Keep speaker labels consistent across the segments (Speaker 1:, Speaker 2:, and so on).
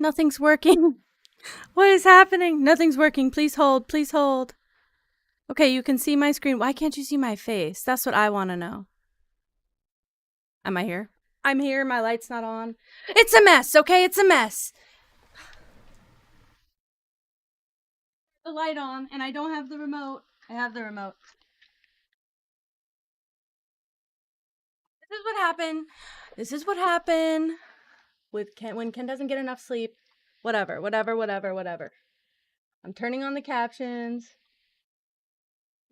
Speaker 1: Nothing's working. What is happening? Nothing's working. Please hold. Please hold. Okay, you can see my screen. Why can't you see my face? That's what I want to know. Am I here? I'm here. My light's not on. It's a mess, okay? It's a mess. The light on, and I don't have the remote. I have the remote. This is what happened. This is what happened with Ken when Ken doesn't get enough sleep. Whatever. I'm turning on the captions.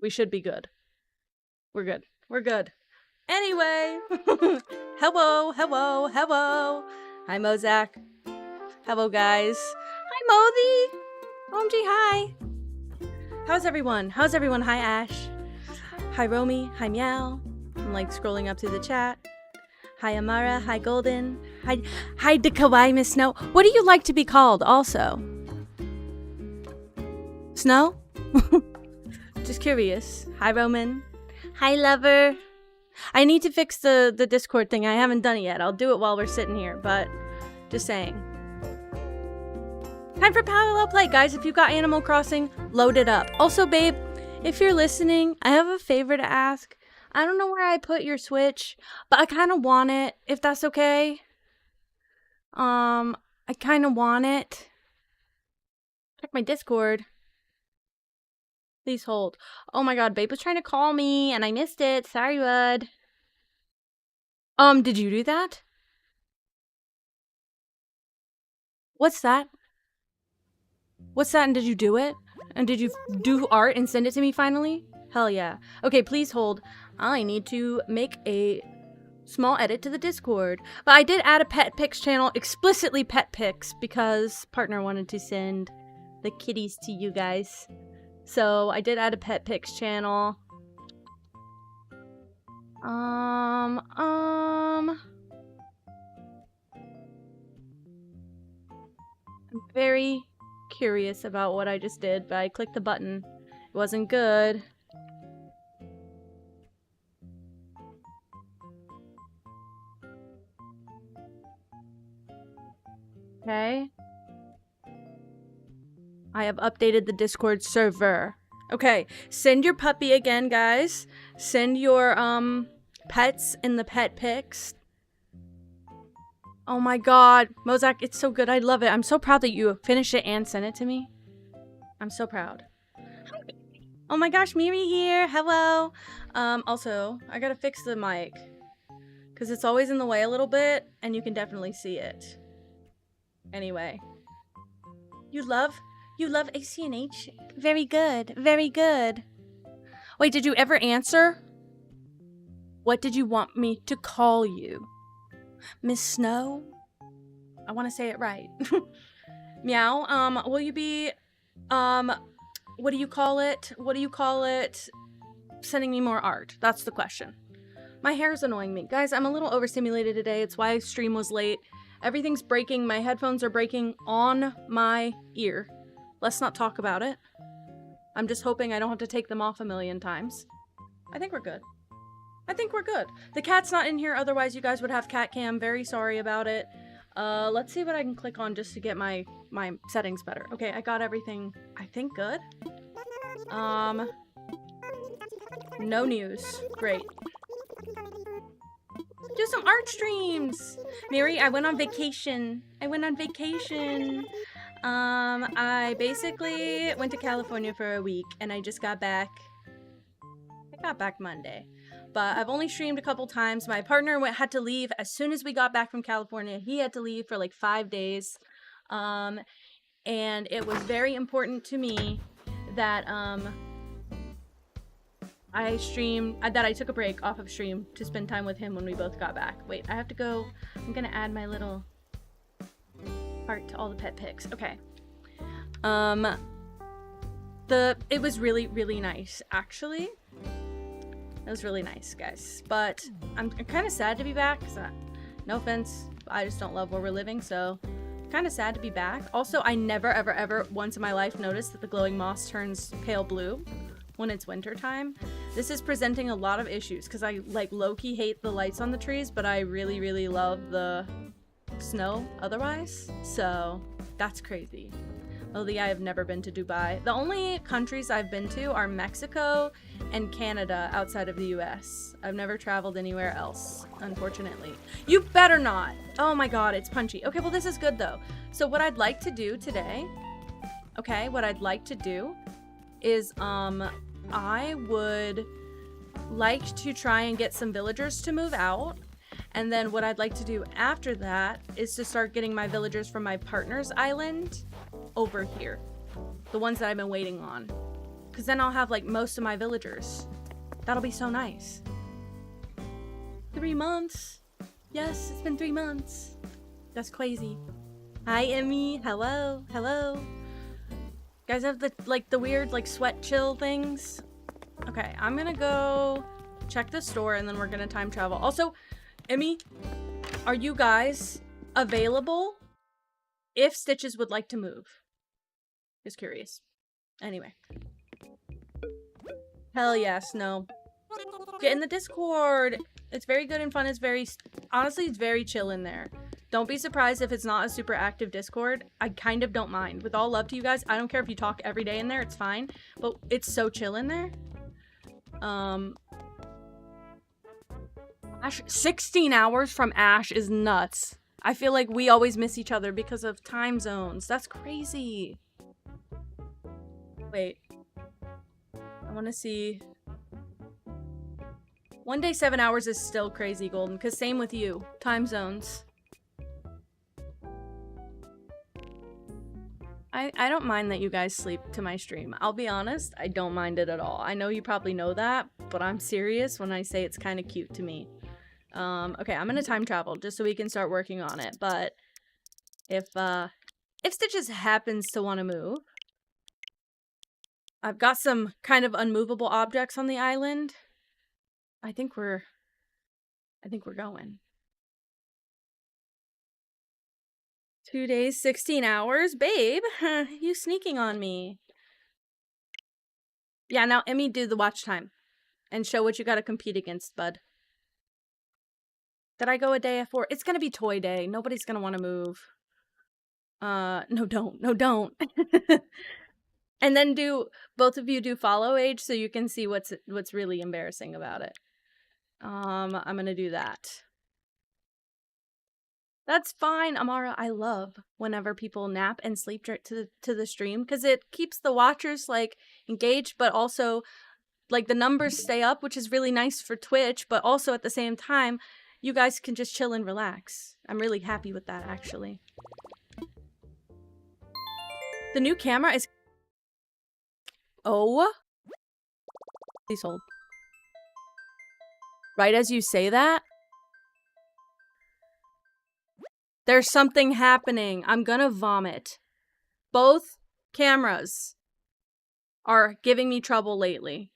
Speaker 1: We should be good. We're good. We're good. Anyway. Hello. Hi, Mozak. Hello, guys. Hi, Modi. OMG, hi. How's everyone? Hi, Ash. Hi, Romy. Hi, Meow. I'm like scrolling up through the chat. Hi, Amara. Hi, Golden. Hi, the Kawaii Miss Snow. What do you like to be called also? Snow? Just curious. Hi, Roman. Hi, Lover. I need to fix the Discord thing. I haven't done it yet. I'll do it while we're sitting here, but just saying. Time for parallel play, guys. If you've got Animal Crossing, load it up. Also, babe, if you're listening, I have a favor to ask. I don't know where I put your Switch, but I kind of want it, if that's okay. I kind of want it. Check my Discord. Please hold. Oh my god, babe was trying to call me and I missed it. Sorry, bud. Did you do that? What's that? What's that, and did you do it? And did you do art and send it to me finally? Hell yeah. Okay, please hold. I need to make a small edit to the Discord. But I did add a pet pics channel, explicitly pet pics, because partner wanted to send the kitties to you guys. So I did add a pet pics channel. I'm very curious about what I just did, but I clicked the button. It wasn't good. Okay. I have updated the Discord server. Okay, send your puppy again, guys. Send your, pets in the pet pics. Oh my god, Mozak, it's so good. I love it. I'm so proud that you finished it and sent it to me. I'm so proud. Oh my gosh, Miri here. Hello. Also, I gotta fix the mic. Because it's always in the way a little bit, and you can definitely see it. Anyway. You love acnh? Very good. Very good. Wait, did you ever answer? What did you want me to call you? Miss Snow? I want to say it right. Meow, will you be, what do you call it? Sending me more art. That's the question. My hair's annoying me. Guys, I'm a little overstimulated today. It's why stream was late. Everything's breaking. My headphones are breaking on my ear. Let's not talk about it. I'm just hoping I don't have to take them off a million times. I think we're good. The cat's not in here, otherwise you guys would have cat cam. Very sorry about it. Let's see what I can click on just to get my settings better. Okay, I got everything, I think, good. No news. Great. Do some art streams! Mary, I went on vacation. I basically went to California for a week, and I just got back. I got back Monday. But I've only streamed a couple times. My partner had to leave as soon as we got back from California. He had to leave for like 5 days. And it was very important to me that I took a break off of stream to spend time with him when we both got back. Wait, I have to go. I'm gonna add my little heart to all the pet pics. Okay. It was really, really nice, actually. It was really nice, guys. But I'm kind of sad to be back. No offense, I just don't love where we're living, so kind of sad to be back. Also, I never, ever, ever once in my life noticed that the glowing moss turns pale blue when it's winter time. This is presenting a lot of issues because I like low-key hate the lights on the trees, but I really, really love the snow otherwise. So That's crazy. Lily, I have never been to Dubai. The only countries I've been to are Mexico and Canada outside of the US. I've never traveled anywhere else, unfortunately. You better not. Oh my god, it's punchy. Okay, well this is good though. So what I'd like to do today, okay, what I'd like to do is, I would like to try and get some villagers to move out. And then what I'd like to do after that is to start getting my villagers from my partner's island over here. The ones that I've been waiting on. Because then I'll have like most of my villagers. That'll be so nice. 3 months. Yes, it's been 3 months. That's crazy. Hi, Emmy. Hello. Hello. Guys have the weird like sweat chill things. Okay, I'm gonna go check the store and then we're gonna time travel. Also, Emmy, are you guys available if Stitches would like to move? Just curious. Anyway. Hell yes, no. Get in the Discord. It's very good and fun. It's very, honestly, it's very chill in there. Don't be surprised if it's not a super active Discord. I kind of don't mind. With all love to you guys, I don't care if you talk every day in there. It's fine. But it's so chill in there. Ash, 16 hours from Ash is nuts. I feel like we always miss each other because of time zones. That's crazy. Wait. I want to see. One day 7 hours is still crazy, Golden, because same with you. Time zones. I don't mind that you guys sleep to my stream. I'll be honest, I don't mind it at all. I know you probably know that, but I'm serious when I say it's kind of cute to me. Okay, I'm gonna time travel just so we can start working on it, but if Stitches happens to want to move, I've got some kind of unmovable objects on the island. I think we're going. 2 days, 16 hours? Babe, you sneaking on me. Yeah, now Emmy, do the watch time. And show what you gotta compete against, bud. Did I go a day at 4? It's gonna be toy day. Nobody's gonna want to move. No, don't. No, don't. And then both of you do follow age so you can see what's really embarrassing about it. I'm gonna do that. That's fine, Amara. I love whenever people nap and sleep to the stream because it keeps the watchers like engaged, but also like the numbers stay up, which is really nice for Twitch, but also at the same time, you guys can just chill and relax. I'm really happy with that, actually. The new camera is... Oh? Please hold. Right as you say that? There's something happening. I'm gonna vomit. Both cameras are giving me trouble lately.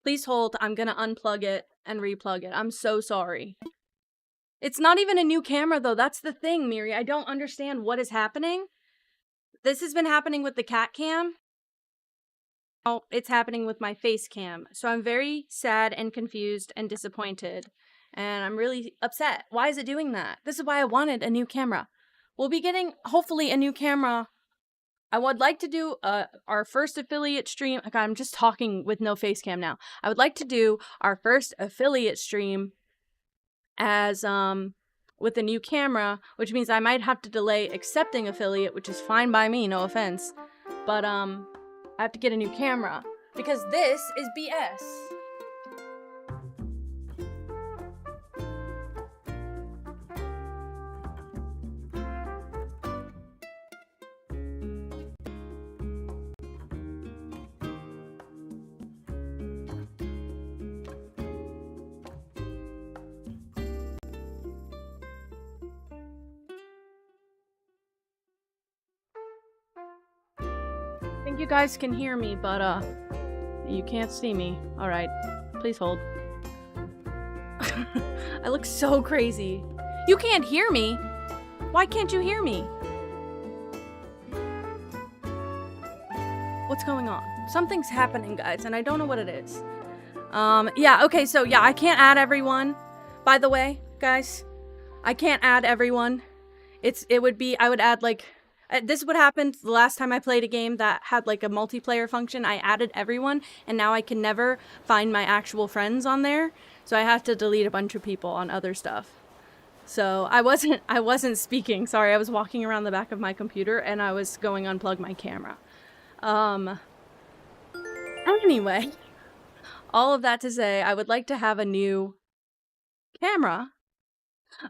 Speaker 1: Please hold. I'm gonna unplug it and replug it. I'm so sorry. It's not even a new camera though. That's the thing, Miri. I don't understand what is happening. This has been happening with the cat cam. Now it's happening with my face cam. So I'm very sad and confused and disappointed. And I'm really upset. Why is it doing that? This is why I wanted a new camera. We'll be getting, hopefully, a new camera. I would like to do our first affiliate stream. Okay, I'm just talking with no face cam now. I would like to do our first affiliate stream as with a new camera, which means I might have to delay accepting affiliate, which is fine by me, no offense. But I have to get a new camera because this is BS. I think you guys can hear me, but you can't see me. Alright, please hold. I look so crazy. You can't hear me? Why can't you hear me? What's going on? Something's happening, guys, and I don't know what it is. Yeah, okay, so yeah, I can't add everyone. By the way, guys, I can't add everyone it would be, I would add like, this is what happened the last time I played a game that had like a multiplayer function. I added everyone, and now I can never find my actual friends on there. So I have to delete a bunch of people on other stuff. So I wasn't speaking. Sorry, I was walking around the back of my computer and I was going unplug my camera. Anyway, all of that to say, I would like to have a new camera,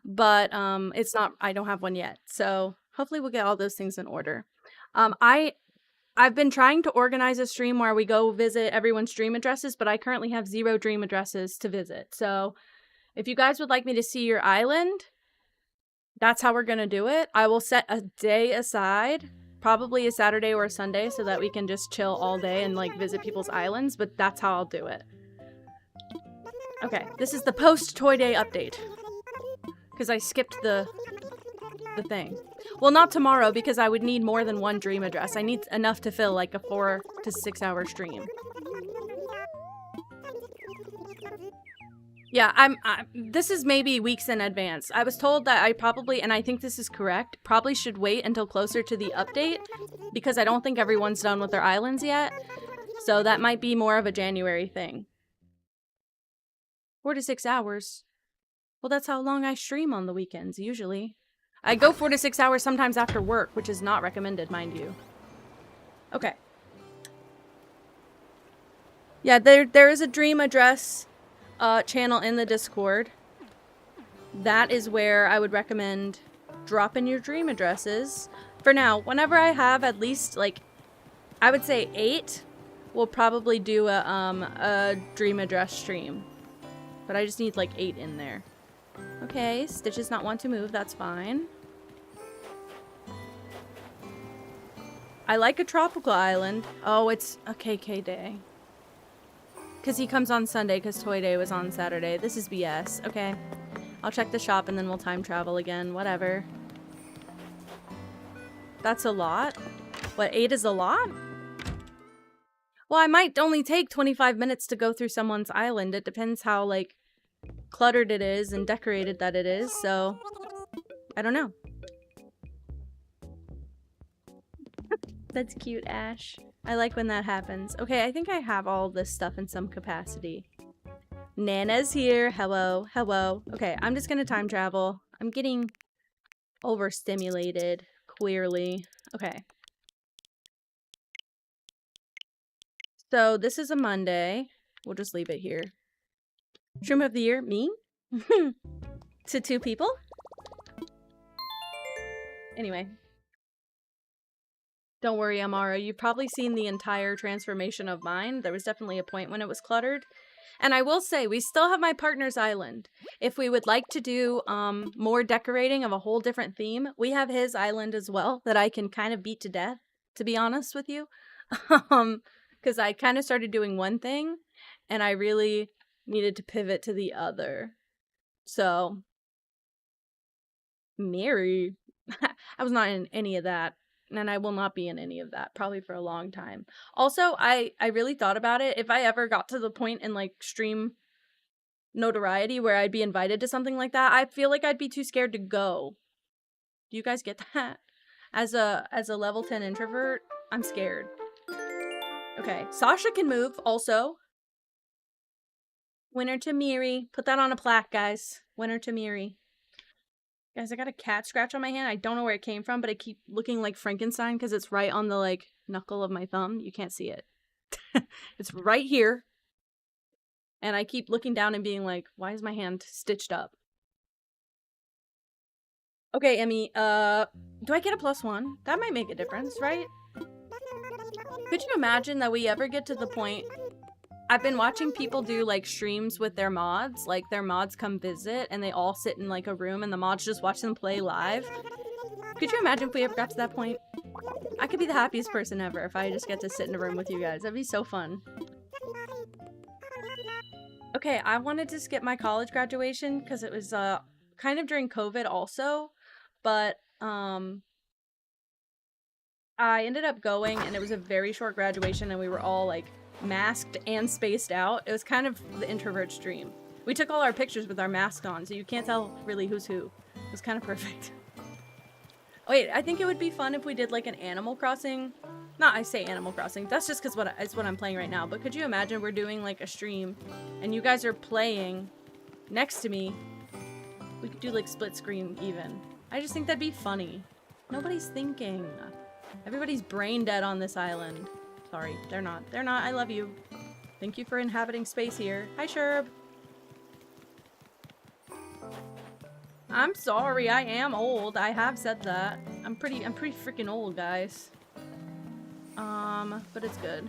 Speaker 1: but it's not, I don't have one yet. So hopefully we'll get all those things in order. I've been trying to organize a stream where we go visit everyone's dream addresses, but I currently have 0 dream addresses to visit. So if you guys would like me to see your island, that's how we're going to do it. I will set a day aside, probably a Saturday or a Sunday, so that we can just chill all day and like visit people's islands, but that's how I'll do it. Okay, this is the post Toy Day update. Because I skipped the thing. Well, not tomorrow, because I would need more than 1 dream address. I need enough to fill like a 4 to 6 hour stream. Yeah, this is maybe weeks in advance. I was told that I probably, and I think this is correct, probably should wait until closer to the update, because I don't think everyone's done with their islands yet. So that might be more of a January thing. 4 to 6 hours. Well, that's how long I stream on the weekends, usually. I go 4 to 6 hours sometimes after work, which is not recommended, mind you. Okay. Yeah, there is a dream address channel in the Discord. That is where I would recommend dropping your dream addresses. For now, whenever I have at least, like, I would say 8, we'll probably do a dream address stream. But I just need, like, 8 in there. Okay, Stitch does not want to move, that's fine. I like a tropical island. Oh, it's a KK day. Because he comes on Sunday because Toy Day was on Saturday. This is BS. Okay. I'll check the shop and then we'll time travel again. Whatever. That's a lot. What, 8 is a lot? Well, I might only take 25 minutes to go through someone's island. It depends how, like, cluttered it is and decorated that it is, so I don't know. That's cute, Ash. I like when that happens. Okay, I think I have all this stuff in some capacity. Nana's here. Hello. Hello. Okay, I'm just gonna time travel. I'm getting overstimulated, clearly. Okay. So this is a Monday. We'll just leave it here. Stream of the year, me? To 2 people? Anyway. Don't worry, Amara. You've probably seen the entire transformation of mine. There was definitely a point when it was cluttered. And I will say, we still have my partner's island. If we would like to do more decorating of a whole different theme, we have his island as well that I can kind of beat to death, to be honest with you. Because I kind of started doing one thing, and I really needed to pivot to the other. So, Mary. I was not in any of that. And I will not be in any of that, probably for a long time. Also, I really thought about it. If I ever got to the point in, like, stream notoriety where I'd be invited to something like that, I feel like I'd be too scared to go. Do you guys get that? As a level 10 introvert, I'm scared. Okay, Sasha can move, also. Winner to Miri. Put that on a plaque, guys. Winner to Miri. Guys, I got a cat scratch on my hand. I don't know where it came from, but it keeps looking like Frankenstein because it's right on the, like, knuckle of my thumb. You can't see it. It's right here. And I keep looking down and being like, why is my hand stitched up? Okay, Emmy, do I get a +1? That might make a difference, right? Could you imagine that we ever get to the point... I've been watching people do, like, streams with their mods. Like, their mods come visit, and they all sit in, like, a room, and the mods just watch them play live. Could you imagine if we ever got to that point? I could be the happiest person ever if I just get to sit in a room with you guys. That'd be so fun. Okay, I wanted to skip my college graduation, because it was, kind of during COVID also. But, I ended up going, and it was a very short graduation, and we were all, like, masked and spaced out. It was kind of the introvert's dream. We took all our pictures with our masks on, so you can't tell really who's who. It was kind of perfect. Wait, I think it would be fun if we did like an Animal Crossing. Not I say Animal Crossing. That's just because it's what I'm playing right now. But could you imagine we're doing like a stream and you guys are playing next to me? We could do like split screen even. I just think that'd be funny. Nobody's thinking. Everybody's brain dead on this island. Sorry, they're not. They're not. I love you. Thank you for inhabiting space here. Hi, Sherb. I'm sorry, I am old. I have said that. I'm pretty freaking old, guys. But it's good.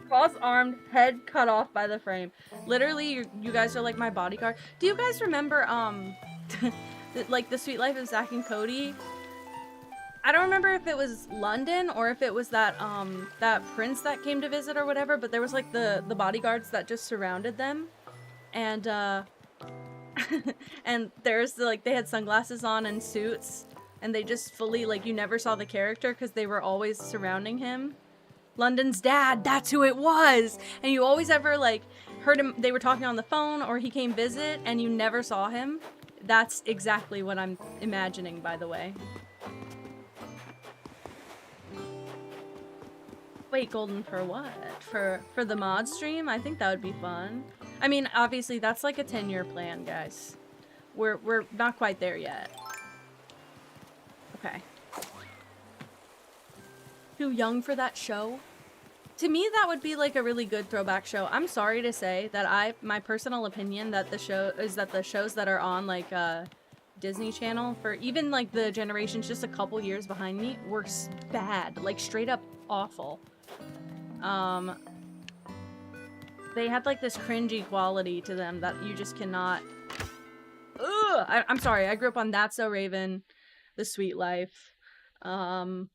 Speaker 1: Cross-armed, head cut off by the frame. Literally, you guys are like my bodyguard. Do you guys remember, like, The Sweet Life of Zack and Cody? I don't remember if it was London or if it was that, that prince that came to visit or whatever, but there was, like, the bodyguards that just surrounded them. And, and there's, like, they had sunglasses on and suits, and they just fully, like, you never saw the character because they were always surrounding him. London's dad, that's who it was! And you always ever, like, heard him, they were talking on the phone, or he came visit, and you never saw him. That's exactly what I'm imagining, by the way. Wait, golden for what? For the mod stream? I think that would be fun. I mean, obviously, that's like a 10-year plan, guys. We're not quite there yet. Okay. Too young for that show? To me, that would be like a really good throwback show. I'm sorry to say that my personal opinion that the shows that are on like Disney Channel for even like the generations just a couple years behind me were bad, like straight up awful. They had like this cringy quality to them that you just cannot. Ugh! I'm sorry. I grew up on That's So Raven, The Sweet Life, Hannah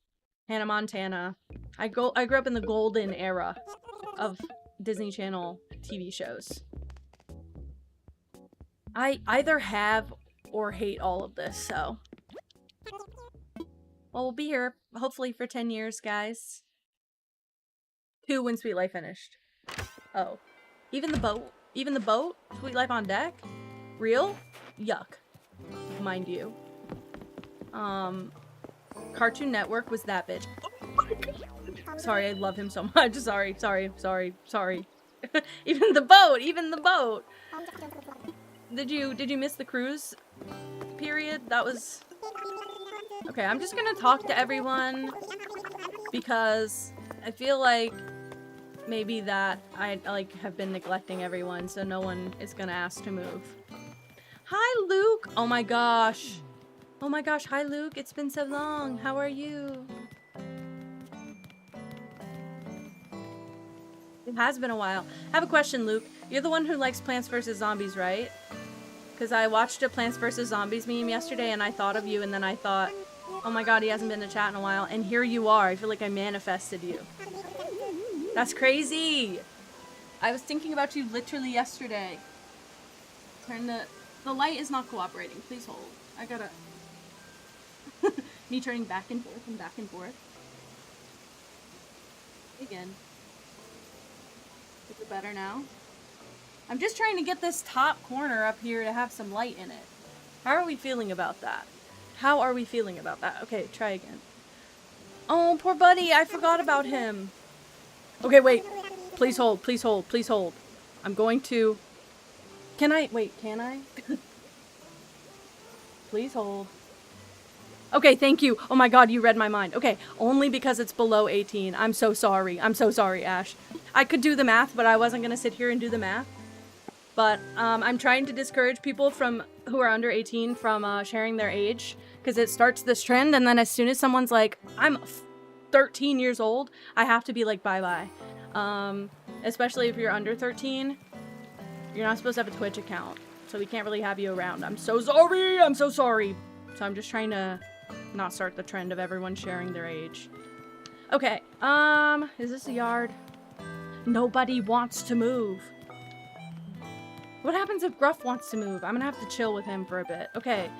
Speaker 1: Montana. I grew up in the golden era of Disney Channel TV shows. I either have or hate all of this, so. Well, we'll be here, hopefully for 10 years, guys. 2 when Sweet Life finished. Oh. Even the boat? Even the boat? Sweet Life on deck? Real? Yuck. Mind you. Cartoon Network was that bitch. Sorry, I love him so much. Sorry. Even the boat! Did you miss the cruise period? That was... Okay, I'm just gonna talk to everyone because I feel like maybe that I like have been neglecting everyone, so no one is gonna ask to move. Hi, Luke! Oh my gosh. Oh my gosh, hi Luke, it's been so long. How are you? It has been a while. I have a question, Luke. You're the one who likes Plants vs. Zombies, right? Because I watched a Plants vs. Zombies meme yesterday and I thought of you and then I thought, oh my god, he hasn't been to chat in a while. And here you are. I feel like I manifested you. That's crazy! I was thinking about you literally yesterday. Turn the light is not cooperating. Please hold. I gotta... Me turning back and forth and back and forth. Again. Is it better now? I'm just trying to get this top corner up here to have some light in it. How are we feeling about that? How are we feeling about that? Okay, try again. Oh, poor buddy. I forgot about him. Okay, wait. Please hold. Please hold. Please hold. I'm going to... Can I? Wait, can I? Please hold. Okay, thank you. Oh my god, you read my mind. Okay, only because it's below 18. I'm so sorry. I'm so sorry, Ash. I could do the math, but I wasn't gonna sit here and do the math. But I'm trying to discourage people who are under 18 from sharing their age, because it starts this trend, and then as soon as someone's like, I'm 13 years old, I have to be like, bye-bye. Especially if you're under 13, you're not supposed to have a Twitch account, so we can't really have you around. I'm so sorry! I'm so sorry! So I'm just trying to not start the trend of everyone sharing their age. Okay, is this a yard? Nobody wants to move. What happens if Gruff wants to move? I'm gonna have to chill with him for a bit. Okay.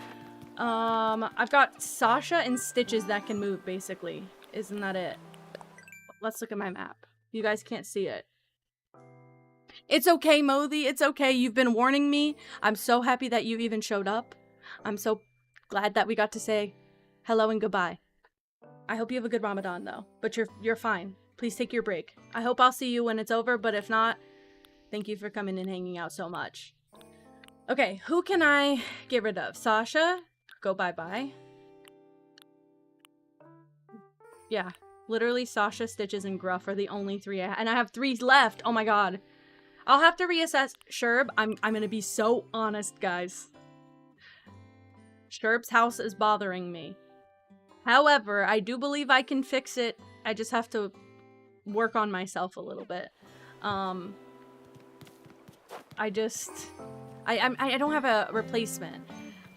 Speaker 1: I've got Sasha and Stitches that can move, basically. Isn't that it? Let's look at my map. You guys can't see it. It's okay, Mothy. It's okay. You've been warning me. I'm so happy that you even showed up. I'm so glad that we got to say hello and goodbye. I hope you have a good Ramadan though, but you're fine. Please take your break. I hope I'll see you when it's over, but if not, thank you for coming and hanging out so much. Okay, who can I get rid of? Sasha? Go bye-bye. Yeah, literally Sasha, Stitches, and Gruff are the only 3 and I have 3 left. Oh my god. I'll have to reassess Sherb. I'm gonna be so honest, guys. Sherb's house is bothering me. However, I do believe I can fix it. I just have to work on myself a little bit. I don't have a replacement.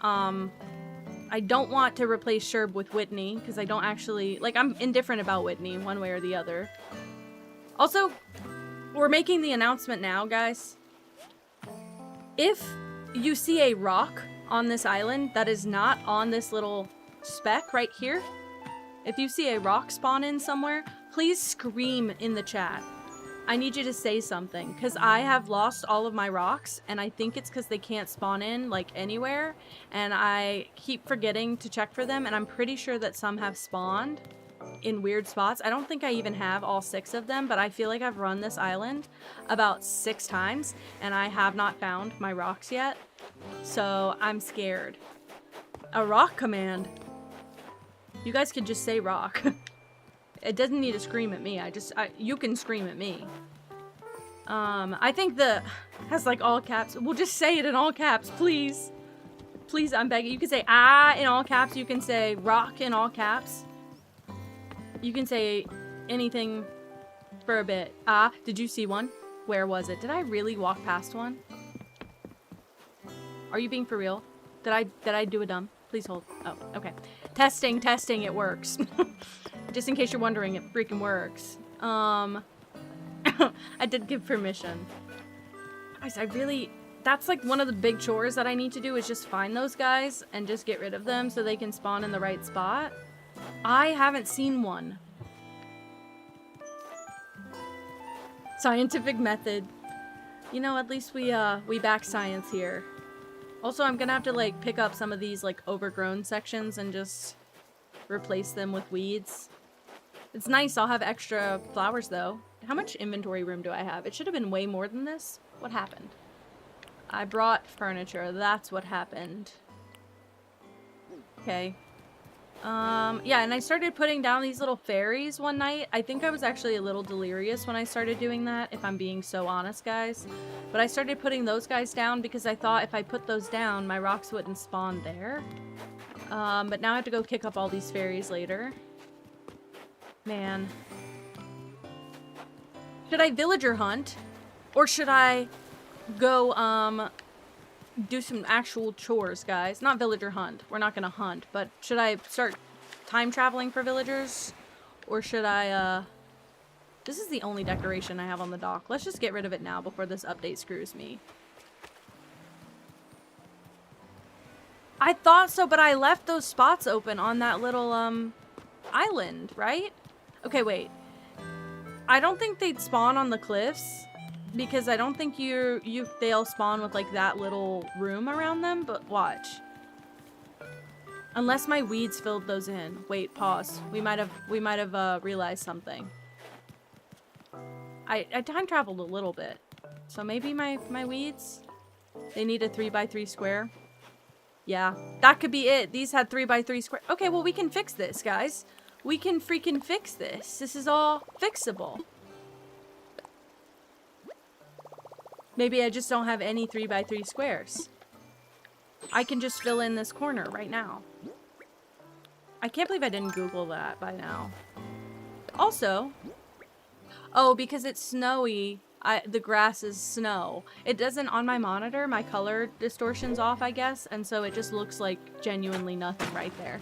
Speaker 1: I don't want to replace Sherb with Whitney, because I don't actually... Like, I'm indifferent about Whitney, one way or the other. Also, we're making the announcement now, guys. If you see a rock on this island that is not on this little speck right here, if you see a rock spawn in somewhere, please scream in the chat. I need you to say something, because I have lost all of my rocks, and I think it's because they can't spawn in, like, anywhere, and I keep forgetting to check for them, and I'm pretty sure that some have spawned in weird spots. I don't think I even have all 6 of them, but I feel like I've run this island about 6 times, and I have not found my rocks yet, so I'm scared. A rock command. You guys could just say rock. It doesn't need to scream at me. You can scream at me. I think has like all caps. We'll just say it in all caps, please. Please, I'm begging. You can say ah in all caps. You can say rock in all caps. You can say anything for a bit. Ah, did you see one? Where was it? Did I really walk past one? Are you being for real? Did I do a dumb? Please hold. Oh, okay. Testing, it works. Just in case you're wondering, it freaking works. I did give permission. Guys, that's like one of the big chores that I need to do is just find those guys and just get rid of them so they can spawn in the right spot. I haven't seen one. Scientific method. You know, at least we back science here. Also, I'm gonna have to, like, pick up some of these, like, overgrown sections and just replace them with weeds. It's nice, I'll have extra flowers, though. How much inventory room do I have? It should have been way more than this. What happened? I brought furniture. That's what happened. Okay. Yeah, and I started putting down these little fairies one night. I think I was actually a little delirious when I started doing that, if I'm being so honest, guys. But I started putting those guys down because I thought if I put those down, my rocks wouldn't spawn there. But now I have to go kick up all these fairies later. Man. Should I villager hunt? Or should I go, do some actual chores, guys? Not villager hunt. We're not gonna hunt. But should I start time traveling for villagers? Or should I, This is the only decoration I have on the dock. Let's just get rid of it now before this update screws me. I thought so, but I left those spots open on that little, island, right? Okay, wait. I don't think they'd spawn on the cliffs. Because I don't think they'll spawn with, like, that little room around them, but watch. Unless my weeds filled those in. Wait, pause. We might have realized something. I time traveled a little bit. So maybe my weeds? They need a 3x3 square. Yeah, that could be it. These had 3x3 square. Okay, well, we can fix this, guys. We can freaking fix this. This is all fixable. Maybe I just don't have any 3x3 squares. I can just fill in this corner right now. I can't believe I didn't Google that by now. Also, oh, because it's snowy, the grass is snow. It doesn't, on my monitor, my color distortion's off, I guess, and so it just looks like genuinely nothing right there.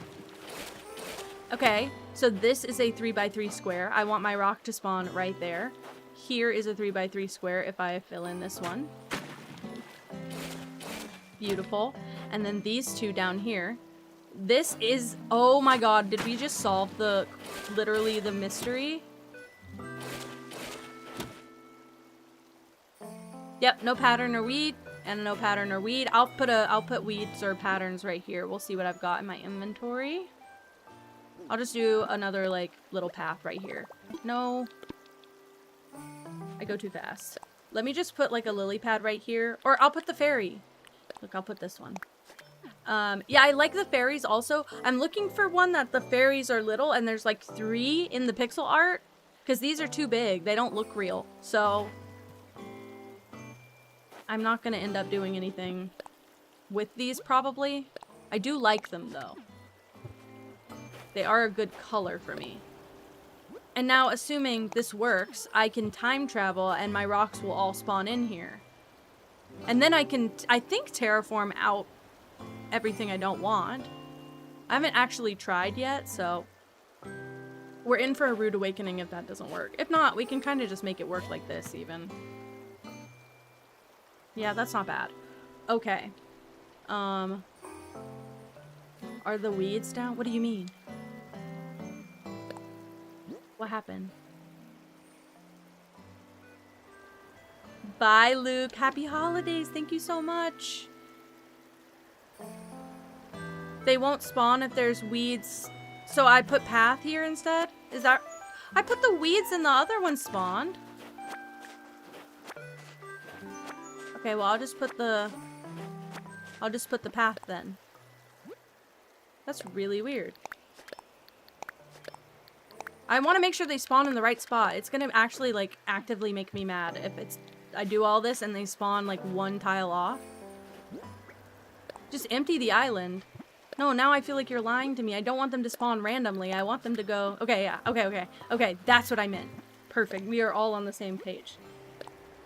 Speaker 1: Okay, so this is a 3x3 square. I want my rock to spawn right there. Here is a 3x3 square if I fill in this one. Beautiful. And then these two down here. This is, oh my god, did we just solve literally the mystery? Yep, no pattern or weed. And no pattern or weed. I'll put weeds or patterns right here. We'll see what I've got in my inventory. I'll just do another, like, little path right here. No. I go too fast. Let me just put, like, a lily pad right here. Or I'll put the fairy. Look, I'll put this one. Yeah, I like the fairies also. I'm looking for one that the fairies are little and there's, like, 3 in the pixel art. Because these are too big. They don't look real. So I'm not going to end up doing anything with these, probably. I do like them, though. They are a good color for me. And now, assuming this works, I can time travel and my rocks will all spawn in here. And then I can, I think, terraform out everything I don't want. I haven't actually tried yet, so we're in for a rude awakening if that doesn't work. If not, we can kind of just make it work like this, even. Yeah, that's not bad. Okay. Are the weeds down? What do you mean? What happened? Bye, Luke. Happy holidays. Thank you so much. They won't spawn if there's weeds. So I put path here instead? Is that... I put the weeds and the other one spawned. Okay, well, I'll just put the path then. That's really weird. I want to make sure they spawn in the right spot. It's gonna actually, like, actively make me mad if it's... I do all this and they spawn, like, 1 tile off. Just empty the island. No, now I feel like you're lying to me. I don't want them to spawn randomly. I want them to go... Okay, yeah. Okay, that's what I meant. Perfect. We are all on the same page.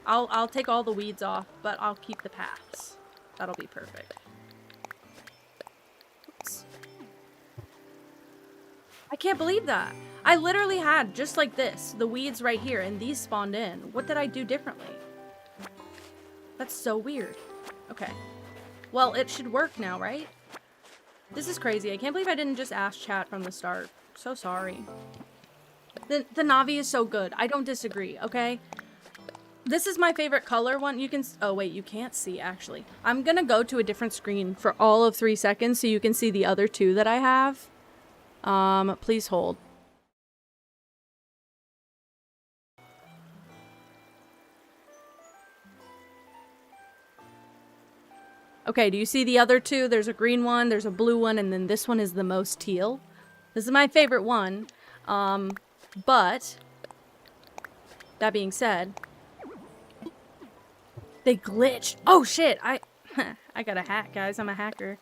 Speaker 1: I'll take all the weeds off, but I'll keep the paths. That'll be perfect. Oops. I can't believe that. I literally had, just like this, the weeds right here, and these spawned in. What did I do differently? That's so weird. Okay. Well, it should work now, right? This is crazy. I can't believe I didn't just ask chat from the start. So sorry. The Navi is so good. I don't disagree, okay? This is my favorite color one. You can... Oh, wait. You can't see, actually. I'm gonna go to a different screen for all of 3 seconds so you can see the other 2 that I have. Please hold. Okay, do you see the other 2? There's a green one, there's a blue one, and then this one is the most teal. This is my favorite one. But that being said, they glitched. Oh shit! I got a hack, guys. I'm a hacker.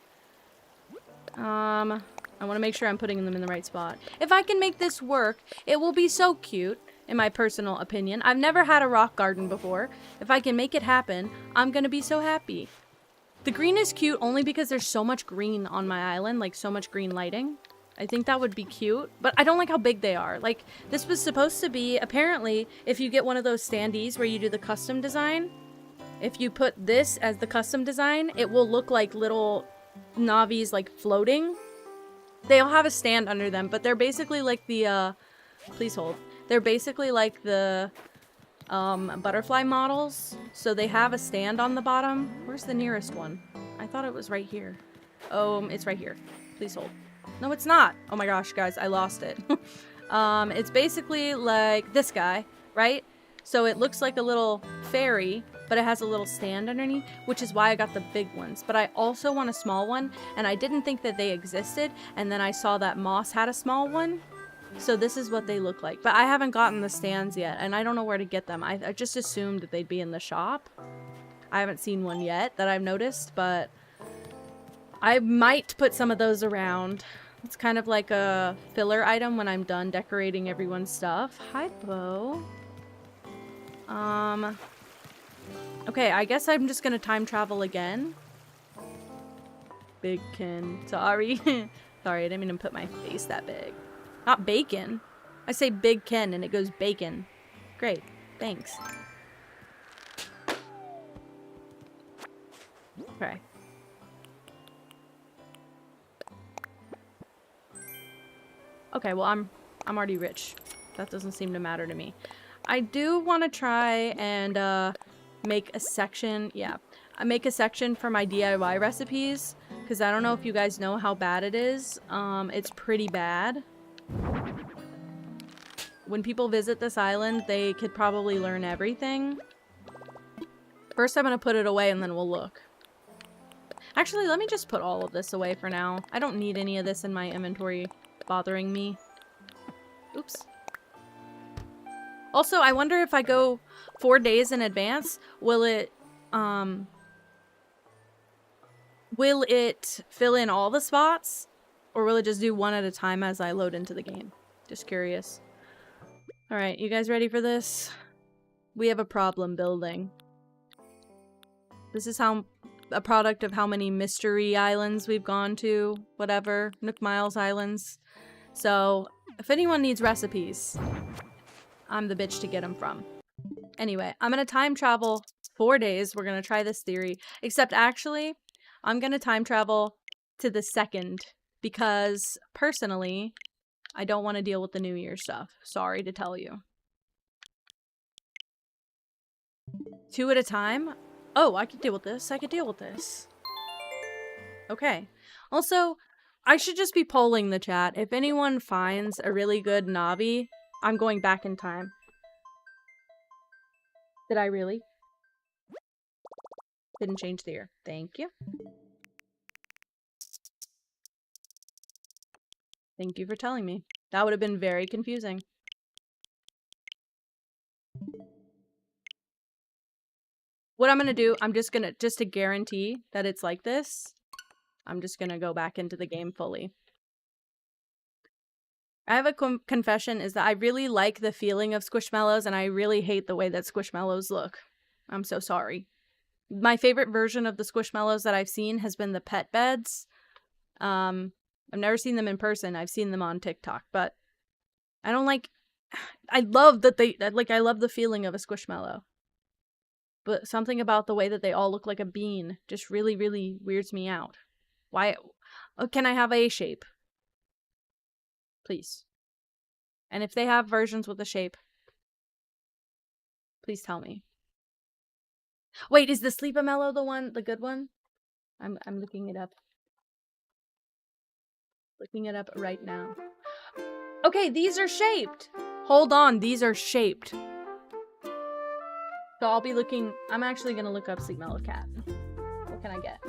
Speaker 1: I want to make sure I'm putting them in the right spot. If I can make this work, it will be so cute, in my personal opinion. I've never had a rock garden before. If I can make it happen, I'm gonna be so happy. The green is cute only because there's so much green on my island, like so much green lighting. I think that would be cute, but I don't like how big they are. Like, this was supposed to be, apparently, if you get one of those standees where you do the custom design, if you put this as the custom design, it will look like little Navis, like, floating. They all have a stand under them, but they're basically like the, please hold. They're basically like the, butterfly models. So they have a stand on the bottom. Where's the nearest one? I thought it was right here. Oh, it's right here. Please hold. No, it's not. Oh my gosh, guys, I lost it. It's basically like this guy, right? So it looks like a little fairy, but it has a little stand underneath, which is why I got the big ones. But I also want a small one, and I didn't think that they existed, and then I saw that Moss had a small one. So this is what they look like. But I haven't gotten the stands yet, and I don't know where to get them. I just assumed that they'd be in the shop. I haven't seen one yet that I've noticed, but I might put some of those around. It's kind of like a filler item when I'm done decorating everyone's stuff. Hi, Bo. Okay, I guess I'm just gonna time travel again. Big Ken. Sorry. Sorry, I didn't mean to put my face that big. Not bacon. I say Big Ken and it goes bacon. Great. Thanks. Okay. Okay, well, I'm already rich. That doesn't seem to matter to me. I do want to try and make a section. Yeah. I make a section for my DIY recipes, because I don't know if you guys know how bad it is. It's pretty bad. When people visit this island, they could probably learn everything. First, I'm gonna put it away and then we'll look. Actually, let me just put all of this away for now. I don't need any of this in my inventory bothering me. Oops. Also, I wonder if I go 4 days in advance, will it fill in all the spots? Or will it just do one at a time as I load into the game? Just curious. Alright, you guys ready for this? We have a problem building. This is how a product of how many mystery islands we've gone to. Whatever. Nook Miles Islands. So, if anyone needs recipes, I'm the bitch to get them from. Anyway, I'm gonna time travel 4 days. We're gonna try this theory. Except actually, I'm gonna time travel to the 2nd. Because, personally, I don't want to deal with the New Year stuff. Sorry to tell you. 2 at a time? Oh, I could deal with this. I could deal with this. Okay. Also, I should just be polling the chat. If anyone finds a really good Navi, I'm going back in time. Did I really? Didn't change the year. Thank you. Thank you for telling me. That would have been very confusing. What I'm gonna do, I'm just to guarantee that it's like this, I'm just gonna go back into the game fully. I have a confession, is that I really like the feeling of Squishmallows, and I really hate the way that Squishmallows look. I'm so sorry. My favorite version of the Squishmallows that I've seen has been the pet beds. I've never seen them in person. I've seen them on TikTok, but I don't like... I love that I love the feeling of a Squishmallow. But something about the way that they all look like a bean just really, really weirds me out. Why? Oh, can I have a shape? Please. And if they have versions with a shape, please tell me. Wait, is the Sleep-A-Mellow the good one? I'm looking it up. Looking it up right now. Okay, these are shaped. Hold on, these are shaped. So I'll be looking... I'm actually going to look up Sleep-Mellow Cat. What can I get?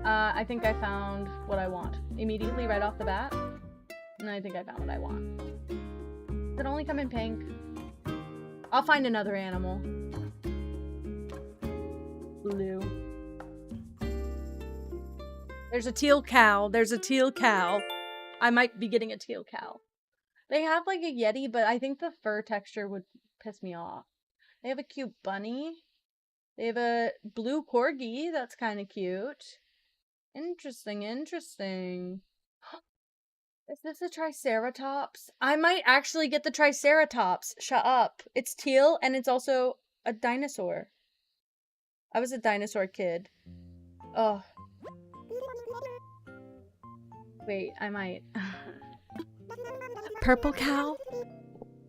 Speaker 1: I think I found what I want. Immediately, right off the bat. And I think I found what I want. Does it only come in pink? I'll find another animal. Blue. There's a teal cow. There's a teal cow. I might be getting a teal cow. They have like a Yeti, but I think the fur texture would piss me off. They have a cute bunny. They have a blue corgi. That's kind of cute. Interesting, interesting. Is this a Triceratops? I might actually get the Triceratops. Shut up. It's teal and it's also a dinosaur. I was a dinosaur kid. Oh. Wait, I might. Purple cow?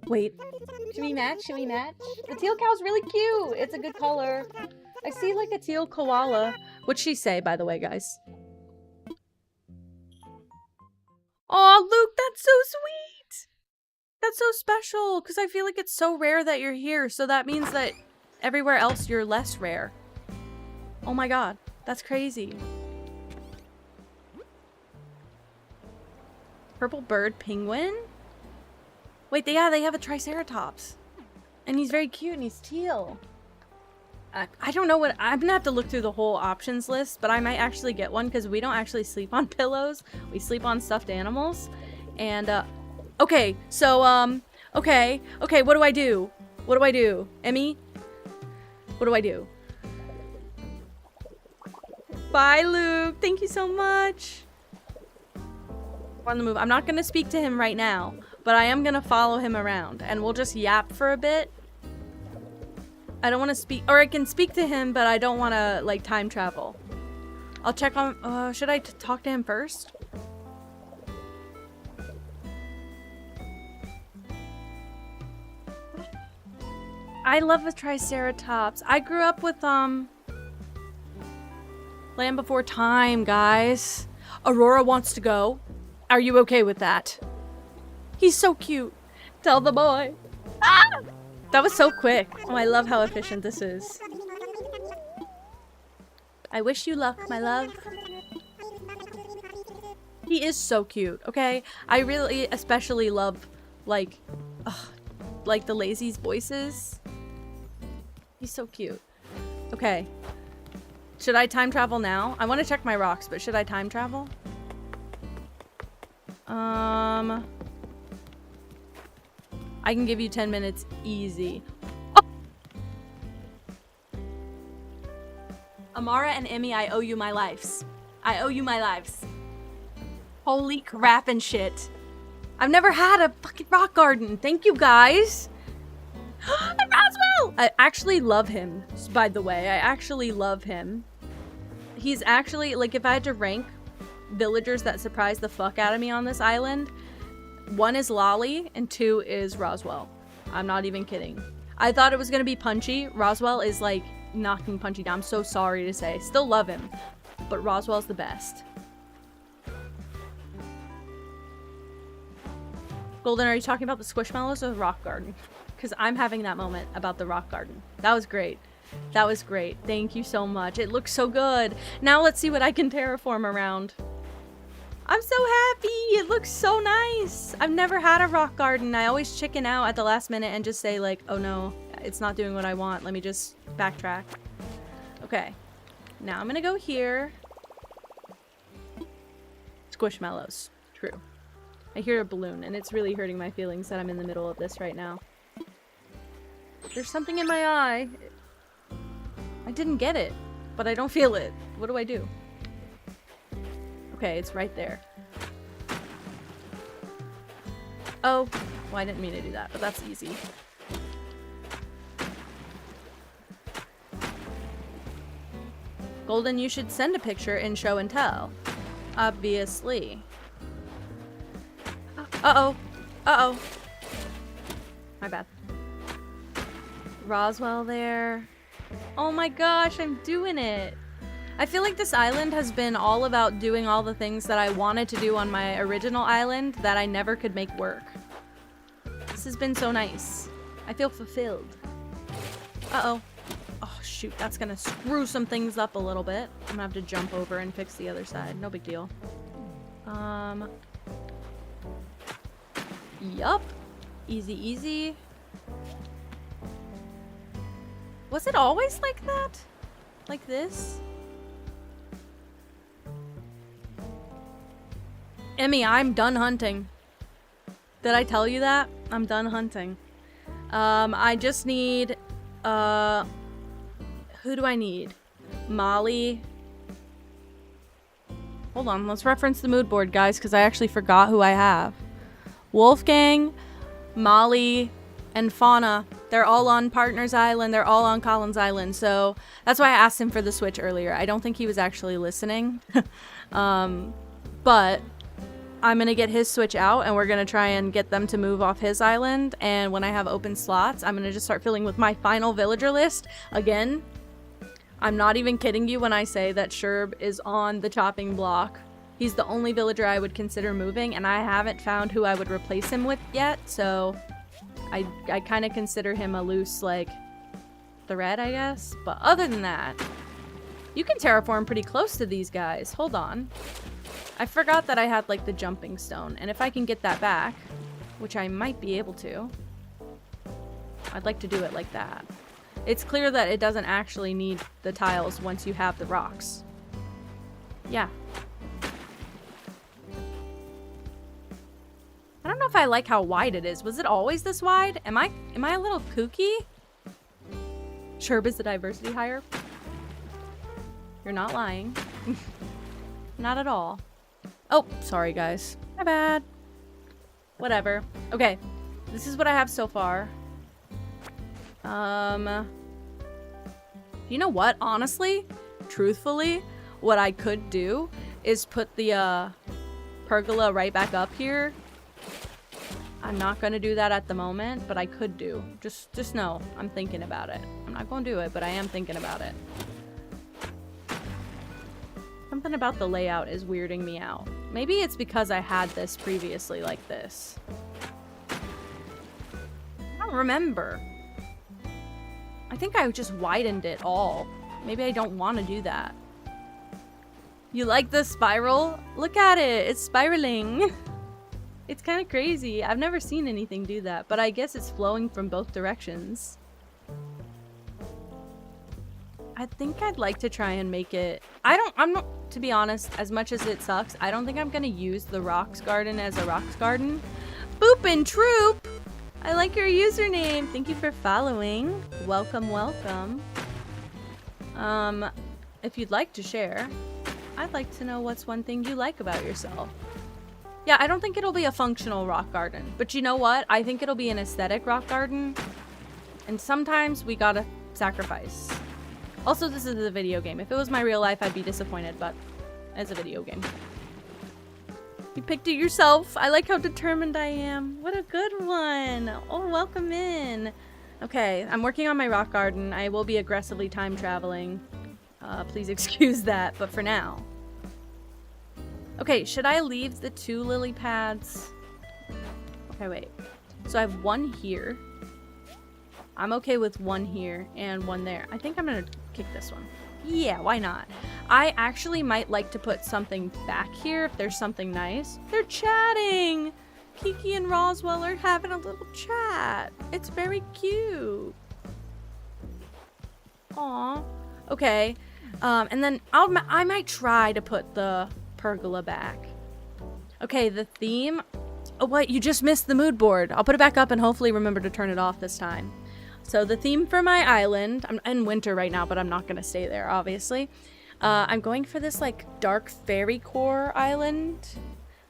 Speaker 1: Wait. Should we match? Should we match? The teal cow's really cute. It's a good color. I see like a teal koala. What'd she say, by the way, guys? Oh, Luke, that's so sweet. That's so special, because I feel like it's so rare that you're here, so that means that everywhere else you're less rare. Oh my god, that's crazy. Purple bird penguin? Wait, they have a Triceratops. And he's very cute and he's teal. I don't know what... I'm gonna have to look through the whole options list, but I might actually get one because we don't actually sleep on pillows. We sleep on stuffed animals. And, okay, so, okay, what do I do? What do I do? Emmy? What do I do? Bye, Luke. Thank you so much. We're on the move. I'm not gonna speak to him right now, but I am gonna follow him around, and we'll just yap for a bit. I don't want to speak, or I can speak to him, but I don't want to, like, time travel. I'll check on, should I talk to him first? I love a Triceratops. I grew up with, Land Before Time, guys. Aurora wants to go. Are you okay with that? He's so cute. Tell the boy. Ah! That was so quick. Oh, I love how efficient this is. I wish you luck, my love. He is so cute, okay? I really especially love, like the lazy's voices. He's so cute. Okay. Should I time travel now? I want to check my rocks, but should I time travel? I can give you 10 minutes easy. Oh! Amara and Emmy, I owe you my lives. I owe you my lives. Holy crap and shit. I've never had a fucking rock garden. Thank you, guys. And Roswell! I actually love him, by the way. I actually love him. He's actually, like, if I had to rank villagers that surprise the fuck out of me on this island, 1 is Lolly and 2 is Roswell. I'm not even kidding. I thought it was gonna be Punchy. Roswell is, like, knocking Punchy down. I'm so sorry to say. Still love him, but Roswell's the best. Golden, are you talking about the Squishmallows or the rock garden? Because I'm having that moment about the rock garden. That was great. That was great. Thank you so much. It looks so good. Now let's see what I can terraform around. I'm so happy. It looks so nice. I've never had a rock garden. I always chicken out at the last minute and just say, like, oh no, it's not doing what I want. Let me just backtrack. Okay. Now I'm gonna go here. Squishmallows. True. I hear a balloon, and it's really hurting my feelings that I'm in the middle of this right now. There's something in my eye. I didn't get it, but I don't feel it. What do I do? Okay, it's right there. Oh, well, I didn't mean to do that, but that's easy. Golden, you should send a picture in show and tell. Obviously. Uh-oh. Uh-oh. My bad. Roswell there. Oh my gosh, I'm doing it. I feel like this island has been all about doing all the things that I wanted to do on my original island that I never could make work. This has been so nice. I feel fulfilled. Uh-oh. Oh shoot, that's gonna screw some things up a little bit. I'm gonna have to jump over and fix the other side. No big deal. Yup. Easy, easy. Was it always like that? Like this? Emmy, I'm done hunting. Did I tell you that? I'm done hunting. I just need, who do I need? Molly. Hold on, let's reference the mood board, guys, because I actually forgot who I have. Wolfgang, Molly, and Fauna. They're all on Partners Island. They're all on Collins Island. So that's why I asked him for the switch earlier. I don't think he was actually listening. But I'm going to get his switch out and we're going to try and get them to move off his island. And when I have open slots, I'm going to just start filling with my final villager list. Again, I'm not even kidding you when I say that Sherb is on the chopping block. He's the only villager I would consider moving, and I haven't found who I would replace him with yet, so I kind of consider him a loose, like, thread, I guess. But other than that, you can terraform pretty close to these guys. Hold on. I forgot that I had, like, the jumping stone, and if I can get that back, which I might be able to, I'd like to do it like that. It's clear that it doesn't actually need the tiles once you have the rocks. Yeah. I don't know if I like how wide it is. Was it always this wide? Am I a little kooky? Sherb is the diversity hire. You're not lying. Not at all. Oh, sorry guys. My bad. Whatever. Okay. This is what I have so far. You know what? Honestly, truthfully, what I could do is put the pergola right back up here. I'm not gonna do that at the moment, but I could do. Just know, I'm thinking about it. I'm not gonna do it, but I am thinking about it. Something about the layout is weirding me out. Maybe it's because I had this previously like this. I don't remember. I think I just widened it all. Maybe I don't want to do that. You like the spiral? Look at it. It's spiraling. It's kind of crazy. I've never seen anything do that, but I guess it's flowing from both directions. I think I'd like to try and make it... I'm not, to be honest, as much as it sucks, I don't think I'm going to use the rocks garden as a rocks garden. Boopin' Troop! I like your username. Thank you for following. Welcome, welcome. If you'd like to share, I'd like to know what's one thing you like about yourself. Yeah, I don't think it'll be a functional rock garden, but you know what? I think it'll be an aesthetic rock garden, and sometimes we gotta sacrifice. Also, this is a video game. If it was my real life, I'd be disappointed, but it's a video game. You picked it yourself. I like how determined I am. What a good one. Oh, welcome in. Okay, I'm working on my rock garden. I will be aggressively time traveling. Please excuse that, but for now. Okay, should I leave the 2 lily pads? Okay, wait. So I have 1 here. I'm okay with 1 here and 1 there. I think I'm gonna kick this one. Yeah, why not? I actually might like to put something back here if there's something nice. They're chatting! Kiki and Roswell are having a little chat. It's very cute. Aw. Okay. And then I might try to put the pergola back. Okay, the theme. Oh, wait, you just missed the mood board. I'll put it back up and hopefully remember to turn it off this time. So the theme for my island, I'm in winter right now, but I'm not going to stay there, obviously. I'm going for this, like, dark fairy core island.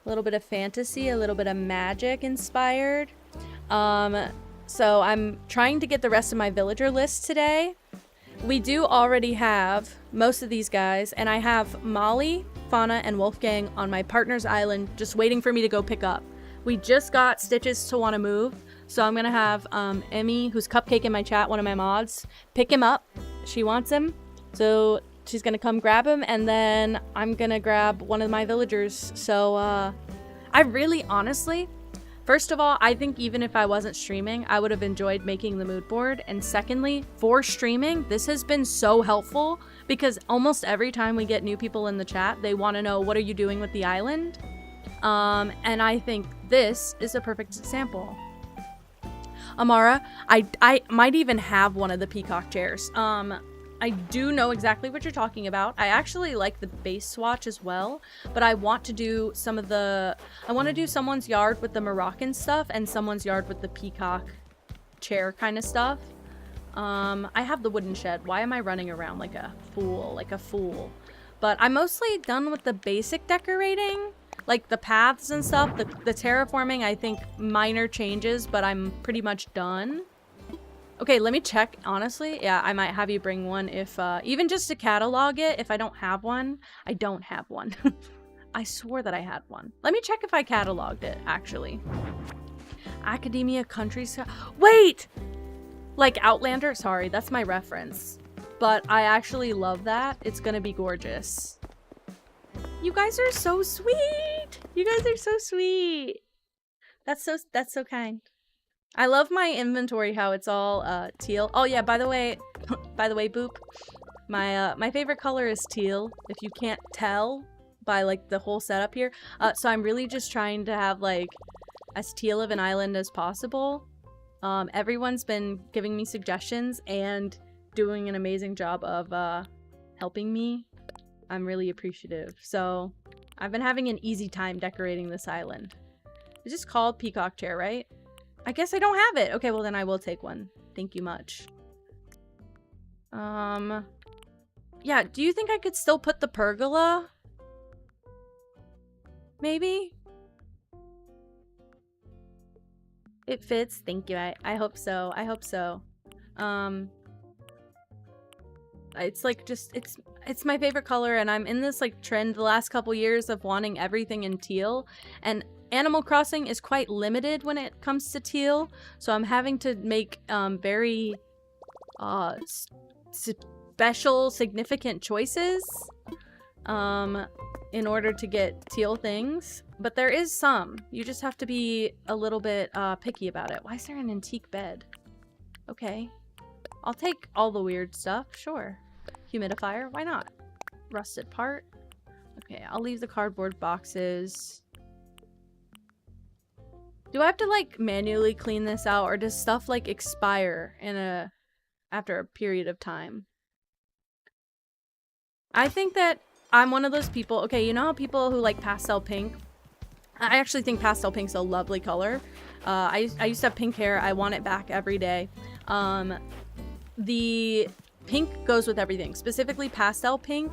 Speaker 1: A little bit of fantasy, a little bit of magic inspired. So I'm trying to get the rest of my villager list today. We do already have most of these guys, and I have Molly, Fauna, and Wolfgang on my partner's island just waiting for me to go pick up. We just got Stitches to want to move, so I'm going to have Emmy, who's Cupcake in my chat, one of my mods, pick him up. She wants him, so she's going to come grab him, and then I'm going to grab one of my villagers. So I really, honestly, first of all, I think even if I wasn't streaming, I would have enjoyed making the mood board. And secondly, for streaming, this has been so helpful because almost every time we get new people in the chat, they want to know, what are you doing with the island? And I think this is a perfect example. Amara, I might even have one of the peacock chairs. I do know exactly what you're talking about. I actually like the base swatch as well, but I want to do I want to do someone's yard with the Moroccan stuff and someone's yard with the peacock chair kind of stuff. I have the wooden shed. Why am I running around like a fool? But I'm mostly done with the basic decorating, like the paths and stuff. The terraforming, I think minor changes, but I'm pretty much done. Okay, let me check, honestly. Yeah, I might have you bring one if, even just to catalog it, if I don't have one. I don't have one. I swore that I had one. Let me check if I cataloged it, actually. Academia Countryside. Wait! Like Outlander? Sorry, that's my reference. But I actually love that. It's gonna be gorgeous. You guys are so sweet! You guys are so sweet! That's so kind. I love my inventory, how it's all teal. Oh yeah, by the way, Boop, my favorite color is teal, if you can't tell by like the whole setup here. So I'm really just trying to have like as teal of an island as possible. Everyone's been giving me suggestions and doing an amazing job of helping me. I'm really appreciative. So I've been having an easy time decorating this island. It's just called Peacock Chair, right? I guess I don't have it. Okay, well then I will take one. Thank you much. Yeah, do you think I could still put the pergola? Maybe? It fits. Thank you. I hope so. I hope so. It's like just, it's my favorite color, and I'm in this like trend the last couple years of wanting everything in teal, and Animal Crossing is quite limited when it comes to teal, so I'm having to make very special, significant choices. in order to get teal things. But there is some. You just have to be a little bit picky about it. Why is there an antique bed? Okay. I'll take all the weird stuff, sure. Humidifier, why not? Rusted part. Okay, I'll leave the cardboard boxes. Do I have to like manually clean this out, or does stuff like expire in after a period of time? I think that I'm one of those people, okay, you know how people who like pastel pink? I actually think pastel pink's a lovely color. I used to have pink hair. I want it back every day. The pink goes with everything. Specifically, pastel pink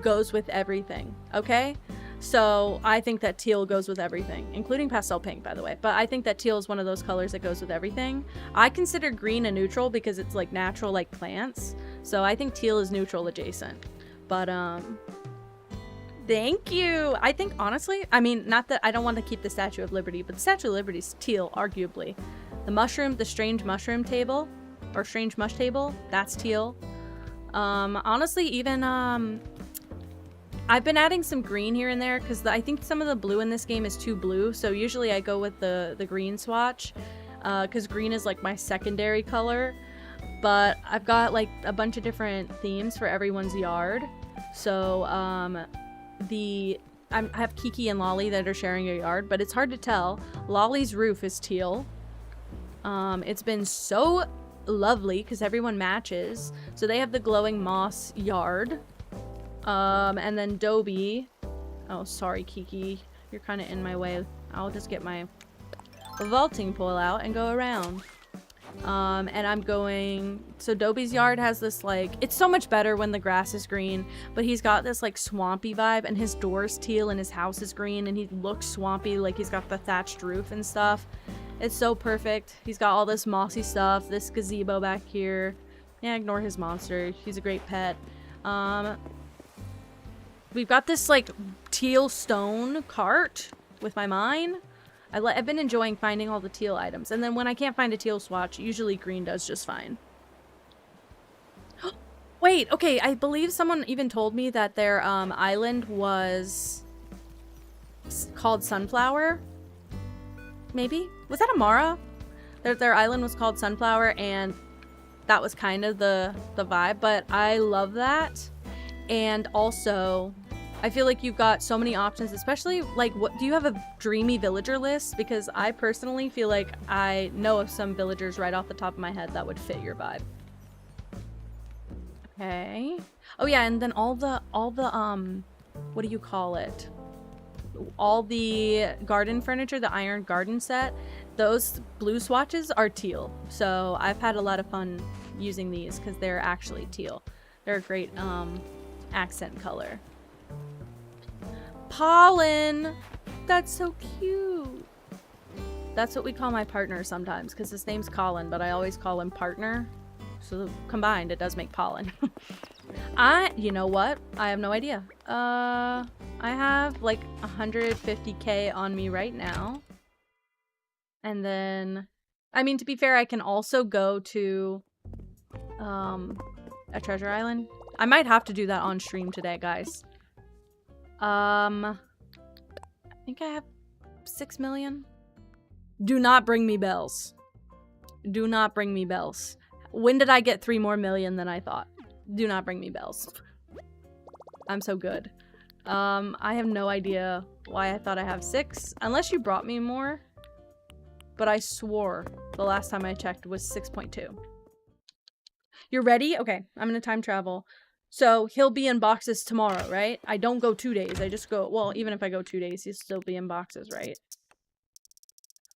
Speaker 1: goes with everything, okay? So I think that teal goes with everything, including pastel pink, by the way. But I think that teal is one of those colors that goes with everything. I consider green a neutral because it's like natural like plants. So I think teal is neutral adjacent. But, thank you. I think, honestly, I mean, not that I don't want to keep the Statue of Liberty, but the Statue of Liberty is teal, arguably. The strange mushroom table, or strange mush table, that's teal. Honestly, even, I've been adding some green here and there, because I think some of the blue in this game is too blue, so usually I go with the green swatch, because green is, like, my secondary color. But I've got, like, a bunch of different themes for everyone's yard. So, I have Kiki and Lolly that are sharing a yard, but it's hard to tell. Lolly's roof is teal. It's been so lovely because everyone matches. So they have the glowing moss yard. And then Dobie. Oh, sorry, Kiki. You're kind of in my way. I'll just get my vaulting pole out and go around. And I'm going, so Dobie's yard has this like, it's so much better when the grass is green, but he's got this like swampy vibe, and his door's teal and his house is green, and he looks swampy, like he's got the thatched roof and stuff. It's so perfect. He's got all this mossy stuff, this gazebo back here. Yeah, ignore his monster. He's a great pet. We've got this like teal stone cart with my mine. I've been enjoying finding all the teal items. And then when I can't find a teal swatch, usually green does just fine. Wait, okay, I believe someone even told me that their island was called Sunflower. Maybe? Was that Amara? Their island was called Sunflower, and that was kind of the vibe. But I love that. And also, I feel like you've got so many options, especially like, what do you have a dreamy villager list? Because I personally feel like I know of some villagers right off the top of my head that would fit your vibe. Okay. Oh yeah, and then all the what do you call it? All the garden furniture, the iron garden set, those blue swatches are teal. So I've had a lot of fun using these because they're actually teal. They're a great accent color. Pollen! That's so cute! That's what we call my partner sometimes, because his name's Colin, but I always call him partner. So combined, it does make Pollen. You know what? I have no idea. I have like 150k on me right now. And then, I mean, to be fair, I can also go to a treasure island. I might have to do that on stream today, guys. I think I have 6 million. Do not bring me bells. Do not bring me bells. When did I get 3 more million than I thought? Do not bring me bells. I'm so good. I have no idea why I thought I have 6. Unless you brought me more. But I swore the last time I checked was 6.2. You're ready? Okay, I'm gonna time travel. So he'll be in boxes tomorrow, right? I don't go 2 days. I just go, well, even if I go 2 days, he'll still be in boxes, right?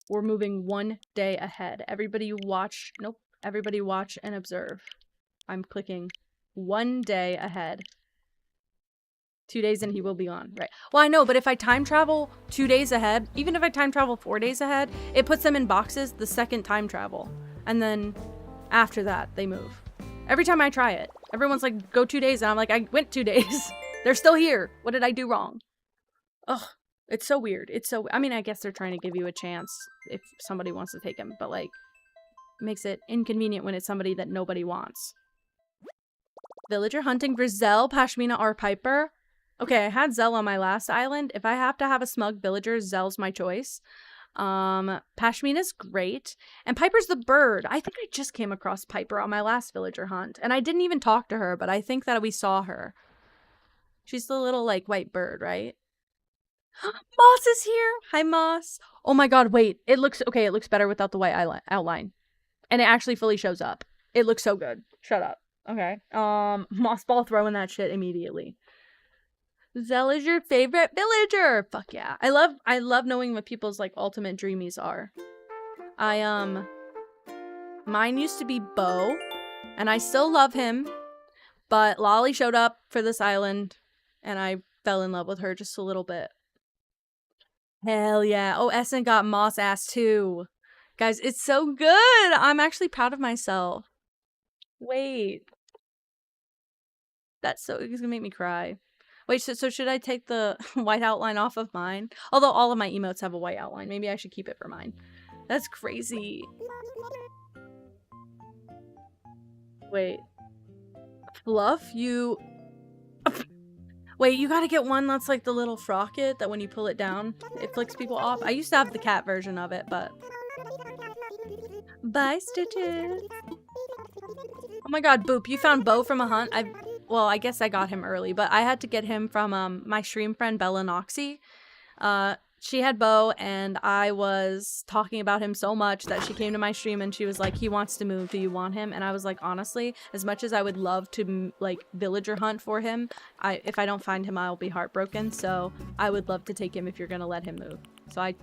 Speaker 1: We're moving 1 day ahead. Everybody watch. Nope. Everybody watch and observe. I'm clicking 1 day ahead. 2 days and he will be on, right? Well, I know, but if I time travel 2 days ahead, even if I time travel 4 days ahead, it puts them in boxes the second time travel. And then after that, they move. Every time I try it, everyone's like, go 2 days. And I'm like, I went 2 days. They're still here. What did I do wrong? Ugh, it's so weird. It's so, I mean, I guess they're trying to give you a chance if somebody wants to take him, but like, it makes it inconvenient when it's somebody that nobody wants. Villager hunting Grizel, Pashmina, or Piper. Okay, I had Zell on my last island. If I have to have a smug villager, Zell's my choice. Pashmina's great. And Piper's the bird. I think I just came across Piper on my last villager hunt. And I didn't even talk to her, but I think that we saw her. She's the little, like, white bird, right? Moss is here! Hi, Moss. Oh my god, wait. It looks better without the white outline. And it actually fully shows up. It looks so good. Shut up. Okay. Moss ball throwing that shit immediately. Zell is your favorite villager. Fuck yeah. I love knowing what people's like ultimate dreamies are. Mine used to be Bo, and I still love him, but Lolly showed up for this island, and I fell in love with her just a little bit. Hell yeah. Oh, Essen got Moss ass too. Guys, it's so good. I'm actually proud of myself. Wait. It's gonna make me cry. Wait, so should I take the white outline off of mine? Although all of my emotes have a white outline. Maybe I should keep it for mine. That's crazy. Wait. Fluff, you... Wait, you gotta get one that's like the little frocket that when you pull it down, it flicks people off. I used to have the cat version of it, but... Bye, Stitches. Oh my god, Boop, you found Bo from a hunt? Well, I guess I got him early, but I had to get him from my stream friend Bella Noxie. She had Bo, and I was talking about him so much that she came to my stream and she was like, he wants to move, do you want him? And I was like, honestly, as much as I would love to like villager hunt for him, if I don't find him, I'll be heartbroken. So I would love to take him if you're gonna let him move. So I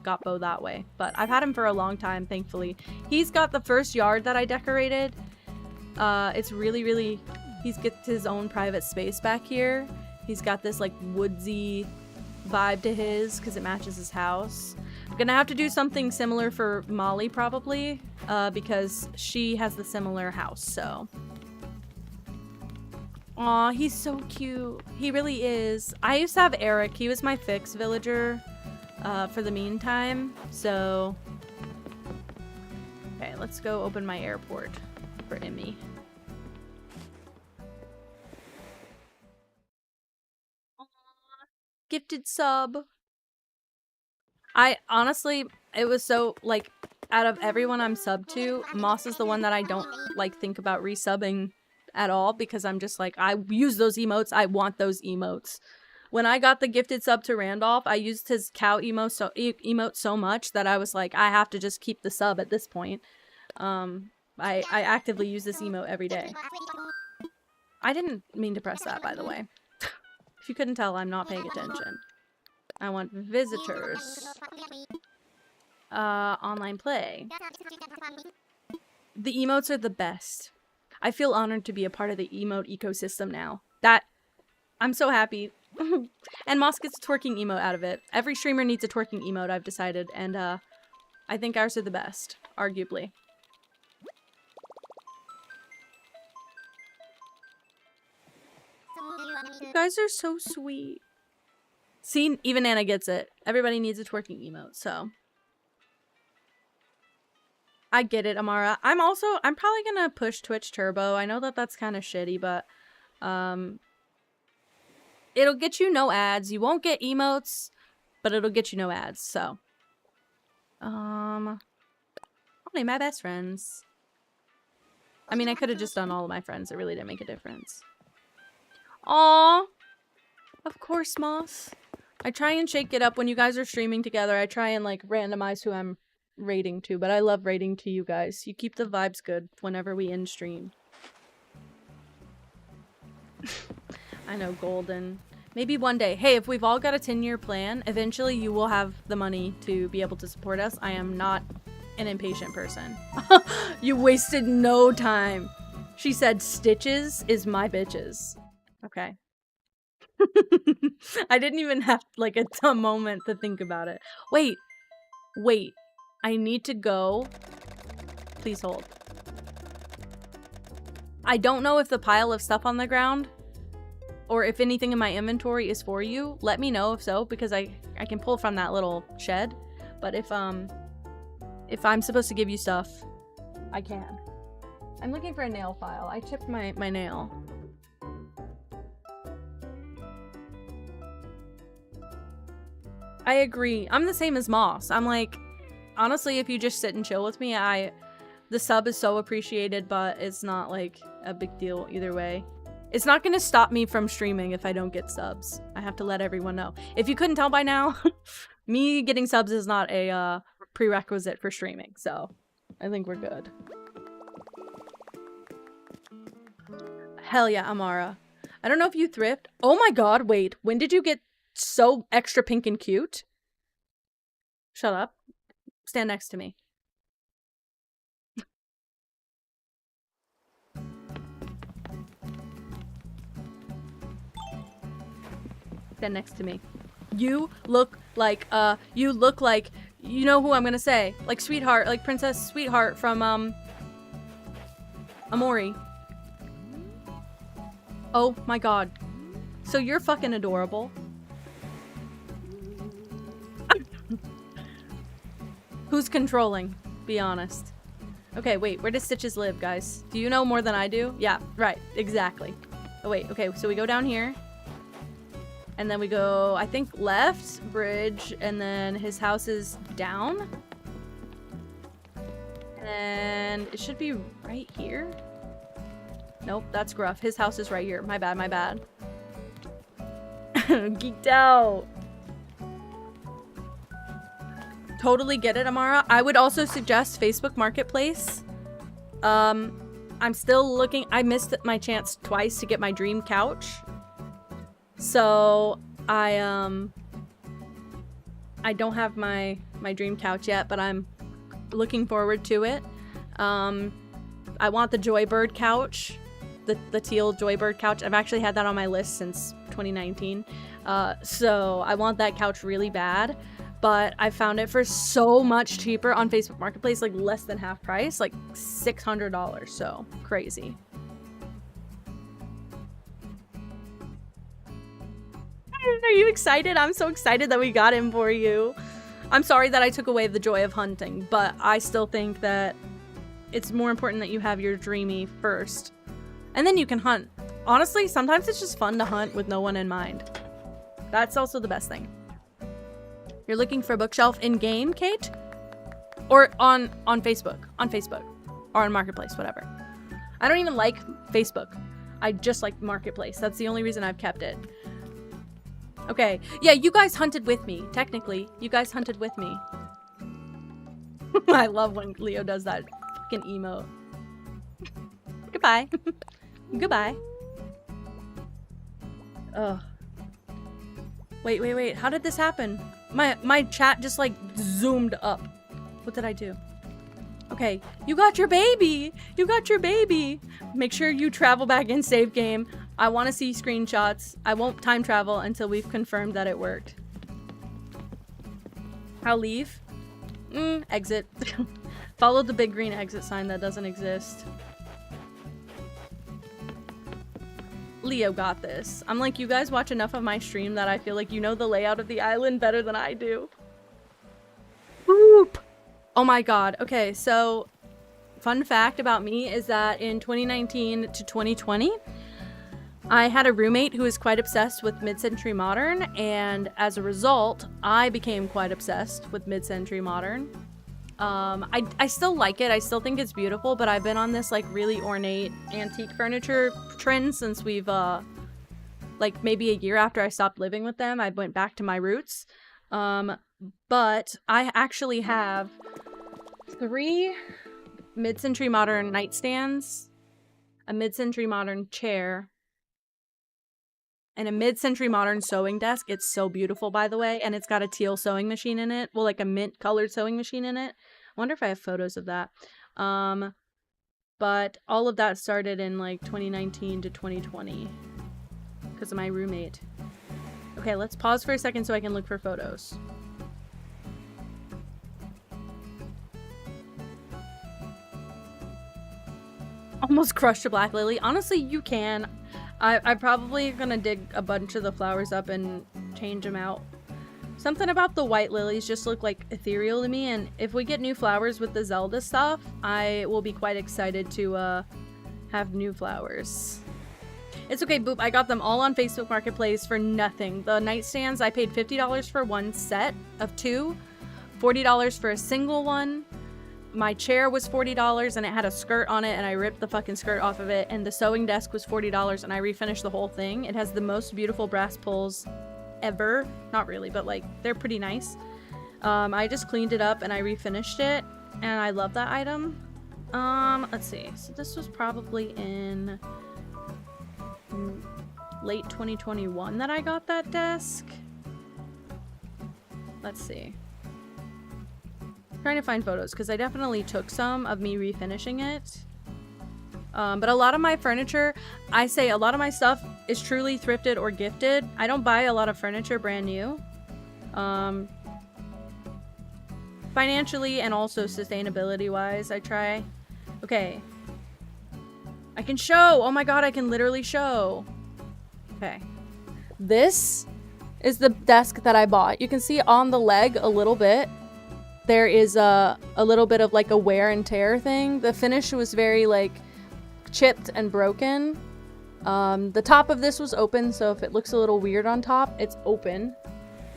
Speaker 1: got Bo that way. But I've had him for a long time, thankfully. He's got the first yard that I decorated. It's really, he gets his own private space back here. He's got this like woodsy vibe to his because it matches his house. I'm gonna have to do something similar for Molly probably, because she has the similar house, so. Aw, he's so cute. He really is. I used to have Eric. He was my fix villager for the meantime, so. Okay, let's go open my airport for Emmy. Gifted sub. I honestly, it was so like out of everyone I'm sub to, Moss is the one that I don't like think about resubbing at all because I'm just like, I use those emotes, I want those emotes. When I got the gifted sub to Randolph, I used his cow emote so much that I was like, I have to just keep the sub at this point. I actively use this emote every day. I didn't mean to press that, by the way. If you couldn't tell, I'm not paying attention. I want visitors. Online play. The emotes are the best. I feel honored to be a part of the emote ecosystem now. I'm so happy. And Moss gets a twerking emote out of it. Every streamer needs a twerking emote, I've decided. And, I think ours are the best. Arguably. You guys are so sweet. See, even Anna gets it. Everybody needs a twerking emote, so. I get it, Amara. I'm probably gonna push Twitch Turbo. I know that that's kind of shitty, but, it'll get you no ads. You won't get emotes, but it'll get you no ads, so. Only my best friends. I mean, I could have just done all of my friends. It really didn't make a difference. Aww. Of course, Moss. I try and shake it up when you guys are streaming together. I try and like randomize who I'm raiding to, but I love raiding to you guys. You keep the vibes good whenever we end stream. I know, Golden. Maybe one day. Hey, if we've all got a 10-year plan, eventually you will have the money to be able to support us. I am not an impatient person. You wasted no time. She said Stitches is my bitches. Okay. I didn't even have like a dumb moment to think about it. Wait. I need to go. Please hold. I don't know if the pile of stuff on the ground or if anything in my inventory is for you. Let me know if so, because I can pull from that little shed. But if I'm supposed to give you stuff, I can. I'm looking for a nail file. I chipped my nail. I agree. I'm the same as Moss. I'm like, honestly, if you just sit and chill with me, the sub is so appreciated, but it's not like a big deal either way. It's not gonna stop me from streaming if I don't get subs. I have to let everyone know. If you couldn't tell by now, me getting subs is not a prerequisite for streaming, so I think we're good. Hell yeah, Amara. I don't know if you thrift. Oh my god, wait. When did you get so extra pink and cute? Shut up. Stand next to me. Stand next to me. You look like, you know who I'm gonna say. Like Sweetheart, like Princess Sweetheart from, Amori. Oh my god. So you're fucking adorable. Who's controlling? Be honest. Okay, wait, where does Stitches live, guys? Do you know more than I do? Yeah, right, exactly. Oh wait, okay, so we go down here. And then we go, I think, left, bridge, and then his house is down. And it should be right here. Nope, that's Gruff. His house is right here. My bad, my bad. Geeked out. Totally get it, Amara. I would also suggest Facebook Marketplace. I'm still looking. I missed my chance twice to get my dream couch. So I don't have my dream couch yet, but I'm looking forward to it. I want the Joybird couch, the teal Joybird couch. I've actually had that on my list since 2019. So I want that couch really bad, but I found it for so much cheaper on Facebook Marketplace, like less than half price, like $600. So crazy. Are you excited? I'm so excited that we got him for you. I'm sorry that I took away the joy of hunting, but I still think that it's more important that you have your dreamy first. And then you can hunt. Honestly, sometimes it's just fun to hunt with no one in mind. That's also the best thing. You're looking for a bookshelf in-game, Kate? Or on Facebook. On Facebook. Or on Marketplace, whatever. I don't even like Facebook. I just like Marketplace. That's the only reason I've kept it. Okay. Yeah, you guys hunted with me. Technically, you guys hunted with me. I love when Leo does that fucking emote. Goodbye. Goodbye. Ugh. Wait. How did this happen? My chat just like zoomed up. What did I do? Okay. You got your baby. You got your baby. Make sure you travel back in save game. I want to see screenshots. I won't time travel until we've confirmed that it worked. I'll leave. Exit. Follow the big green exit sign that doesn't exist. Leo got this. I'm like, you guys watch enough of my stream that I feel like you know the layout of the island better than I do. Boop! Oh my god. Okay, so fun fact about me is that in 2019 to 2020, I had a roommate who was quite obsessed with mid-century modern, and as a result, I became quite obsessed with mid-century modern. I still like it. I still think it's beautiful, but I've been on this like really ornate antique furniture trend since we've like maybe a year after I stopped living with them. I went back to my roots. But I actually have 3 mid-century modern nightstands, a mid-century modern chair, and a mid-century modern sewing desk. It's so beautiful, by the way, and it's got a teal sewing machine in it. Well, like a mint colored sewing machine in it. I wonder if I have photos of that. But all of that started in like 2019 to 2020 because of my roommate. Okay, let's pause for a second so I can look for photos. Almost crushed a black lily. Honestly, you can. I'm probably gonna dig a bunch of the flowers up and change them out. Something about the white lilies just look like ethereal to me, and if we get new flowers with the Zelda stuff, I will be quite excited to have new flowers. It's okay, Boop. I got them all on Facebook Marketplace for nothing. The nightstands, I paid $50 for one set of 2, $40 for a single one. My chair was $40 and it had a skirt on it and I ripped the fucking skirt off of it. And the sewing desk was $40 and I refinished the whole thing. It has the most beautiful brass pulls ever. Not really, but like they're pretty nice. I just cleaned it up and I refinished it and I love that item. Let's see. So this was probably in late 2021 that I got that desk. Let's see. Trying to find photos because I definitely took some of me refinishing it. But a lot of my furniture, I say a lot of my stuff is truly thrifted or gifted. I don't buy a lot of furniture brand new. Financially and also sustainability wise, I try. Okay. I can show. Oh my god, I can literally show. Okay. This is the desk that I bought. You can see on the leg a little bit. There is a little bit of like a wear and tear thing. The finish was very like chipped and broken. The top of this was open, so if it looks a little weird on top, it's open.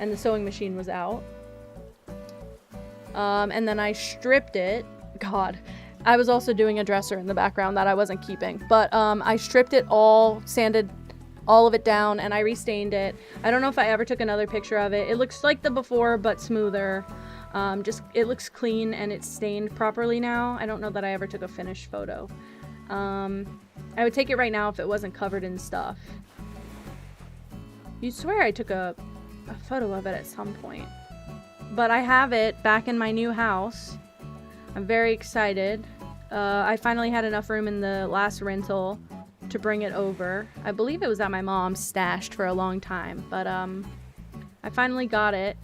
Speaker 1: And the sewing machine was out. And then I stripped it. God. I was also doing a dresser in the background that I wasn't keeping. But I stripped it all, sanded all of it down, and I restained it. I don't know if I ever took another picture of it. It looks like the before, but smoother. It looks clean and it's stained properly now. I don't know that I ever took a finished photo. I would take it right now if it wasn't covered in stuff. You'd swear I took a photo of it at some point. But I have it back in my new house. I'm very excited. I finally had enough room in the last rental to bring it over. I believe it was at my mom's, stashed for a long time, but I finally got it.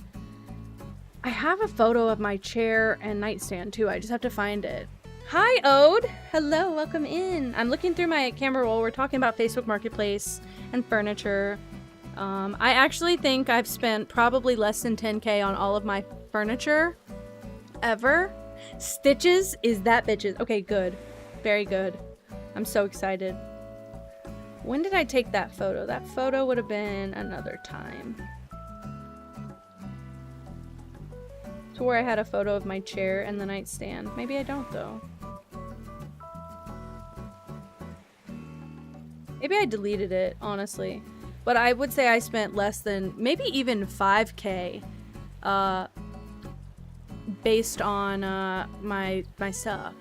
Speaker 1: I have a photo of my chair and nightstand too. I just have to find it. Hi, Ode. Hello, welcome in. I'm looking through my camera roll. We're talking about Facebook Marketplace and furniture. I actually think I've spent probably less than 10K on all of my furniture ever. Stitches is that bitches. Okay, good. Very good. I'm so excited. When did I take that photo? That photo would have been another time. To where I had a photo of my chair and the nightstand. Maybe I don't though. Maybe I deleted it, honestly. But I would say I spent less than, maybe even 5K based on my stuff.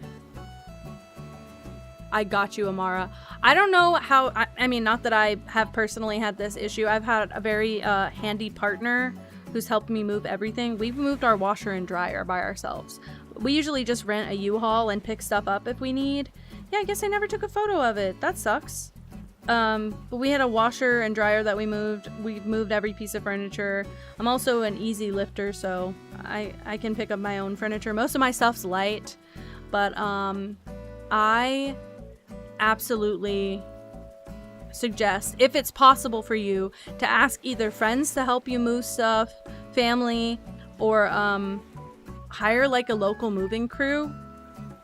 Speaker 1: I got you, Amara. I don't know how, I mean, not that I have personally had this issue. I've had a very handy partner who's helped me move everything. We've moved our washer and dryer by ourselves. We usually just rent a U-Haul and pick stuff up if we need. Yeah, I guess I never took a photo of it. That sucks. But we had a washer and dryer that we moved. We moved every piece of furniture. I'm also an easy lifter, so I can pick up my own furniture. Most of my stuff's light, but I absolutely suggest, if it's possible for you, to ask either friends to help you move stuff, family, or hire like a local moving crew.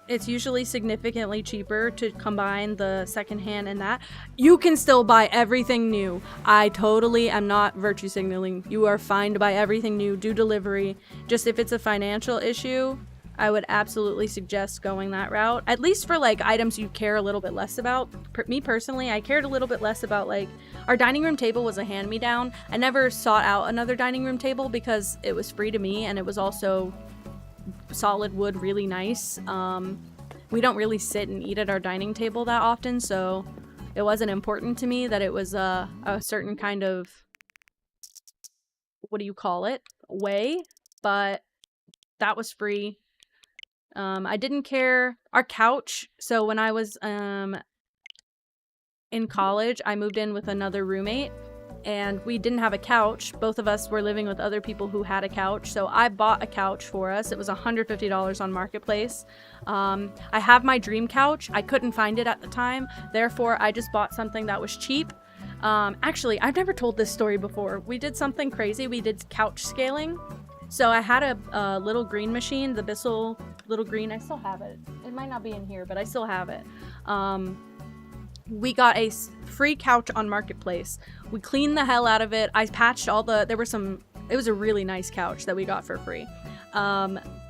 Speaker 1: It's usually significantly cheaper to combine the secondhand and that. You can still buy everything new. I totally am not virtue signaling. You are fine to buy everything new, do delivery. Just if it's a financial issue, I would absolutely suggest going that route. At least for like items you care a little bit less about. Me personally, I cared a little bit less about, like, our dining room table was a hand-me-down. I never sought out another dining room table because it was free to me and it was also solid wood, really nice. We don't really sit and eat at our dining table that often, so it wasn't important to me that it was a certain kind of, what do you call it, way, but that was free. I didn't care. Our couch, so when I was in college, I moved in with another roommate and we didn't have a couch. Both of us were living with other people who had a couch, so I bought a couch for us. It was $150 on Marketplace. I have my dream couch. I couldn't find it at the time, therefore I just bought something that was cheap. Actually, I've never told this story before. We did something crazy. We did couch scaling. So I had a little green machine, the Bissell little green. I still have it. It might not be in here, but I still have it. we got a free couch on Marketplace. We cleaned the hell out of it. I patched all the, it was a really nice couch that we got for free.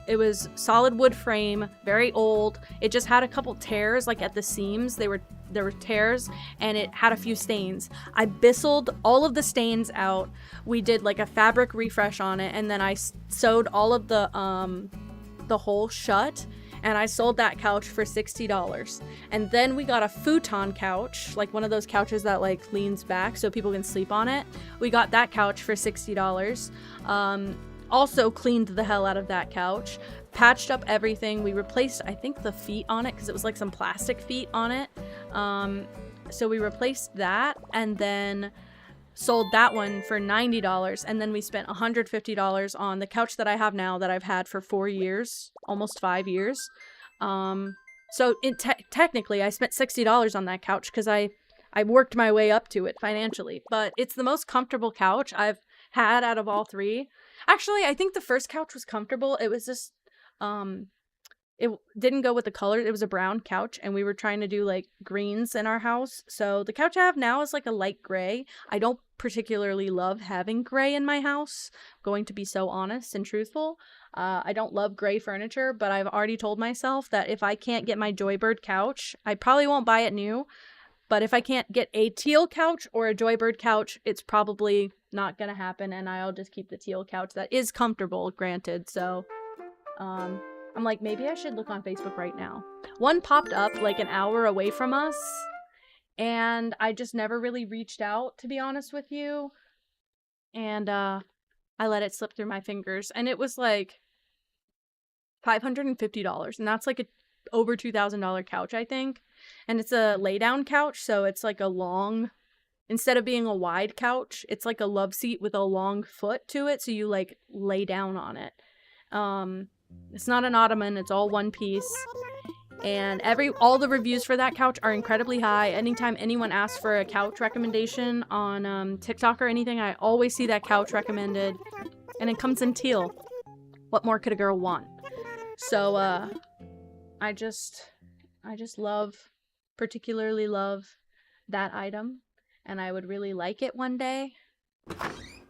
Speaker 1: It was solid wood frame, very old. It just had a couple tears, like at the seams. There were tears, and it had a few stains. I bisseled all of the stains out. We did like a fabric refresh on it, and then I sewed all of the holes shut, and I sold that couch for $60. And then we got a futon couch, like one of those couches that like leans back so people can sleep on it. We got that couch for $60. Also cleaned the hell out of that couch, patched up everything. We replaced, I think, the feet on it because it was like some plastic feet on it. So we replaced that and then sold that one for $90. And then we spent $150 on the couch that I have now that I've had for 4 years, almost 5 years. So technically I spent $60 on that couch because I worked my way up to it financially. But it's the most comfortable couch I've had out of all three. Actually, I think the first couch was comfortable. It was just, it didn't go with the color. It was a brown couch, and we were trying to do, like, greens in our house. So the couch I have now is, like, a light gray. I don't particularly love having gray in my house. I'm going to be so honest and truthful. I don't love gray furniture, but I've already told myself that if I can't get my Joybird couch, I probably won't buy it new. But if I can't get a teal couch or a Joybird couch, it's probably not gonna happen, and I'll just keep the teal couch. That is comfortable, granted. So, I'm like, maybe I should look on Facebook right now. One popped up like an hour away from us, and I just never really reached out, to be honest with you. And I let it slip through my fingers, and it was like $550, and that's like a over $2,000 couch, I think. And it's a lay down couch, so it's like a long, instead of being a wide couch, it's like a love seat with a long foot to it, so you like lay down on it. It's not an ottoman, it's all one piece. And all the reviews for that couch are incredibly high. Anytime anyone asks for a couch recommendation on TikTok or anything, I always see that couch recommended. And it comes in teal. What more could a girl want? So, I just particularly love that item, and I would really like it one day.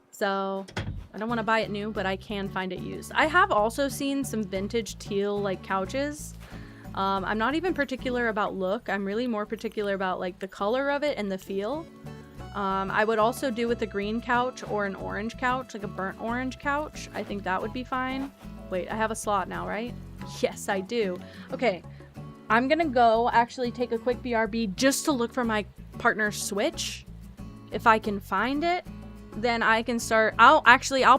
Speaker 1: So I don't want to buy it new, but I can find it used. I have also seen some vintage teal like couches. I'm not even particular about look. I'm really more particular about like the color of it and the feel. I would also do with a green couch or an orange couch, like a burnt orange couch. I think that would be fine. Wait, I have a slot now, right? Yes, I do. Okay, I'm gonna go actually take a quick BRB just to look for my partner's Switch. If I can find it, then I can start. I'll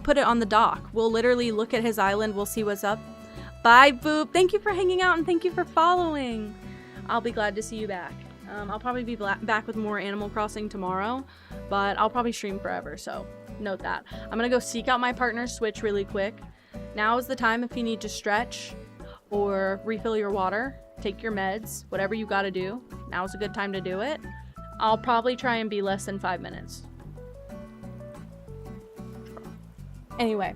Speaker 1: put it on the dock. We'll literally look at his island. We'll see what's up. Bye, Boop. Thank you for hanging out and thank you for following. I'll be glad to see you back. I'll probably be back with more Animal Crossing tomorrow, but I'll probably stream forever, so note that. I'm gonna go seek out my partner's Switch really quick. Now is the time if you need to stretch or refill your water, take your meds, whatever you gotta do. Now's a good time to do it. I'll probably try and be less than 5 minutes. Anyway,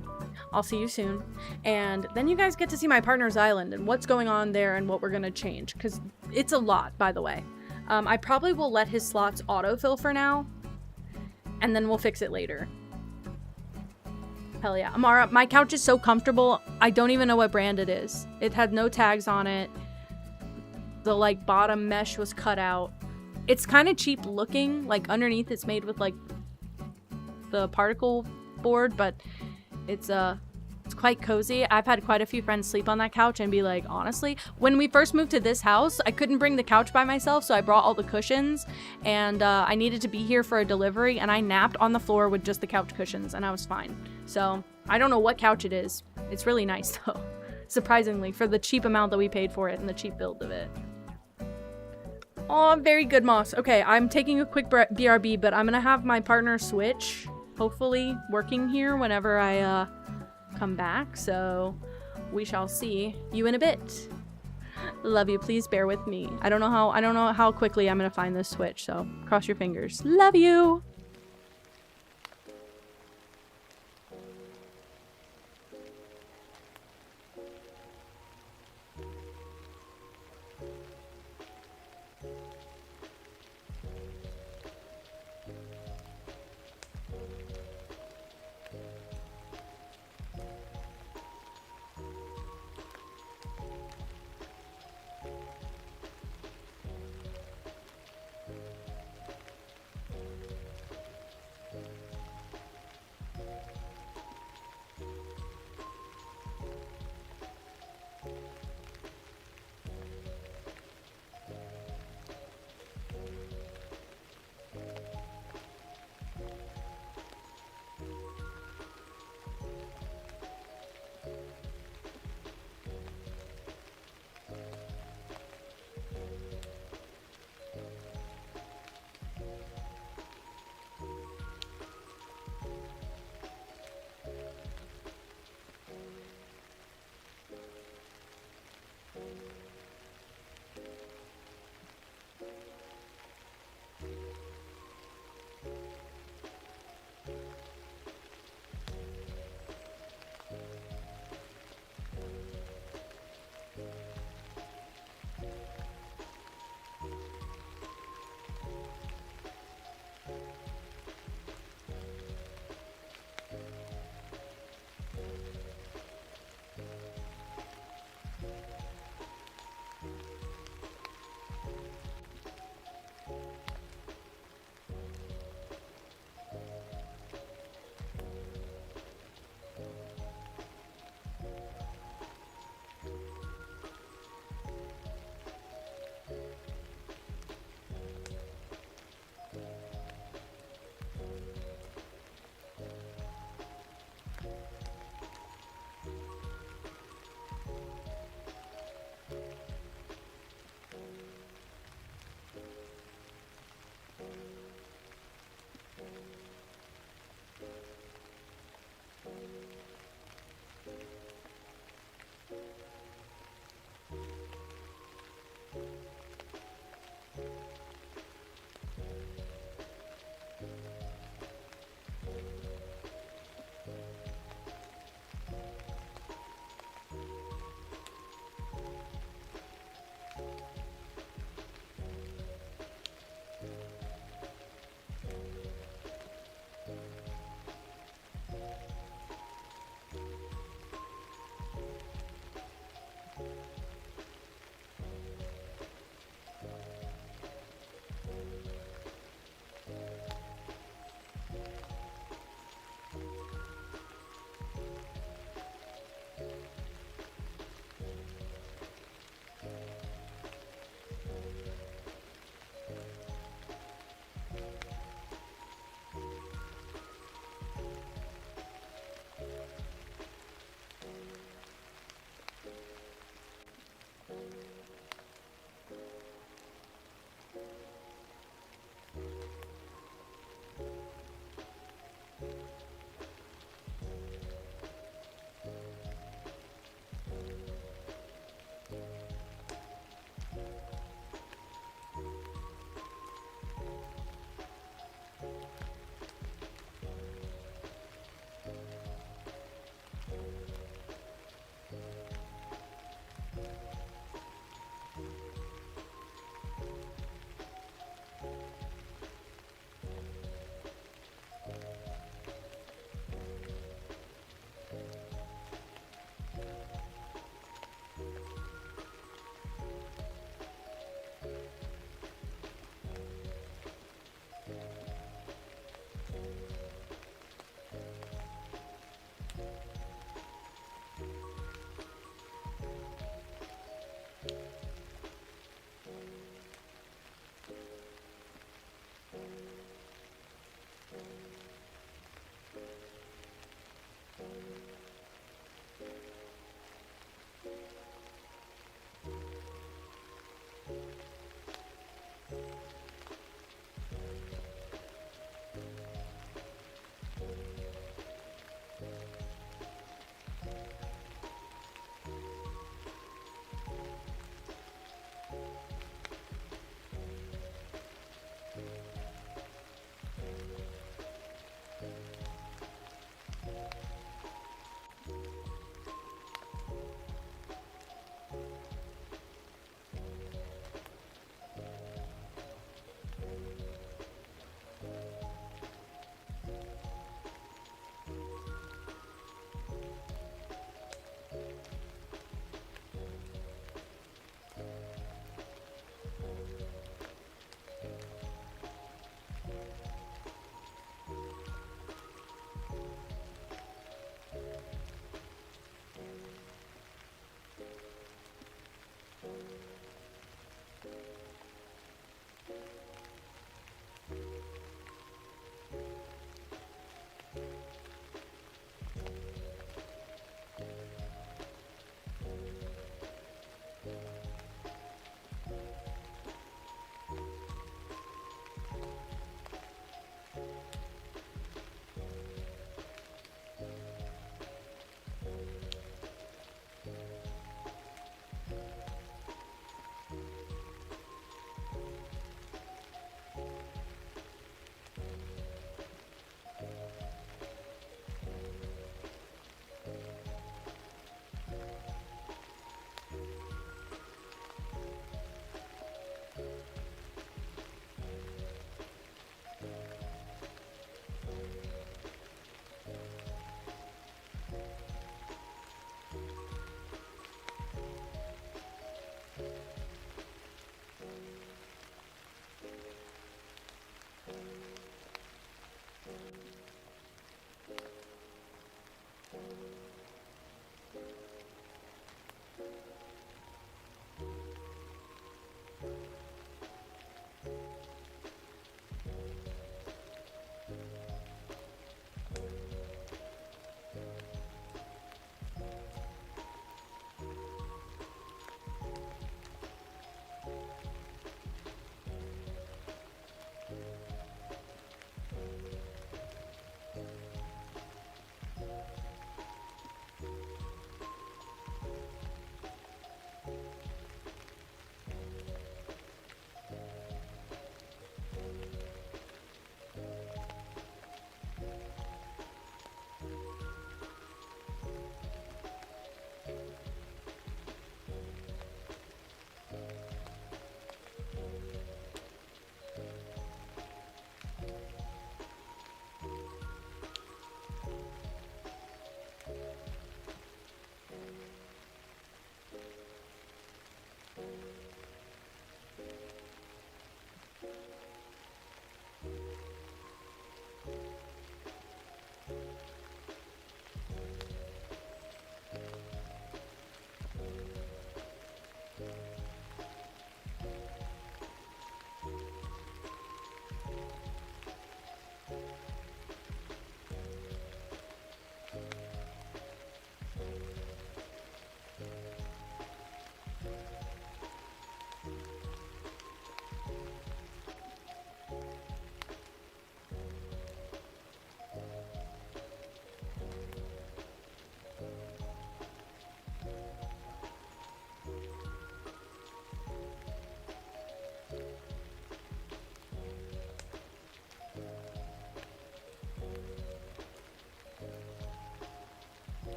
Speaker 1: I'll see you soon. And then you guys get to see my partner's island and what's going on there and what we're gonna change, because it's a lot, by the way. I probably will let his slots autofill for now, and then we'll fix it later. Hell yeah. Amara, my couch is so comfortable, I don't even know what brand it is. It had no tags on it. The, like, bottom mesh was cut out. It's kind of cheap looking. Like, underneath it's made with, like, the particle board, but it's quite cozy. I've had quite a few friends sleep on that couch and be like, honestly, when we first moved to this house, I couldn't bring the couch by myself, so I brought all the cushions, and I needed to be here for a delivery, and I napped on the floor with just the couch cushions, and I was fine. So, I don't know what couch it is. It's really nice, though, surprisingly, for the cheap amount that we paid for it and the cheap build of it. Oh, very good, Moss. Okay, I'm taking a quick BRB, but I'm gonna have my partner Switch, hopefully, working here whenever I, come back, so we shall see you in a bit. Love you. Please bear with me. I don't know how quickly I'm gonna find this Switch, so cross your fingers. Love you.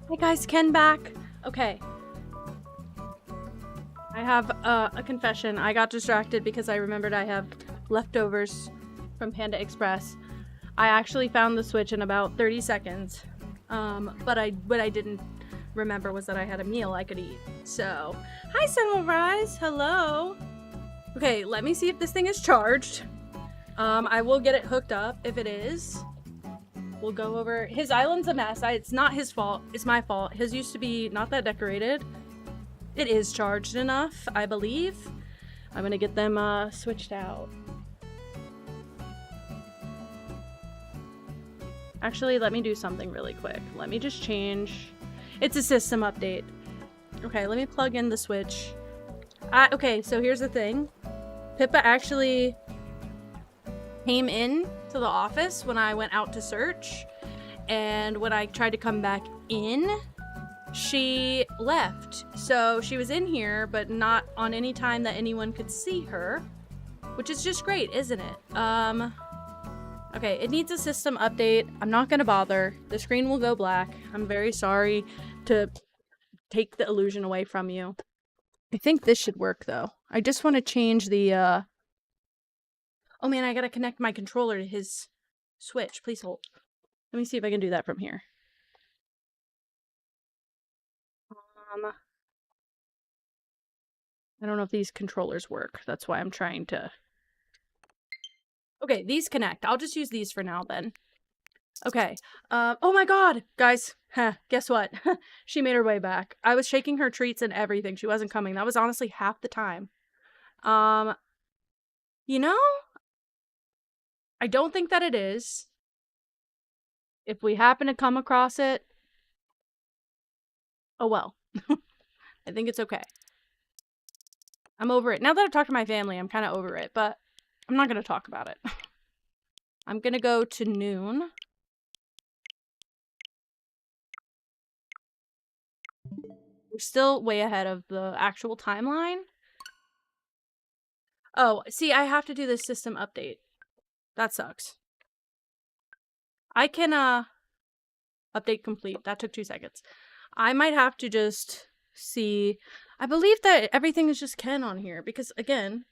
Speaker 1: Hey guys, Ken back. Okay. I have a confession. I got distracted because I remembered I have leftovers from Panda Express. I actually found the Switch in about 30 seconds. But what I didn't remember was that I had a meal I could eat. So, hi Sunrise. Hello. Okay, let me see if this thing is charged. I will get it hooked up if it is. We'll go over. His island's a mess. It's not his fault. It's my fault. His used to be not that decorated. It is charged enough, I believe. I'm gonna get them switched out. Actually, let me do something really quick. Let me just change. It's a system update. Okay, let me plug in the Switch. Okay, so here's the thing. Pippa actually came in to the office when I went out to search, and when I tried to come back in, she left. So she was in here, but not on any time that anyone could see her, which is just great, isn't it? Okay, it needs a system update. I'm not gonna bother. The screen will go black. I'm very sorry to take the illusion away from you. I think this should work though. I just want to change the Oh man, I gotta connect my controller to his Switch. Please hold. Let me see if I can do that from here. I don't know if these controllers work. That's why I'm trying to... Okay, these connect. I'll just use these for now then. Okay. Oh my god! Guys, guess what? She made her way back. I was shaking her treats and everything. She wasn't coming. That was honestly half the time. You know? I don't think that it is. If we happen to come across it, oh well. I think it's okay. I'm over it. Now that I've talked to my family, I'm kind of over it, but I'm not going to talk about it. I'm going to go to noon. We're still way ahead of the actual timeline. Oh, see, I have to do this system update. That sucks. I can, update complete. That took 2 seconds. I might have to just see. I believe that everything is just Ken on here because, again,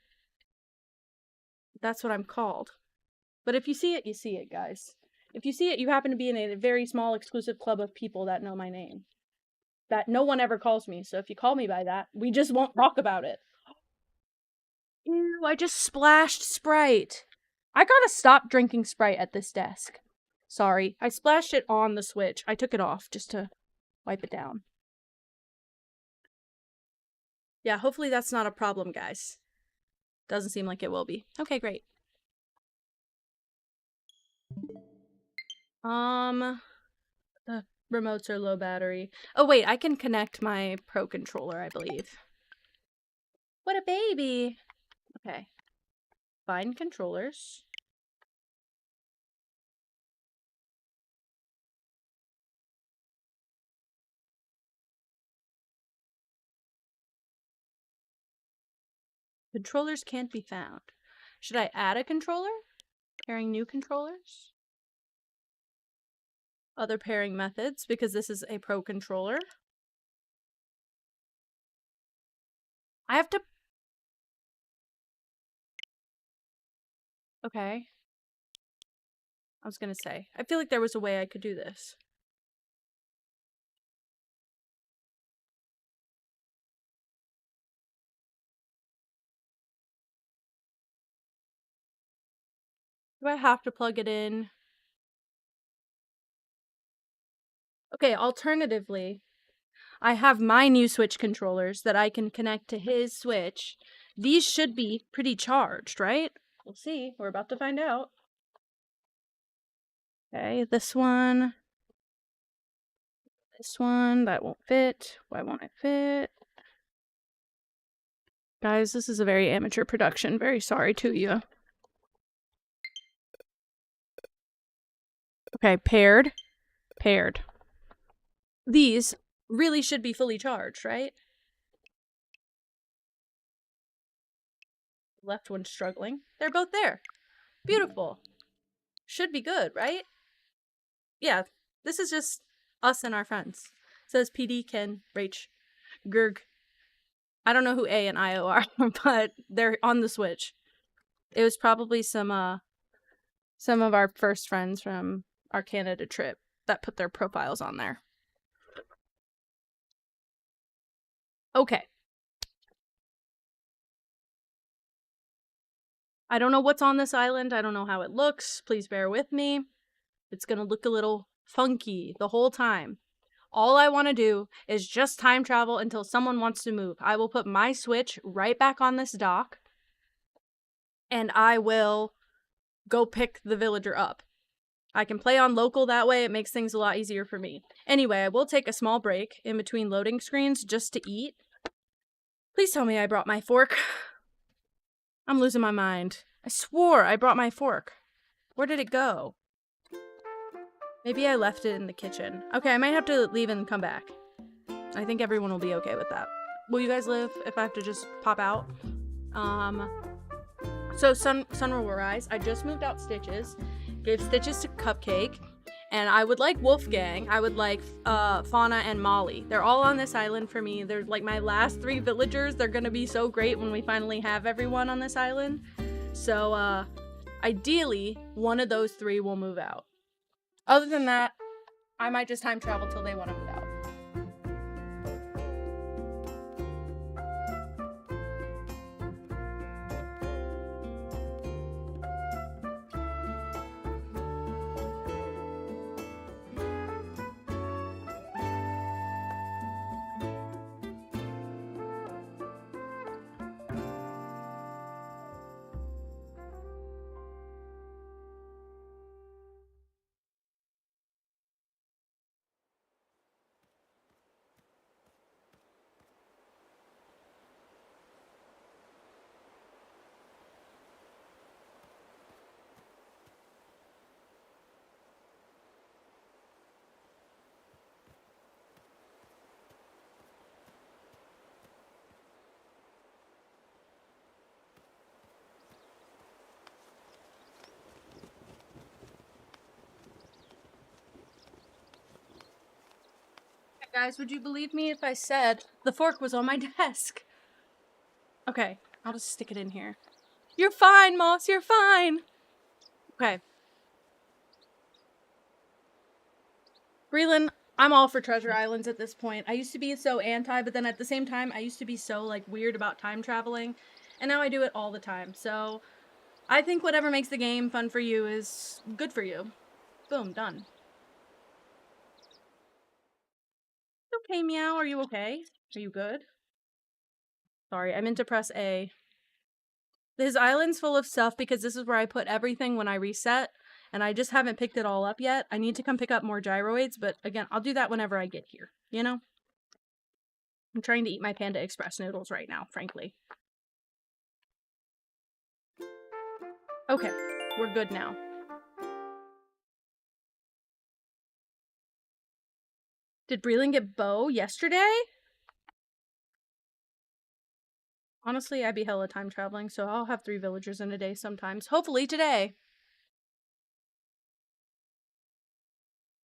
Speaker 1: that's what I'm called. But if you see it, you see it, guys. If you see it, you happen to be in a very small, exclusive club of people that know my name. That no one ever calls me, so if you call me by that, we just won't talk about it. Ew, I just splashed Sprite. I gotta stop drinking Sprite at this desk. Sorry, I splashed it on the Switch. I took it off just to wipe it down. Yeah, hopefully that's not a problem, guys. Doesn't seem like it will be. Okay, great. The remotes are low battery. Oh wait, I can connect my Pro controller, I believe. What a baby! Okay. Find controllers. Controllers can't be found. Should I add a controller? Pairing new controllers? Other pairing methods, because this is a Pro controller. I have to... Okay. I was gonna say, I feel like there was a way I could do this. Do I have to plug it in? Okay, alternatively, I have my new Switch controllers that I can connect to his Switch These should be pretty charged, right? We'll see. We're about to find out. Okay, this one. This one. That won't fit. Why won't it fit? Guys, this is a very amateur production. Very sorry to you. Okay, paired. Paired. These really should be fully charged, right? Left one's struggling. They're both there. Beautiful. Should be good, right? Yeah, this is just us and our friends. It says PD, Ken, Rach, Gerg. I don't know who A and IO are, but they're on the Switch. It was probably some of our first friends from our Canada trip that put their profiles on there. Okay. I don't know what's on this island. I don't know how it looks. Please bear with me. It's gonna look a little funky the whole time. All I want to do is just time travel until someone wants to move. I will put my Switch right back on this dock, and I will go pick the villager up. I can play on local that way. It makes things a lot easier for me. Anyway, I will take a small break in between loading screens just to eat. Please tell me I brought my fork. I'm losing my mind. I swore I brought my fork. Where did it go? Maybe I left it in the kitchen. Okay, I might have to leave and come back. I think everyone will be okay with that. Will you guys live if I have to just pop out? So sun will rise. I just moved out Stitches. Gave Stitches to Cupcake. And I would like Wolfgang. I would like Fauna and Molly. They're all on this island for me. They're like my last 3 villagers. They're gonna be so great when we finally have everyone on this island. So ideally, one of those 3 will move out. Other than that, I might just time travel till they want to move out. Guys, would you believe me if I said the fork was on my desk? Okay, I'll just stick it in here. You're fine, Moss, you're fine! Okay. Breland, I'm all for treasure islands at this point. I used to be so anti, but then at the same time, I used to be so, like, weird about time traveling. And now I do it all the time. So, I think whatever makes the game fun for you is good for you. Boom, done. Okay, Meow, are you okay? Are you good? Sorry, I meant to press A. His island's full of stuff because this is where I put everything when I reset, and I just haven't picked it all up yet. I need to come pick up more gyroids, but again, I'll do that whenever I get here, you know? I'm trying to eat my Panda Express noodles right now, frankly. Okay, we're good now. Did Breland get Bo yesterday? Honestly, I'd be hella time traveling, so I'll have 3 villagers in a day sometimes. Hopefully today.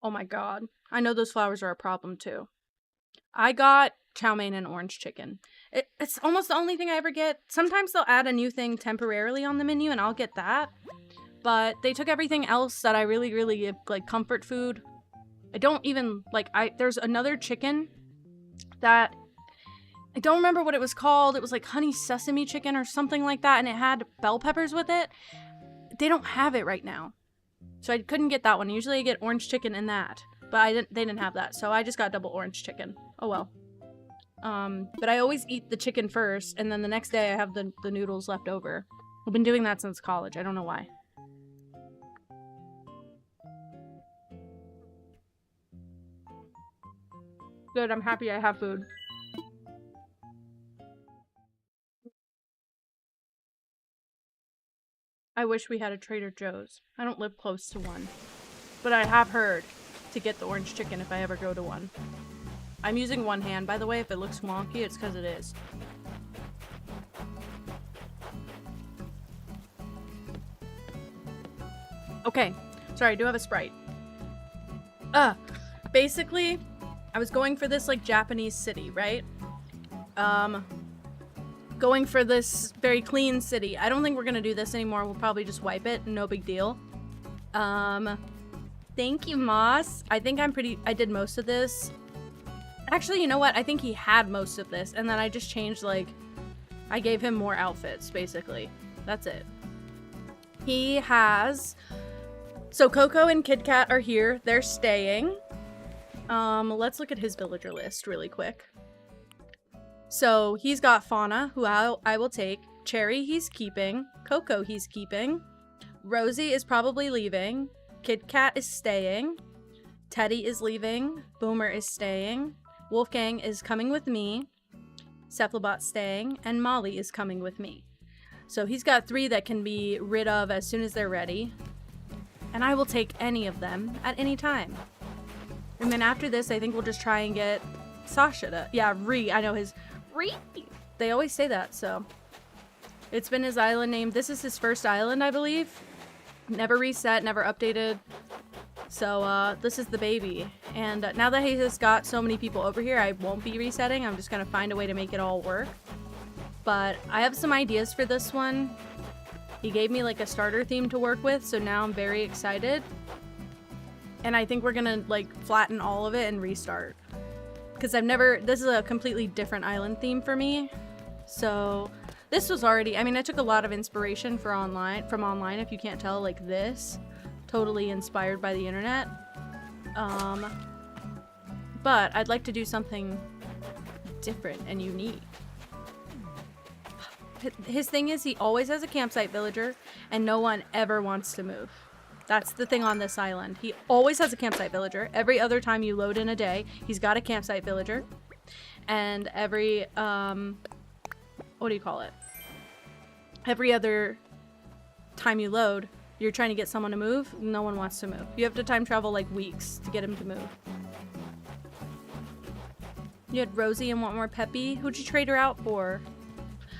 Speaker 1: Oh my god. I know those flowers are a problem too. I got chow mein and orange chicken. It's almost the only thing I ever get. Sometimes they'll add a new thing temporarily on the menu and I'll get that. But they took everything else that I really like comfort food. I don't even like there's another chicken that I don't remember what it was called. It was like honey sesame chicken or something like that, and it had bell peppers with it. They don't have it right now. So I couldn't get that one. Usually I get orange chicken and that. But they didn't have that. So I just got double orange chicken. Oh well. But I always eat the chicken first, and then the next day I have the noodles left over. I've been doing that since college. I don't know why. Good, I'm happy I have food. I wish we had a Trader Joe's. I don't live close to one. But I have heard to get the orange chicken if I ever go to one. I'm using one hand, by the way. If it looks wonky, it's because it is. Okay. Sorry, I do have a Sprite. Basically, I was going for this, like, Japanese city, right? Going for this very clean city. I don't think we're gonna do this anymore. We'll probably just wipe it. No big deal. Thank you, Moss. I think I did most of this. Actually, you know what? I think he had most of this, and then I just changed, like, I gave him more outfits, basically. That's it. He has... So Coco and Kit Kat are here. They're staying. Let's look at his villager list really quick. So he's got Fauna, who I will take. Cherry, he's keeping. Coco, he's keeping. Rosie is probably leaving. Kit Kat is staying. Teddy is leaving. Boomer is staying. Wolfgang is coming with me. Cephalobot's staying. And Molly is coming with me. So he's got 3 that can be rid of as soon as they're ready. And I will take any of them at any time. And then after this, I think we'll just try and get Sasha to... Yeah, I know his... They always say that, so... It's been his island name. This is his first island, I believe. Never reset, never updated. So, this is the baby. And now that he has got so many people over here, I won't be resetting. I'm just gonna find a way to make it all work. But I have some ideas for this one. He gave me, like, a starter theme to work with, so now I'm very excited. And I think we're gonna, like, flatten all of it and restart. Because this is a completely different island theme for me. So, this was already, I mean, I took a lot of inspiration from online, if you can't tell, like this. Totally inspired by the internet. But I'd like to do something different and unique. His thing is he always has a campsite villager and no one ever wants to move. That's the thing on this island. He always has a campsite villager. Every other time you load in a day, he's got a campsite villager. And every, what do you call it? Every other time you load, you're trying to get someone to move. No one wants to move. You have to time travel like weeks to get him to move. You had Rosie and want more Peppy. Who'd you trade her out for?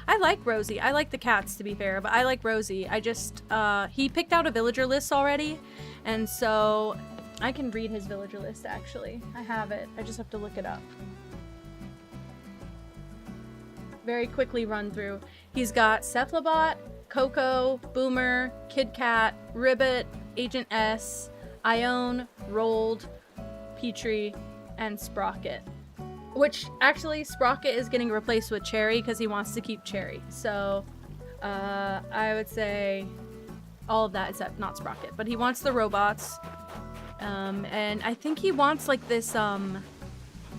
Speaker 1: I like Rosie. I like the cats, to be fair, but I like Rosie. I just, he picked out a villager list already, and so I can read his villager list, actually. I have it. I just have to look it up. Very quickly run through. He's got Cephalobot, Coco, Boomer, Kit Kat, Ribbit, Agent S, Ione, Rolled, Petrie, and Sprocket. Which, actually, Sprocket is getting replaced with Cherry because he wants to keep Cherry. So, I would say all of that except not Sprocket. But he wants the robots. And I think he wants, like, this,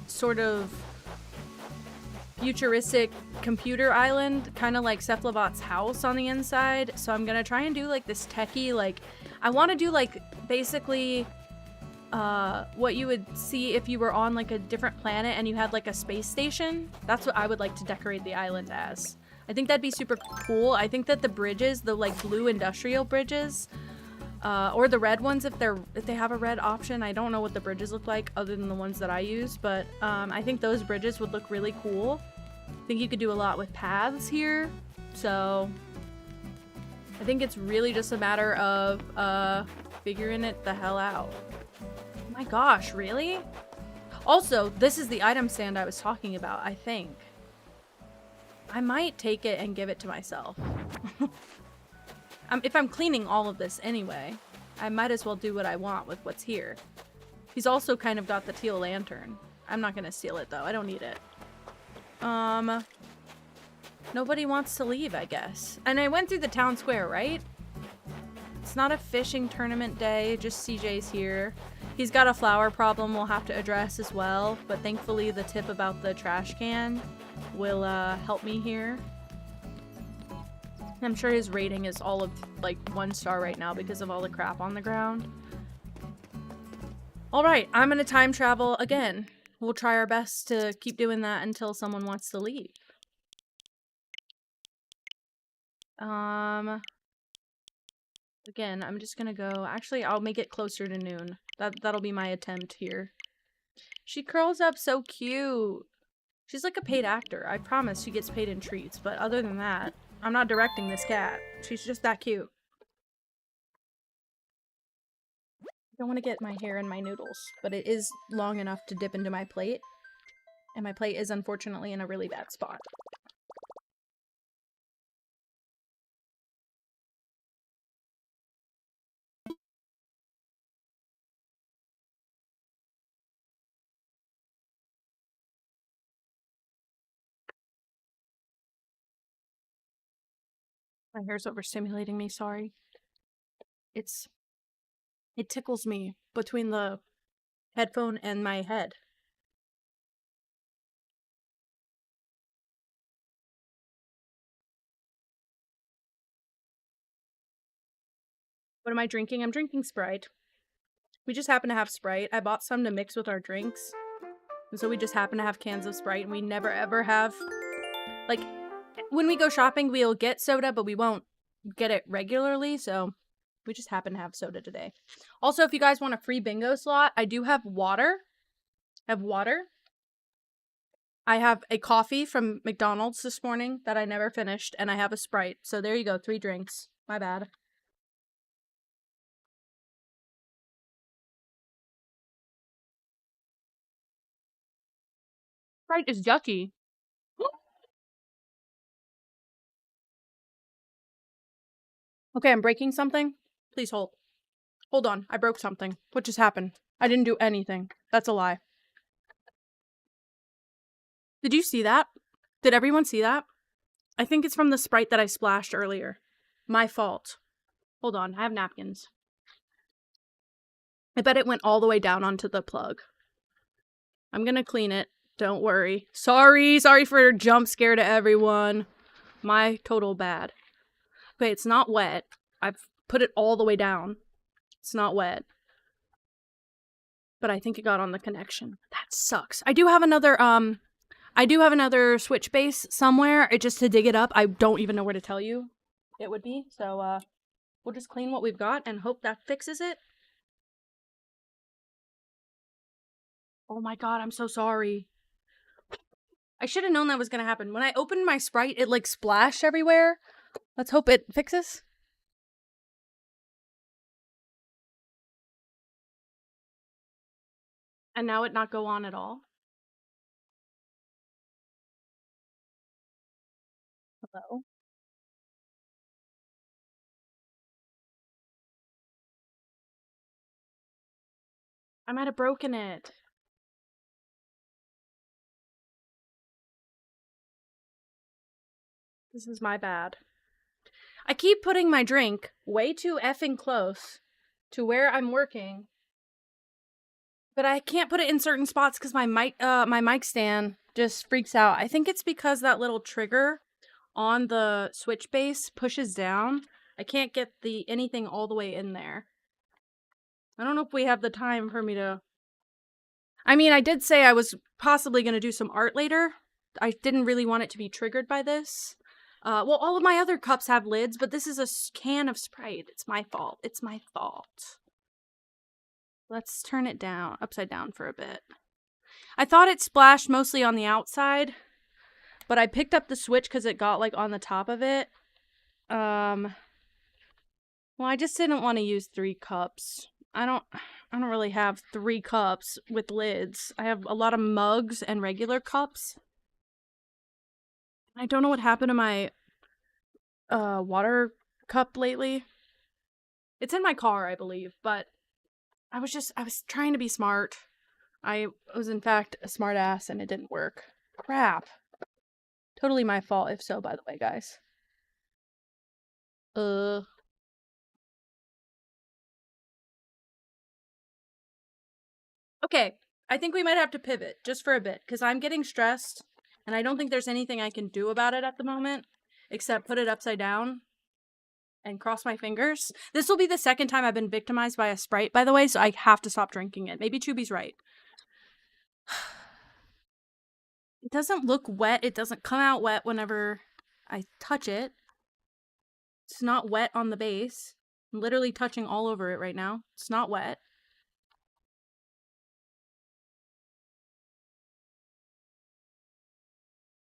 Speaker 1: sort of futuristic computer island, kind of like Cephalobot's house on the inside. So I'm gonna try and do, like, this techie, like, I want to do, like, basically... what you would see if you were on like a different planet and you had like a space station. That's what I would like to decorate the island as. I think that'd be super cool. I think that the bridges, the like blue industrial bridges, or the red ones if they have a red option. I don't know what the bridges look like other than the ones that I use, but I think those bridges would look really cool. I think you could do a lot with paths here. So I think it's really just a matter of figuring it the hell out. My gosh, really? Also, this is the item stand I was talking about, I think. I might take it and give it to myself. If I'm cleaning all of this anyway, I might as well do what I want with what's here. He's also kind of got the teal lantern. I'm not gonna steal it though, I don't need it. Nobody wants to leave, I guess. And I went through the town square, right? It's not a fishing tournament day, just CJ's here. He's got a flower problem we'll have to address as well, but thankfully the tip about the trash can will help me here. I'm sure his rating is all of like 1 star right now because of all the crap on the ground. Alright, I'm gonna time travel again. We'll try our best to keep doing that until someone wants to leave. Again, I'm just gonna go. Actually, I'll make it closer to noon. That'll be my attempt here. She curls up so cute. She's like a paid actor. I promise she gets paid in treats, but other than that, I'm not directing this cat. She's just that cute. I don't want to get my hair in my noodles, but it is long enough to dip into my plate. And my plate is unfortunately in a really bad spot. My hair's overstimulating me, sorry. It tickles me between the headphone and my head. What am I drinking? I'm drinking Sprite. We just happen to have Sprite. I bought some to mix with our drinks. And so we just happen to have cans of Sprite, and we never ever have... Like, when we go shopping, we'll get soda, but we won't get it regularly, so we just happen to have soda today. Also, if you guys want a free bingo slot, I do have water. I have water. I have a coffee from McDonald's this morning that I never finished, and I have a Sprite. So there you go, 3 drinks. My bad. Sprite is yucky. Okay, I'm breaking something. Please hold. Hold on, I broke something. What just happened? I didn't do anything. That's a lie. Did you see that? Did everyone see that? I think it's from the Sprite that I splashed earlier. My fault. Hold on, I have napkins. I bet it went all the way down onto the plug. I'm gonna clean it. Don't worry. Sorry for a jump scare to everyone. My total bad. Okay, it's not wet. I've put it all the way down. It's not wet. But I think it got on the connection. That sucks. I do have another switch base somewhere. Just to dig it up. I don't even know where to tell you it would be. So, we'll just clean what we've got and hope that fixes it. Oh my god, I'm so sorry. I should have known that was gonna happen. When I opened my Sprite, it like splashed everywhere. Let's hope it fixes. And now it not go on at all. Hello? I might have broken it. This is my bad. I keep putting my drink way too effing close to where I'm working. But I can't put it in certain spots because my mic stand just freaks out. I think it's because that little trigger on the switch base pushes down. I can't get anything all the way in there. I don't know if we have the time for me to... I mean, I did say I was possibly going to do some art later. I didn't really want it to be triggered by this. Well, all of my other cups have lids, but this is a can of Sprite. It's my fault. It's my fault. Let's turn it down, upside down for a bit. I thought it splashed mostly on the outside, but I picked up the switch because it got like on the top of it. Well, I just didn't want to use 3 cups. I don't really have 3 cups with lids. I have a lot of mugs and regular cups. I don't know what happened to my water cup lately. It's in my car, I believe, but I was trying to be smart. I was in fact a smart ass and it didn't work. Crap. Totally my fault if so, by the way, guys. Okay, I think we might have to pivot just for a bit because I'm getting stressed and I don't think there's anything I can do about it at the moment except put it upside down and cross my fingers. This will be the second time I've been victimized by a Sprite, by the way, so I have to stop drinking it. Maybe Chubby's right. It doesn't look wet. It doesn't come out wet whenever I touch it. It's not wet on the base. I'm literally touching all over it right now. It's not wet.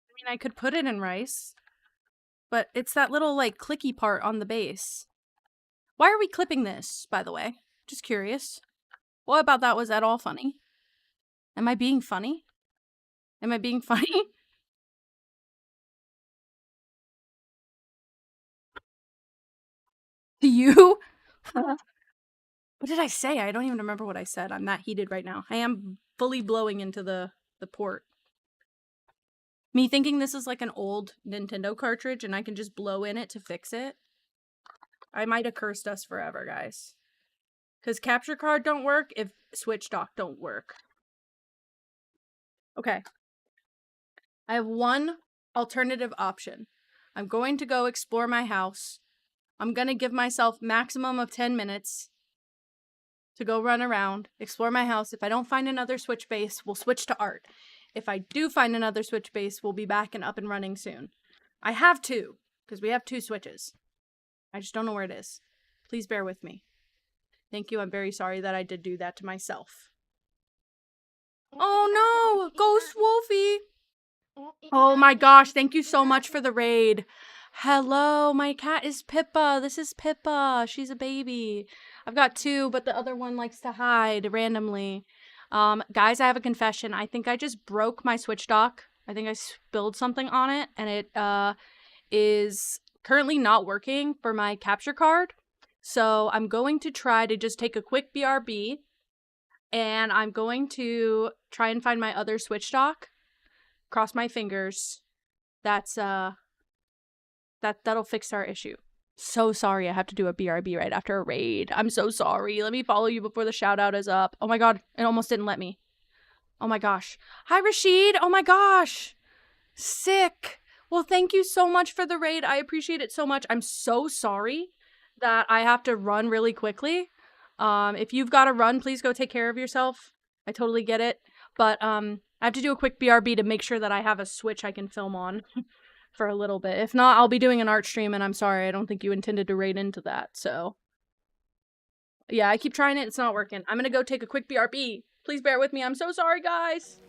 Speaker 1: I mean, I could put it in rice, but it's that little, like, clicky part on the base. Why are we clipping this, by the way? Just curious. What about that was at all funny? Am I being funny? Am I being funny? To you? What did I say? I don't even remember what I said. I'm that heated right now. I am fully blowing into the port. Me thinking this is like an old Nintendo cartridge and I can just blow in it to fix it. I might have cursed us forever, guys. Because capture card don't work if switch dock don't work. Okay. I have one alternative option. I'm going to go explore my house. I'm going to give myself maximum of 10 minutes to go run around, explore my house. If I don't find another switch base, we'll switch to art. If I do find another switch base, we'll be back and up and running soon. I have two, because we have two switches. I just don't know where it is. Please bear with me. Thank you. I'm very sorry that I did do that to myself. Oh no! Ghost Wolfie! Oh my gosh, thank you so much for the raid. Hello, my cat is Pippa. This is Pippa. She's a baby. I've got two, but the other one likes to hide randomly. Guys, I have a confession. I think I just broke my switch dock. I think I spilled something on it, and it is currently not working for my capture card. So I'm going to try to just take a quick BRB, and I'm going to try and find my other switch dock. Cross my fingers. That'll fix our issue. So sorry I have to do a BRB right after a raid. I'm so sorry. Let me follow you before the shout out is up. Oh my god, it almost didn't let me. Oh my gosh. Hi Rashid. Oh my gosh. Sick. Well, thank you so much for the raid. I appreciate it so much. I'm so sorry that I have to run really quickly. If you've got to run, please go take care of yourself. I totally get it. But I have to do a quick BRB to make sure that I have a switch I can film on for a little bit. If not, I'll be doing an art stream, and I'm sorry. I don't think you intended to raid into that, so. Yeah, I keep trying it. It's not working. I'm gonna go take a quick BRB. Please bear with me. I'm so sorry, guys.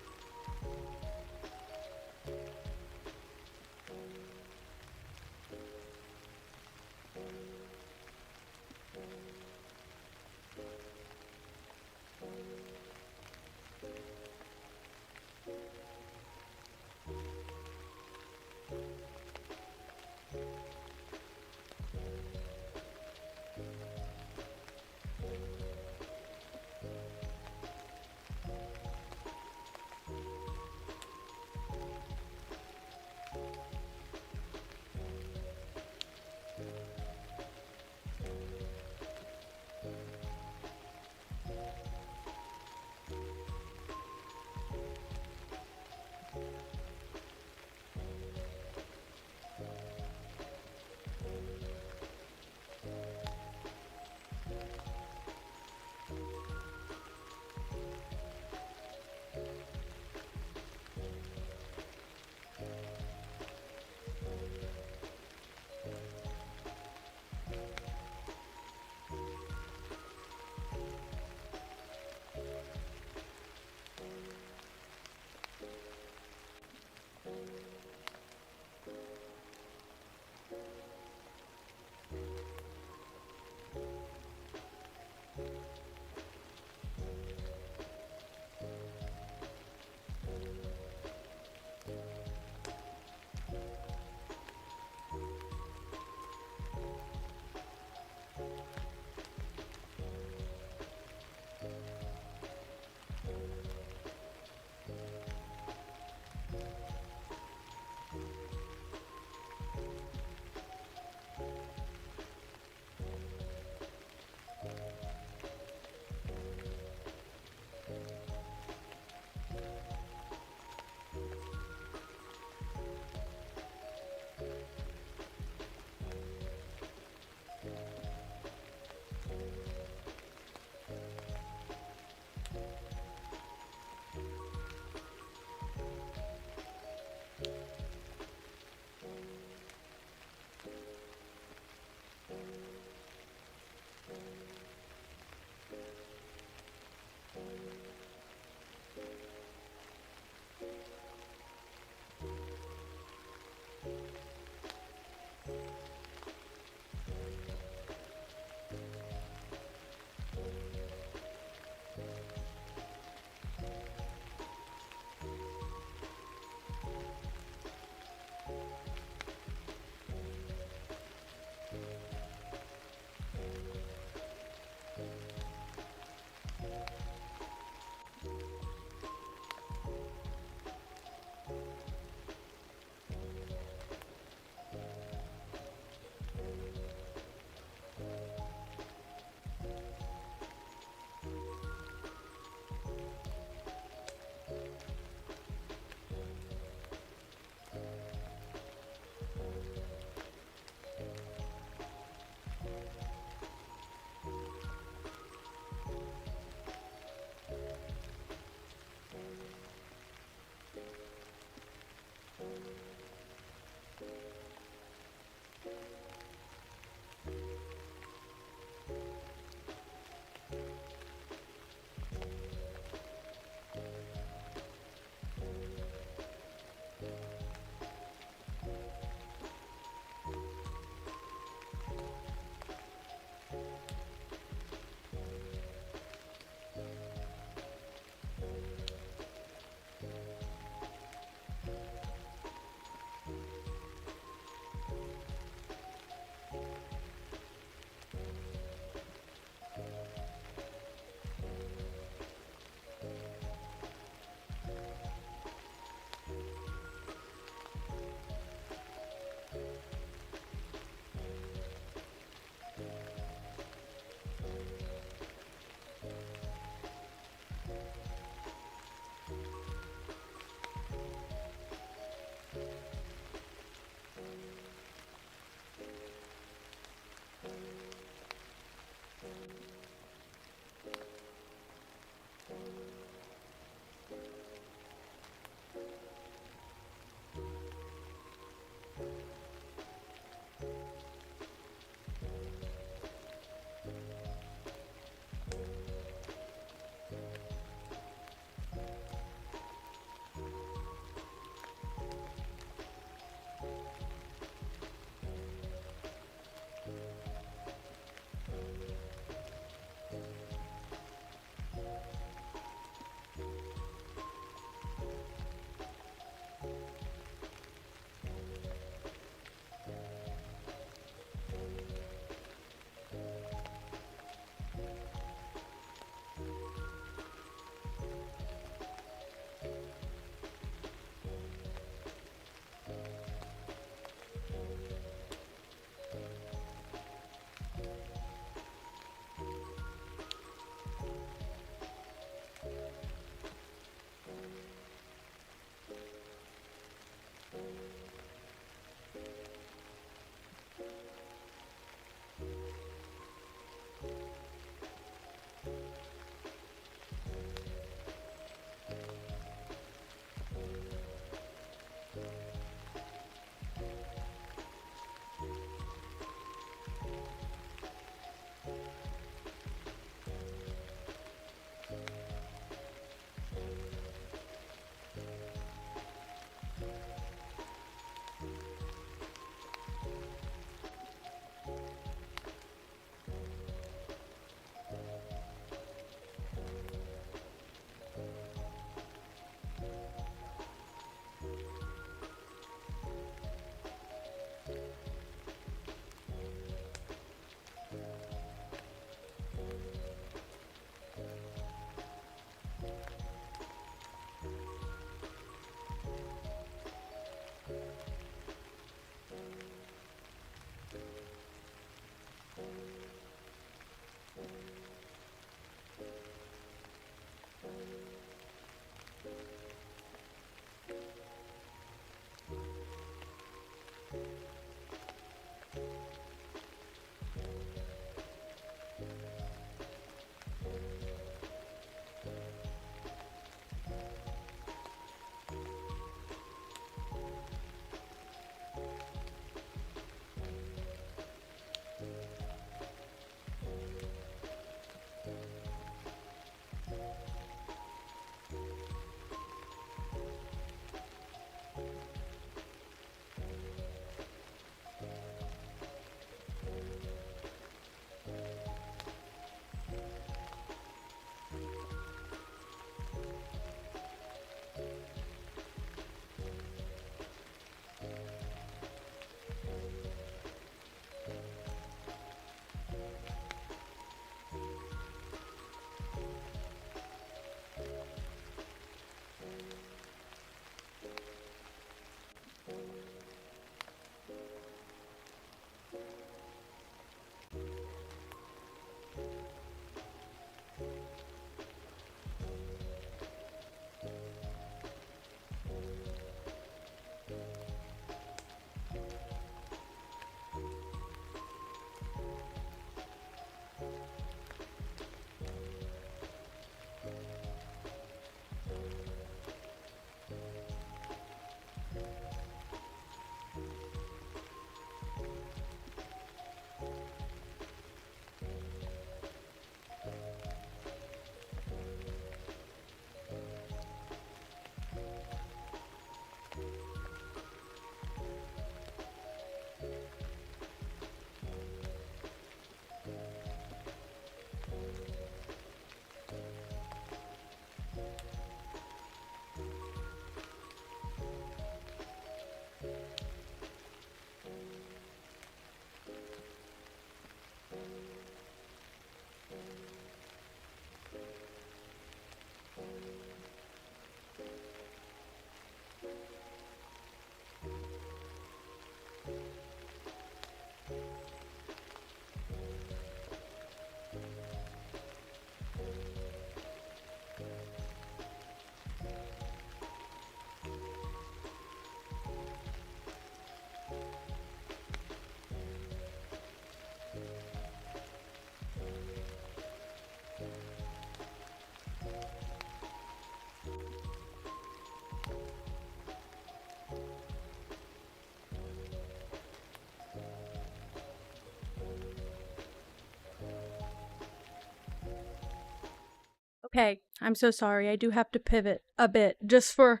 Speaker 1: Okay, I'm so sorry. I do have to pivot a bit just for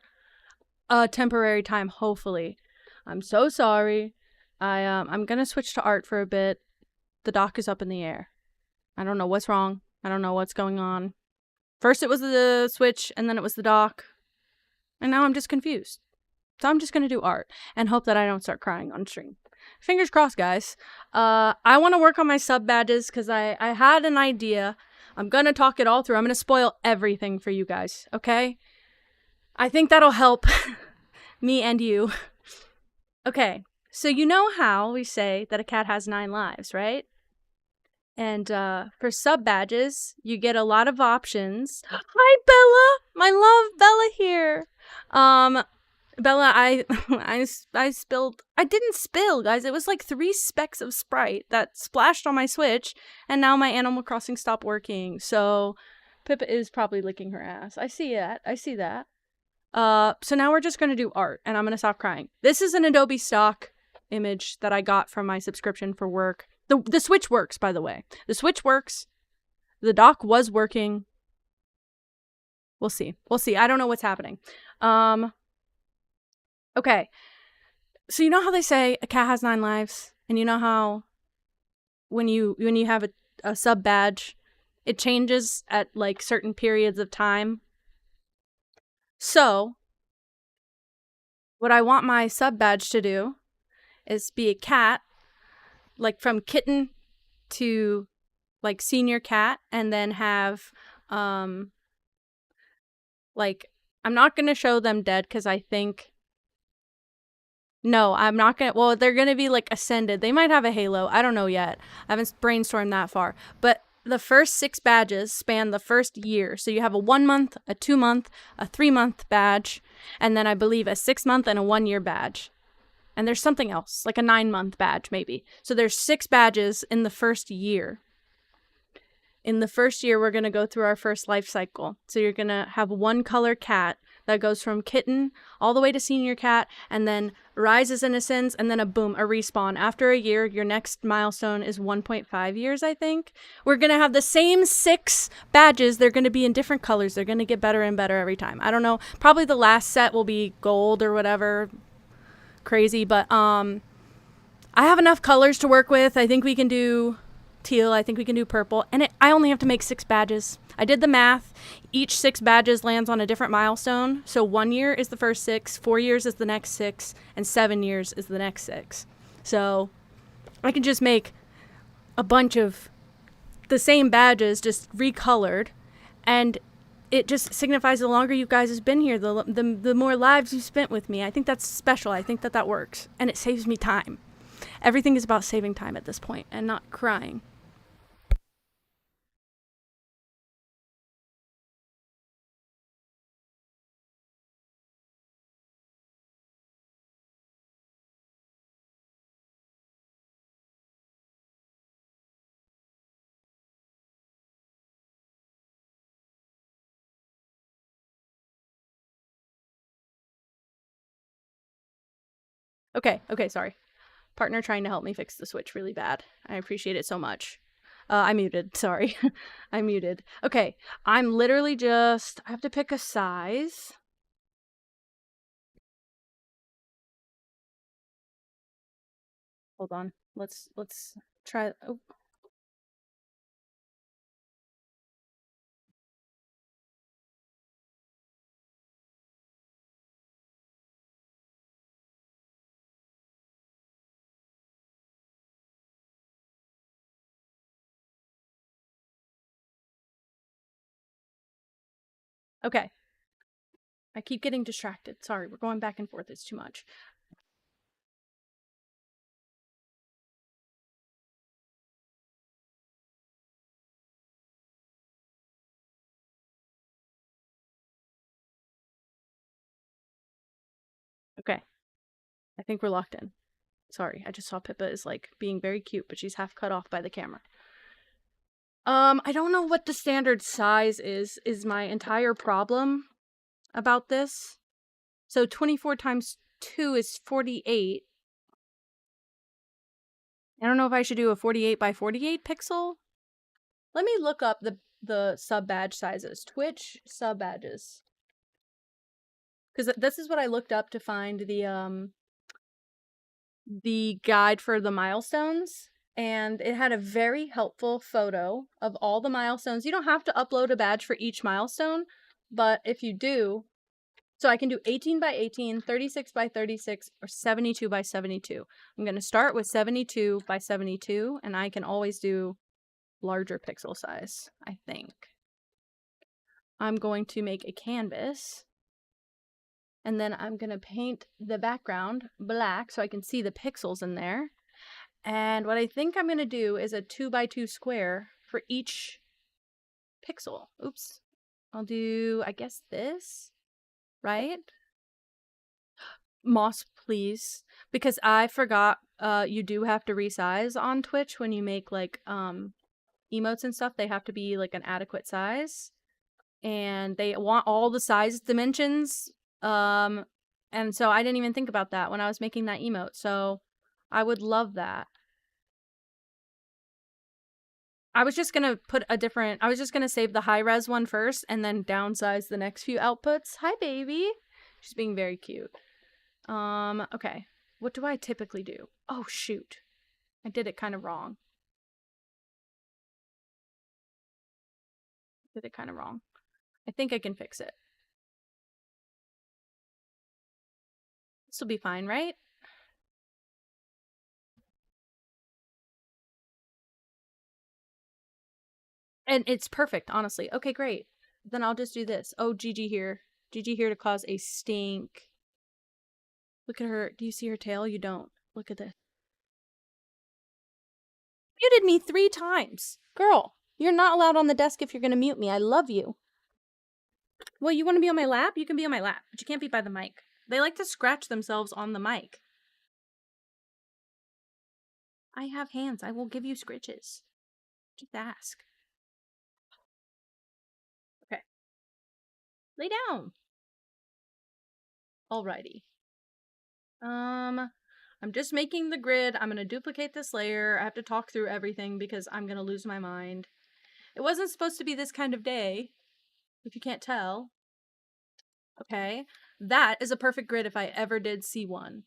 Speaker 1: a temporary time, hopefully. I'm so sorry. I'm gonna switch to art for a bit. The dock is up in the air. I don't know what's wrong. I don't know what's going on. First it was the switch, and then it was the dock. And now I'm just confused. So I'm just gonna do art and hope that I don't start crying on stream. Fingers crossed, guys. I want to work on my sub badges because I had an idea. I'm gonna talk it all through. I'm gonna spoil everything for you guys, okay? I think that'll help me and you. Okay, so you know how we say that a cat has 9 lives, right? And for sub badges, you get a lot of options. Hi, Bella! My love, Bella here. Bella, I spilled. I didn't spill, guys. It was like 3 specks of Sprite that splashed on my Switch, and now my Animal Crossing stopped working. So Pippa is probably licking her ass. I see that. I see that. So now we're just gonna do art, and I'm gonna stop crying. This is an Adobe stock image that I got from my subscription for work. The Switch works, by the way. The Switch works. The dock was working. We'll see. We'll see. I don't know what's happening. Okay. So you know how they say a cat has 9 lives? And you know how when you have a sub badge, it changes at like certain periods of time? So what I want my sub badge to do is be a cat, like from kitten to like senior cat, and then have like, I'm not gonna show them dead because I think, no, I'm not gonna, well, they're gonna be like ascended. They might have a halo. I don't know yet. I haven't brainstormed that far. But the first 6 badges span the first year. So you have a 1 month, a 2 month, a 3 month badge, and then I believe a 6 month and a 1 year badge. And there's something else, like a 9 month badge maybe. So there's 6 badges in the first year. In the first year, we're going to go through our first life cycle. So you're going to have 1 color cat that goes from kitten all the way to senior cat, and then rises and ascends, and then a respawn. After a year, your next milestone is 1.5 years, I think. We're going to have the same 6 badges. They're going to be in different colors. They're going to get better and better every time. I don't know. Probably the last set will be gold or whatever. Crazy, but I have enough colors to work with. I think we can do teal, I think we can do purple, and I only have to make 6 badges. I did the math. Each 6 badges lands on a different milestone. So 1 year is the first 6, 4 years is the next 6, and 7 years is the next 6. So I can just make a bunch of the same badges, just recolored, and it just signifies the longer you guys have been here, the more lives you've spent with me. I think that's special. I think that works, and it saves me time. Everything is about saving time at this point and not crying. Okay, sorry. Partner trying to help me fix the Switch really bad. I appreciate it so much. I muted, sorry. I muted. Okay, I'm literally just, I have to pick a size. Hold on, let's try, oh. Okay. I keep getting distracted. Sorry, we're going back and forth. It's too much. Okay. I think we're locked in. Sorry, I just saw Pippa is like being very cute, but she's half cut off by the camera. I don't know what the standard size is my entire problem about this. So 24 times 2 is 48. I don't know if I should do a 48 by 48 pixel. Let me look up the the sub badge sizes. Twitch sub badges. Because this is what I looked up to find the guide for the milestones, and it had a very helpful photo of all the milestones. You don't have to upload a badge for each milestone, but if you do, so I can do 18 by 18, 36 by 36, or 72 by 72. I'm going to start with 72 by 72, and I can always do larger pixel size, I think. I'm going to make a canvas, and then I'm going to paint the background black so I can see the pixels in there. And what I think I'm going to do is a 2 by 2 square for each pixel. Oops. I'll do, I guess, this, right? Moss, please. Because I forgot you do have to resize on Twitch when you make, like, emotes and stuff. They have to be, like, an adequate size. And they want all the size dimensions. And so I didn't even think about that when I was making that emote. So I would love that. I was just gonna I was just gonna save the high res one first and then downsize the next few outputs. Hi, baby. She's being very cute. Okay. What do I typically do? Oh, shoot. I did it kind of wrong. I think I can fix it. This will be fine, right? And it's perfect, honestly. Okay, great. Then I'll just do this. Oh, Gigi here. Gigi here to cause a stink. Look at her. Do you see her tail? You don't. Look at this. Muted me 3 times. Girl, you're not allowed on the desk if you're gonna mute me. I love you. Well, you want to be on my lap? You can be on my lap, but you can't be by the mic. They like to scratch themselves on the mic. I have hands. I will give you scritches. Just ask. Okay. Lay down. Alrighty. I'm just making the grid. I'm gonna duplicate this layer. I have to talk through everything because I'm gonna lose my mind. It wasn't supposed to be this kind of day, if you can't tell. Okay. That is a perfect grid if I ever did see one.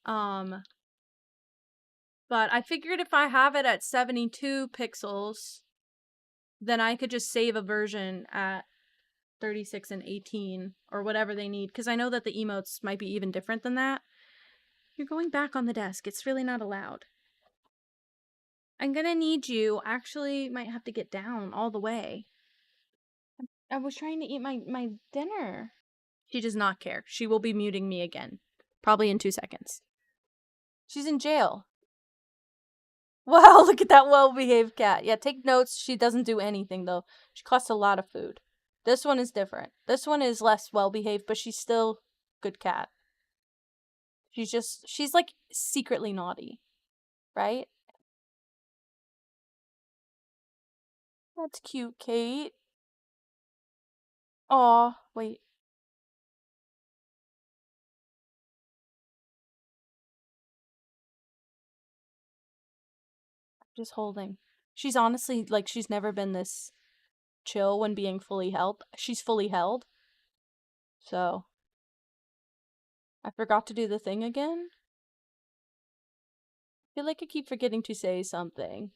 Speaker 1: But I figured if I have it at 72 pixels, then I could just save a version at 36 and 18 or whatever they need. Because I know that the emotes might be even different than that. You're going back on the desk. It's really not allowed. I'm gonna need you. Actually, might have to get down all the way. I was trying to eat my dinner. She does not care. She will be muting me again. Probably in 2 seconds. She's in jail. Wow, look at that well-behaved cat. Yeah, take notes. She doesn't do anything, though. She costs a lot of food. This one is different. This one is less well-behaved, but she's still good cat. She's like secretly naughty. Right? That's cute, Kate. Aw, wait. Just holding. She's honestly, like, she's never been this chill when being fully held. She's fully held. So. I forgot to do the thing again. I feel like I keep forgetting to say something.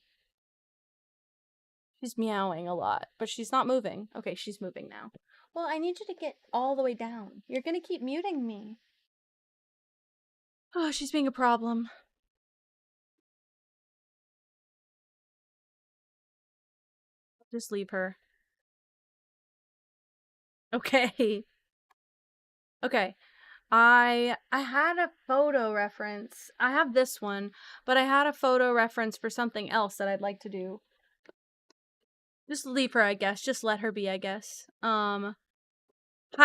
Speaker 1: She's meowing a lot, but she's not moving. Okay, she's moving now. Well, I need you to get all the way down. You're gonna keep muting me. Oh, she's being a problem. Just leave her. Okay. Okay. I had a photo reference. I have this one, but I had a photo reference for something else that I'd like to do. Just leave her, I guess. Just let her be, I guess. Hi,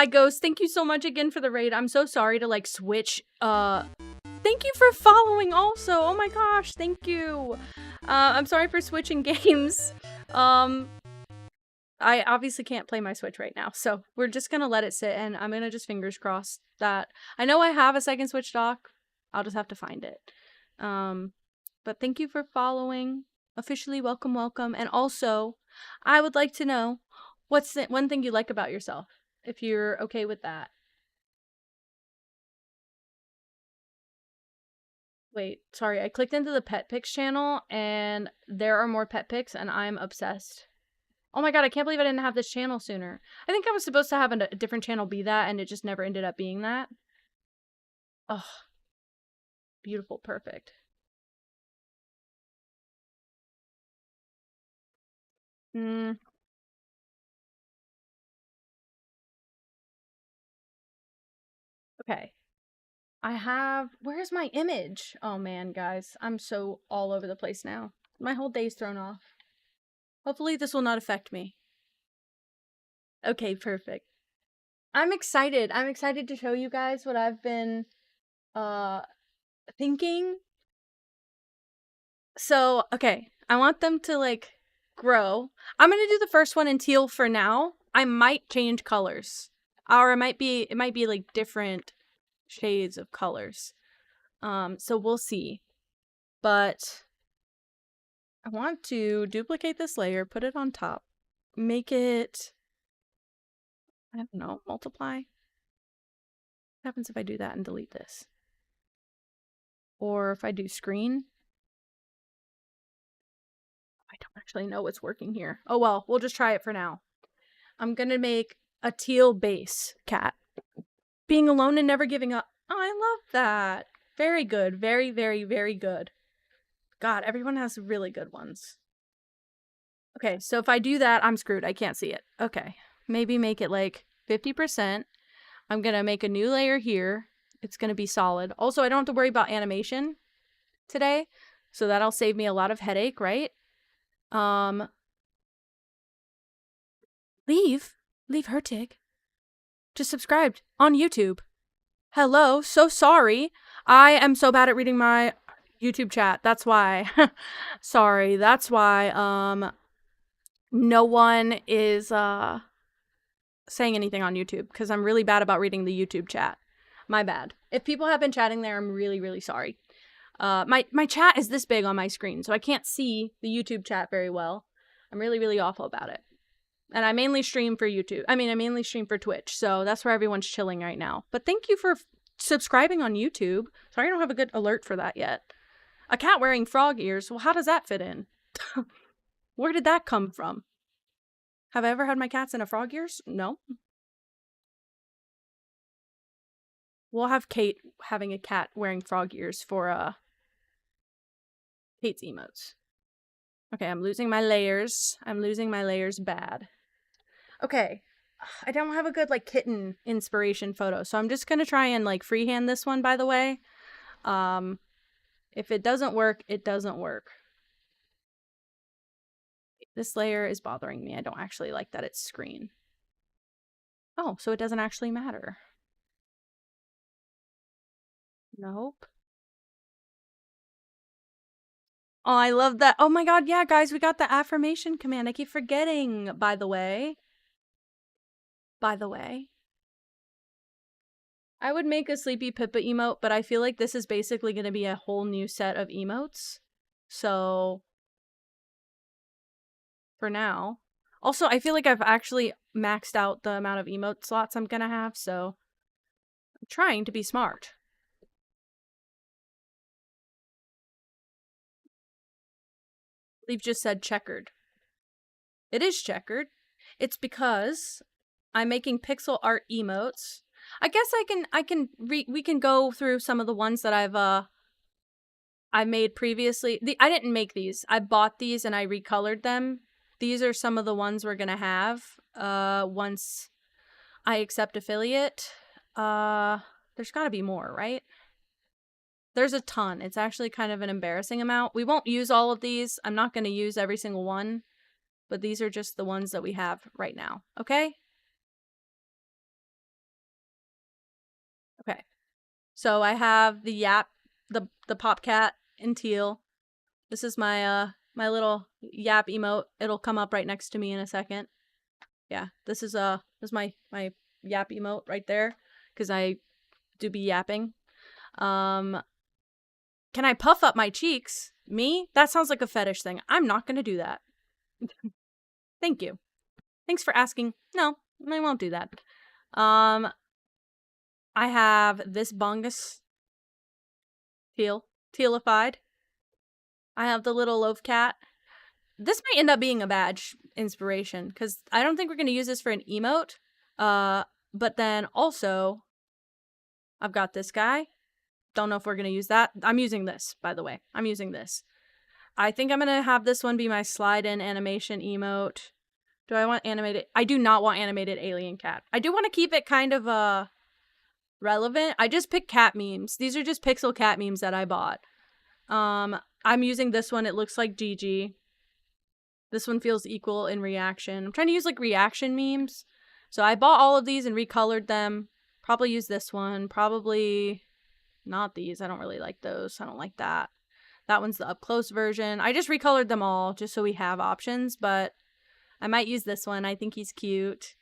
Speaker 1: Ghost. Thank you so much again for the raid. I'm so sorry to, like, switch. Thank you for following also. Oh my gosh, thank you. I'm sorry for switching games. I obviously can't play my Switch right now, so we're just gonna let it sit, and I'm gonna just fingers crossed that... I know I have a second Switch dock. I'll just have to find it. But thank you for following. Officially, welcome, welcome. And also, I would like to know what's the one thing you like about yourself, if you're okay with that. Wait, sorry, I clicked into the pet pics channel and there are more pet pics and I'm obsessed. Oh my god, I can't believe I didn't have this channel sooner. I think I was supposed to have a different channel be that and it just never ended up being that. Oh, beautiful, perfect. Mm, okay. Where's my image? Oh man, guys, I'm so all over the place now. My whole day's thrown off. Hopefully this will not affect me. Okay, perfect. I'm excited. I'm excited to show you guys what I've been uh thinking. So, okay, I want them to like grow. I'm going to do the first one in teal for now. I might change colors. Or it might be like different shades of colors. So we'll see. But I want to duplicate this layer, put it on top, make it, I don't know, multiply. What happens if I do that and delete this? Or if I do screen? I don't actually know what's working here. Oh well, we'll just try it for now. I'm gonna make a teal base cat. Being alone and never giving up. Oh, I love that. Very good. Very, very, very good. God, everyone has really good ones. Okay, so if I do that, I'm screwed. I can't see it. Okay. Maybe make it like 50%. I'm gonna make a new layer here. It's gonna be solid. Also, I don't have to worry about animation today, so that'll save me a lot of headache, right? Um, leave Hertig. Just subscribed on YouTube. Hello, so sorry. I am so bad at reading my YouTube chat. That's why. Sorry, that's why no one is saying anything on YouTube because I'm really bad about reading the YouTube chat. My bad. If people have been chatting there, I'm really, really sorry. My chat is this big on my screen, so I can't see the YouTube chat very well. I'm really, really awful about it. And I mainly stream for YouTube. I mainly stream for Twitch, so that's where everyone's chilling right now. But thank you for subscribing on YouTube. Sorry I don't have a good alert for that yet. A cat wearing frog ears. Well, how does that fit in? Where did that come from? Have I ever had my cats in a frog ears? No. We'll have Kate having a cat wearing frog ears for Kate's emotes. Okay, I'm losing my layers. I'm losing my layers bad. Okay. I don't have a good like kitten inspiration photo, so I'm just gonna try and like freehand this one, by the way. If it doesn't work, it doesn't work. This layer is bothering me. I don't actually like that it's screen. Oh, so it doesn't actually matter. Nope. Oh, I love that. Oh my god, yeah, guys, we got the affirmation command. I keep forgetting, by the way. By the way. I would make a Sleepy Pippa emote, but I feel like this is basically going to be a whole new set of emotes. So, for now. Also, I feel like I've actually maxed out the amount of emote slots I'm going to have, so I'm trying to be smart. Leave just said checkered. It is checkered. It's because I'm making pixel art emotes. I guess we can go through some of the ones that I made previously. I didn't make these. I bought these and I recolored them. These are some of the ones we're gonna have once I accept affiliate. There's gotta be more, right? There's a ton. It's actually kind of an embarrassing amount. We won't use all of these. I'm not gonna use every single one, but these are just the ones that we have right now. Okay? Okay. So I have the yap, the pop cat in teal. This is my my little yap emote. It'll come up right next to me in a second. Yeah, this is my yap emote right there because I do be yapping. Can I puff up my cheeks? Me? That sounds like a fetish thing. I'm not gonna do that. Thank you. Thanks for asking. No, I won't do that. I have this bungus. Tealified. I have the little loaf cat. This might end up being a badge inspiration, because I don't think we're going to use this for an emote. But then also, I've got this guy. Don't know if we're going to use that. I'm using this, by the way. I'm using this. I think I'm going to have this one be my slide-in animation emote. Do I want animated? I do not want animated alien cat. I do want to keep it kind of, relevant. I just picked cat memes. These are just pixel cat memes that I bought. I'm using this one. It looks like Gigi. This one feels equal in reaction. I'm trying to use, like, reaction memes. So I bought all of these and recolored them. Probably use this one. Probably not these. I don't really like those. I don't like that. That one's the up-close version. I just recolored them all just so we have options, but I might use this one. I think he's cute.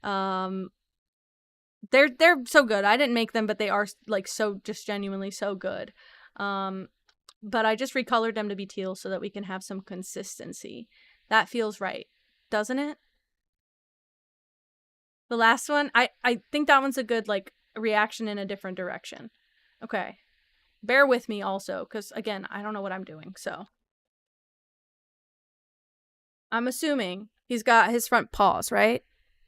Speaker 1: They're so good. I didn't make them, but they are, like, so just genuinely so good. But I just recolored them to be teal so that we can have some consistency. That feels right, doesn't it? The last one, I think that one's a good, like, reaction in a different direction. Okay. Bear with me also, because, again, I don't know what I'm doing, so. I'm assuming he's got his front paws, right?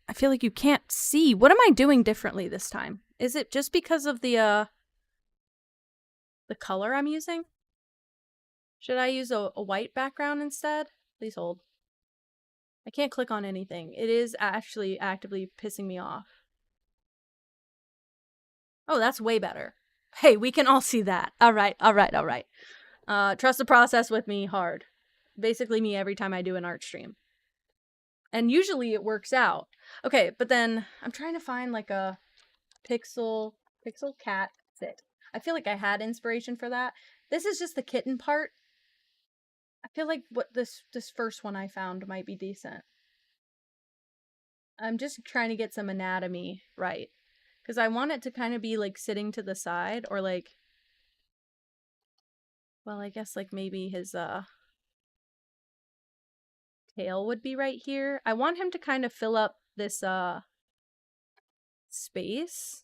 Speaker 1: I feel like you can't see. What am I doing differently this time? Is it just because of the color I'm using? Should I use a white background instead? Please hold. I can't click on anything. It is actually actively pissing me off. Oh, that's way better. Hey, we can all see that. All right. Trust the process with me hard. Basically me every time I do an art stream. And usually it works out. Okay, but then I'm trying to find, like, a pixel cat fit. I feel like I had inspiration for that. This is just the kitten part. I feel like what this first one I found might be decent. I'm just trying to get some anatomy right. Because I want it to kind of be, like, sitting to the side, or, like, well, I guess, like, maybe his, tail would be right here. I want him to kind of fill up this, space.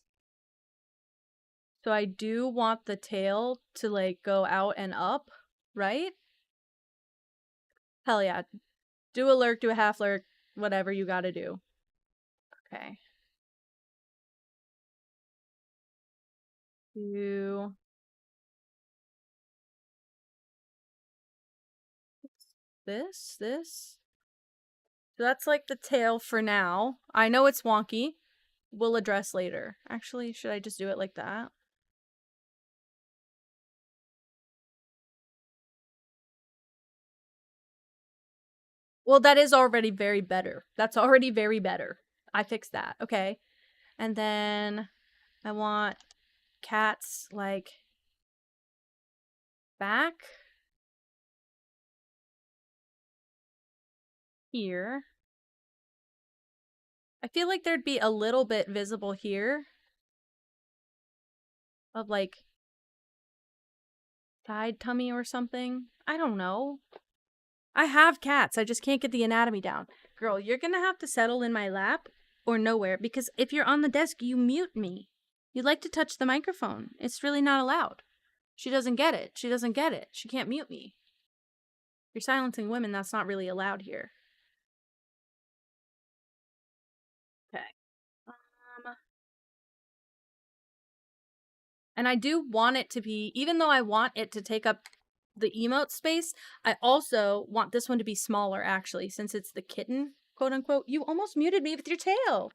Speaker 1: So I do want the tail to, like, go out and up, right? Hell yeah. Do a lurk, do a half lurk, whatever you gotta do. Okay. Do this. So that's, like, the tail for now. I know it's wonky. We'll address later. Actually, should I just do it like that? Well, that is already very better. That's already very better. I fixed that. Okay. And then I want cats, like, back here. I feel like there'd be a little bit visible here of, like, side tummy or something. I don't know. I have cats. I just can't get the anatomy down. Girl, you're gonna have to settle in my lap or nowhere, because if you're on the desk, you mute me. You like to touch the microphone. It's really not allowed. She doesn't get it. She doesn't get it. She can't mute me. You're silencing women. That's not really allowed here. Okay. And I do want it to be, even though I want it to take up the emote space, I also want this one to be smaller, actually, since it's the kitten, quote unquote. You almost muted me with your tail.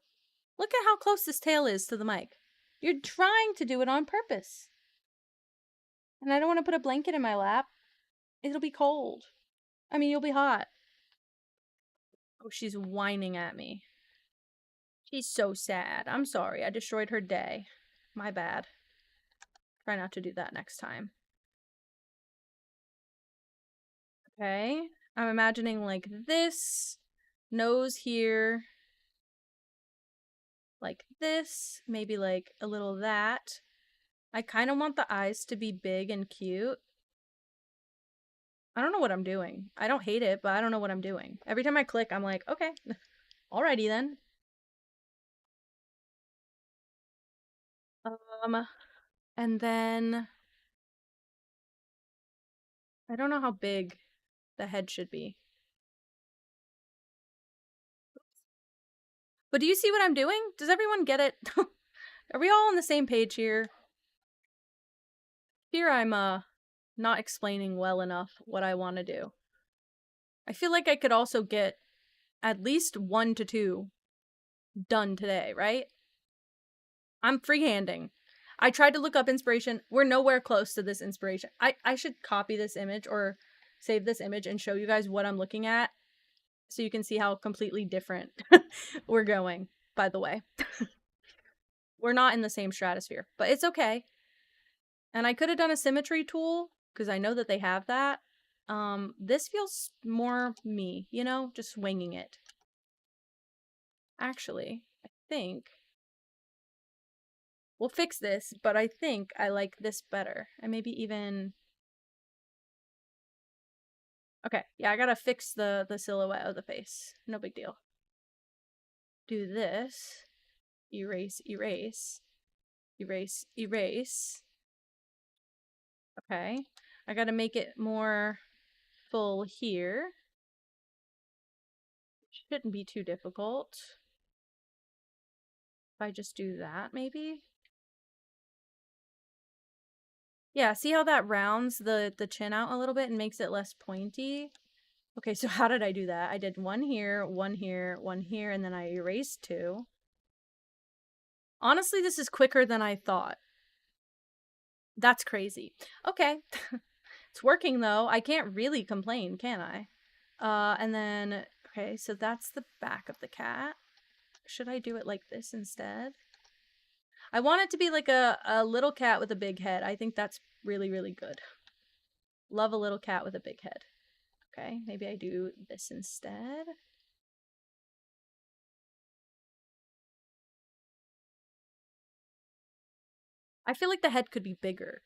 Speaker 1: Look at how close this tail is to the mic. You're trying to do it on purpose. And I don't want to put a blanket in my lap. It'll be cold. I mean, you'll be hot. Oh, she's whining at me. She's so sad. I'm sorry. I destroyed her day. My bad. Try not to do that next time. Okay. I'm imagining, like, this. Nose here. Like this. Maybe, like, a little of that. I kind of want the eyes to be big and cute. I don't know what I'm doing. I don't hate it, but I don't know what I'm doing. Every time I click, I'm like, okay, alrighty then. Um, and then I don't know how big the head should be. But do you see what I'm doing? Does everyone get it? Are we all on the same page here? Here I'm not explaining well enough what I want to do. I feel like I could also get at least 1 to 2 done today, right? I'm freehanding. I tried to look up inspiration. We're nowhere close to this inspiration. I should copy this image or save this image and show you guys what I'm looking at so you can see how completely different we're going, by the way. We're not in the same stratosphere, but it's okay. And I could have done a symmetry tool because I know that they have that. This feels more me, you know, just winging it. Actually, I think we'll fix this, but I think I like this better. And maybe even... Okay, yeah, I gotta fix the silhouette of the face. No big deal. Do this. Erase, erase. Erase, erase. Okay. I gotta make it more full here. Shouldn't be too difficult. If I just do that, maybe? Yeah, see how that rounds the chin out a little bit and makes it less pointy? Okay, so how did I do that? I did one here, one here, one here, and then I erased 2. Honestly, this is quicker than I thought. That's crazy. Okay. It's working, though. I can't really complain, can I? And then... Okay, so that's the back of the cat. Should I do it like this instead? I want it to be like a little cat with a big head. I think that's really, really good. Love a little cat with a big head. Okay, maybe I do this instead. I feel like the head could be bigger.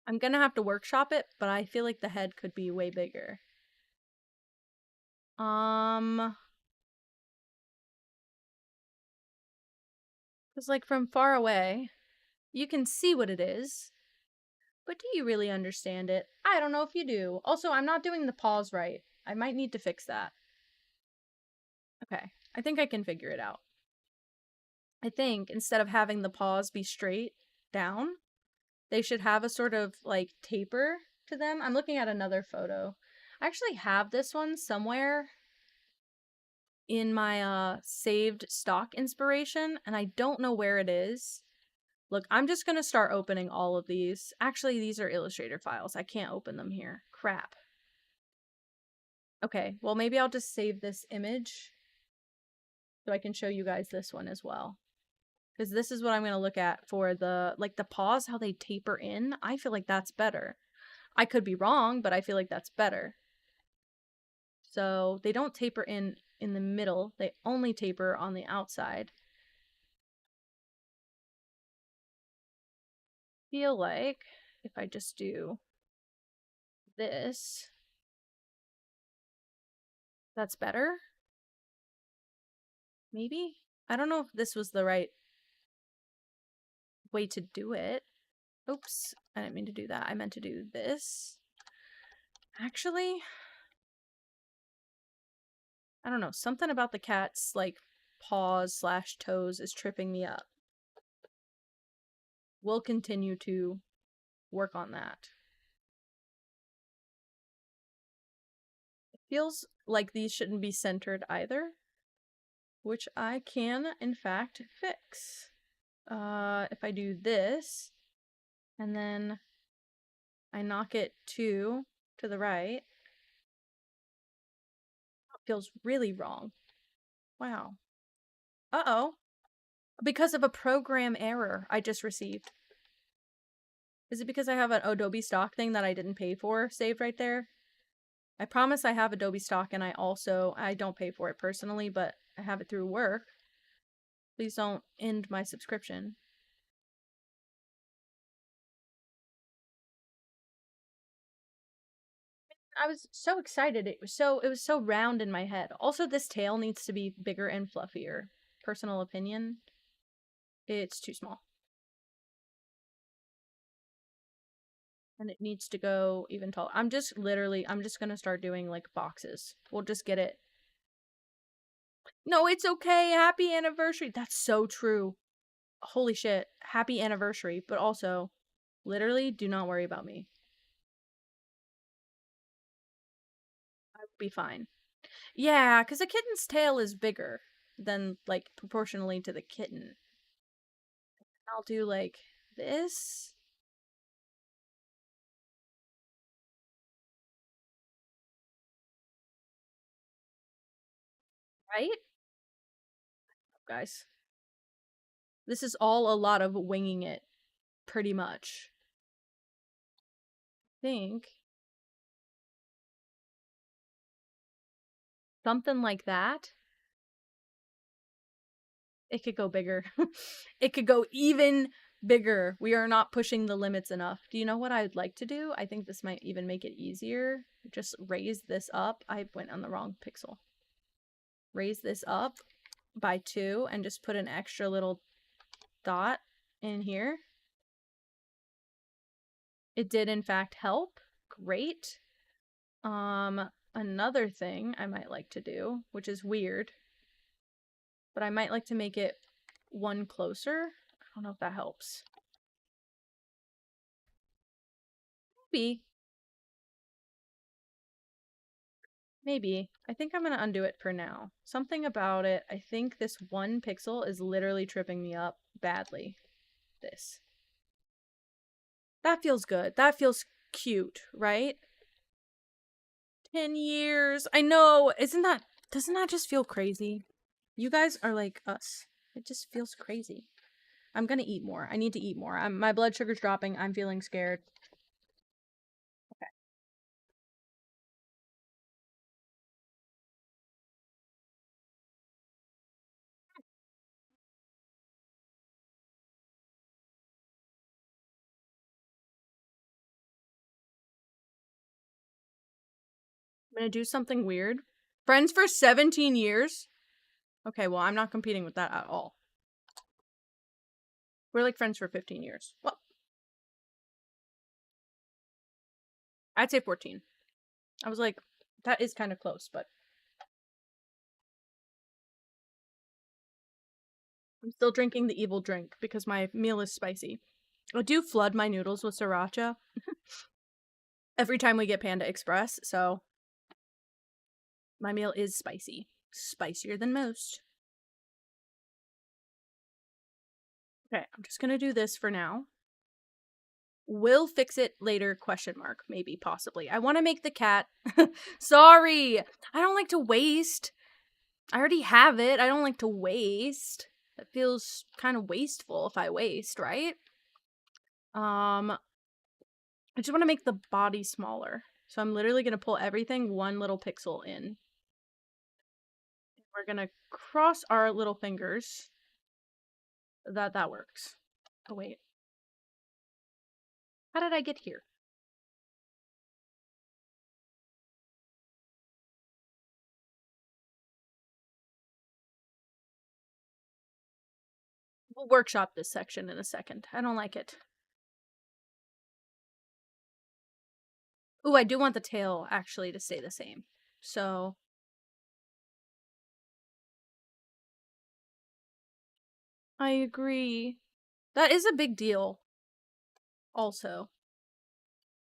Speaker 1: I'm gonna have to workshop it, but I feel like the head could be way bigger. Because like from far away, you can see what it is. But do you really understand it? I don't know if you do. Also, I'm not doing the paws right. I might need to fix that. Okay, I think I can figure it out. I think instead of having the paws be straight down, they should have a sort of like taper to them. I'm looking at another photo. I actually have this one somewhere in my saved stock inspiration, and I don't know where it is. Look, I'm just gonna start opening all of these. Actually, these are Illustrator files. I can't open them here. Crap. Okay, well maybe I'll just save this image so I can show you guys this one as well. Because this is what I'm going to look at for the, like the paws, how they taper in. I feel like that's better. I could be wrong, but I feel like that's better. So they don't taper in the middle. They only taper on the outside. Feel like if I just do this, that's better. Maybe? I don't know if this was the right way to do it. Oops, I didn't mean to do that. I meant to do this. Actually, I don't know. Something about the cat's, like, paws slash toes is tripping me up. We'll continue to work on that. It feels like these shouldn't be centered either, which I can, in fact, fix. If I do this, and then I knock it 2 to the right, it feels really wrong. Wow. Uh-oh. Because of a program error I just received. Is it because I have an Adobe stock thing that I didn't pay for saved right there? I promise I have Adobe stock and I don't pay for it personally, but I have it through work. Please don't end my subscription. I was so excited. It was so round in my head. Also, this tail needs to be bigger and fluffier. Personal opinion. It's too small. And it needs to go even taller. I'm just gonna start doing like boxes. We'll just get it. No, it's okay. Happy anniversary. That's so true. Holy shit. Happy anniversary. But also, literally, do not worry about me. I will be fine. Yeah, because a kitten's tail is bigger than, like, proportionally to the kitten. I'll do, like, this. Right? Guys. This is all a lot of winging it, pretty much. I think something like that. It could go bigger. It could go even bigger. We are not pushing the limits enough. Do you know what I'd like to do? I think this might even make it easier. Just raise this up. I went on the wrong pixel. Raise this up by 2 and just put an extra little dot in here. It did in fact help. Great. Another thing I might like to do, which is weird, but I might like to make it one closer. I don't know if that helps. Maybe. Maybe. I think I'm gonna undo it for now. Something about it, I think this one pixel is literally tripping me up badly. This. That feels good. That feels cute, right? 10 years. I know. Doesn't that just feel crazy? You guys are like us. It just feels crazy. I'm gonna eat more. I need to eat more. My blood sugar's dropping. I'm feeling scared. Okay. I'm gonna do something weird. Friends for 17 years? Okay, well, I'm not competing with that at all. We're like friends for 15 years. Well, I'd say 14. I was like, that is kind of close, but I'm still drinking the evil drink because my meal is spicy. I do flood my noodles with sriracha every time we get Panda Express, so my meal is spicy. Spicier than most. Okay, I'm just gonna do this for now. Will fix it later, question mark, maybe, possibly. I want to make the cat. Sorry! I don't like to waste. I already have it. I don't like to waste. That feels kind of wasteful if I waste, right? I just want to make the body smaller. So I'm literally going to pull everything one little pixel in. We're going to cross our little fingers that works. Oh, wait. How did I get here? We'll workshop this section in a second. I don't like it. Ooh, I do want the tail actually to stay the same. So I agree. That is a big deal. Also,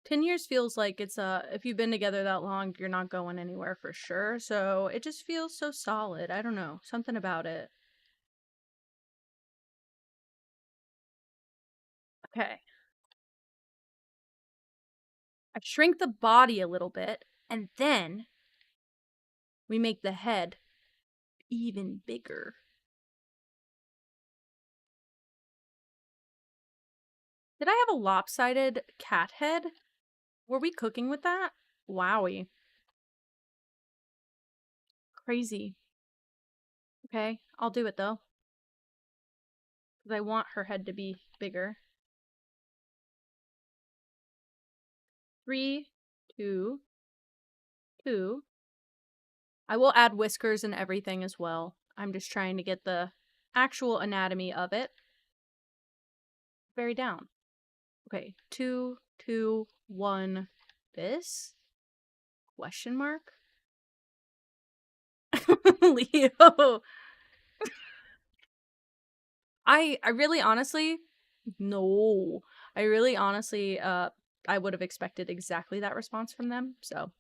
Speaker 1: 10 years feels like it's if you've been together that long, you're not going anywhere for sure. So it just feels so solid. I don't know. Something about it. Okay. I shrink the body a little bit, and then we make the head even bigger. Did I have a lopsided cat head? Were we cooking with that? Wowie. Crazy. Okay, I'll do it though. Because I want her head to be bigger. 3, 2, 2. I will add whiskers and everything as well. I'm just trying to get the actual anatomy of it. Very down. Okay, 2, 2, 1. This? Question mark? Leo. I really honestly, no. I really honestly, I would have expected exactly that response from them. So,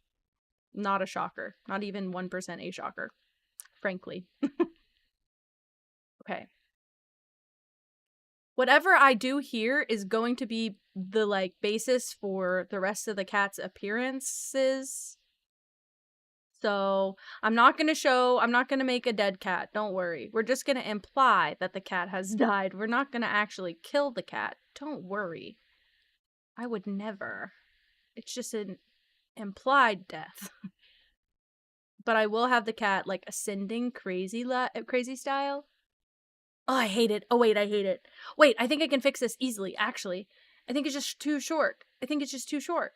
Speaker 1: not a shocker. Not even 1% a shocker, frankly. Okay. Whatever I do here is going to be the, like, basis for the rest of the cat's appearances. So, I'm not gonna make a dead cat. Don't worry. We're just gonna imply that the cat has died. We're not gonna actually kill the cat. Don't worry. I would never. It's just an implied death. But I will have the cat, like, ascending crazy style. Oh, I hate it. Oh, wait, I hate it. Wait, I think I can fix this easily, actually. I think it's just too short. I think it's just too short.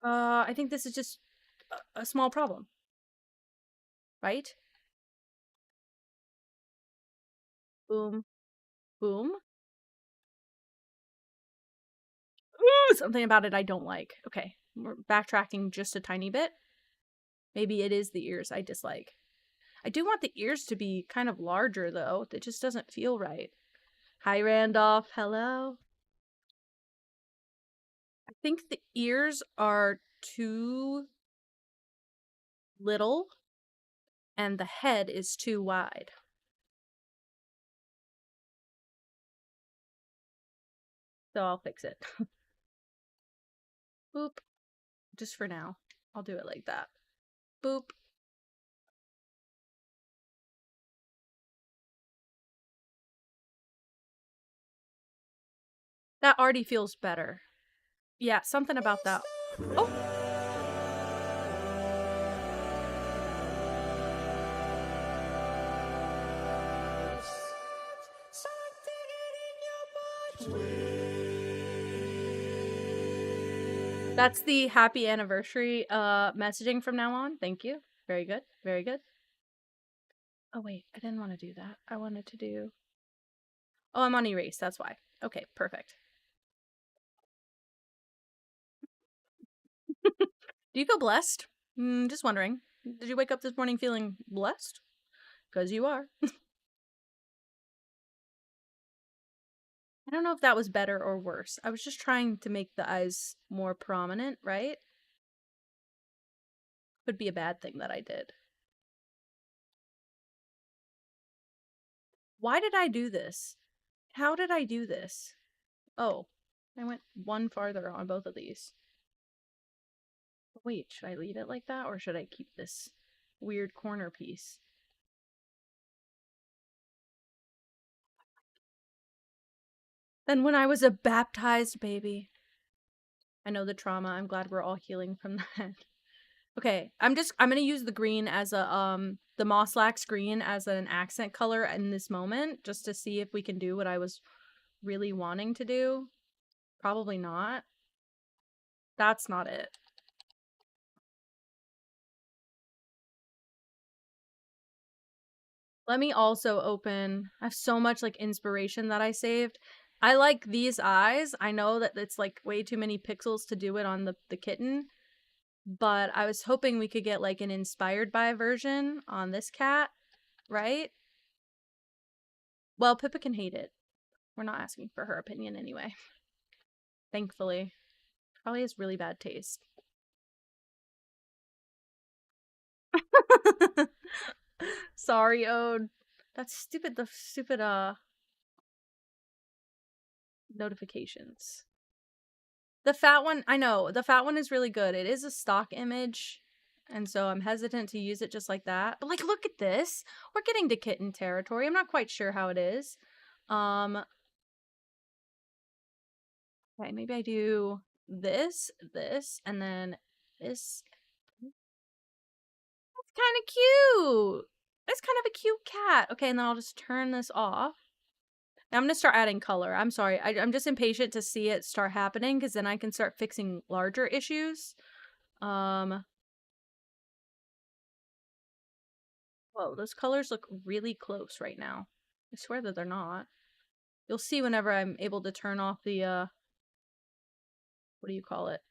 Speaker 1: I think this is just a small problem. Right? Boom. Boom. Ooh, something about it I don't like. Okay, we're backtracking just a tiny bit. Maybe it is the ears I dislike. I do want the ears to be kind of larger, though. It just doesn't feel right. Hi, Randolph. Hello. I think the ears are too little and the head is too wide. So I'll fix it. Boop. Just for now. I'll do it like that. Boop. That already feels better. Yeah, something about that. Oh! That's the happy anniversary messaging from now on. Thank you. Very good. Very good. Oh, wait. I didn't want to do that. I wanted to do... Oh, I'm on erase. That's why. Okay, perfect. Do you feel blessed? Just wondering. Did you wake up this morning feeling blessed? Because you are. I don't know if that was better or worse. I was just trying to make the eyes more prominent, right? Could be a bad thing that I did. Why did I do this? How did I do this? Oh, I went one farther on both of these. Wait, should I leave it like that or should I keep this weird corner piece? Then when I was a baptized baby. I know the trauma. I'm glad we're all healing from that. Okay, I'm gonna use the green as a the Mosslax green as an accent color in this moment, just to see if we can do what I was really wanting to do. Probably not. That's not it. Let me also open. I have so much like inspiration that I saved. I like these eyes. I know that it's like way too many pixels to do it on the kitten, but I was hoping we could get like an inspired by version on this cat, right? Well, Pippa can hate it. We're not asking for her opinion anyway. Thankfully. Probably has really bad taste. Sorry, Ode. That's stupid. The stupid, notifications. The fat one, I know. The fat one is really good. It is a stock image, and so I'm hesitant to use it just like that. But, like, look at this. We're getting to kitten territory. I'm not quite sure how it is. Okay, maybe I do this, and then this. That's kind of cute. It's kind of a cute cat. Okay, and then I'll just turn this off. I'm gonna start adding color. I'm sorry. I'm just impatient to see it start happening because then I can start fixing larger issues. Whoa, those colors look really close right now. I swear that they're not. You'll see whenever I'm able to turn off the, what do you call it?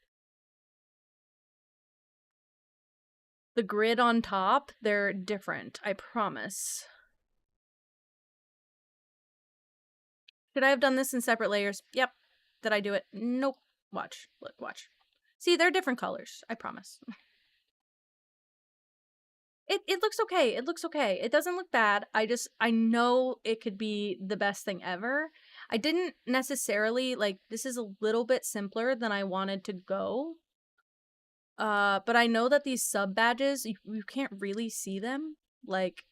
Speaker 1: The grid on top, they're different, I promise. Should I have done this in separate layers? Yep. Did I do it? Nope. Watch. Look, watch. See, they're different colors, I promise. It looks okay. It looks okay. It doesn't look bad. I know it could be the best thing ever. I didn't necessarily, like, this is a little bit simpler than I wanted to go. But I know that these sub badges, you can't really see them. Like,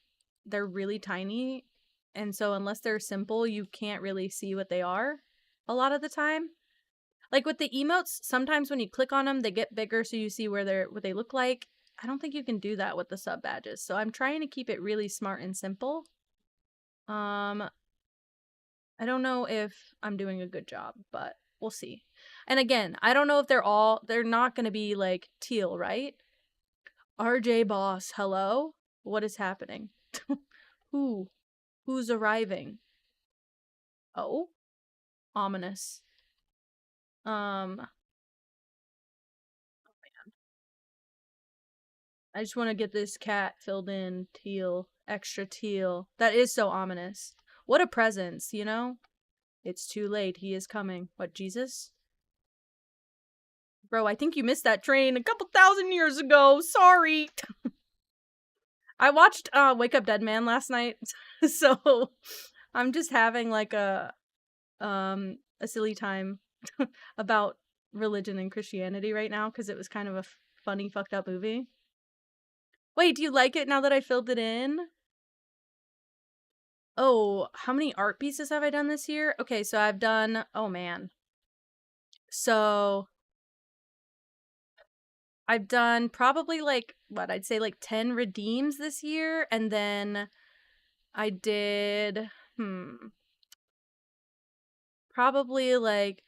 Speaker 1: they're really tiny. And so unless they're simple, you can't really see what they are a lot of the time. Like with the emotes, sometimes when you click on them, they get bigger so you see what they look like. I don't think you can do that with the sub badges. So I'm trying to keep it really smart and simple. I don't know if I'm doing a good job, but we'll see. And again, I don't know if they're not going to be like teal, right? RJ Boss, hello? What is happening? Who's arriving? Oh, ominous. I just want to get this cat filled in teal, extra teal. That is so ominous. What a presence, you know? It's too late. He is coming. What, Jesus? Bro, I think you missed that train a couple thousand years ago. Sorry. I watched Wake Up Dead Man last night, so I'm just having like a silly time about religion and Christianity right now because it was kind of a funny, fucked up movie. Wait, do you like it now that I filled it in? Oh, how many art pieces have I done this year? Okay, so I've done, oh man. So I've done probably like, what, I'd say like 10 redeems this year. And then I did, probably like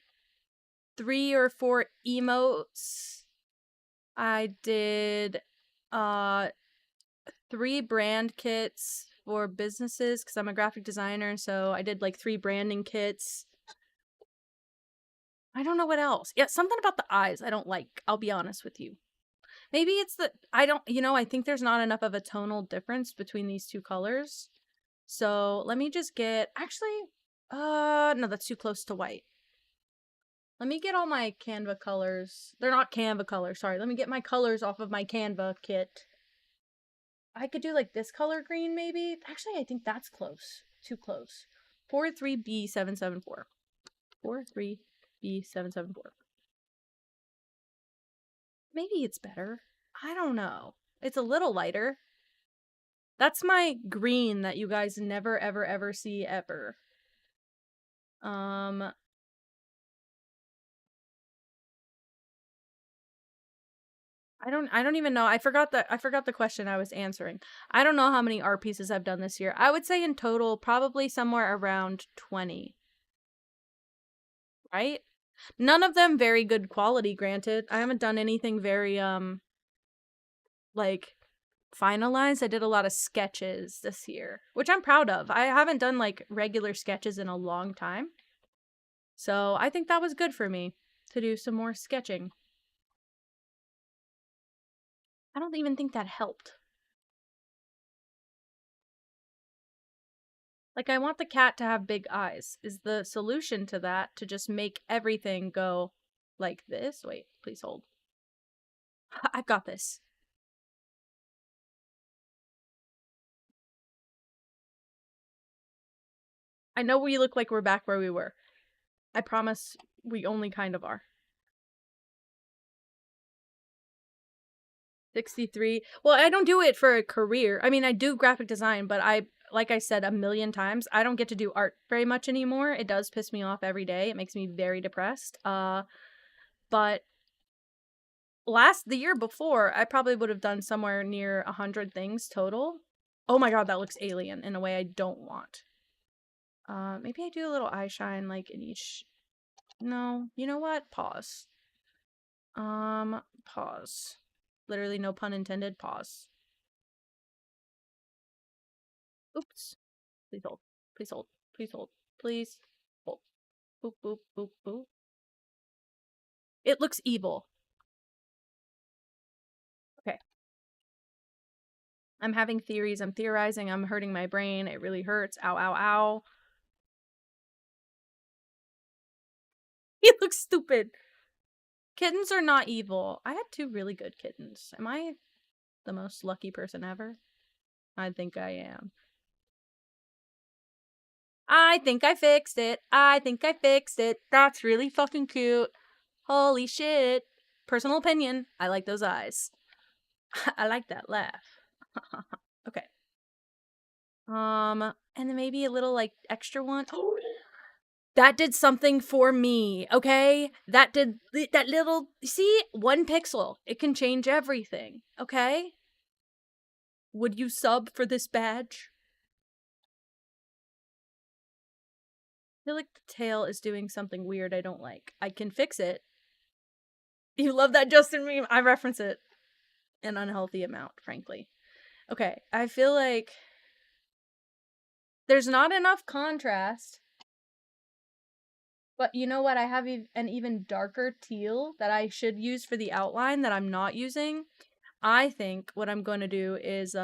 Speaker 1: 3 or 4 emotes. I did, 3 brand kits for businesses because I'm a graphic designer. So I did like 3 branding kits. I don't know what else. Yeah, something about the eyes I don't like. I'll be honest with you. Maybe it's the I think there's not enough of a tonal difference between these two colors. So let me just get no, that's too close to white. Let me get all my Canva colors. They're not Canva colors, sorry. Let me get my colors off of my Canva kit. I could do like this color green maybe. Actually, I think that's close. Too close. 43B774. 43B774. Maybe it's better. I don't know. It's a little lighter. That's my green that you guys never ever ever see ever. I don't even know. I forgot the question I was answering. I don't know how many art pieces I've done this year. I would say in total probably somewhere around 20. Right? None of them very good quality, granted. I haven't done anything very like finalized. I did a lot of sketches this year, which I'm proud of. I haven't done like regular sketches in a long time. So, I think that was good for me to do some more sketching. I don't even think that helped. Like, I want the cat to have big eyes. Is the solution to that to just make everything go like this? Wait, please hold. I've got this. I know we look like we're back where we were. I promise we only kind of are. 63. Well, I don't do it for a career. I mean, I do graphic design, but like I said a million times, I don't get to do art very much anymore. It does piss me off every day. It makes me very depressed. But the year before, I probably would have done somewhere near 100 things total. Oh my god, that looks alien in a way I don't want. Maybe I do a little eye shine like in each. No, you know what? Pause. Pause. Literally no pun intended. Pause. Oops. Please hold. Please hold. Please hold. Please hold. Boop, boop, boop, boop. It looks evil. Okay. I'm having theories. I'm theorizing. I'm hurting my brain. It really hurts. Ow, ow, ow. It looks stupid. Kittens are not evil. I had 2 really good kittens. Am I the most lucky person ever? I think I am. I think I fixed it. I think I fixed it. That's really fucking cute. Holy shit. Personal opinion. I like those eyes. I like that laugh. Okay. And then maybe a little like extra one. That did something for me, okay? That did that little, see, 1 pixel. It can change everything, okay? Would you sub for this badge? I feel like the tail is doing something weird I don't like. I can fix it. You love that Justin meme? I reference it an unhealthy amount, frankly. Okay, I feel like there's not enough contrast. But you know what? I have an even darker teal that I should use for the outline that I'm not using. I think what I'm going to do is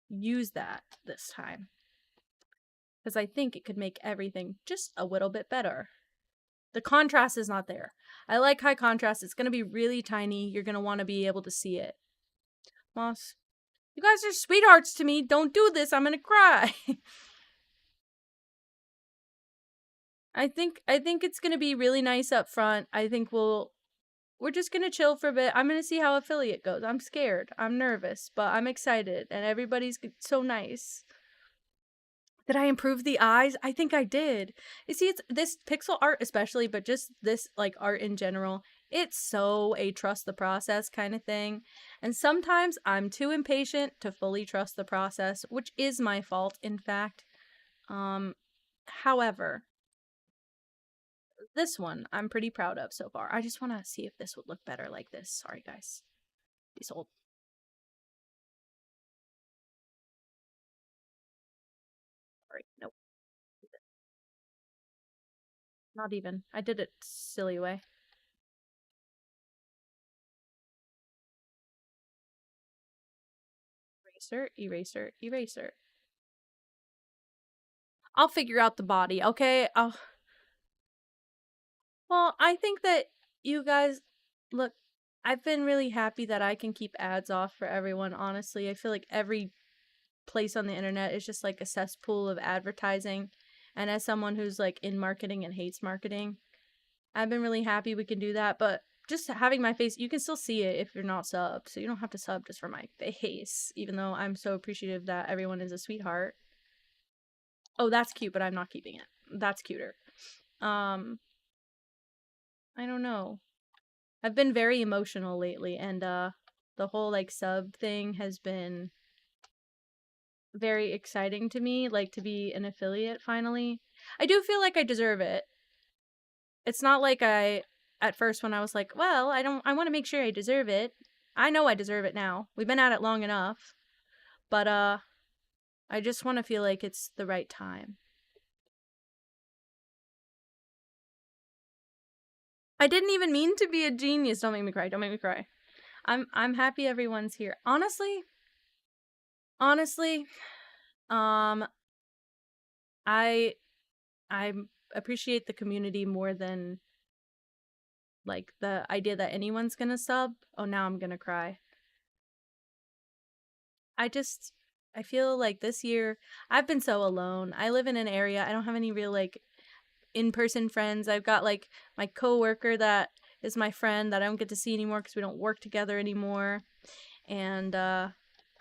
Speaker 1: use that this time. Because I think it could make everything just a little bit better. The contrast is not there. I like high contrast. It's going to be really tiny. You're going to want to be able to see it. Moss, you guys are sweethearts to me. Don't do this. I'm going to cry. I think it's going to be really nice up front. I think we're just going to chill for a bit. I'm going to see how affiliate goes. I'm scared. I'm nervous, but I'm excited and everybody's so nice. Did I improve the eyes? I think I did. You see, it's this pixel art especially, but just this like art in general. It's so a trust the process kind of thing. And sometimes I'm too impatient to fully trust the process, which is my fault, in fact. However, this one I'm pretty proud of so far. I just want to see if this would look better like this. Sorry, guys. These old. Sorry. Nope. Not even. I did it silly way. Eraser, eraser, eraser. I'll figure out the body, okay? Well, I think that you guys look, I've been really happy that I can keep ads off for everyone, honestly. I feel like every place on the internet is just like a cesspool of advertising. And as someone who's like in marketing and hates marketing, I've been really happy we can do that, but just having my face, you can still see it if you're not subbed, so you don't have to sub just for my face, even though I'm so appreciative that everyone is a sweetheart. Oh, that's cute, but I'm not keeping it. That's cuter. I don't know. I've been very emotional lately, and the whole like sub thing has been very exciting to me, like to be an affiliate finally. I do feel like I deserve it. It's not like at first when I was like, well, I want to make sure I deserve it. I know I deserve it now. We've been at it long enough. But I just want to feel like it's the right time. I didn't even mean to be a genius. Don't make me cry. Don't make me cry. I'm happy everyone's here. Honestly, um I I appreciate the community more than like the idea that anyone's gonna sub. Oh, now I'm gonna cry. I feel like this year I've been so alone. I live in an area, I don't have any real like in-person friends. I've got like my coworker that is my friend that I don't get to see anymore because we don't work together anymore. And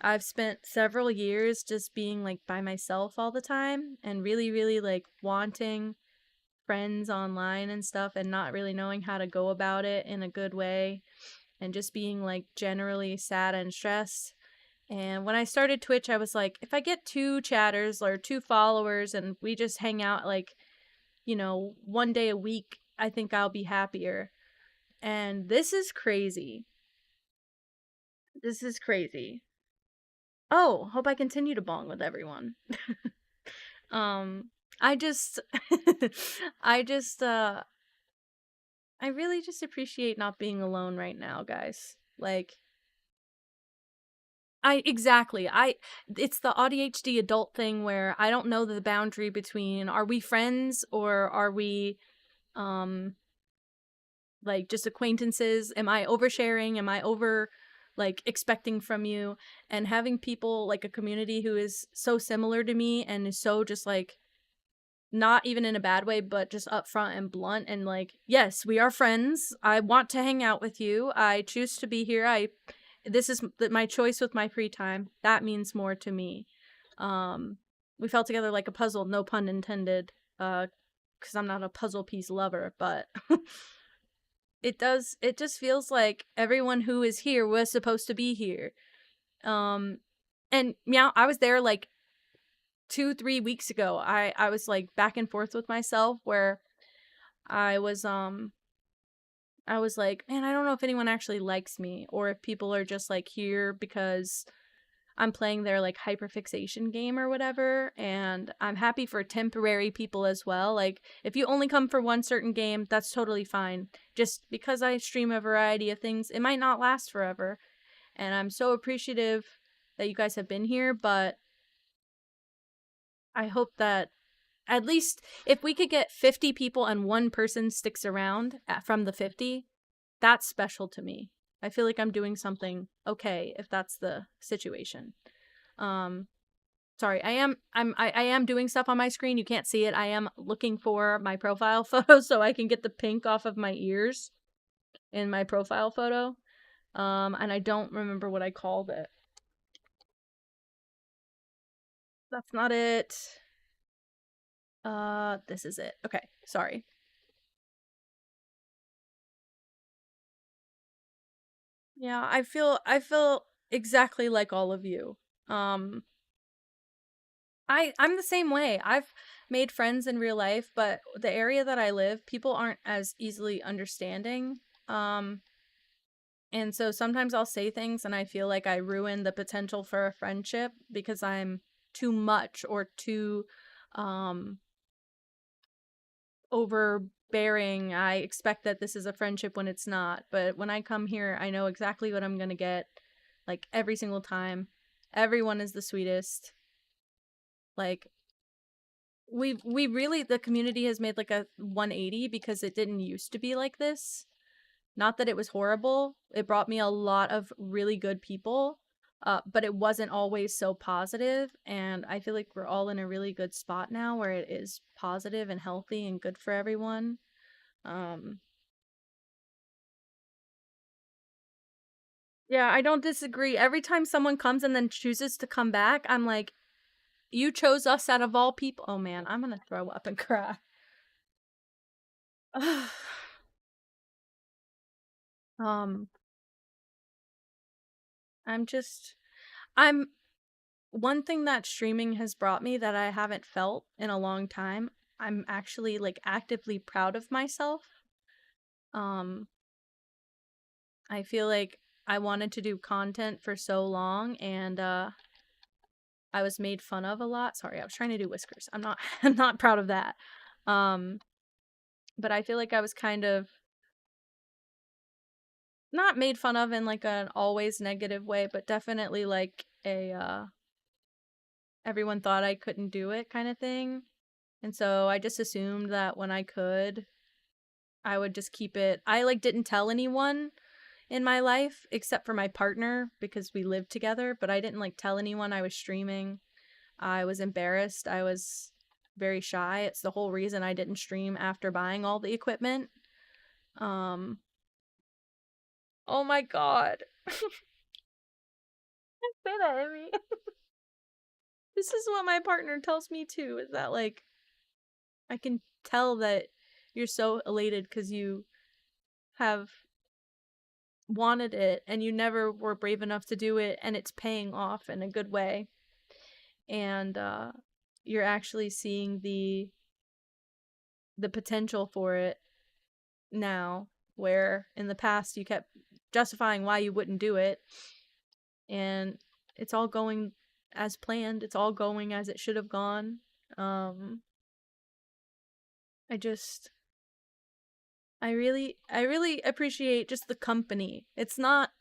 Speaker 1: I've spent several years just being like by myself all the time and really, really like wanting friends online and stuff and not really knowing how to go about it in a good way and just being like generally sad and stressed. And when I started Twitch, I was like, if I get 2 chatters or 2 followers and we just hang out like, you know, 1 day a week, I think I'll be happier. And this is crazy. This is crazy. Oh, hope I continue to bong with everyone. um, I just, I just, I really just appreciate not being alone right now, guys. Like, exactly. It's the ADHD adult thing where I don't know the boundary between are we friends or are we, um, like just acquaintances? Am I oversharing? Am I over like expecting from you? And having people like a community who is so similar to me and is so just like not even in a bad way, but just upfront and blunt and like, yes, we are friends. I want to hang out with you. I choose to be here. This is my choice with my free time. That means more to me. Um, we fell together like a puzzle, no pun intended. Because I'm not a puzzle piece lover, but it just feels like everyone who is here was supposed to be here. Um, and meow, I was there like 2-3 weeks ago. I was like back and forth with myself where I was I was like, man, I don't know if anyone actually likes me or if people are just like here because I'm playing their like hyperfixation game or whatever, and I'm happy for temporary people as well. Like if you only come for one certain game, that's totally fine. Just because I stream a variety of things, it might not last forever. And I'm so appreciative that you guys have been here, but I hope that at least if we could get 50 people and one person sticks around from the 50, that's special to me. I feel like I'm doing something okay if that's the situation. Um Sorry, I am doing stuff on my screen. You can't see it. I am looking for my profile photo so I can get the pink off of my ears in my profile photo. And I don't remember what I called it. That's not it. This is it. Okay, sorry. Yeah, I feel exactly like all of you. Um I'm the same way. I've made friends in real life, but the area that I live, people aren't as easily understanding. Um and so sometimes I'll say things and I feel like I ruin the potential for a friendship because I'm too much or too um overbearing. I expect that this is a friendship when it's not. But when I come here, I know exactly what I'm going to get like every single time. Everyone is the sweetest. Like we really the community has made like a 180 because it didn't used to be like this. Not that it was horrible. It brought me a lot of really good people. But it wasn't always so positive, and I feel like we're all in a really good spot now where it is positive and healthy and good for everyone. Um, yeah, I don't disagree. Every time someone comes and then chooses to come back, I'm like, you chose us out of all people. Oh man, I'm gonna throw up and cry. um, I'm just, I'm one thing that streaming has brought me that I haven't felt in a long time. I'm actually like actively proud of myself. Um, I feel like I wanted to do content for so long and I was made fun of a lot. Sorry, I was trying to do whiskers. I'm not I'm not proud of that. Um, but I feel like I was kind of not made fun of in like an always negative way, but definitely like a everyone thought I couldn't do it kind of thing. And so I just assumed that when I could, I would just keep it. I like didn't tell anyone in my life except for my partner because we lived together, but I didn't like tell anyone I was streaming. I was embarrassed. I was very shy. It's the whole reason I didn't stream after buying all the equipment. Um Oh my god. Say that, Emmy. This is what my partner tells me too, is that like I can tell that you're so elated because you have wanted it and you never were brave enough to do it and it's paying off in a good way. And you're actually seeing the potential for it now, where in the past you kept justifying why you wouldn't do it. and it's all going as planned. It's all going as it should have gone. I just I really appreciate just the company. It's not,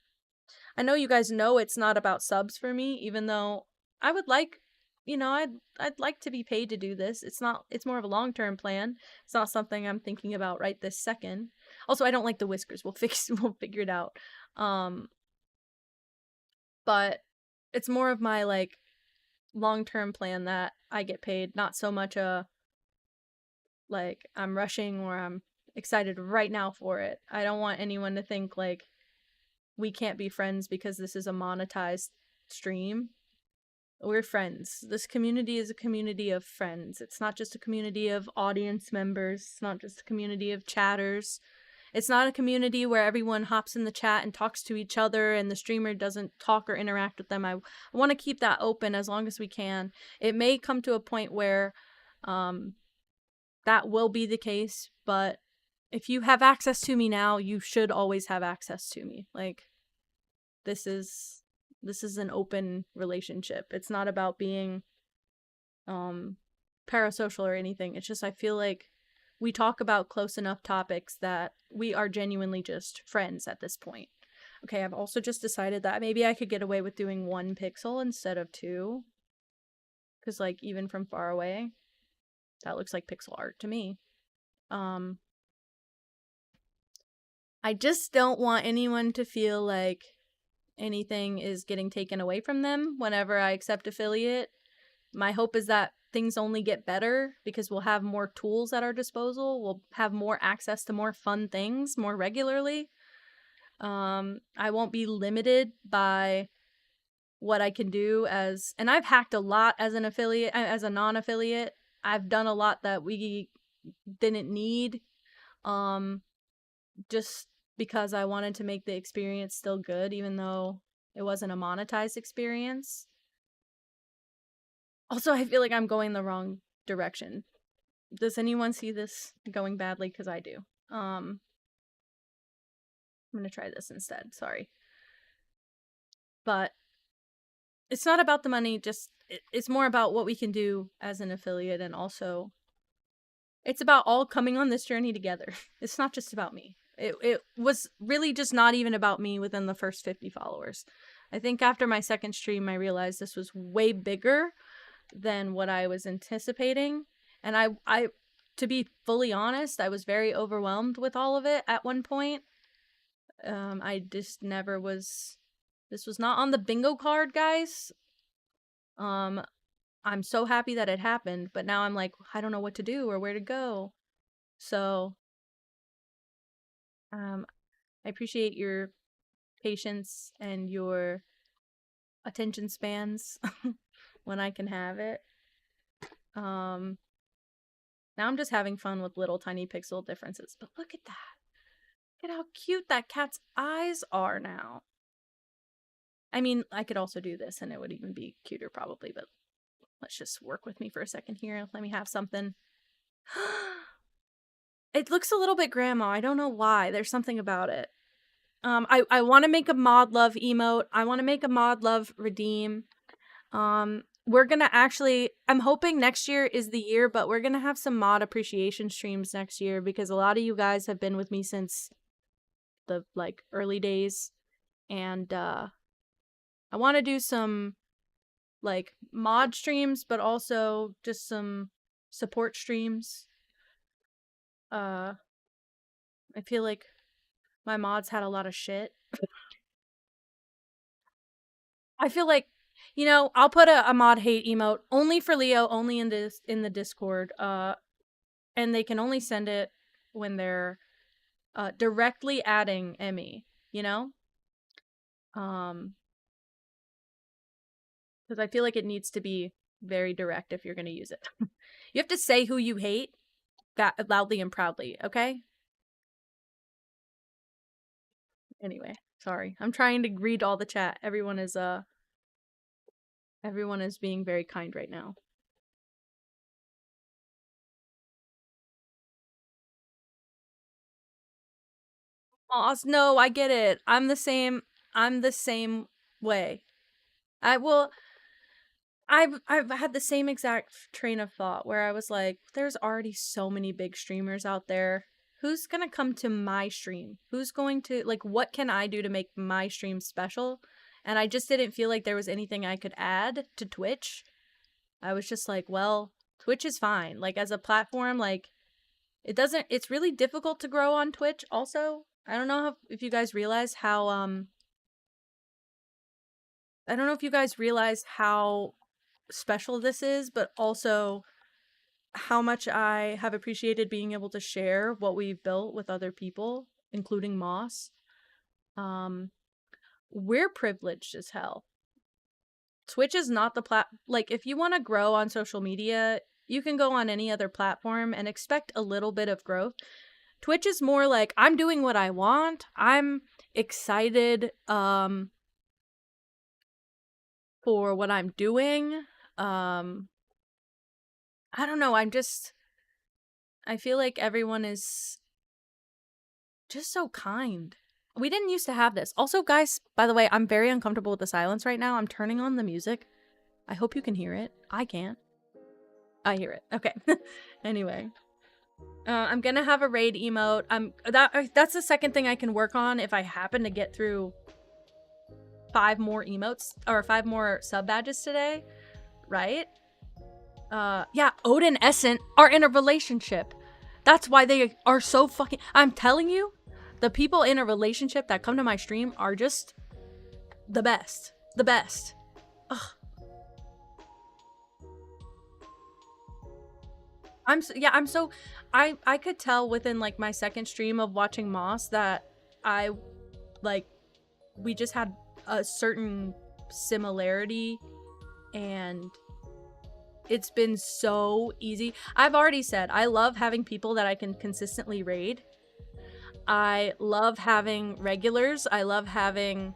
Speaker 1: I know you guys know it's not about subs for me, even though I would like, I'd like to be paid to do this. It's more of a long-term plan. It's not something I'm thinking about right this second. Also, I don't like the whiskers. We'll figure it out. But it's more of my like long-term plan that I get paid, not so much like I'm rushing or I'm excited right now for it. I don't want anyone to think like we can't be friends because this is a monetized stream. We're friends. This community is a community of friends. It's not just a community of audience members. It's not just a community of chatters. It's not a community where everyone hops in the chat and talks to each other and the streamer doesn't talk or interact with them. I want to keep that open as long as we can. It may come to a point where that will be the case, but if you have access to me now, you should always have access to me. Like, this is an open relationship. It's not about being parasocial or anything. It's just I feel like we talk about close enough topics that we are genuinely just friends at this point. Okay, I've also just decided that maybe I could get away with doing 1 pixel instead of 2. Because, like, even from far away, that looks like pixel art to me. I just don't want anyone to feel like anything is getting taken away from them whenever I accept affiliate. My hope is that things only get better because we'll have more tools at our disposal. We'll have more access to more fun things more regularly. I won't be limited by what I can do and I've hacked a lot as an affiliate, as a non-affiliate. I've done a lot that we didn't need, just because I wanted to make the experience still good, even though it wasn't a monetized experience. Also, I feel like I'm going the wrong direction. Does anyone see this going badly? Because I do. I'm gonna try this instead. Sorry. But it's not about the money, just it's more about what we can do as an affiliate, and also it's about all coming on this journey together. It's not just about me. It was really just not even about me within the first 50 followers. I think after my second stream, I realized this was way bigger than what I was anticipating. And I to be fully honest, I was very overwhelmed with all of it at one point. I just never was, this was not on the bingo card, guys. I'm so happy that it happened, but now I'm like, I don't know what to do or where to go. So, I appreciate your patience and your attention spans when I can have it. Now I'm just having fun with little tiny pixel differences, but look at that. Look at how cute that cat's eyes are now. I mean, I could also do this and it would even be cuter probably, but let's just work with me for a second here. Let me have something. It looks a little bit grandma. I don't know why. There's something about it. I want to make a mod love emote. I want to make a mod love redeem. We're gonna actually, I'm hoping next year is the year, but we're gonna have some mod appreciation streams next year because a lot of you guys have been with me since the like early days, and I want to do some like mod streams, but also just some support streams. I feel like my mods had a lot of shit. I feel like, I'll put a mod hate emote only for Leo, only in the Discord. And they can only send it when they're directly adding Emmy, because I feel like it needs to be very direct if you're gonna use it. You have to say who you hate loudly and proudly, okay? Anyway, sorry. I'm trying to read all the chat. Everyone is being very kind right now. Aw, no, I get it. I'm the same way. I will. I've had the same exact train of thought where I was like, there's already so many big streamers out there. Who's gonna come to my stream? Who's going to, like, what can I do to make my stream special? And I just didn't feel like there was anything I could add to Twitch. I was just like, well, Twitch is fine. Like, as a platform, like, it's really difficult to grow on Twitch also. I don't know if you guys realize how, I don't know if you guys realize how special this is, but also how much I have appreciated being able to share what we've built with other people, including Moss. We're privileged as hell. Twitch is not the like, if you want to grow on social media, you can go on any other platform and expect a little bit of growth. Twitch is more like, I'm doing what I want. I'm excited for what I'm doing. I don't know, I feel like everyone is just so kind. We didn't used to have this. Also, guys, by the way, I'm very uncomfortable with the silence right now. I'm turning on the music. I hope you can hear it. I can't. I hear it. Okay. Anyway. I'm gonna have a raid emote. That's the second thing I can work on if I happen to get through 5 more emotes, or 5 more sub badges today, right? Yeah, Odin and Essent are in a relationship. That's why they are so fucking... I'm telling you, the people in a relationship that come to my stream are just the best. The best. Ugh. I could tell within, like, my second stream of watching Moss that we just had a certain similarity, and it's been so easy. I've already said, I love having people that I can consistently raid. I love having regulars. I love having,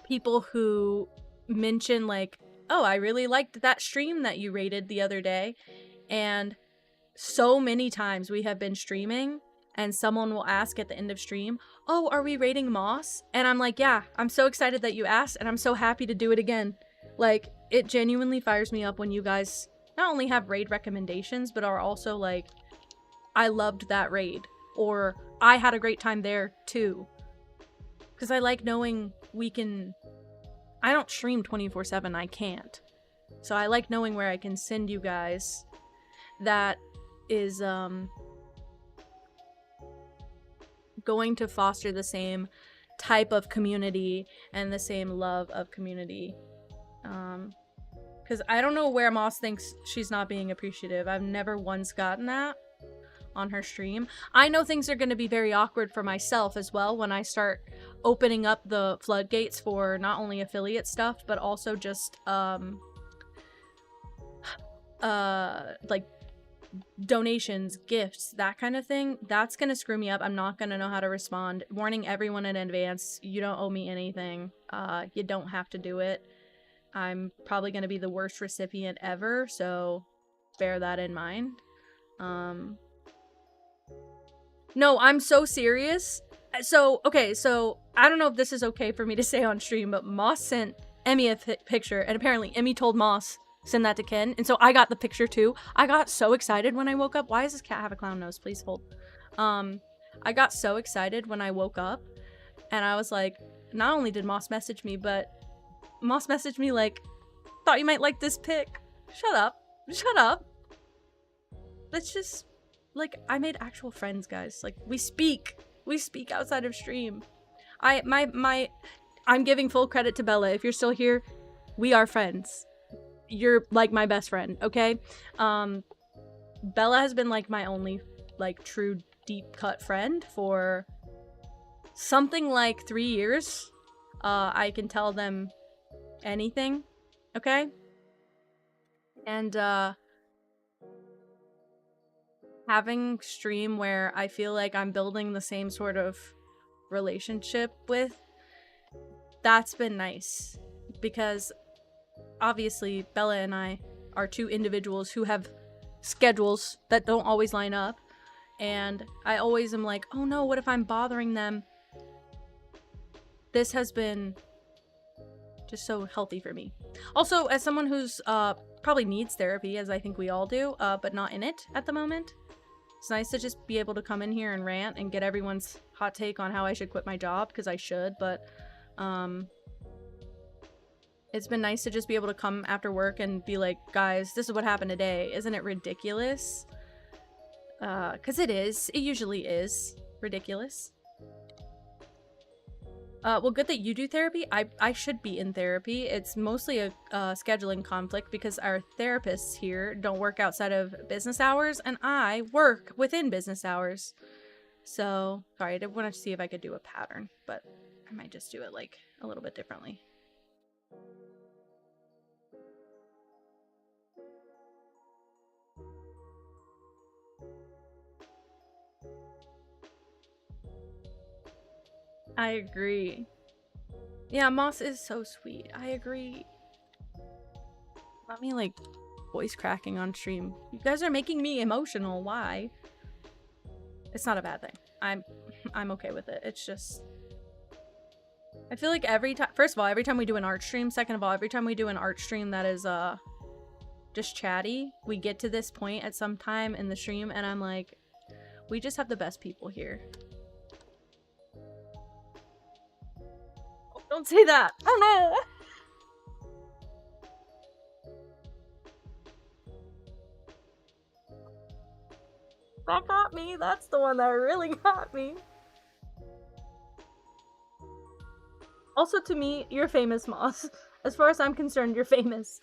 Speaker 1: people who mention, like, oh, I really liked that stream that you rated the other day. And so many times we have been streaming and someone will ask at the end of stream, oh, are we rating Moss? And I'm like, yeah, I'm so excited that you asked, and I'm so happy to do it again. Like, it genuinely fires me up when you guys not only have raid recommendations, but are also like, I loved that raid, or I had a great time there too. Because I like knowing I don't stream 24/7, I can't. So I like knowing where I can send you guys that is going to foster the same type of community and the same love of community. Because I don't know where Moss thinks she's not being appreciative. I've never once gotten that on her stream. I know things are going to be very awkward for myself as well when I start opening up the floodgates for not only affiliate stuff, but also just like donations, gifts, that kind of thing. That's gonna screw me up. I'm not gonna know how to respond. Warning everyone in advance, you don't owe me anything. You don't have to do it. I'm probably gonna be the worst recipient ever, so bear that in mind. No, I'm so serious. So, okay, so I don't know if this is okay for me to say on stream, but Moss sent Emmy a picture, and apparently Emmy told Moss, send that to Ken, and so I got the picture too. I got so excited when I woke up. Why does this cat have a clown nose? Please hold. I got so excited when I woke up, and I was like, not only did Moss message me, but Moss messaged me like, thought you might like this pic. Shut up. Shut up. Let's just, like, I made actual friends, guys. Like, we speak outside of stream. I'm giving full credit to Bella. If you're still here, we are friends. You're like my best friend, okay? Bella has been like my only, like, true deep cut friend for something like 3 years. I can tell them anything, okay? And having stream where I feel like I'm building the same sort of relationship with, that's been nice. Because obviously Bella and I are two individuals who have schedules that don't always line up, and I always am like, oh no, what if I'm bothering them? this has been just so healthy for me. Also, as someone who's probably needs therapy, as I think we all do, but not in it at the moment, it's nice to just be able to come in here and rant and get everyone's hot take on how I should quit my job, because I should, but it's been nice to just be able to come after work and be like, guys, this is what happened today. Isn't it ridiculous? Because it is. It usually is ridiculous. Well, good that you do therapy. I should be in therapy. It's mostly a scheduling conflict because our therapists here don't work outside of business hours, and I work within business hours. So, sorry, I did want to see if I could do a pattern, but I might just do it, like, a little bit differently. I agree. Yeah, Moss is so sweet. I agree. Let me, like, voice cracking on stream. You guys are making me emotional. Why? It's not a bad thing. I'm okay with it. It's just... I feel like every time... First of all, every time we do an art stream. Second of all, every time we do an art stream that is, just chatty, we get to this point at some time in the stream, and I'm like, we just have the best people here. Oh, don't say that! Oh no! That got me. That's the one that really got me. Also, to me, you're famous, Moss. As far as I'm concerned, you're famous.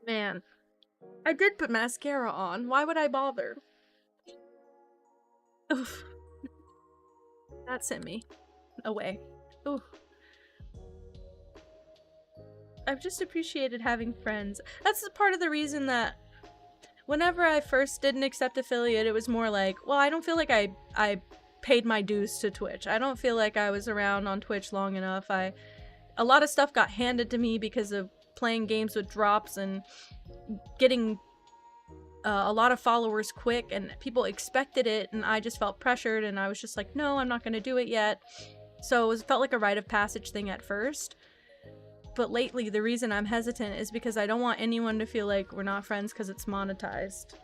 Speaker 1: Man. I did put mascara on. Why would I bother? Oof. That sent me away. Oof. I've just appreciated having friends. That's part of the reason that whenever I first didn't accept affiliate, it was more like, well, I don't feel like I paid my dues to Twitch. I don't feel like I was around on Twitch long enough. A lot of stuff got handed to me because of playing games with drops and getting a lot of followers quick, and people expected it, and I just felt pressured, and I was just like, no, I'm not gonna do it yet. So it felt like a rite of passage thing at first. But lately, the reason I'm hesitant is because I don't want anyone to feel like we're not friends because it's monetized.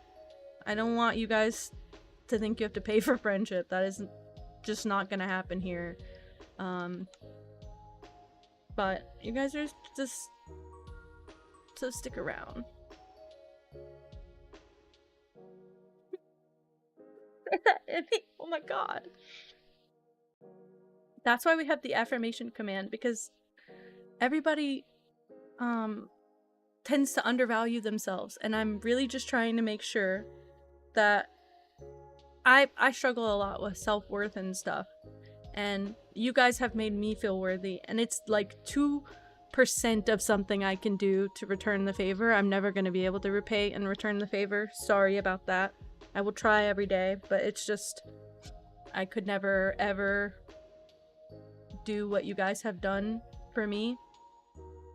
Speaker 1: I don't want you guys to think you have to pay for friendship. That is just not gonna happen here. But you guys are just... so stick around. Oh my god. That's why we have the affirmation command, because everybody tends to undervalue themselves, and I'm really just trying to make sure that I struggle a lot with self-worth and stuff, and you guys have made me feel worthy, and it's like 2% of something I can do to return the favor. I'm never going to be able to repay and return the favor. Sorry about that. I will try every day, but it's just, I could never ever do what you guys have done for me.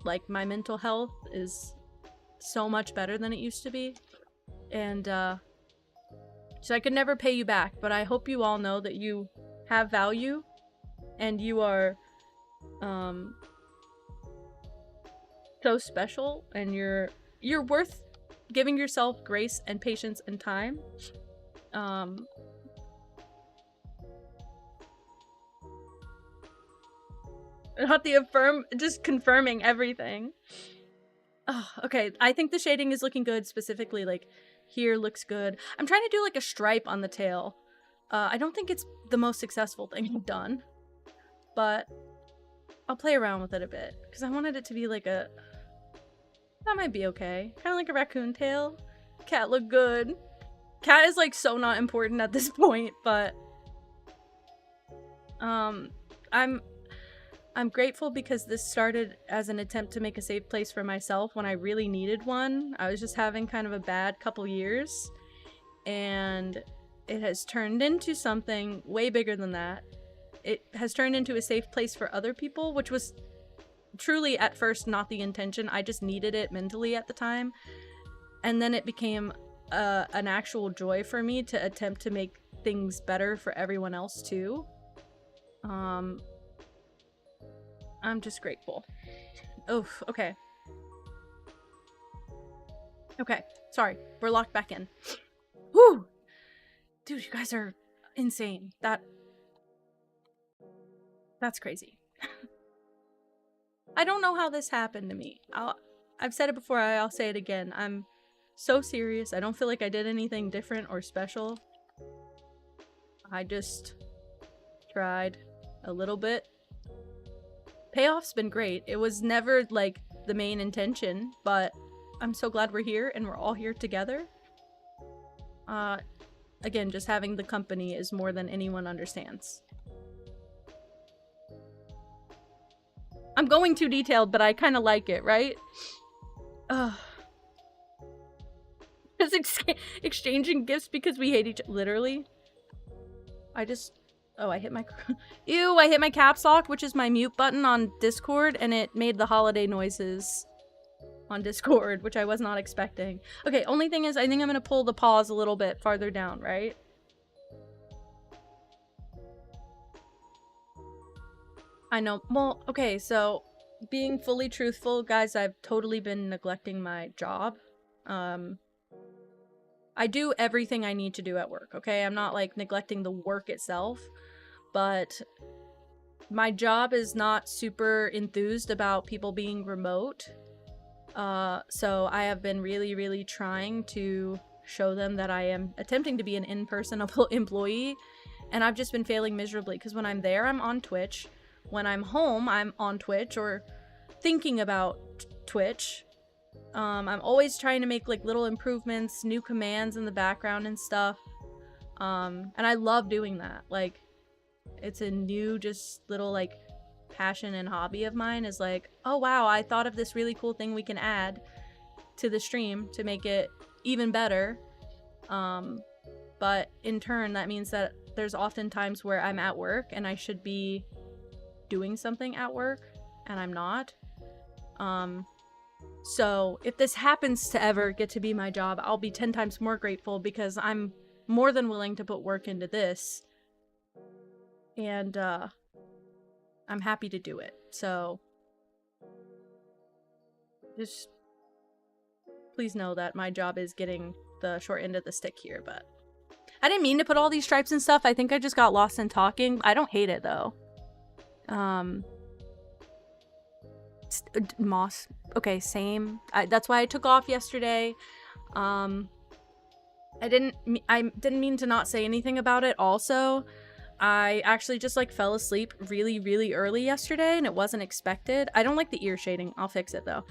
Speaker 1: Like, my mental health is so much better than it used to be, and so I could never pay you back, but I hope you all know that you have value and you are so special, and you're worth giving yourself grace and patience and time. Not the affirm, just confirming everything. Oh, okay, I think the shading is looking good, specifically like here looks good. I'm trying to do like a stripe on the tail. I don't think it's the most successful thing I've done, but I'll play around with it a bit because I wanted it to be like a... That might be okay. Kind of like a raccoon tail. Cat look good. Cat is like so not important at this point, but I'm grateful because this started as an attempt to make a safe place for myself when I really needed one. I was just having kind of a bad couple years, and it has turned into something way bigger than that. It has turned into a safe place for other people, which was truly at first not the intention. I just needed it mentally at the time, and then it became an actual joy for me to attempt to make things better for everyone else too. I'm just grateful. Oof, okay. Okay, sorry. We're locked back in. Whew! Dude, you guys are insane. That's crazy. I don't know how this happened to me. I've said it before, I'll say it again. I'm so serious. I don't feel like I did anything different or special. I just tried a little bit. Payoff's been great. It was never, like, the main intention, but I'm so glad we're here and we're all here together. Again, just having the company is more than anyone understands. I'm going too detailed, but I kind of like it, right? Just exchanging gifts because we hate each other. Literally. Oh, I hit my... Ew, I hit my caps lock, which is my mute button on Discord, and it made the holiday noises on Discord, which I was not expecting. Okay, only thing is, I think I'm gonna pull the pause a little bit farther down, right? I know. Well, okay, so being fully truthful, guys, I've totally been neglecting my job. I do everything I need to do at work, okay? I'm not, like, neglecting the work itself, but my job is not super enthused about people being remote. So I have been really, really trying to show them that I am attempting to be an in-person employee, and I've just been failing miserably, because when I'm there, I'm on Twitch. When I'm home, I'm on Twitch, or thinking about Twitch. I'm always trying to make, like, little improvements, new commands in the background and stuff. And I love doing that. Like, it's a new, just little, like, passion and hobby of mine, is like, oh wow, I thought of this really cool thing we can add to the stream to make it even better. But in turn, that means that there's often times where I'm at work and I should be doing something at work, and I'm not. So if this happens to ever get to be my job, I'll be 10 times more grateful, because I'm more than willing to put work into this. And, I'm happy to do it. So, just please know that my job is getting the short end of the stick here, but I didn't mean to put all these stripes and stuff. I think I just got lost in talking. I don't hate it, though. Moss. Okay, same. That's why I took off yesterday. I didn't mean to not say anything about it also. I actually just, like, fell asleep really, really early yesterday, and it wasn't expected. I don't like the ear shading. I'll fix it, though.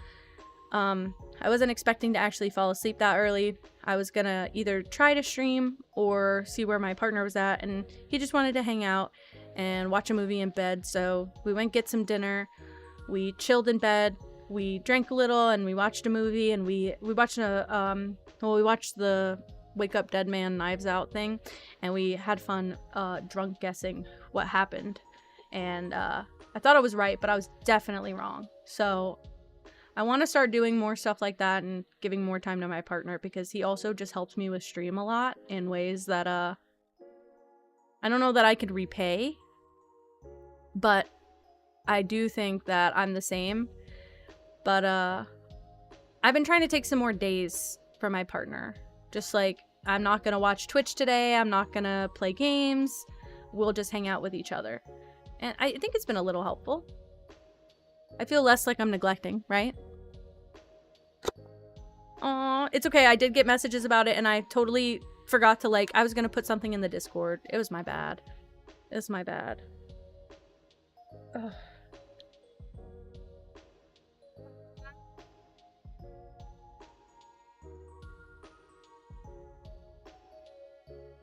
Speaker 1: I wasn't expecting to actually fall asleep that early. I was gonna either try to stream or see where my partner was at, and he just wanted to hang out and watch a movie in bed, so we went get some dinner. We chilled in bed, we drank a little, and we watched a movie, and we watched we watched the Wake Up Dead Man Knives Out thing, and we had fun drunk guessing what happened. And I thought I was right, but I was definitely wrong. So I want to start doing more stuff like that and giving more time to my partner, because he also just helps me with stream a lot in ways that I don't know that I could repay, but I do think that I'm the same. But I've been trying to take some more days for my partner. Just like, I'm not gonna watch Twitch today, I'm not gonna play games, we'll just hang out with each other. And I think it's been a little helpful. I feel less like I'm neglecting, right? Aw, it's okay, I did get messages about it, and I totally forgot to, like, I was gonna put something in the Discord. It was my bad. It was my bad. Ugh.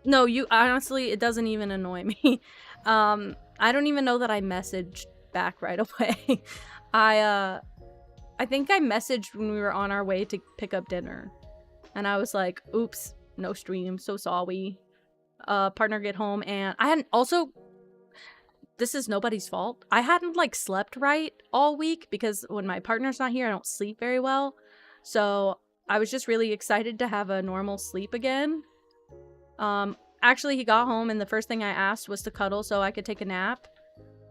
Speaker 1: No, you honestly, it doesn't even annoy me. I don't even know that I messaged back right away. I think I messaged when we were on our way to pick up dinner. And I was like, oops, no stream, so sorry. Partner get home, and I hadn't also, this is nobody's fault, I hadn't, like, slept right all week, because when my partner's not here, I don't sleep very well. So I was just really excited to have a normal sleep again. Actually, he got home, and the first thing I asked was to cuddle so I could take a nap.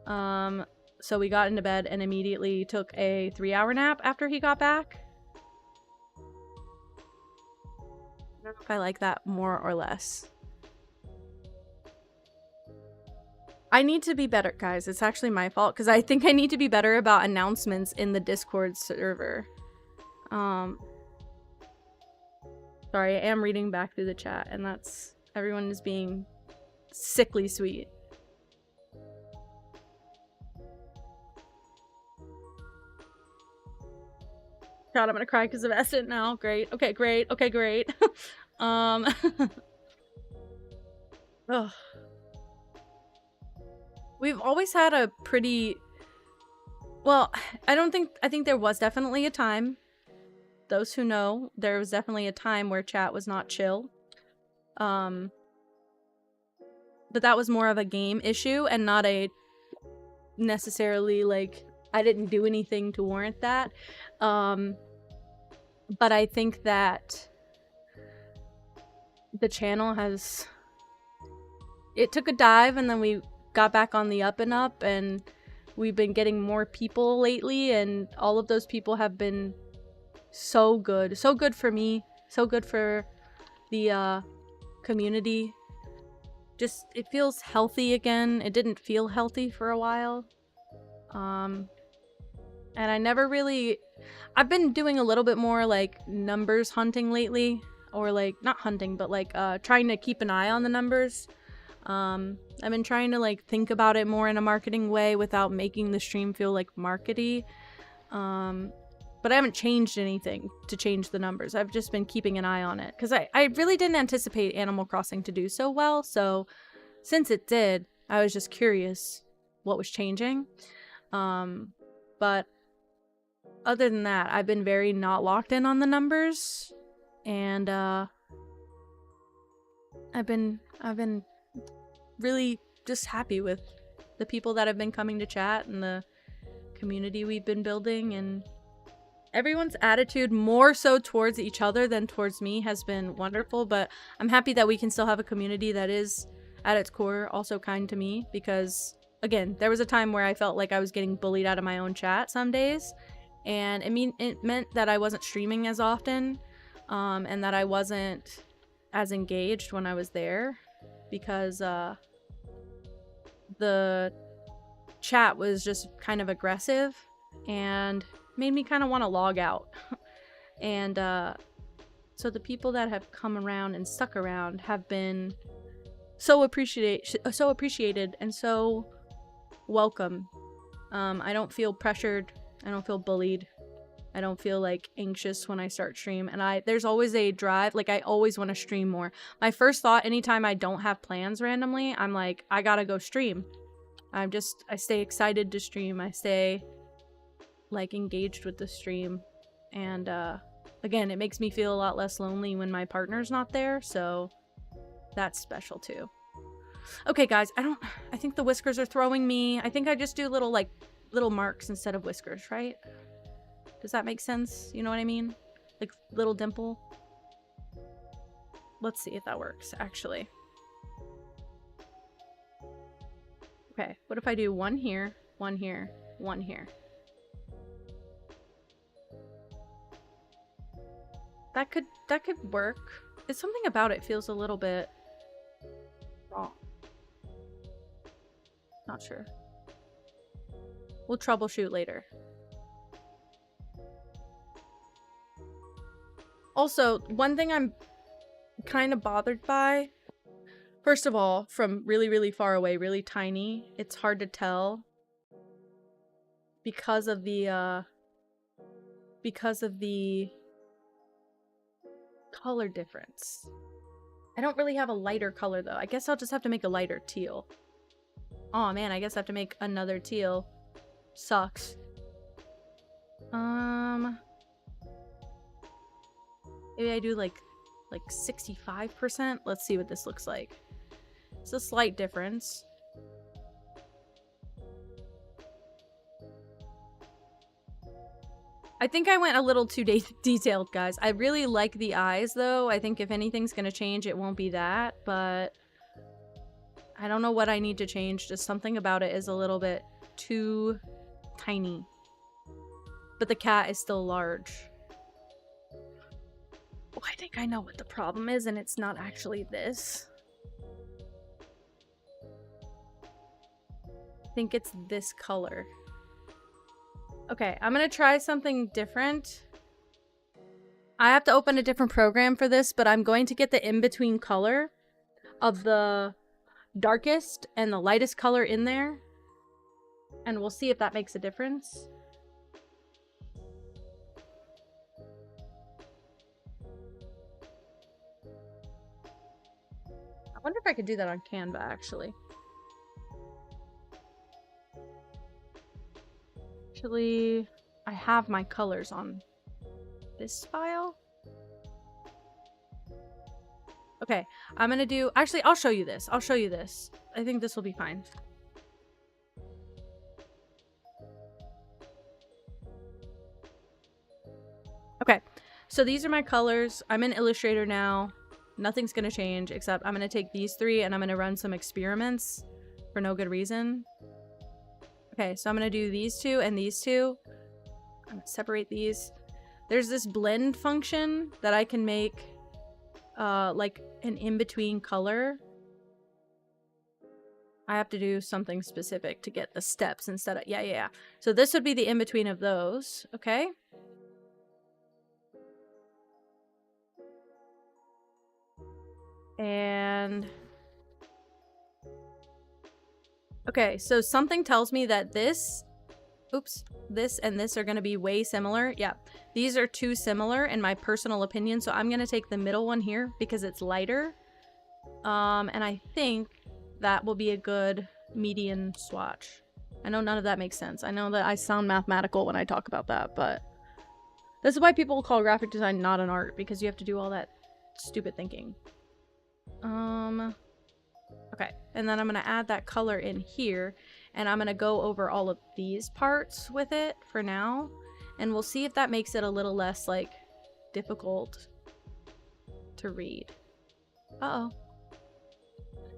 Speaker 1: So we got into bed and immediately took a 3-hour nap after he got back. I don't know if I like that more or less. I need to be better, guys. It's actually my fault because I think I need to be better about announcements in the Discord server. Sorry, I am reading back through the chat, and that's everyone is being sickly sweet. God, I'm gonna cry because of Essent now. Great. Okay, great. Okay, great. Ugh. We've always had a pretty... Well, I think there was definitely a time. Those who know, there was definitely a time where chat was not chill. But that was more of a game issue and not a necessarily, like, I didn't do anything to warrant that. But I think that the channel has... It took a dive and then we got back on the up and up, and we've been getting more people lately, and all of those people have been so good. So good for me. So good for the community. Just, it feels healthy again. It didn't feel healthy for a while. And I never really... I've been doing a little bit more, like, numbers hunting lately. Or, like, not hunting, but, like, trying to keep an eye on the numbers. I've been trying to, like, think about it more in a marketing way without making the stream feel, like, markety. But I haven't changed anything to change the numbers. I've just been keeping an eye on it. Because I really didn't anticipate Animal Crossing to do so well. So, since it did, I was just curious what was changing. But other than that, I've been very not locked in on the numbers. And, I've been really just happy with the people that have been coming to chat and the community we've been building, and everyone's attitude more so towards each other than towards me has been wonderful. But I'm happy that we can still have a community that is at its core also kind to me, because again, there was a time where I felt like I was getting bullied out of my own chat some days, and it meant that I wasn't streaming as often, and that I wasn't as engaged when I was there, because the chat was just kind of aggressive and made me kind of want to log out. And so the people that have come around and stuck around have been so appreciated and so welcome. I don't feel pressured. I don't feel bullied. I don't feel like anxious when I start stream, and there's always a drive, like I always want to stream more. My first thought anytime I don't have plans randomly, I'm like, I gotta go stream. I stay excited to stream. I stay like engaged with the stream, and again, it makes me feel a lot less lonely when my partner's not there, so that's special too. Okay guys, I think the whiskers are throwing me. I think I just do little marks instead of whiskers, right? Does that make sense? You know what I mean? Like, little dimple. Let's see if that works, actually. Okay, what if I do one here, one here, one here? That could work. It's something about it feels a little bit wrong. Not sure. We'll troubleshoot later. Also, one thing I'm kind of bothered by, first of all, from really, really far away, really tiny, it's hard to tell because of the color difference. I don't really have a lighter color though. I guess I'll just have to make a lighter teal. Oh man, I guess I have to make another teal. Sucks. Maybe I do like 65%. Let's see what this looks like. It's a slight difference. I think I went a little too detailed, guys. I really like the eyes, though. I think if anything's gonna change, it won't be that, but I don't know what I need to change. Just something about it is a little bit too tiny. But the cat is still large. Oh, I think I know what the problem is, and it's not actually this. I think it's this color. Okay, I'm gonna try something different. I have to open a different program for this, but I'm going to get the in-between color of the darkest and the lightest color in there. And we'll see if that makes a difference. I wonder if I could do that on Canva, actually. Actually, I have my colors on this file. Okay, I'm gonna do... Actually, I'll show you this. I'll show you this. I think this will be fine. Okay, so these are my colors. I'm in Illustrator now. Nothing's gonna change, except I'm gonna take these three and I'm gonna run some experiments for no good reason. Okay, so I'm gonna do these two and these two. I'm gonna separate these. There's this blend function that I can make like an in-between color. I have to do something specific to get the steps instead of... Yeah. So this would be the in-between of those, okay? And... okay, so something tells me that this... oops. This and this are going to be way similar. Yeah, these are too similar in my personal opinion, so I'm going to take the middle one here because it's lighter. And I think that will be a good median swatch. I know none of that makes sense. I know that I sound mathematical when I talk about that, but this is why people call graphic design not an art, because you have to do all that stupid thinking. Okay, and then I'm going to add that color in here, and I'm going to go over all of these parts with it for now, and we'll see if that makes it a little less, like, difficult to read. Uh-oh.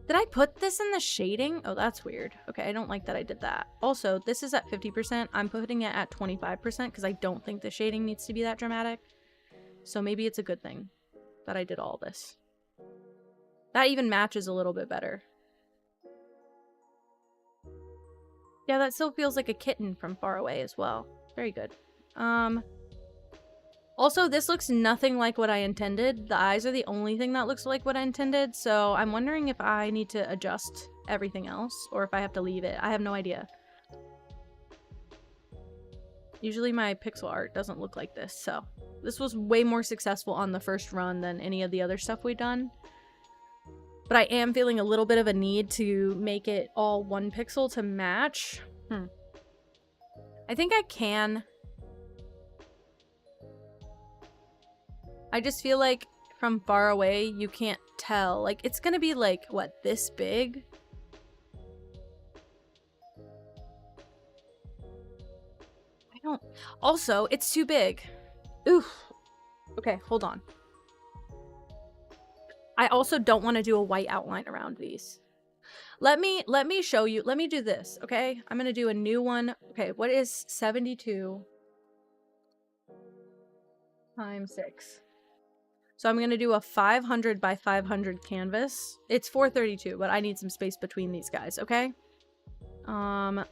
Speaker 1: Did I put this in the shading? Oh, that's weird. Okay, I don't like that I did that. Also, this is at 50%. I'm putting it at 25% because I don't think the shading needs to be that dramatic. So maybe it's a good thing that I did all this. That even matches a little bit better. Yeah, that still feels like a kitten from far away as well. Very good. Also, this looks nothing like what I intended. The eyes are the only thing that looks like what I intended, so I'm wondering if I need to adjust everything else, or if I have to leave it. I have no idea. Usually my pixel art doesn't look like this, so... this was way more successful on the first run than any of the other stuff we've done. But I am feeling a little bit of a need to make it all 1 pixel to match. I think I can. I just feel like from far away, you can't tell. Like, it's gonna be like, what, this big? I don't... also, it's too big. Oof. Okay, hold on. I also don't want to do a white outline around these. Let me show you. Let me do this, okay? I'm going to do a new one. Okay, what is 72 times 6? So I'm going to do a 500 by 500 canvas. It's 432, but I need some space between these guys, okay? Yeah,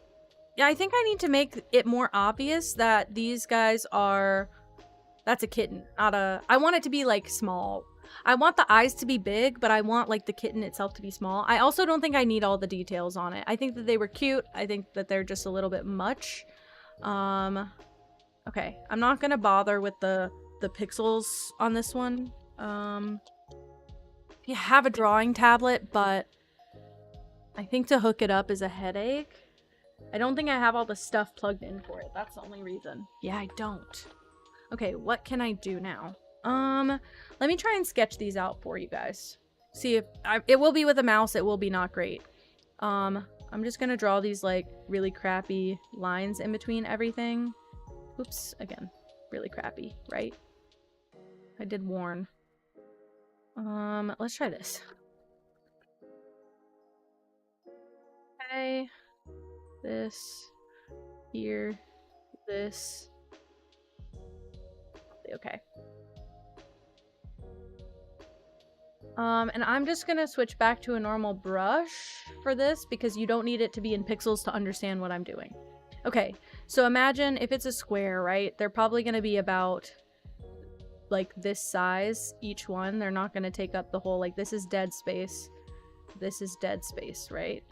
Speaker 1: I think I need to make it more obvious that these guys are... that's a kitten, not a... I want it to be, like, small. I want the eyes to be big, but I want, like, the kitten itself to be small. I also don't think I need all the details on it. I think that they were cute. I think that they're just a little bit much. Okay. I'm not gonna bother with the pixels on this one. You have a drawing tablet, but I think to hook it up is a headache. I don't think I have all the stuff plugged in for it. That's the only reason. Yeah, I don't. Okay, what can I do now? Let me try and sketch these out for you guys. See if it will be with a mouse, it will be not great. I'm just gonna draw these like really crappy lines in between everything. Oops, again, really crappy, right? I did warn. Let's try this. Okay. This. Here. This. Okay. And I'm just gonna switch back to a normal brush for this because you don't need it to be in pixels to understand what I'm doing. Okay, so imagine if it's a square, right? They're probably gonna be about like this size, each one. They're not gonna take up the whole, like this is dead space. This is dead space, right?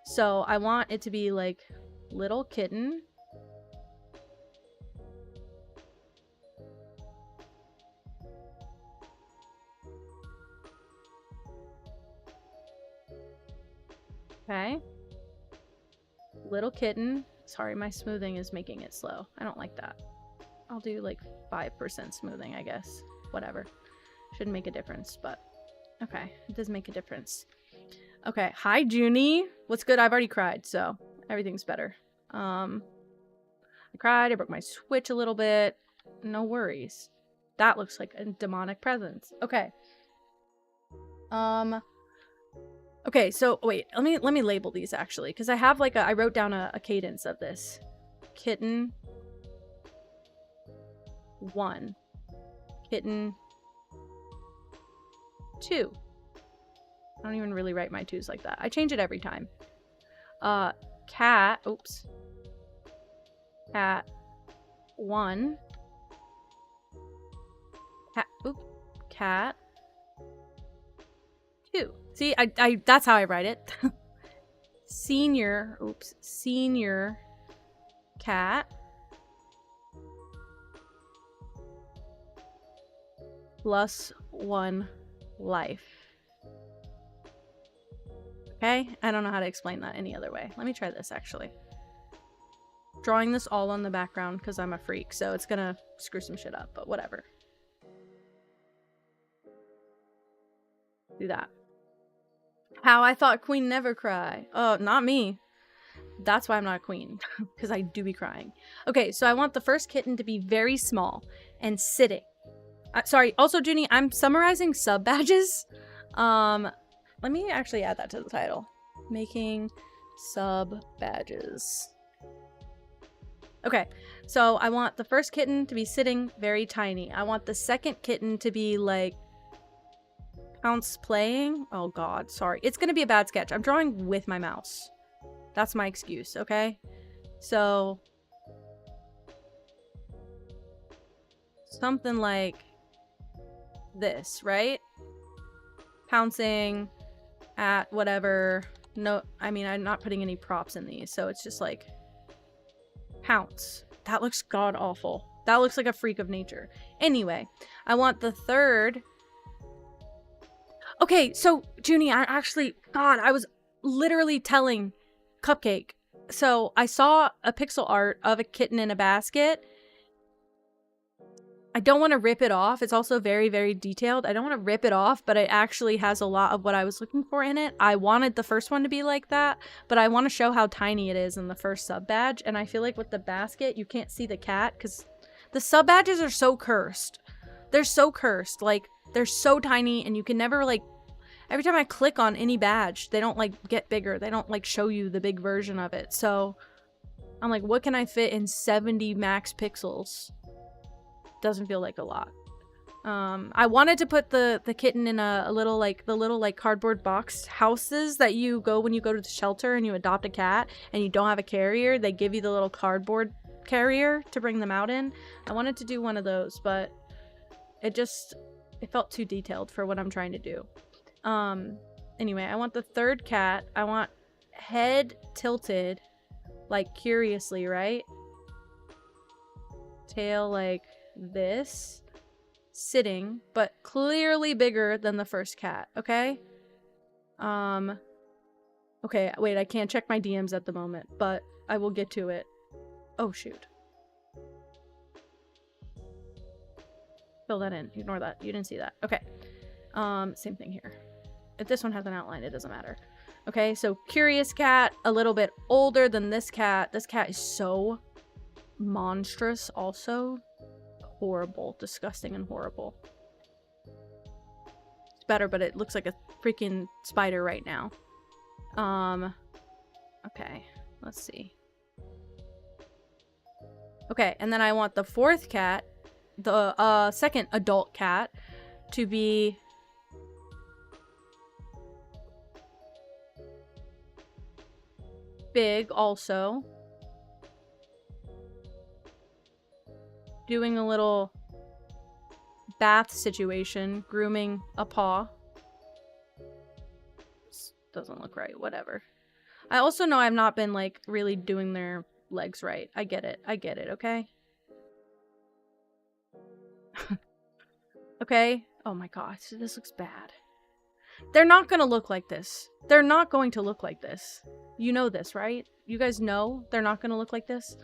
Speaker 1: So I want it to be like little kitten. Okay. Little kitten. Sorry, my smoothing is making it slow. I don't like that. I'll do like 5% smoothing, I guess. Whatever. Shouldn't make a difference, but okay. It does make a difference. Okay. Hi, Junie. What's good? I've already cried, so everything's better. I cried. I broke my Switch a little bit. No worries. That looks like a demonic presence. Okay. Okay, so wait, let me label these actually, because I have like I wrote down a cadence of this. Kitten 1. Kitten 2. I don't even really write my 2s like that. I change it every time. Cat, oops. Cat 1. Cat, oop. Cat 2. See, I that's how I write it. Senior cat +1 life. Okay? I don't know how to explain that any other way. Let me try this actually. Drawing this all on the background because I'm a freak, so it's gonna screw some shit up, but whatever. Do that. How I thought queen never cry. Oh, not me. That's why I'm not a queen. Because I do be crying. Okay, so I want the first kitten to be very small and sitting. Sorry, also, Junie, I'm summarizing sub badges. Let me actually add that to the title. Making sub badges. Okay, so I want the first kitten to be sitting very tiny. I want the second kitten to be like Counts playing. Oh god, sorry. It's gonna be a bad sketch. I'm drawing with my mouse. That's my excuse, okay? So something like this, right? Pouncing at whatever. No, I mean, I'm not putting any props in these, so it's just like pounce. That looks god awful. That looks like a freak of nature. Anyway, I want the third. Okay, so Junie, I actually, god, I was literally telling Cupcake. So I saw a pixel art of a kitten in a basket. I don't want to rip it off. It's also very, very detailed. I don't want to rip it off, but it actually has a lot of what I was looking for in it. I wanted the first one to be like that, but I want to show how tiny it is in the first sub badge. And I feel like with the basket, you can't see the cat because the sub badges are so cursed. They're so cursed. Like, they're so tiny and you can never, like, every time I click on any badge, they don't, like, get bigger. They don't, like, show you the big version of it. So I'm like, what can I fit in 70 max pixels? Doesn't feel like a lot. I wanted to put the kitten in a little, like, the little, like, cardboard box houses that you go when you go to the shelter and you adopt a cat and you don't have a carrier. They give you the little cardboard carrier to bring them out in. I wanted to do one of those, but it felt too detailed for what I'm trying to do. Anyway, I want the third cat. I want head tilted, like, curiously, right? Tail like this. Sitting, but clearly bigger than the first cat, okay? Okay, wait, I can't check my DMs at the moment, but I will get to it. Oh, shoot. Fill that in. Ignore that. You didn't see that. Okay. Same thing here. If this one has an outline, it doesn't matter. Okay, so curious cat, a little bit older than this cat. This cat is so monstrous also. Horrible. Disgusting and horrible. It's better, but it looks like a freaking spider right now. Okay, let's see. Okay, and then I want the fourth cat, the second adult cat, to be big also. Doing a little bath situation, grooming a paw. This doesn't look right, whatever. I also know I've not been, like, really doing their legs right. I get it, okay? Okay? Oh my gosh, this looks bad. They're not gonna look like this. They're not going to look like this. You know this, right? You guys know they're not gonna look like this?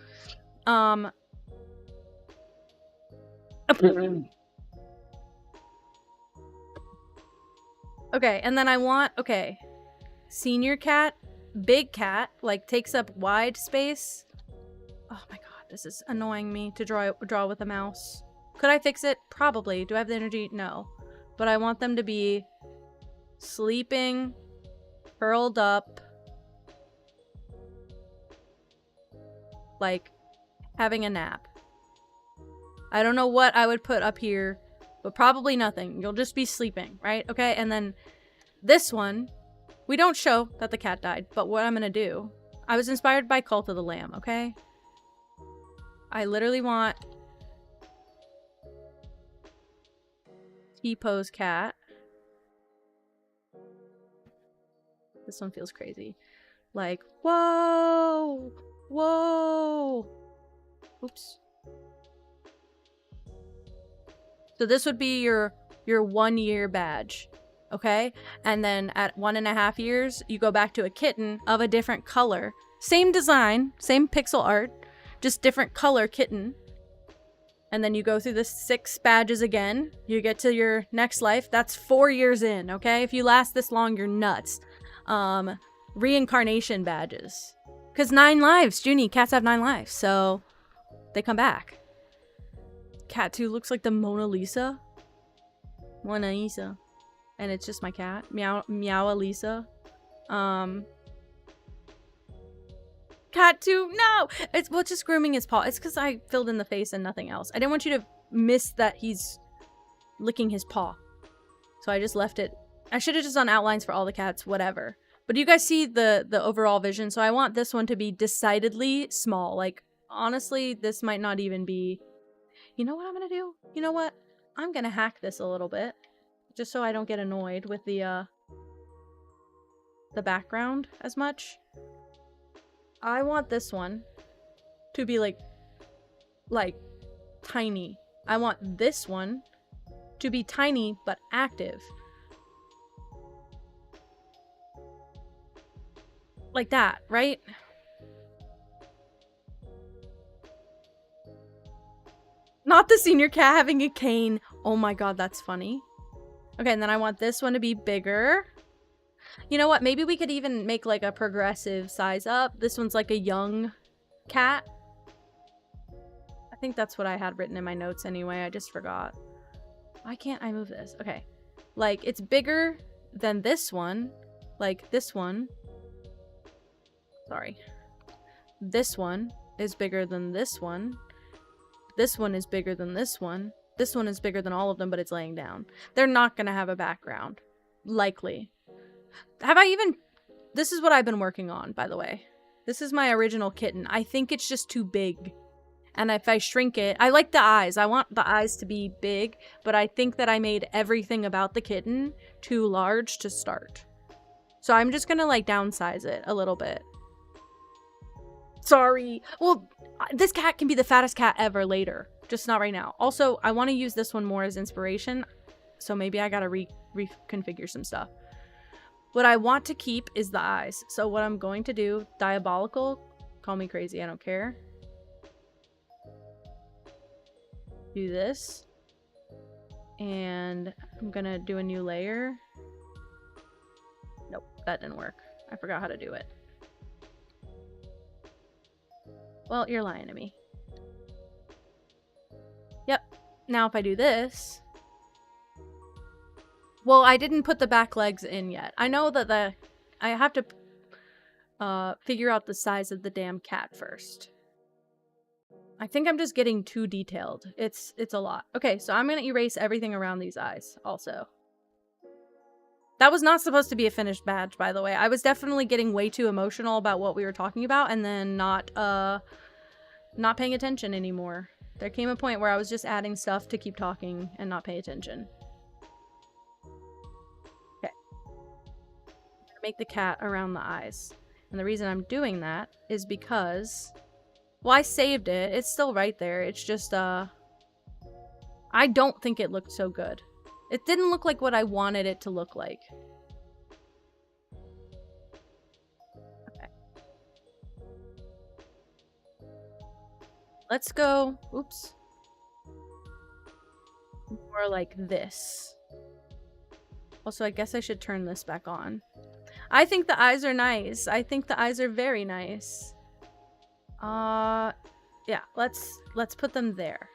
Speaker 1: Okay, and then I want, okay, senior cat, big cat, like takes up wide space. Oh my god, this is annoying me to draw with a mouse. Could I fix it? Probably. Do I have the energy? No. But I want them to be sleeping, curled up, like having a nap. I don't know what I would put up here, but probably nothing. You'll just be sleeping, right? Okay, and then this one, we don't show that the cat died, but what I'm gonna do, I was inspired by Cult of the Lamb, okay? I literally want T-pose cat. This one feels crazy. Like, whoa! Whoa! Oops. So this would be your 1 year badge, okay? And then at 1.5 years, you go back to a kitten of a different color. Same design, same pixel art, just different color kitten. And then you go through the 6 badges again. You get to your next life. That's 4 years in, okay? If you last this long, you're nuts. Reincarnation badges. Because 9 lives, Junie, cats have 9 lives, so they come back. Cat 2 looks like the Mona Lisa. Mona Lisa. And it's just my cat. Meow Lisa. Cat 2, no! It's just grooming his paw. It's because I filled in the face and nothing else. I didn't want you to miss that he's licking his paw. So I just left it. I should have just done outlines for all the cats, whatever. But you guys see the overall vision. So I want this one to be decidedly small. Like, honestly, this might not even be... You know what I'm gonna do? You know what? I'm gonna hack this a little bit. Just so I don't get annoyed with the background as much. I want this one to be like tiny. I want this one to be tiny but active. Like that, right? Not the senior cat having a cane. Oh my god, that's funny. Okay, and then I want this one to be bigger. You know what? Maybe we could even make like a progressive size up. This one's like a young cat. I think that's what I had written in my notes anyway. I just forgot. Why can't I move this? Okay. Like, it's bigger than this one. Like, this one. Sorry. This one is bigger than this one. This one is bigger than this one. This one is bigger than all of them, but it's laying down. They're not gonna have a background. Likely. Have I even... This is what I've been working on, by the way. This is my original kitten. I think it's just too big. And if I shrink it... I like the eyes. I want the eyes to be big, but I think that I made everything about the kitten too large to start. So I'm just gonna, like, downsize it a little bit. Sorry. Well, this cat can be the fattest cat ever later. Just not right now. Also, I want to use this one more as inspiration. So maybe I gotta reconfigure some stuff. What I want to keep is the eyes. So what I'm going to do, diabolical, call me crazy, I don't care. Do this. And I'm gonna do a new layer. Nope, that didn't work. I forgot how to do it. Well, you're lying to me. Yep. Now if I do this... Well, I didn't put the back legs in yet. I know that I have to figure out the size of the damn cat first. I think I'm just getting too detailed. It's a lot. Okay, so I'm gonna erase everything around these eyes also. That was not supposed to be a finished badge, by the way. I was definitely getting way too emotional about what we were talking about and then not paying attention anymore. There came a point where I was just adding stuff to keep talking and not pay attention. Okay. I'm gonna make the cat around the eyes. And the reason I'm doing that is because, well, I saved it. It's still right there. It's just, I don't think it looked so good. It didn't look like what I wanted it to look like. Okay. Let's go, oops, more like this. Also, I guess I should turn this back on. I think the eyes are nice. I think the eyes are very nice. Yeah, let's put them there.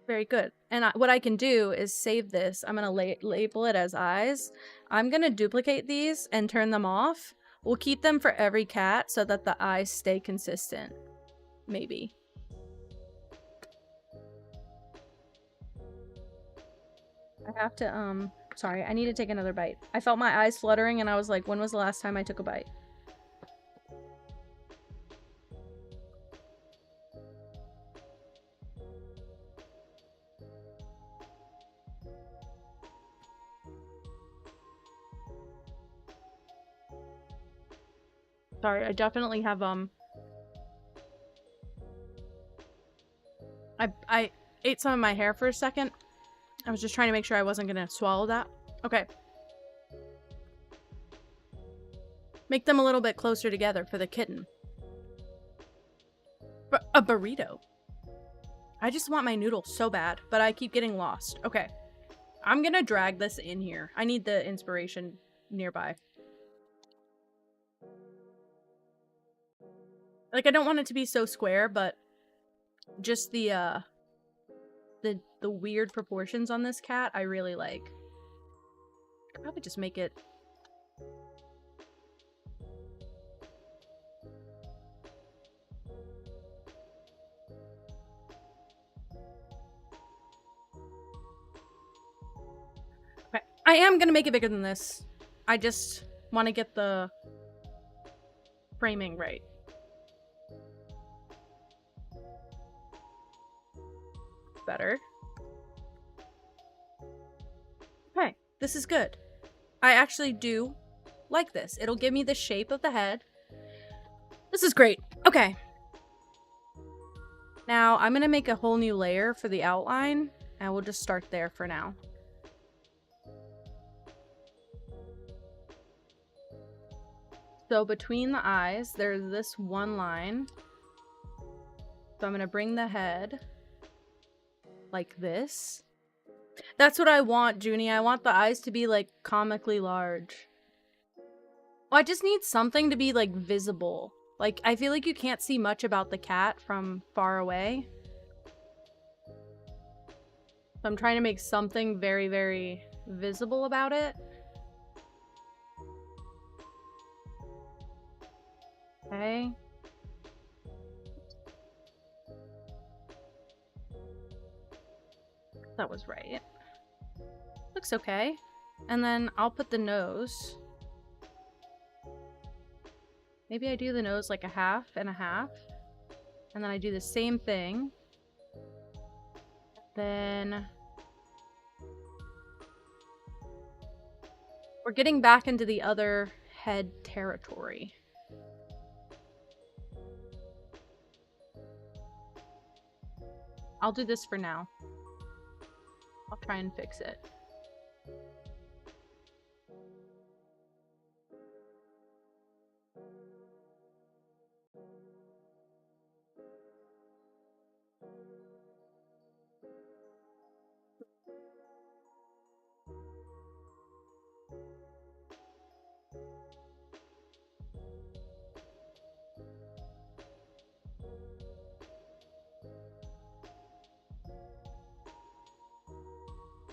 Speaker 1: Very good. And what I can do is save this. I'm gonna label it as eyes. I'm gonna duplicate these and turn them off. We'll keep them for every cat so that the eyes stay consistent. Maybe. I have to, sorry, I need to take another bite. I felt my eyes fluttering and I was like, when was the last time I took a bite? Sorry, I definitely have, I ate some of my hair for a second. I was just trying to make sure I wasn't gonna swallow that. Okay. Make them a little bit closer together for the kitten. A burrito. I just want my noodle so bad, but I keep getting lost. Okay. I'm gonna drag this in here. I need the inspiration nearby. Like, I don't want it to be so square, but just the weird proportions on this cat, I really like. I could probably just make it... Okay. I am gonna make it bigger than this. I just want to get the framing right. Better. Okay, this is good. I actually do like this. It'll give me the shape of the head. This is great. Okay. Now, I'm gonna make a whole new layer for the outline, and we'll just start there for now. So between the eyes, there's this one line. So I'm gonna bring the head like this. That's what I want, Junie. I want the eyes to be, like, comically large. Well, I just need something to be, like, visible. Like, I feel like you can't see much about the cat from far away. So I'm trying to make something very, very visible about it. Okay. That was right. Looks okay. And then I'll put the nose. Maybe I do the nose like a half and a half. And then I do the same thing. Then we're getting back into the other head territory. I'll do this for now. I'll try and fix it.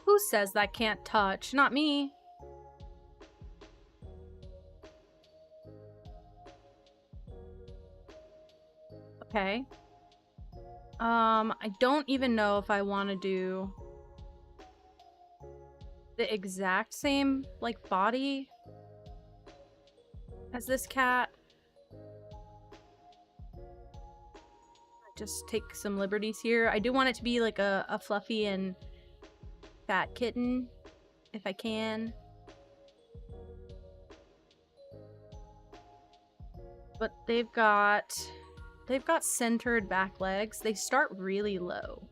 Speaker 1: Who says that can't touch? Not me. Okay. I don't even know if I want to do the exact same, like, body as this cat. Just take some liberties here. I do want it to be like a fluffy and fat kitten, if I can. But they've got centered back legs. They start really low.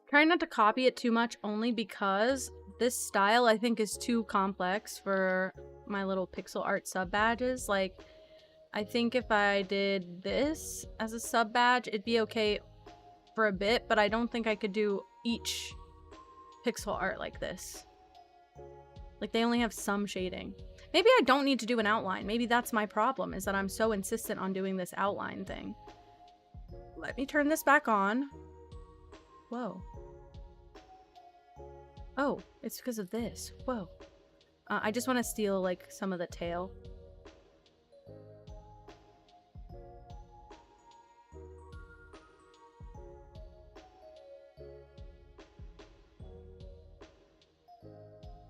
Speaker 1: Trying not to copy it too much only because this style I think is too complex for my little pixel art sub badges. Like, I think if I did this as a sub badge, it'd be okay for a bit, but I don't think I could do each pixel art like this. Like, they only have some shading. Maybe I don't need to do an outline. Maybe that's my problem, is that I'm so insistent on doing this outline thing. Let me turn this back on. Whoa. Oh, it's because of this. Whoa. I just want to steal, like, some of the tail.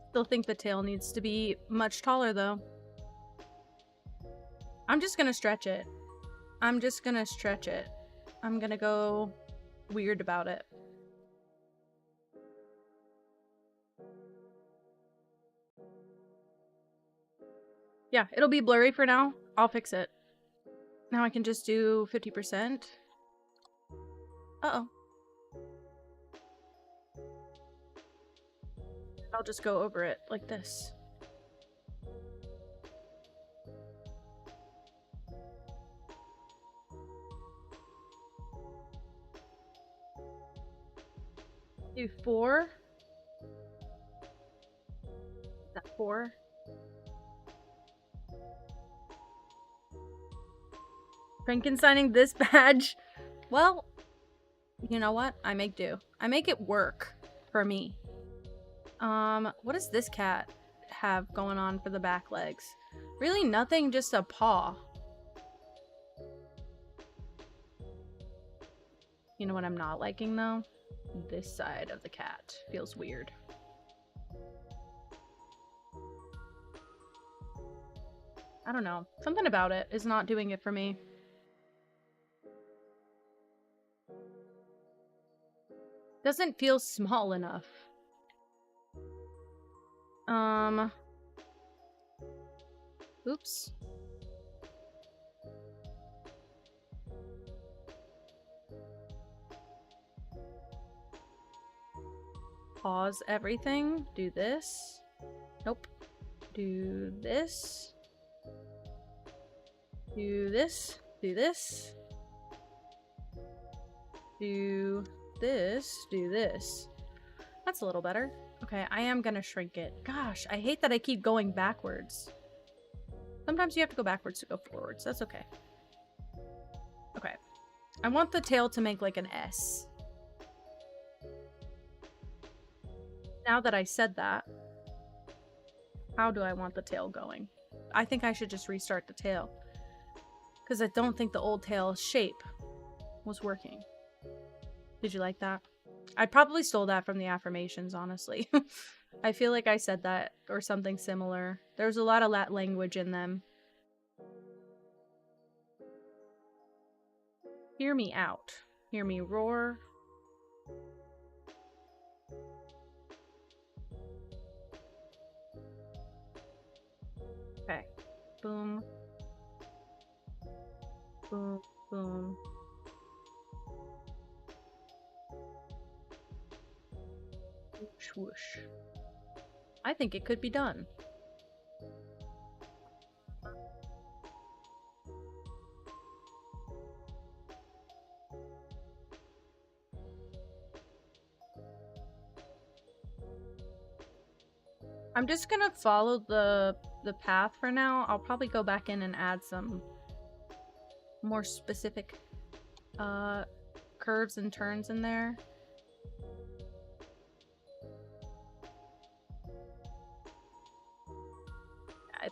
Speaker 1: Still think the tail needs to be much taller, though. I'm just gonna stretch it. I'm just gonna stretch it. I'm gonna go weird about it. Yeah, it'll be blurry for now. I'll fix it. Now I can just do 50%. Uh-oh. I'll just go over it like this. Do 4. Is that 4? Frankensteining this badge? Well, you know what? I make do. I make it work for me. What does this cat have going on for the back legs? Really nothing, just a paw. You know what I'm not liking, though? This side of the cat feels weird. I don't know. Something about it is not doing it for me. Doesn't feel small enough. Oops. Pause everything. Do this. Nope. Do this. Do this. Do this. Do this. Do this. That's a little better. Okay, I am gonna shrink it. Gosh, I hate that I keep going backwards. Sometimes you have to go backwards to go forwards. That's okay. Okay. I want the tail to make like an S. Now that I said that, how do I want the tail going? I think I should just restart the tail. Because I don't think the old tail shape was working. Did you like that? I probably stole that from the affirmations, honestly. I feel like I said that or something similar. There's a lot of Latin language in them. Hear me out. Hear me roar. Okay. Boom. Boom. Boom. Whoosh, whoosh. I think it could be done. I'm just gonna follow the path for now. I'll probably go back in and add some more specific curves and turns in there.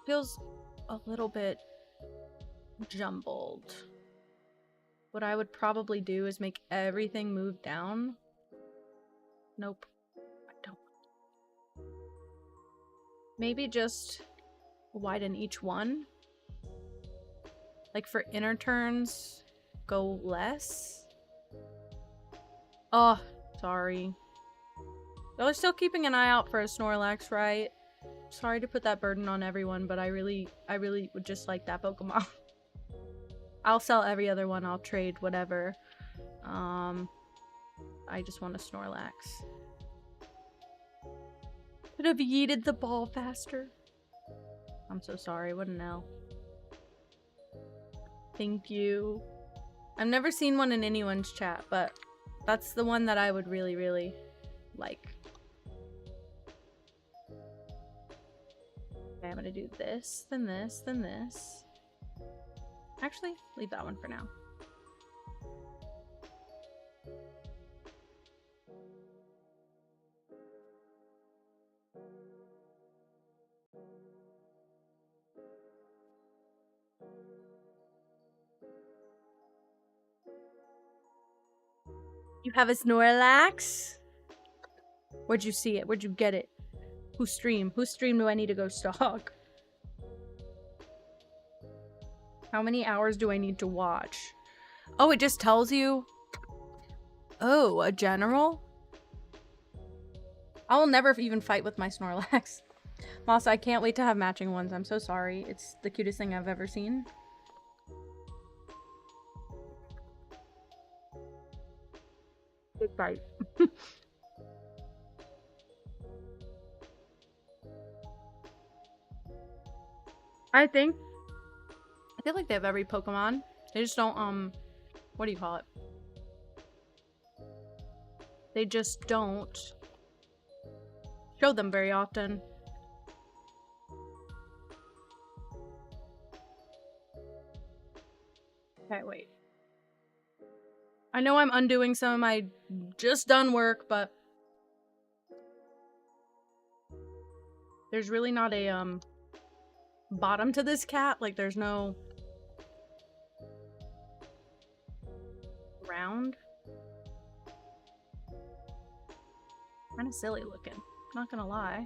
Speaker 1: feels a little bit jumbled. What I would probably do is make everything move down. Nope. I don't. Maybe just widen each one. Like for inner turns, go less. Oh, sorry. Y'all are still keeping an eye out for a Snorlax, right? Sorry to put that burden on everyone, but I really would just like that Pokemon. I'll sell every other one, I'll trade whatever. I just want a Snorlax. Could have yeeted the ball faster. I'm so sorry, what an L. Thank you. I've never seen one in anyone's chat, but that's the one that I would really like. Okay, I'm gonna do this, then this, then this. Actually, leave that one for now. You have a Snorlax? Where'd you see it? Where'd you get it? Whose stream? Whose stream do I need to go stalk? How many hours do I need to watch? Oh, it just tells you? Oh, a general? I will never even fight with my Snorlax. Moss, I can't wait to have matching ones. I'm so sorry. It's the cutest thing I've ever seen. Big fight. I feel like they have every Pokemon. They just don't, what do you call it? They just don't show them very often. Okay, wait. I know I'm undoing some of my just done work, but there's really not a, bottom to this cat. Like, there's no round. Kind of silly looking, not gonna lie.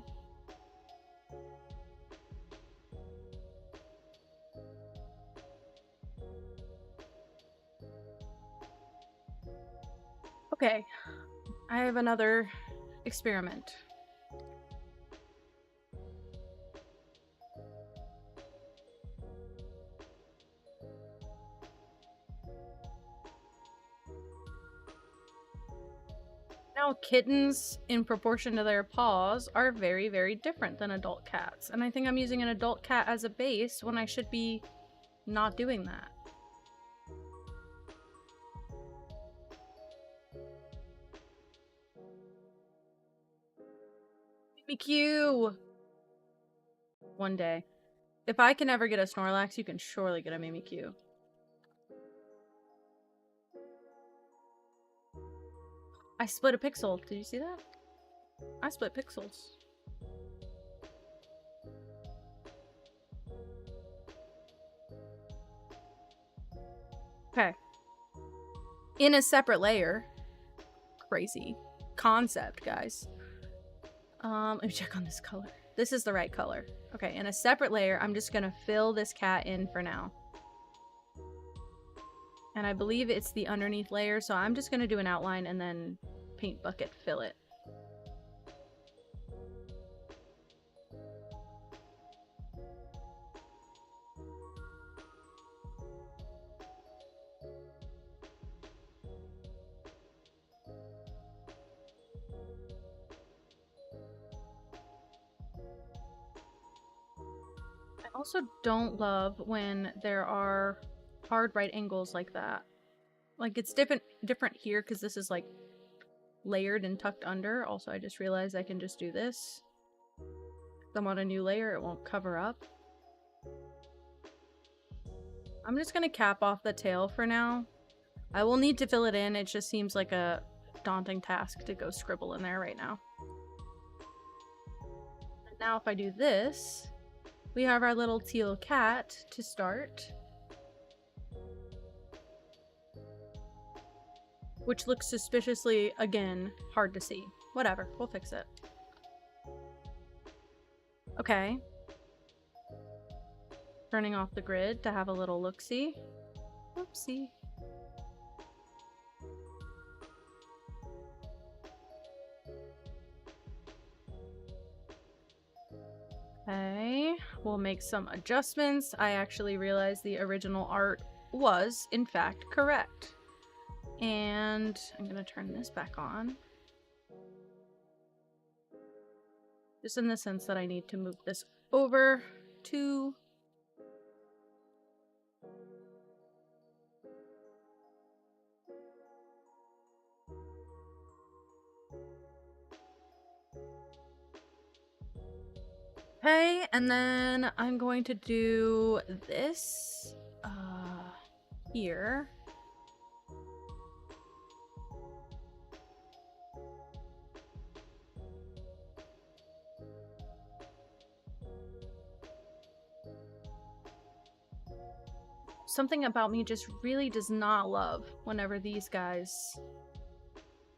Speaker 1: Okay, I have another experiment. Now, kittens, in proportion to their paws, are very different than adult cats. And I think I'm using an adult cat as a base when I should be not doing that. Mimikyu! One day. If I can ever get a Snorlax, you can surely get a Mimikyu. I split a pixel. Did you see that? I split pixels. Okay. In a separate layer. Crazy concept, guys. Let me check on this color. This is the right color. Okay, in a separate layer, I'm just gonna fill this cat in for now. And I believe it's the underneath layer, so I'm just gonna do an outline and then paint bucket fill it. I also don't love when there are hard right angles like that. Like, it's different here because this is like layered and tucked under. Also, I just realized I can just do this. If I'm on a new layer, it won't cover up. I'm just gonna cap off the tail for now. I will need to fill it in. It just seems like a daunting task to go scribble in there right now. And now if I do this, We have our little teal cat to start, which looks suspiciously, again, hard to see. Whatever, we'll fix it. Okay. Turning off the grid to have a little look-see. Oopsie. Okay, we'll make some adjustments. I actually realized the original art was, in fact, correct. And I'm gonna turn this back on. Just in the sense that I need to move this over to... Okay, and then I'm going to do this here. Something about me just really does not love whenever these guys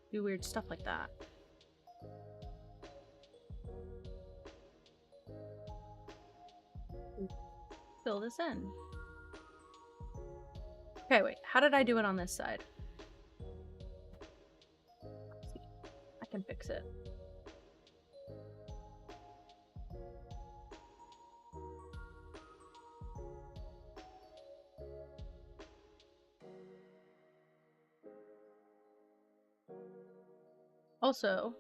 Speaker 1: do weird stuff like that. Fill this in. Okay, wait. How did I do it on this side? I can fix it. Also,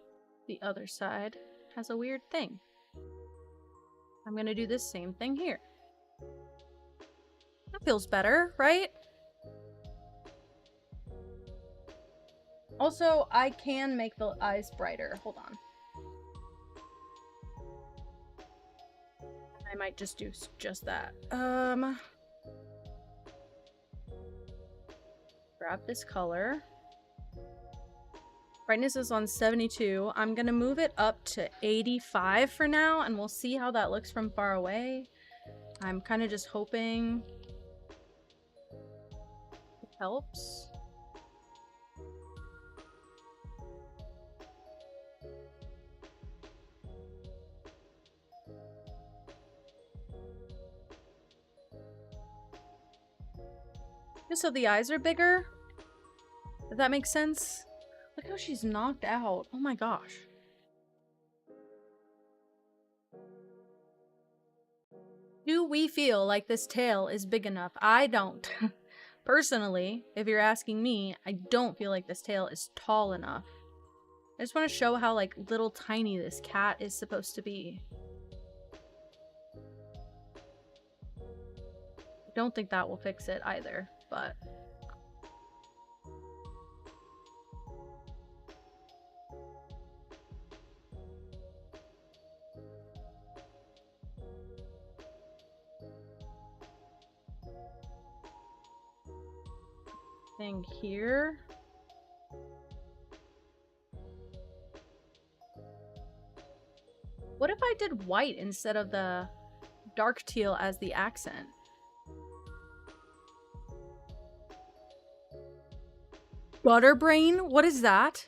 Speaker 1: the other side has a weird thing. I'm gonna do this same thing here. That feels better, right? Also, I can make the eyes brighter. Hold on. I might just do just that. Grab this color. Brightness is on 72. I'm gonna move it up to 85 for now, and we'll see how that looks from far away. I'm kind of just hoping it helps. Just so the eyes are bigger, if that makes sense. Look how she's knocked out. Oh my gosh. Do we feel like this tail is big enough? I don't. Personally, if you're asking me, I don't feel like this tail is tall enough. I just want to show how like little tiny this cat is supposed to be. I don't think that will fix it either, but... thing here. What if I did white instead of the dark teal as the accent? Butterbrain? What is that?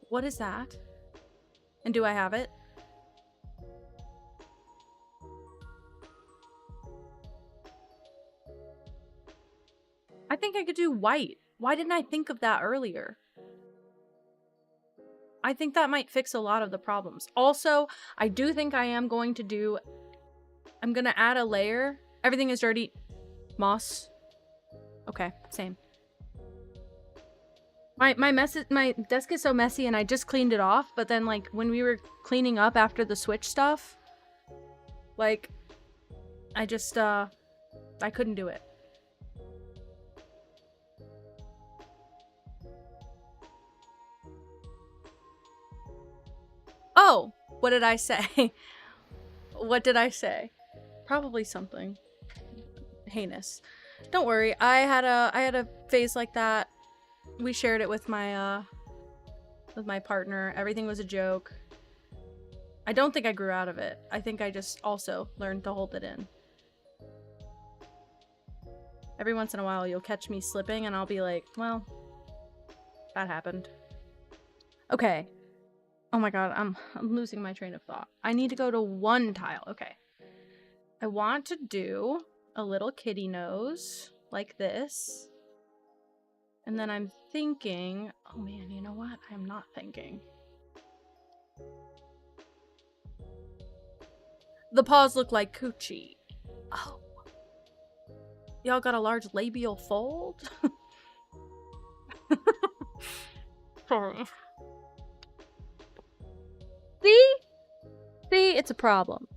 Speaker 1: What is that? And do I have it? I think I could do white. Why didn't I think of that earlier? I think that might fix a lot of the problems. Also, I do think I am going to do... I'm gonna add a layer. Everything is dirty. Moss. Okay, same. My desk is so messy and I just cleaned it off, but then like when we were cleaning up after the Switch stuff, like I just I couldn't do it. Oh, what did I say? What did I say? Probably something heinous. Don't worry. I had a phase like that. We shared it with my partner. Everything was a joke. I don't think I grew out of it. I think I just also learned to hold it in. Every once in a while, you'll catch me slipping and I'll be like, well, that happened. Okay. Oh my god, I'm losing my train of thought. I need to go to one tile. Okay. I want to do a little kitty nose like this. And then I'm thinking, oh man, you know what? I'm not thinking. The paws look like coochie. Oh. Y'all got a large labial fold? Sorry. See? See? It's a problem.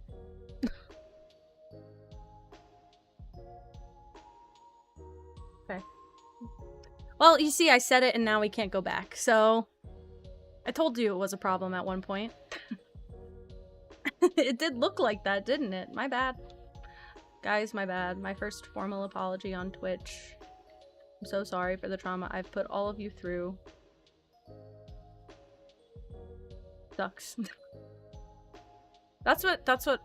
Speaker 1: Okay. Well, you see, I said it and now we can't go back, so... I told you it was a problem at one point. It did look like that, didn't it? My bad. Guys, my bad. My first formal apology on Twitch. I'm so sorry for the trauma I've put all of you through. Sucks. That's what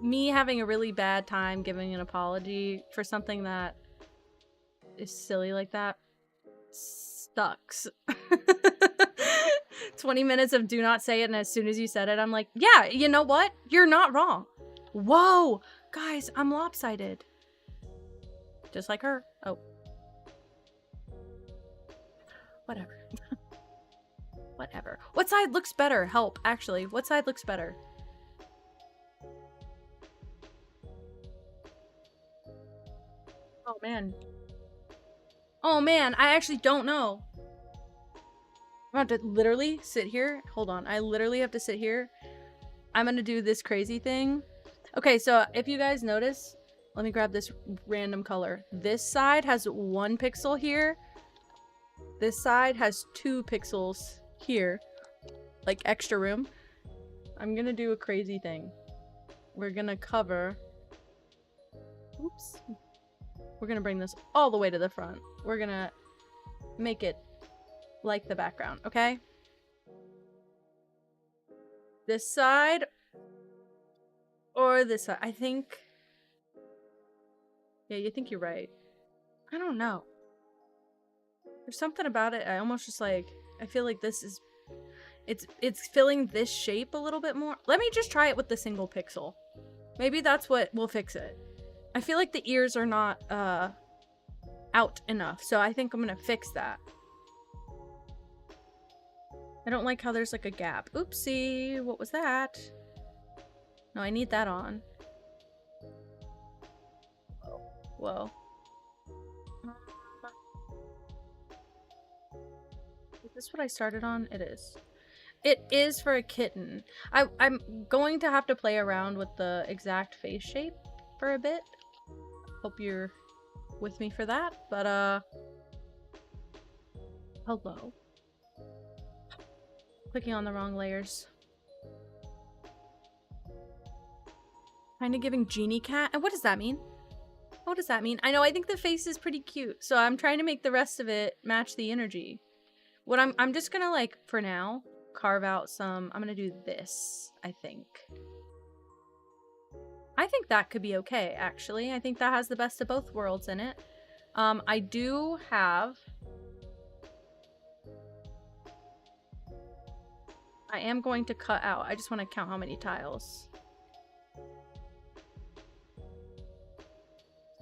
Speaker 1: me having a really bad time giving an apology for something that is silly like that sucks. 20 minutes of do not say it, and as soon as you said it, I'm like, yeah, you know what? You're not wrong. Whoa! Guys, I'm lopsided. Just like her. Oh. Whatever. Whatever. What side looks better? Help, actually. What side looks better? Oh, man. Oh, man. I actually don't know. I'm about to literally sit here. Hold on. I literally have to sit here. I'm gonna do this crazy thing. Okay, so if you guys notice, let me grab this random color. This side has 1 pixel here. This side has 2 pixels here. Like extra room. I'm gonna do a crazy thing. We're gonna cover... Oops. We're gonna bring this all the way to the front. We're gonna make it like the background, okay? This side or this side. I think... Yeah, you think you're right. I don't know. There's something about it. I almost just like... I feel like this is... It's filling this shape a little bit more. Let me just try it with the single pixel. Maybe that's what will fix it. I feel like the ears are not out enough, so I think I'm gonna fix that. I don't like how there's like a gap. Oopsie, what was that? No, I need that on. Whoa. Is this what I started on? It is. It is for a kitten. I'm going to have to play around with the exact face shape for a bit. Hope you're with me for that, but hello. Clicking on the wrong layers. Kinda giving genie cat. And what does that mean? What does that mean? I know, I think the face is pretty cute, so I'm trying to make the rest of it match the energy. What I'm just gonna, like, for now, carve out some... I'm gonna do this, I think. I think that could be okay, actually. I think that has the best of both worlds in it. I do have... I am going to cut out. I just want to count how many tiles.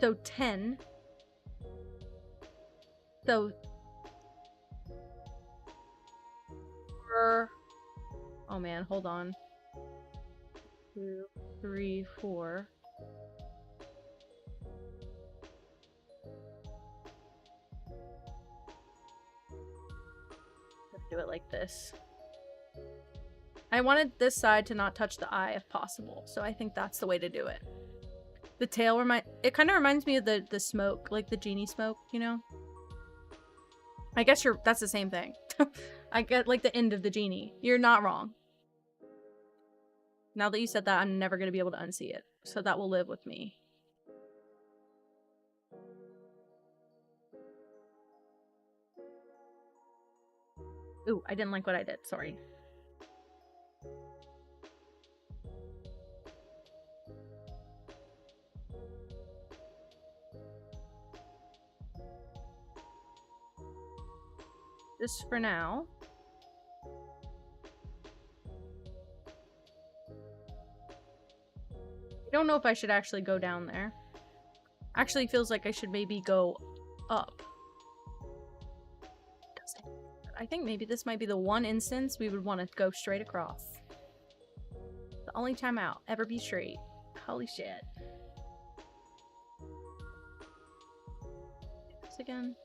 Speaker 1: So 10. So... 4. Oh man, hold on. 2, 3, 4. Let's do it like this. I wanted this side to not touch the eye if possible, so I think that's the way to do it. The tail it kind of reminds me of the smoke, like the genie smoke, you know? I guess that's the same thing. I get like the end of the genie. You're not wrong. Now that you said that, I'm never going to be able to unsee it, so that will live with me. Ooh, I didn't like what I did, sorry. Just for now. I don't know if I should actually go down there. Actually feels like I should maybe go up. I think maybe this might be the one instance we would want to go straight across. The only time out. Ever be straight. Holy shit. This again.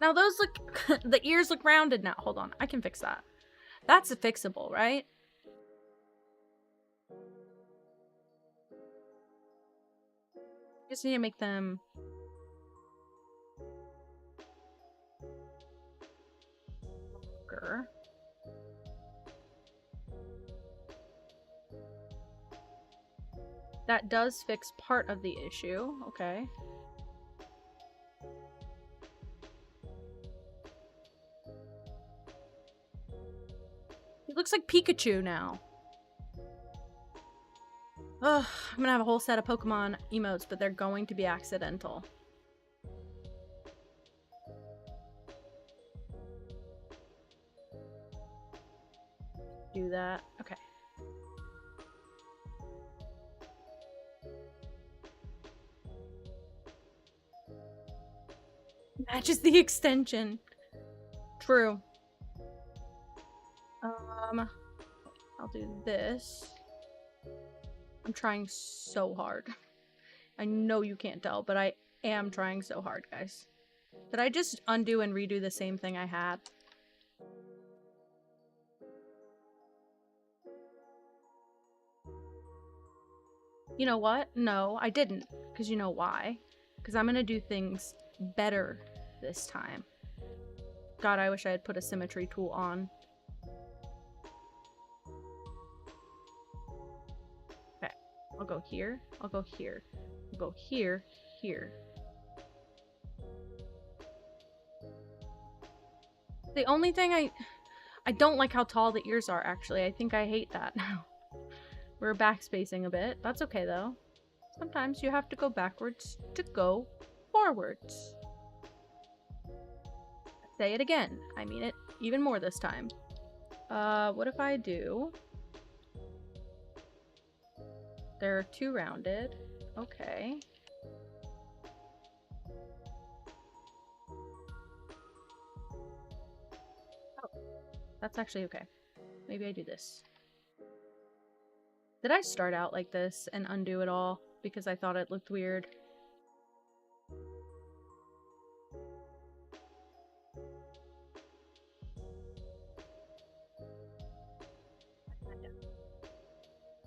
Speaker 1: Now those look, the ears look rounded now. Hold on, I can fix that. That's fixable, right? Just need to make them longer. That does fix part of the issue. Okay. He looks like Pikachu now. Ugh, I'm gonna have a whole set of Pokemon emotes, but they're going to be accidental. Do that. Okay. Matches the extension. True. I'll do this. I'm trying so hard. I know you can't tell, but I am trying so hard, guys. Did I just undo and redo the same thing I had? You know what? No, I didn't. Because you know why? Because I'm gonna do things better this time. God, I wish I had put a symmetry tool on. Okay, I'll go here. I'll go here. I'll go here, here. The only thing I don't like how tall the ears are, actually. I think I hate that now. We're backspacing a bit. That's okay, though. Sometimes you have to go backwards to go forwards. Say it again. I mean it even more this time. What if I do... They're too rounded. Okay. Oh, that's actually okay. Maybe I do this. Did I start out like this and undo it all because I thought it looked weird?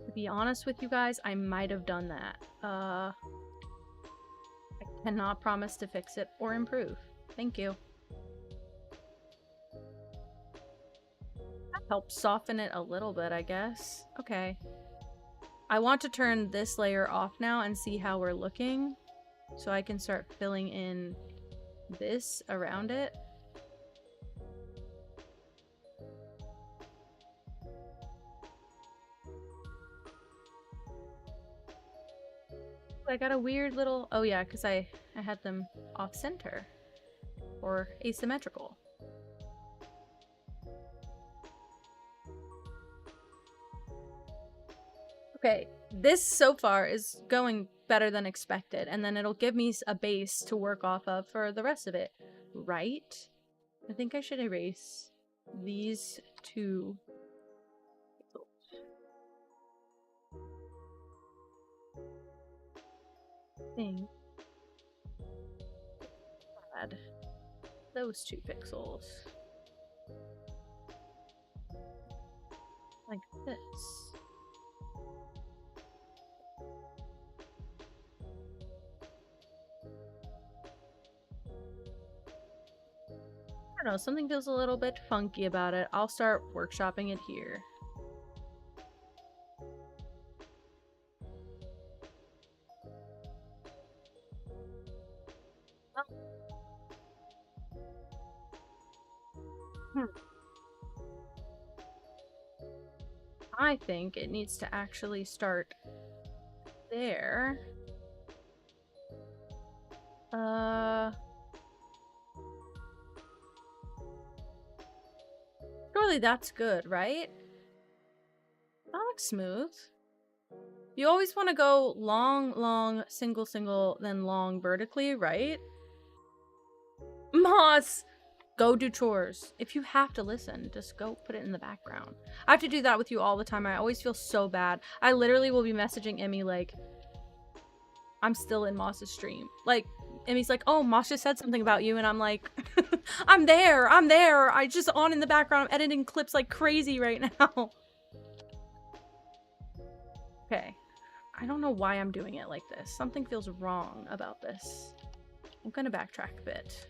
Speaker 1: To be honest with you guys, I might have done that. I cannot promise to fix it or improve. Thank you. That helps soften it a little bit, I guess. Okay. I want to turn this layer off now and see how we're looking, so I can start filling in this around it. I got a weird little... Oh yeah, because I had them off-center. Or asymmetrical. Okay, this so far is going better than expected, and then it'll give me a base to work off of for the rest of it, right? I think I should erase these two. Thing. Add those 2 pixels. Like this. I don't know, something feels a little bit funky about it. I'll start workshopping it here. I think it needs to actually start there. Surely that's good, right? That looks smooth. You always want to go long, long, single, single, then long vertically, right? Moss! Go do chores. If you have to listen, just go put it in the background. I have to do that with you all the time. I always feel so bad. I literally will be messaging Emmy like, I'm still in Moss's stream. Like, Emmy's like, oh, Moss just said something about you. And I'm like, I'm there. I just on in the background. I'm editing clips like crazy right now. Okay. I don't know why I'm doing it like this. Something feels wrong about this. I'm gonna backtrack a bit.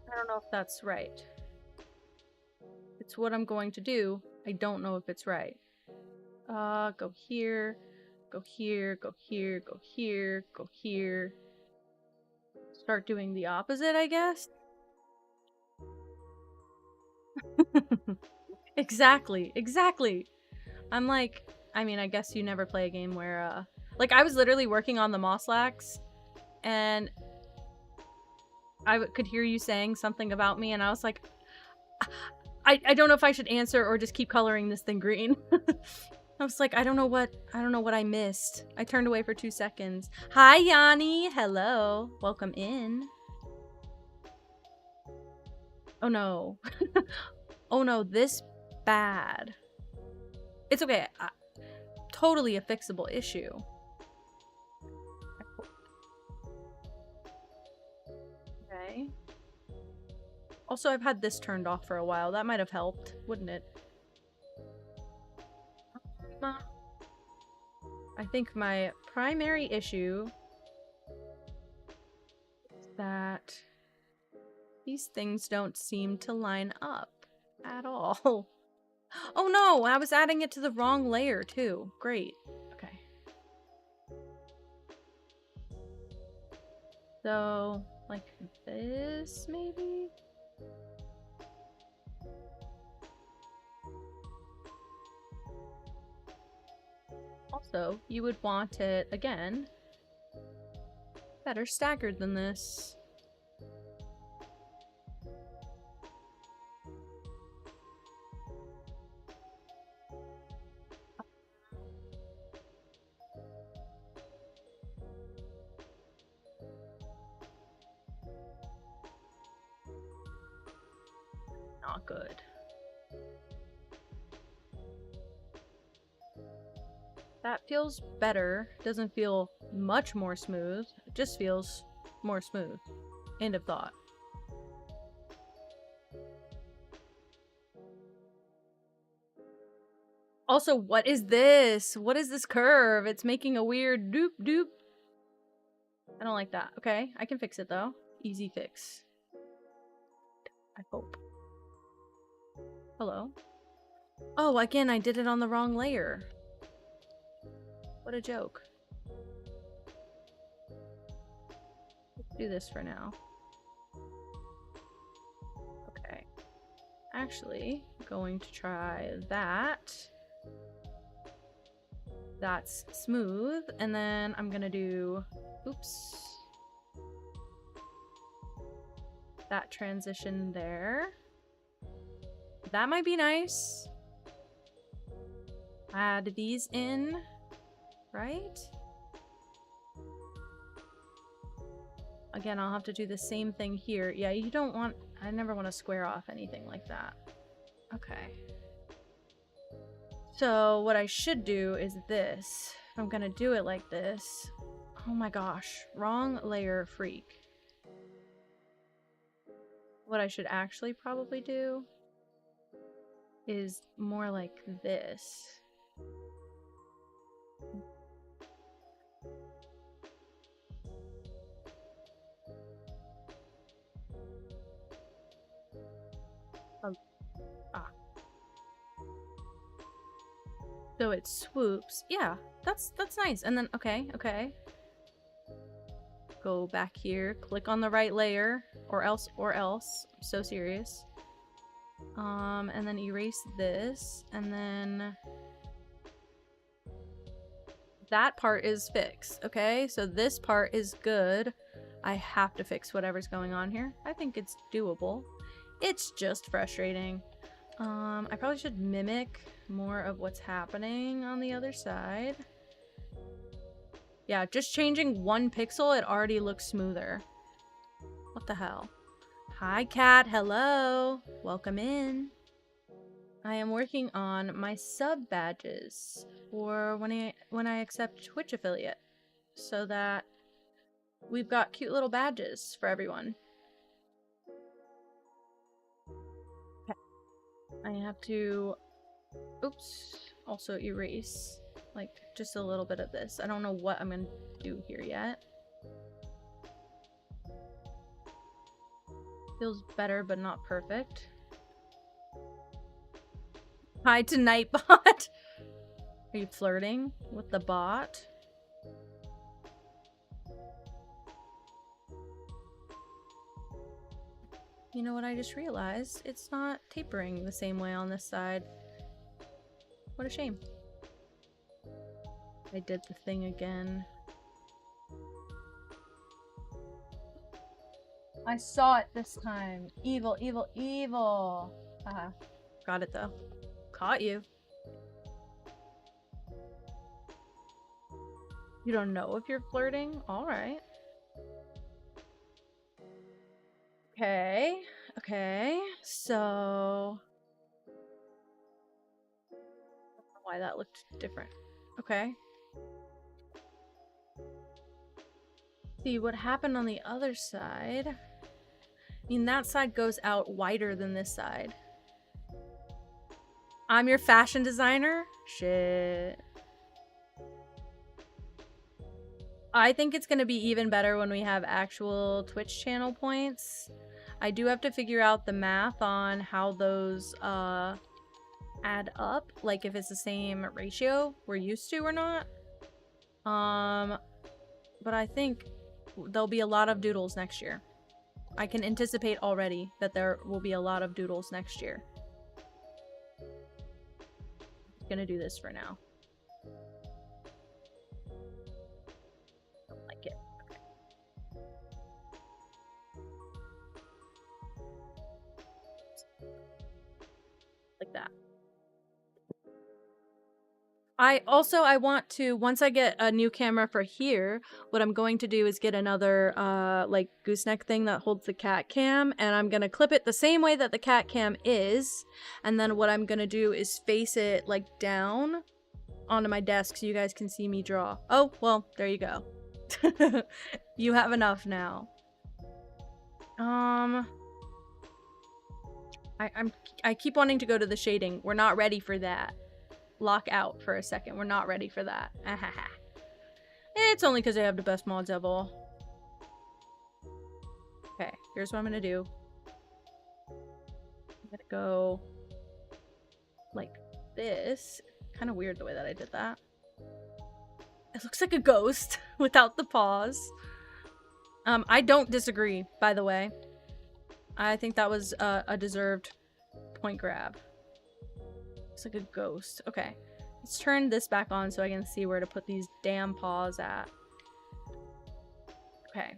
Speaker 1: I don't know if that's right. It's what I'm going to do. I don't know if it's right. Go here, go here, go here, go here, go here. Start doing the opposite, I guess? Exactly, exactly. I'm like, I mean, I guess you never play a game where, like, I was literally working on the Mosslax, and I could hear you saying something about me, and I was like, I don't know if I should answer or just keep coloring this thing green. I was like, I don't know what I missed. I turned away for 2 seconds. Hi, Yanni. Hello. Welcome in. Oh no. Oh no, this bad. It's okay. Totally a fixable issue. Okay. Also, I've had this turned off for a while. That might have helped, wouldn't it? I think my primary issue is that these things don't seem to line up at all. Oh no, I was adding it to the wrong layer too. Great. Okay. So, like this, maybe? Also, you would want it, again, better staggered than this. Not good. That feels better. Doesn't feel much more smooth. It just feels more smooth. End of thought. Also, what is this? What is this curve? It's making a weird doop doop. I don't like that. Okay, I can fix it though. Easy fix. I hope. Hello? Oh, again, I did it on the wrong layer. What a joke. Let's do this for now. Okay. Actually, going to try that. That's smooth. And then I'm gonna do, oops. That transition there. That might be nice. Add these in, right? Again, I'll have to do the same thing here. Yeah, you don't want, I never want to square off anything like that. Okay. So what I should do is this. If I'm gonna do it like this. Oh my gosh, wrong layer freak. What I should actually probably do is more like this. So it swoops. Yeah, that's nice. And then, okay. Go back here, click on the right layer, or else. I'm so serious. And then erase this, and then that part is fixed, okay? So this part is good. I have to fix whatever's going on here. I think it's doable. It's just frustrating. I probably should mimic more of what's happening on the other side. Yeah, just changing 1 pixel, it already looks smoother. What the hell? Hi, cat. Hello. Welcome in. I am working on my sub badges for when I accept Twitch affiliate, so that we've got cute little badges for everyone. Okay. I have to, oops, also erase like just a little bit of this. I don't know what I'm gonna do here yet. Feels better, but not perfect. Hi to Nightbot. Are you flirting with the bot? You know what I just realized? It's not tapering the same way on this side. What a shame. I did the thing again. I saw it this time. Evil, evil, evil. Haha. Got it though. Caught you. You don't know if you're flirting? Alright. Okay. Okay. So... I don't know why that looked different. Okay. See what happened on the other side. I mean, that side goes out wider than this side. I'm your fashion designer? Shit. I think it's gonna be even better when we have actual Twitch channel points. I do have to figure out the math on how those add up, like if it's the same ratio we're used to or not. But I think there'll be a lot of doodles next year. I can anticipate already that there will be a lot of doodles next year. I'm gonna do this for now. Don't like it. Okay. Like that. I want to, once I get a new camera for here, what I'm going to do is get another, like, gooseneck thing that holds the cat cam, and I'm gonna clip it the same way that the cat cam is, and then what I'm gonna do is face it, like, down onto my desk so you guys can see me draw. Oh, well, there you go. You have enough now. I keep wanting to go to the shading. We're not ready for that. Lock out for a second. We're not ready for that. It's only because I have the best mods of all. Okay, here's what I'm gonna do. I'm gonna go like this. Kind of weird the way that I did that. It looks like a ghost without the paws. I don't disagree, by the way. I think that was a deserved point grab. Looks like a ghost. Okay. Let's turn this back on so I can see where to put these damn paws at. Okay.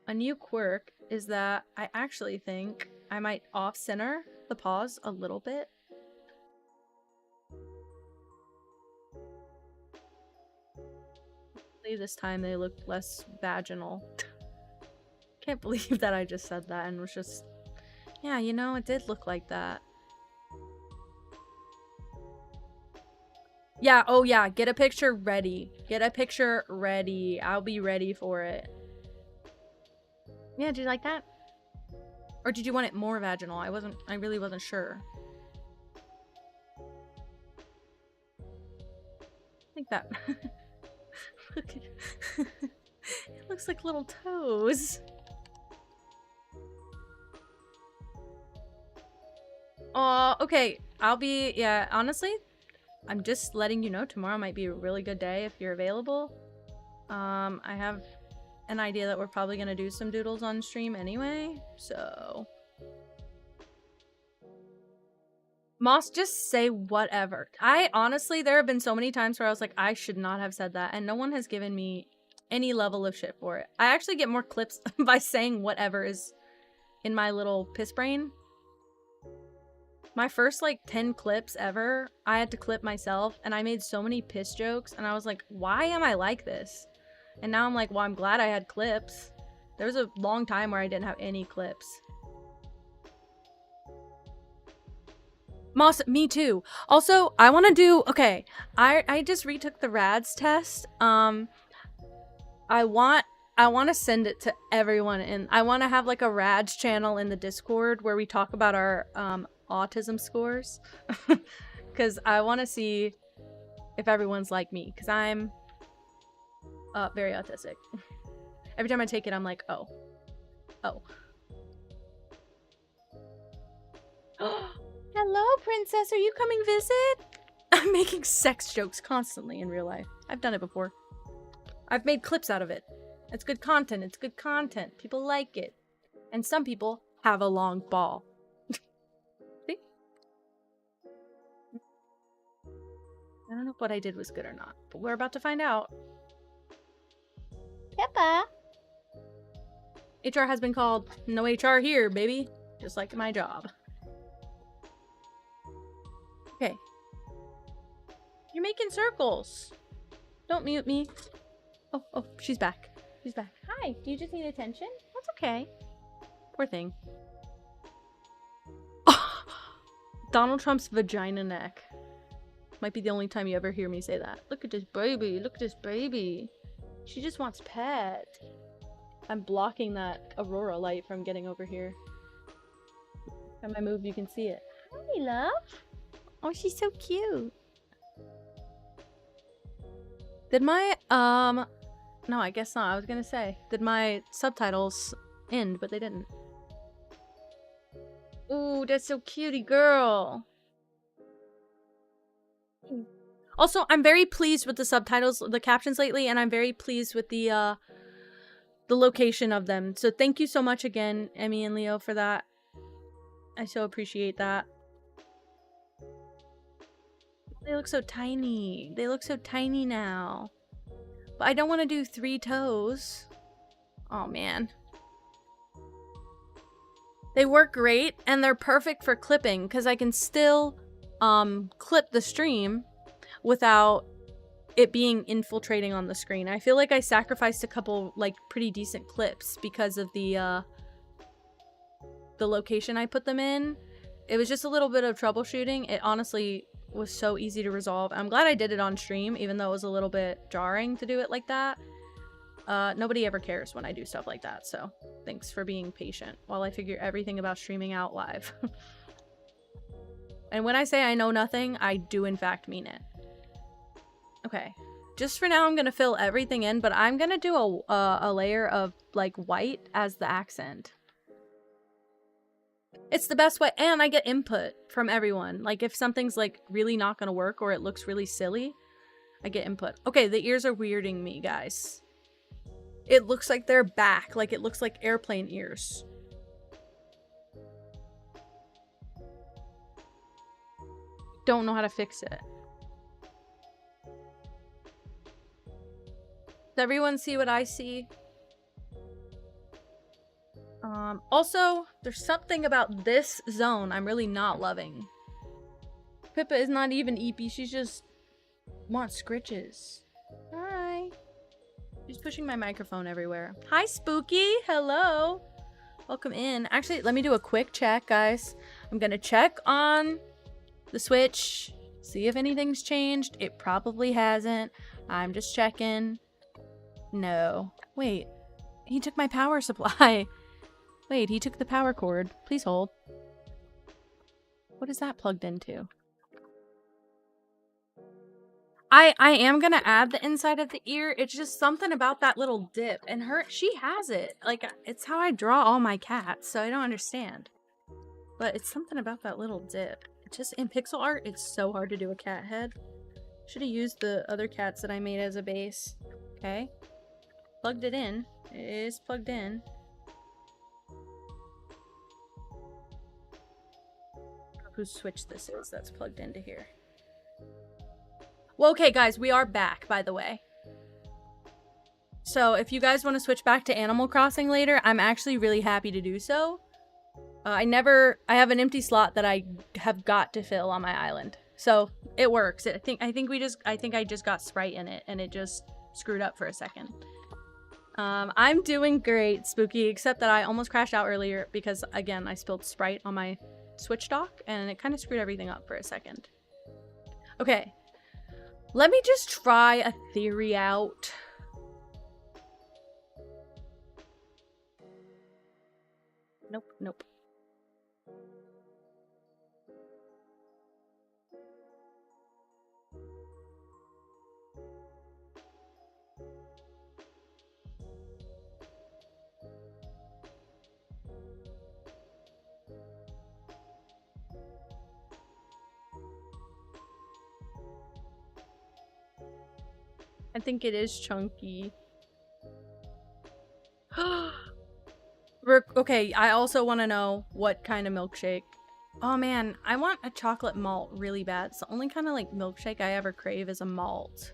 Speaker 1: A new quirk is that I actually think I might off-center the paws a little bit. This time they look less vaginal. Can't believe that I just said that and was just... Yeah, you know, it did look like that. Yeah, oh yeah, get a picture ready. Get a picture ready. I'll be ready for it. Yeah, did you like that? Or did you want it more vaginal? I really wasn't sure. I think that... Look at... It looks like little toes. Okay. I'll be, yeah, honestly, I'm just letting you know tomorrow might be a really good day if you're available. I have an idea that we're probably gonna do some doodles on stream anyway, so. Moss, just say whatever. I honestly, there have been so many times where I was like, I should not have said that, and no one has given me any level of shit for it. I actually get more clips by saying whatever is in my little piss brain. My first like 10 clips ever, I had to clip myself, and I made so many piss jokes, and I was like, why am I like this? And now I'm like, well, I'm glad I had clips. There was a long time where I didn't have any clips. Moss, me too. Also, I want to do, okay, I just retook the RADS test. I want to send it to everyone, and I want to have like a RADS channel in the Discord where we talk about our autism scores. Because I want to see if everyone's like me, because I'm very autistic. Every time I take it, I'm like, oh. Hello, princess. Are you coming visit? I'm making sex jokes constantly in real life. I've done it before. I've made clips out of it. It's good content. It's good content. People like it. And some people have a long ball. See? I don't know if what I did was good or not, but we're about to find out. Peppa! HR has been called. No HR here, baby. Just like my job. Okay. You're making circles. Don't mute me. Oh, she's back. She's back. Hi, do you just need attention? That's okay. Poor thing. Donald Trump's vagina neck. Might be the only time you ever hear me say that. Look at this baby. Look at this baby. She just wants pet. I'm blocking that aurora light from getting over here. If I move, you can see it. Hi, love. Oh, she's so cute. Did my, no, I guess not. I was gonna say, did my subtitles end, but they didn't. Ooh, that's so cutie girl. Also, I'm very pleased with the subtitles, the captions lately, and I'm very pleased with the location of them. So thank you so much again, Emmy and Leo, for that. I so appreciate that. They look so tiny. They look so tiny now. But I don't want to do 3 toes. Oh, man. They work great, and they're perfect for clipping, because I can still clip the stream without it being infiltrating on the screen. I feel like I sacrificed a couple, like, pretty decent clips because of the location I put them in. It was just a little bit of troubleshooting. It honestly was so easy to resolve. I'm glad I did it on stream, even though it was a little bit jarring to do it like that. Nobody ever cares when I do stuff like that, so thanks for being patient while I figure everything about streaming out live. And when I say I know nothing, I do in fact mean it. Okay, just for now I'm gonna fill everything in, but I'm gonna do a layer of like white as the accent. It's the best way, and I get input from everyone. Like if something's like really not gonna work or it looks really silly, I get input. Okay, the ears are weirding me, guys. It looks like they're back, like it looks like airplane ears. Don't know how to fix it. Does everyone see what I see? Also, there's something about this zone I'm really not loving. Pippa is not even eepy, she just wants scritches. Hi. She's pushing my microphone everywhere. Hi, Spooky. Hello. Welcome in. Actually, let me do a quick check, guys. I'm gonna check on the Switch, see if anything's changed. It probably hasn't. I'm just checking. No. Wait. He took my power supply. Wait, he took the power cord. Please hold. What is that plugged into? I am gonna add the inside of the ear. It's just something about that little dip. And she has it. Like, it's how I draw all my cats, so I don't understand. But it's something about that little dip. Just in pixel art, it's so hard to do a cat head. Should have used the other cats that I made as a base. Okay. Plugged it in. It is plugged in. Whose switch this is that's plugged into here. Well, okay, guys, we are back, by the way. So if you guys want to switch back to Animal Crossing later, I'm actually really happy to do so. I have an empty slot that I have got to fill on my island. So it works. I think I just got Sprite in it and it just screwed up for a second. I'm doing great, Spooky, except that I almost crashed out earlier because, again, I spilled Sprite on my Switch dock and it kind of screwed everything up for a second. Okay. Let me just try a theory out. Nope, nope. I think it is chunky. Okay, I also want to know what kind of milkshake. Oh man, I want a chocolate malt really bad. It's the only kind of like milkshake I ever crave is a malt.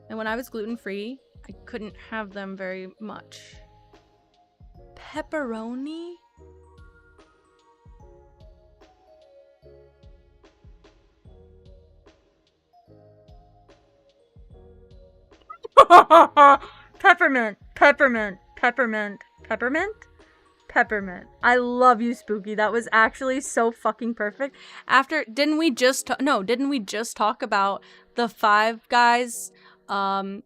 Speaker 1: And when I was gluten-free, I couldn't have them very much. Pepperoni? Peppermint, peppermint, peppermint, peppermint, peppermint. I love you, Spooky. That was actually so fucking perfect. Didn't we just talk about the Five Guys bacon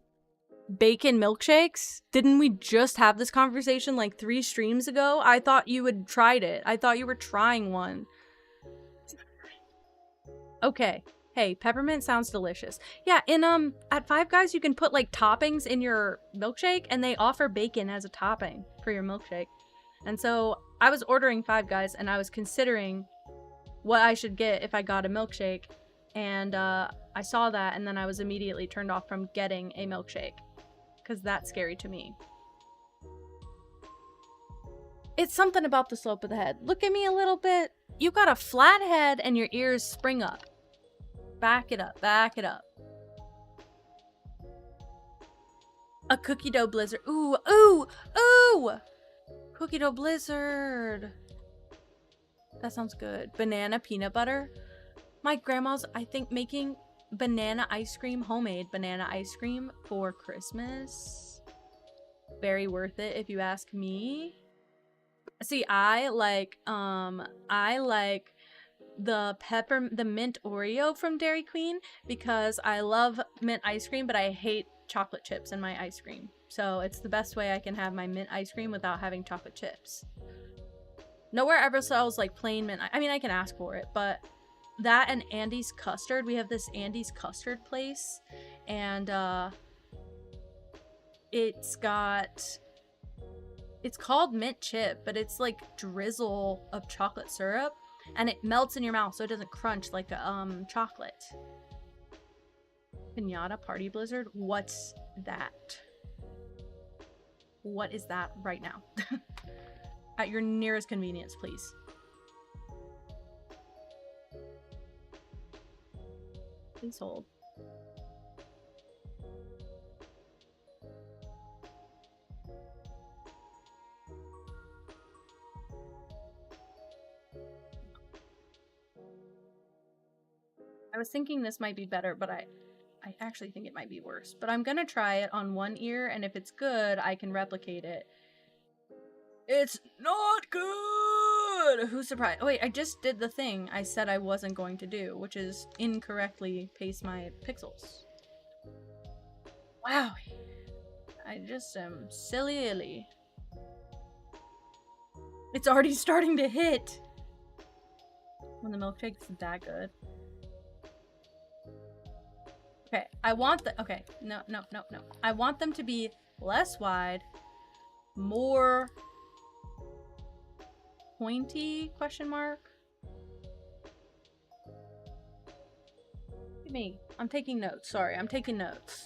Speaker 1: milkshakes? Didn't we just have this conversation like 3 streams ago? I thought you had tried it. I thought you were trying one. Okay. Hey, peppermint sounds delicious. Yeah, at Five Guys you can put like toppings in your milkshake and they offer bacon as a topping for your milkshake. And so I was ordering Five Guys and I was considering what I should get if I got a milkshake. And I saw that and then I was immediately turned off from getting a milkshake. Because that's scary to me. It's something about the slope of the head. Look at me a little bit. You got a flat head and your ears spring up. Back it up, back it up. A cookie dough blizzard. Ooh, ooh, ooh! Cookie dough blizzard. That sounds good. Banana peanut butter. My grandma's, I think, making banana ice cream, homemade banana ice cream for Christmas. Very worth it if you ask me. See, I like the mint Oreo from Dairy Queen because I love mint ice cream, but I hate chocolate chips in my ice cream. So it's the best way I can have my mint ice cream without having chocolate chips. Nowhere ever sells like plain mint. I mean, I can ask for it, but that and Andy's custard. We have this Andy's custard place and it's called mint chip, but it's like drizzle of chocolate syrup. And it melts in your mouth so it doesn't crunch like chocolate. Pinata Party Blizzard? What's that? What is that right now? At your nearest convenience, please. Please hold. I was thinking this might be better, but I actually think it might be worse. But I'm gonna try it on one ear, and if it's good, I can replicate it. It's not good! Who's surprised? Oh wait, I just did the thing I said I wasn't going to do, which is incorrectly paste my pixels. Wow. I just am silly. It's already starting to hit! When the milkshake's that good. Okay, I want the- okay, no. I want them to be less wide, more pointy, question mark? Me. I'm taking notes. Sorry, I'm taking notes.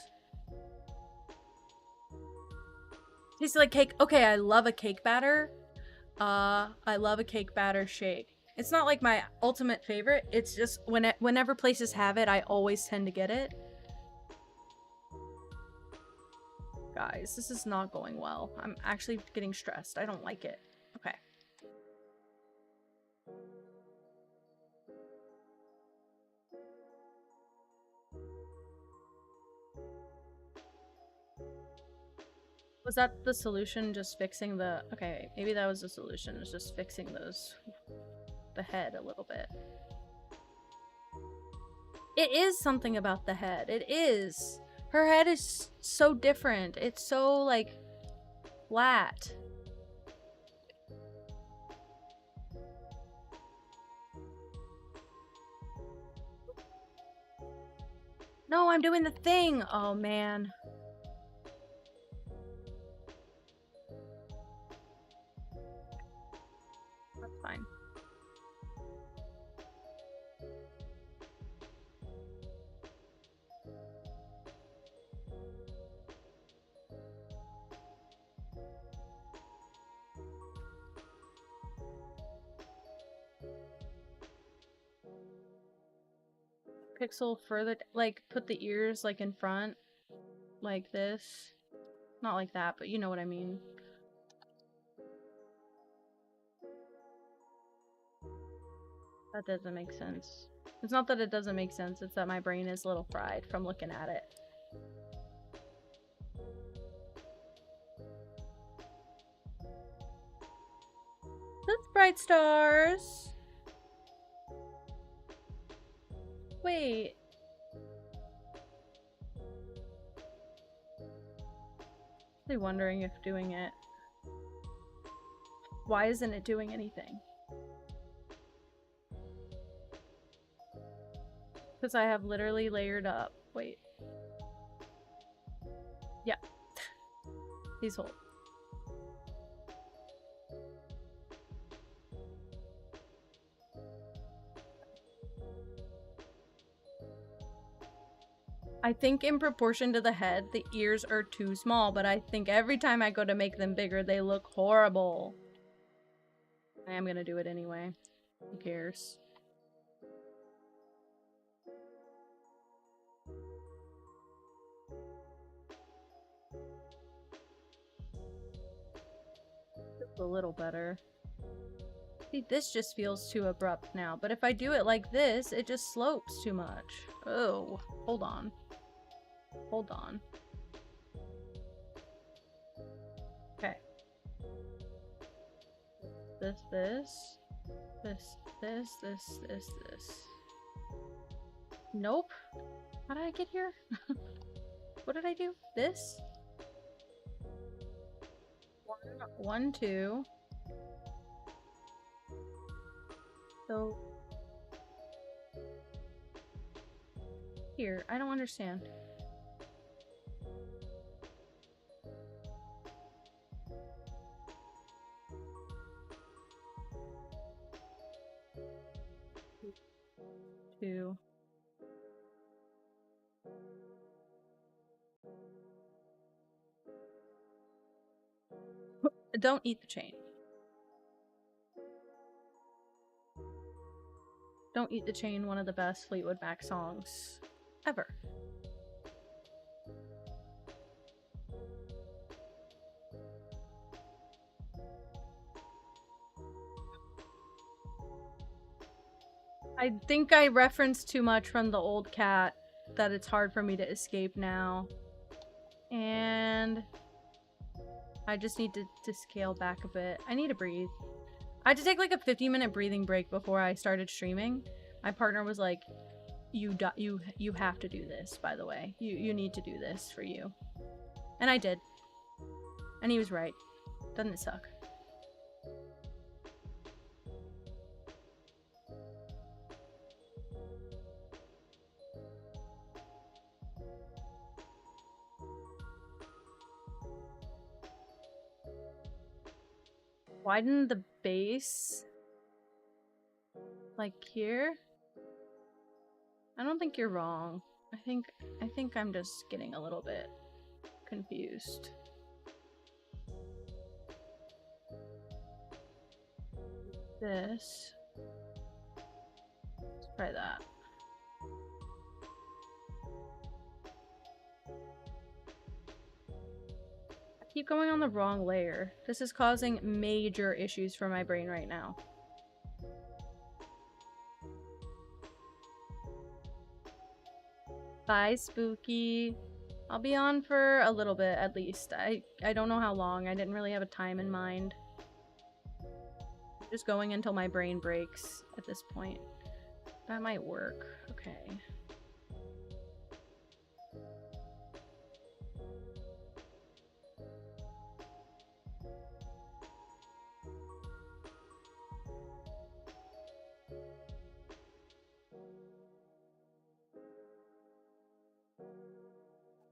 Speaker 1: Tastes like cake. Okay, I love a cake batter. I love a cake batter shake. It's not like my ultimate favorite. It's just whenever places have it, I always tend to get it. Guys, this is not going well. I'm actually getting stressed. I don't like it. Okay. Was that the solution? Just fixing the... Okay, maybe that was the solution. It's just fixing the head a little bit. It is something about the head. It is. Her head is so different. It's so, like, flat. No, I'm doing the thing! Oh, man. That's fine. Pixel further, like, put the ears, like, in front. Like this. Not like that, but you know what I mean. That doesn't make sense. It's not that it doesn't make sense, it's that my brain is a little fried from looking at it. That's bright stars! Wait. I'm wondering if doing it... Why isn't it doing anything? Because I have literally layered up. Wait. Yeah. These hold. I think in proportion to the head, the ears are too small, but I think every time I go to make them bigger, they look horrible. I am gonna do it anyway. Who cares? Just a little better. See, this just feels too abrupt now, but if I do it like this, it just slopes too much. Oh, hold on. Hold on. Okay. This. This. Nope. How did I get here? What did I do? This? One, two. So... Here, I don't understand. Two. Don't eat the chain. Don't Eat the Chain, one of the best Fleetwood Mac songs ever. I think I referenced too much from the old cat that it's hard for me to escape now. And I just need to scale back a bit. I need to breathe. I had to take like a 50-minute breathing break before I started streaming. My partner was like, you have to do this, by the way. You need to do this for you. And I did. And he was right. Doesn't it suck? Widen the base. Like here. I don't think you're wrong. I think I'm just getting a little bit confused. This. Let's try that. I keep going on the wrong layer. This is causing major issues for my brain right now. Bye, Spooky. I'll be on for a little bit at least. I don't know how long. I didn't really have a time in mind. I'm just going until my brain breaks at this point. That might work. Okay.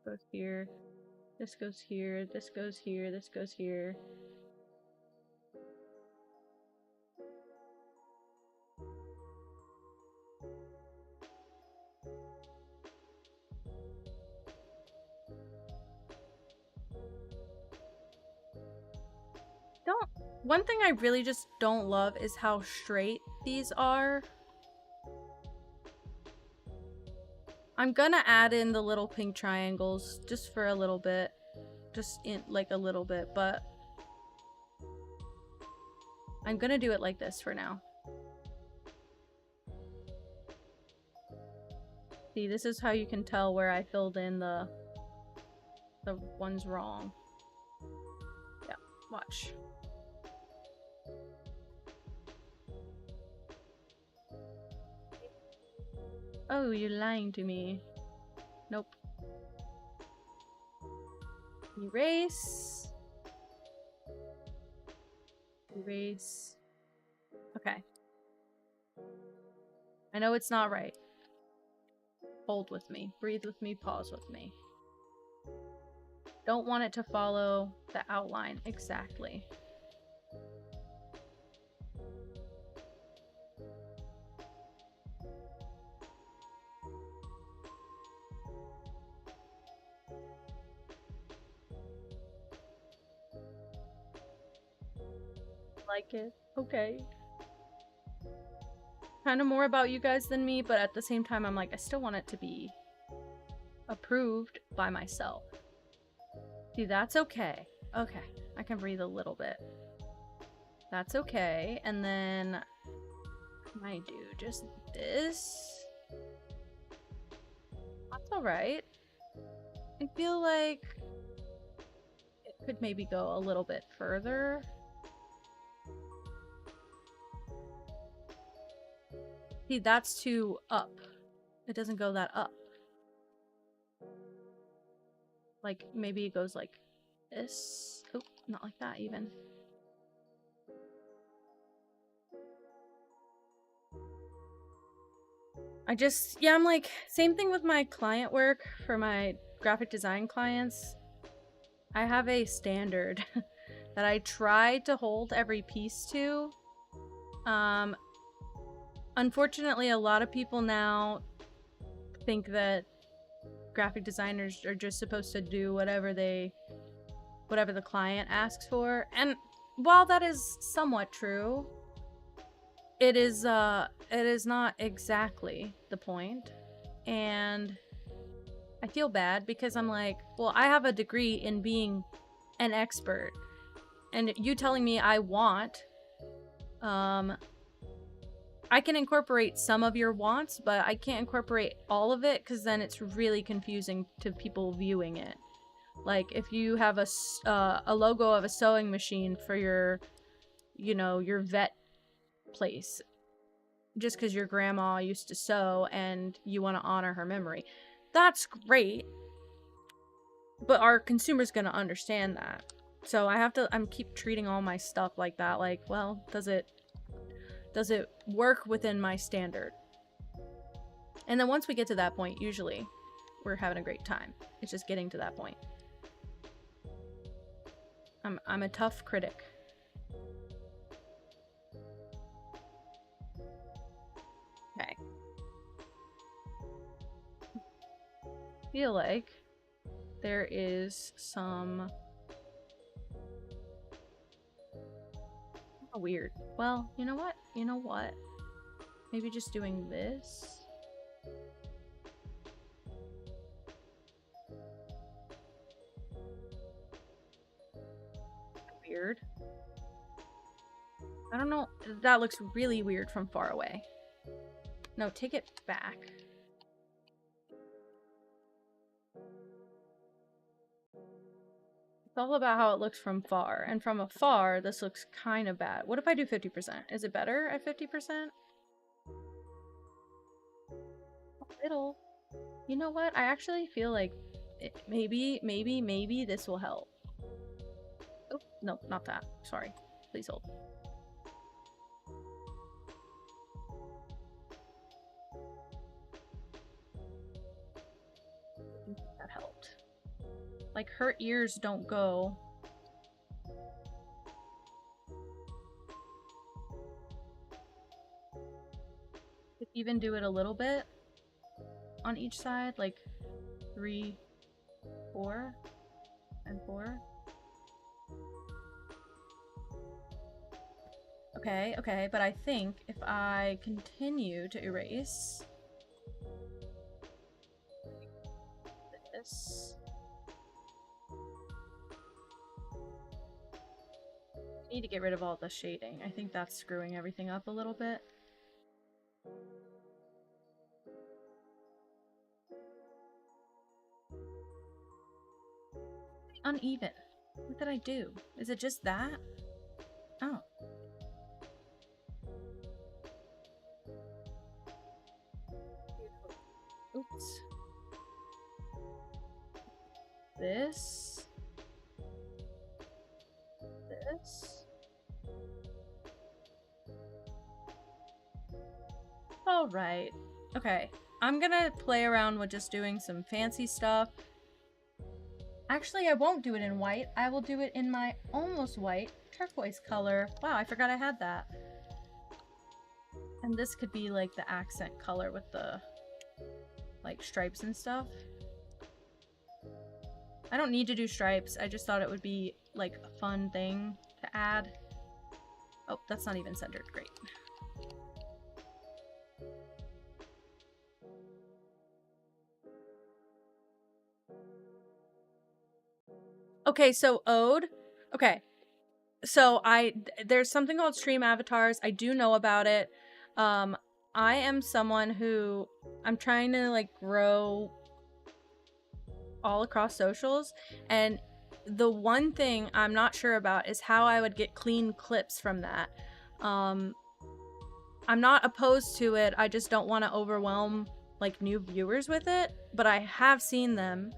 Speaker 1: Goes here. This goes here. This goes here. This goes here. One thing I really just don't love is how straight these are. I'm gonna add in the little pink triangles just for a little bit. Just in like a little bit, but I'm gonna do it like this for now. See, this is how you can tell where I filled in the ones wrong. Yeah, watch. Oh, you're lying to me. Nope. Erase. Erase. Okay. I know it's not right. Hold with me. Breathe with me. Pause with me. Don't want it to follow the outline exactly. Like it. Okay. Kind of more about you guys than me, but at the same time, I'm like, I still want it to be approved by myself. See, that's okay. Okay. I can breathe a little bit. That's okay. And then I might do just this. That's alright. I feel like it could maybe go a little bit further. See, that's too up. It doesn't go that up. Like, maybe it goes like this. Oh, not like that even. Yeah, I'm like, same thing with my client work for my graphic design clients. I have a standard that I try to hold every piece to. Unfortunately, a lot of people now think that graphic designers are just supposed to do whatever the client asks for. And while that is somewhat true, it is not exactly the point. And I feel bad because I'm like, well, I have a degree in being an expert, and you telling me I want, I can incorporate some of your wants, but I can't incorporate all of it because then it's really confusing to people viewing it. Like, if you have a logo of a sewing machine for your, you know, your vet place, just because your grandma used to sew and you want to honor her memory, that's great. But our consumer's gonna understand that. So I'm keep treating all my stuff like that. Like, well, does it work within my standard? And then once we get to that point, usually we're having a great time. It's just getting to that point. I'm a tough critic. Okay. feel like there is some... Oh, weird. Well, you know what? You know what? Maybe just doing this. Weird. I don't know. That looks really weird from far away. No, take it back. It's all about how it looks from far. And from afar, this looks kind of bad. What if I do 50%? Is it better at 50%? A little. You know what? I actually feel like maybe this will help. Oh, no, not that. Sorry. Please hold. I think that helped. Like, her ears don't go. Even do it a little bit on each side, like 3, 4, and 4. Okay, okay, but I think if I continue to erase this, I need to get rid of all the shading. I think that's screwing everything up a little bit. Uneven. What did I do? Is it just that? Oh. Oops. This. This. Alright. Okay. I'm gonna play around with just doing some fancy stuff. Actually, I won't do it in white. I will do it in my almost white turquoise color. Wow, I forgot I had that. And this could be like the accent color with the like stripes and stuff. I don't need to do stripes. I just thought it would be like a fun thing to add. Oh, that's not even centered. Great. Okay, so Ode. Okay. So there's something called stream avatars. I do know about it. I am someone who I'm trying to like grow all across socials, and the one thing I'm not sure about is how I would get clean clips from that. I'm not opposed to it. I just don't want to overwhelm like new viewers with it, but I have seen them.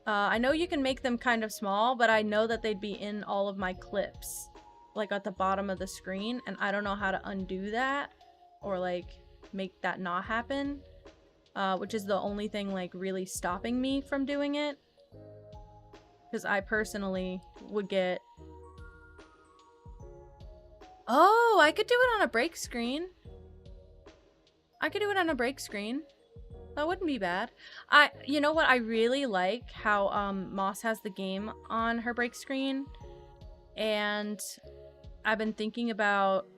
Speaker 1: I know you can make them kind of small, but I know that they'd be in all of my clips, like at the bottom of the screen, and I don't know how to undo that or like make that not happen, which is the only thing like really stopping me from doing it, because I personally would get... Oh, I could do it on a break screen. I could do it on a break screen. That wouldn't be bad. You know what? I really like how Moss has the game on her break screen, and I've been thinking about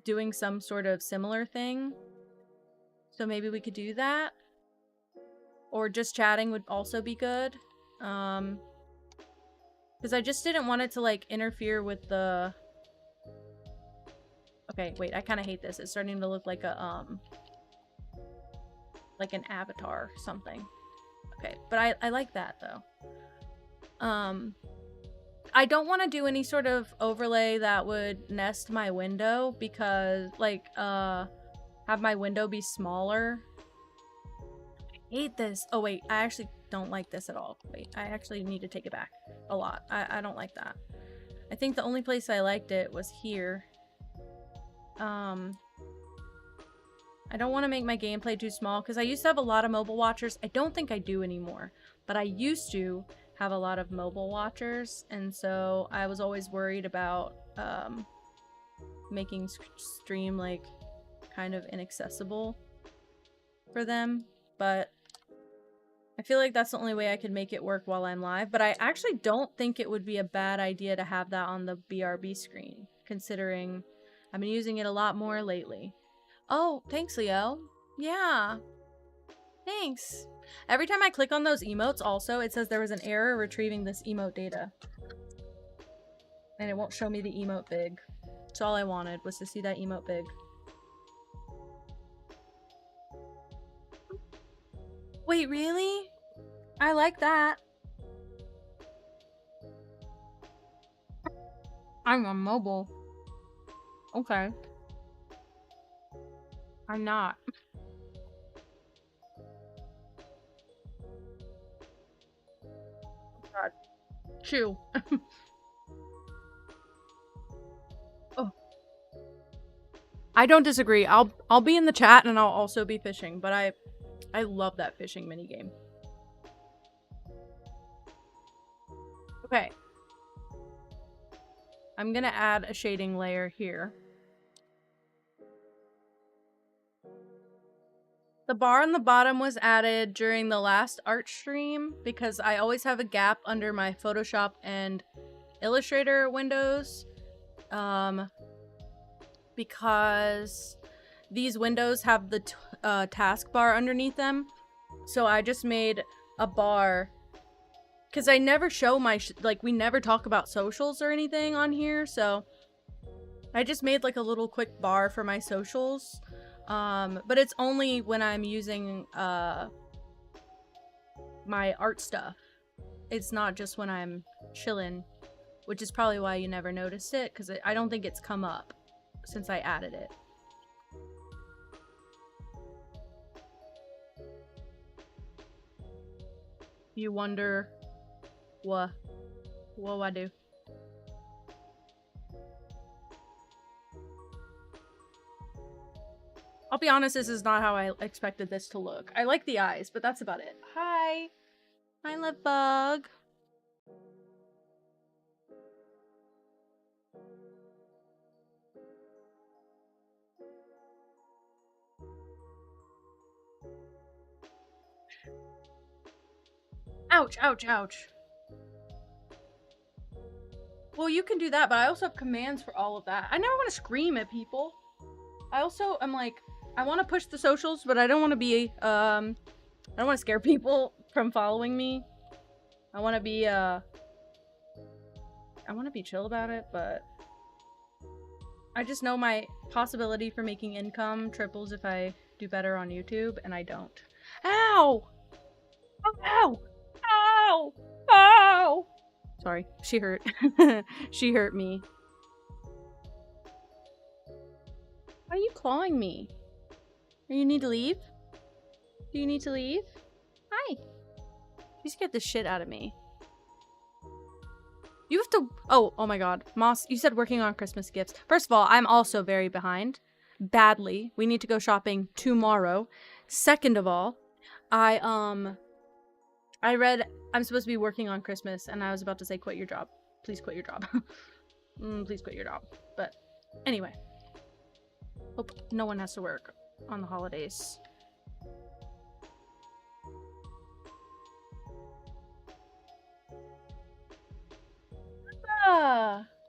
Speaker 1: doing some sort of similar thing. So maybe we could do that, or just chatting would also be good. Because I just didn't want it to like interfere with the... Okay, wait. I kind of hate this. It's starting to look like a like an avatar or something. Okay, but I like that though. I don't want to do any sort of overlay that would nest my window, because like have my window be smaller. I hate this. Oh wait, I actually don't like this at all. Wait, I actually need to take it back a lot. I don't like that. I think the only place I liked it was here. I don't want to make my gameplay too small, because I used to have a lot of mobile watchers. I don't think I do anymore, but I used to have a lot of mobile watchers, and so I was always worried about making stream like kind of inaccessible for them. But I feel like that's the only way I could make it work while I'm live, but I actually don't think it would be a bad idea to have that on the BRB screen, considering I've been using it a lot more lately. Oh, thanks, Leo. Yeah. Thanks. Every time I click on those emotes also, it says there was an error retrieving this emote data. And it won't show me the emote big. That's all I wanted, was to see that emote big. Wait, really? I like that. I'm on mobile. Okay. I'm not. God. Chew. Oh. I don't disagree. I'll be in the chat and I'll also be fishing, but I love that fishing minigame. Okay. I'm gonna add a shading layer here. The bar on the bottom was added during the last art stream because I always have a gap under my Photoshop and Illustrator windows. Because these windows have the taskbar underneath them. So I just made a bar because I never show my like we never talk about socials or anything on here, so I just made like a little quick bar for my socials. But it's only when I'm using my art stuff. It's not just when I'm chilling, which is probably why you never noticed it, because I don't think it's come up since I added it. You wonder what I do. I'll be honest, this is not how I expected this to look. I like the eyes, but that's about it. Hi. Hi, Love Bug. Ouch, ouch, ouch. Well, you can do that, but I also have commands for all of that. I never want to scream at people. I also am like, I want to push the socials, but I don't want to be, I don't want to scare people from following me. I want to be chill about it, but I just know my possibility for making income triples if I do better on YouTube, and I don't. Ow! Ow! Ow! Ow! Sorry, she hurt. She hurt me. Why are you clawing me? You need to leave? Do you need to leave? Hi. You scared the shit out of me. You have to... Oh my god. Moss, you said working on Christmas gifts. First of all, I'm also very behind. Badly. We need to go shopping tomorrow. Second of all, I read I'm supposed to be working on Christmas, and I was about to say quit your job. Please quit your job. Please quit your job. But anyway. Hope no one has to work on the holidays.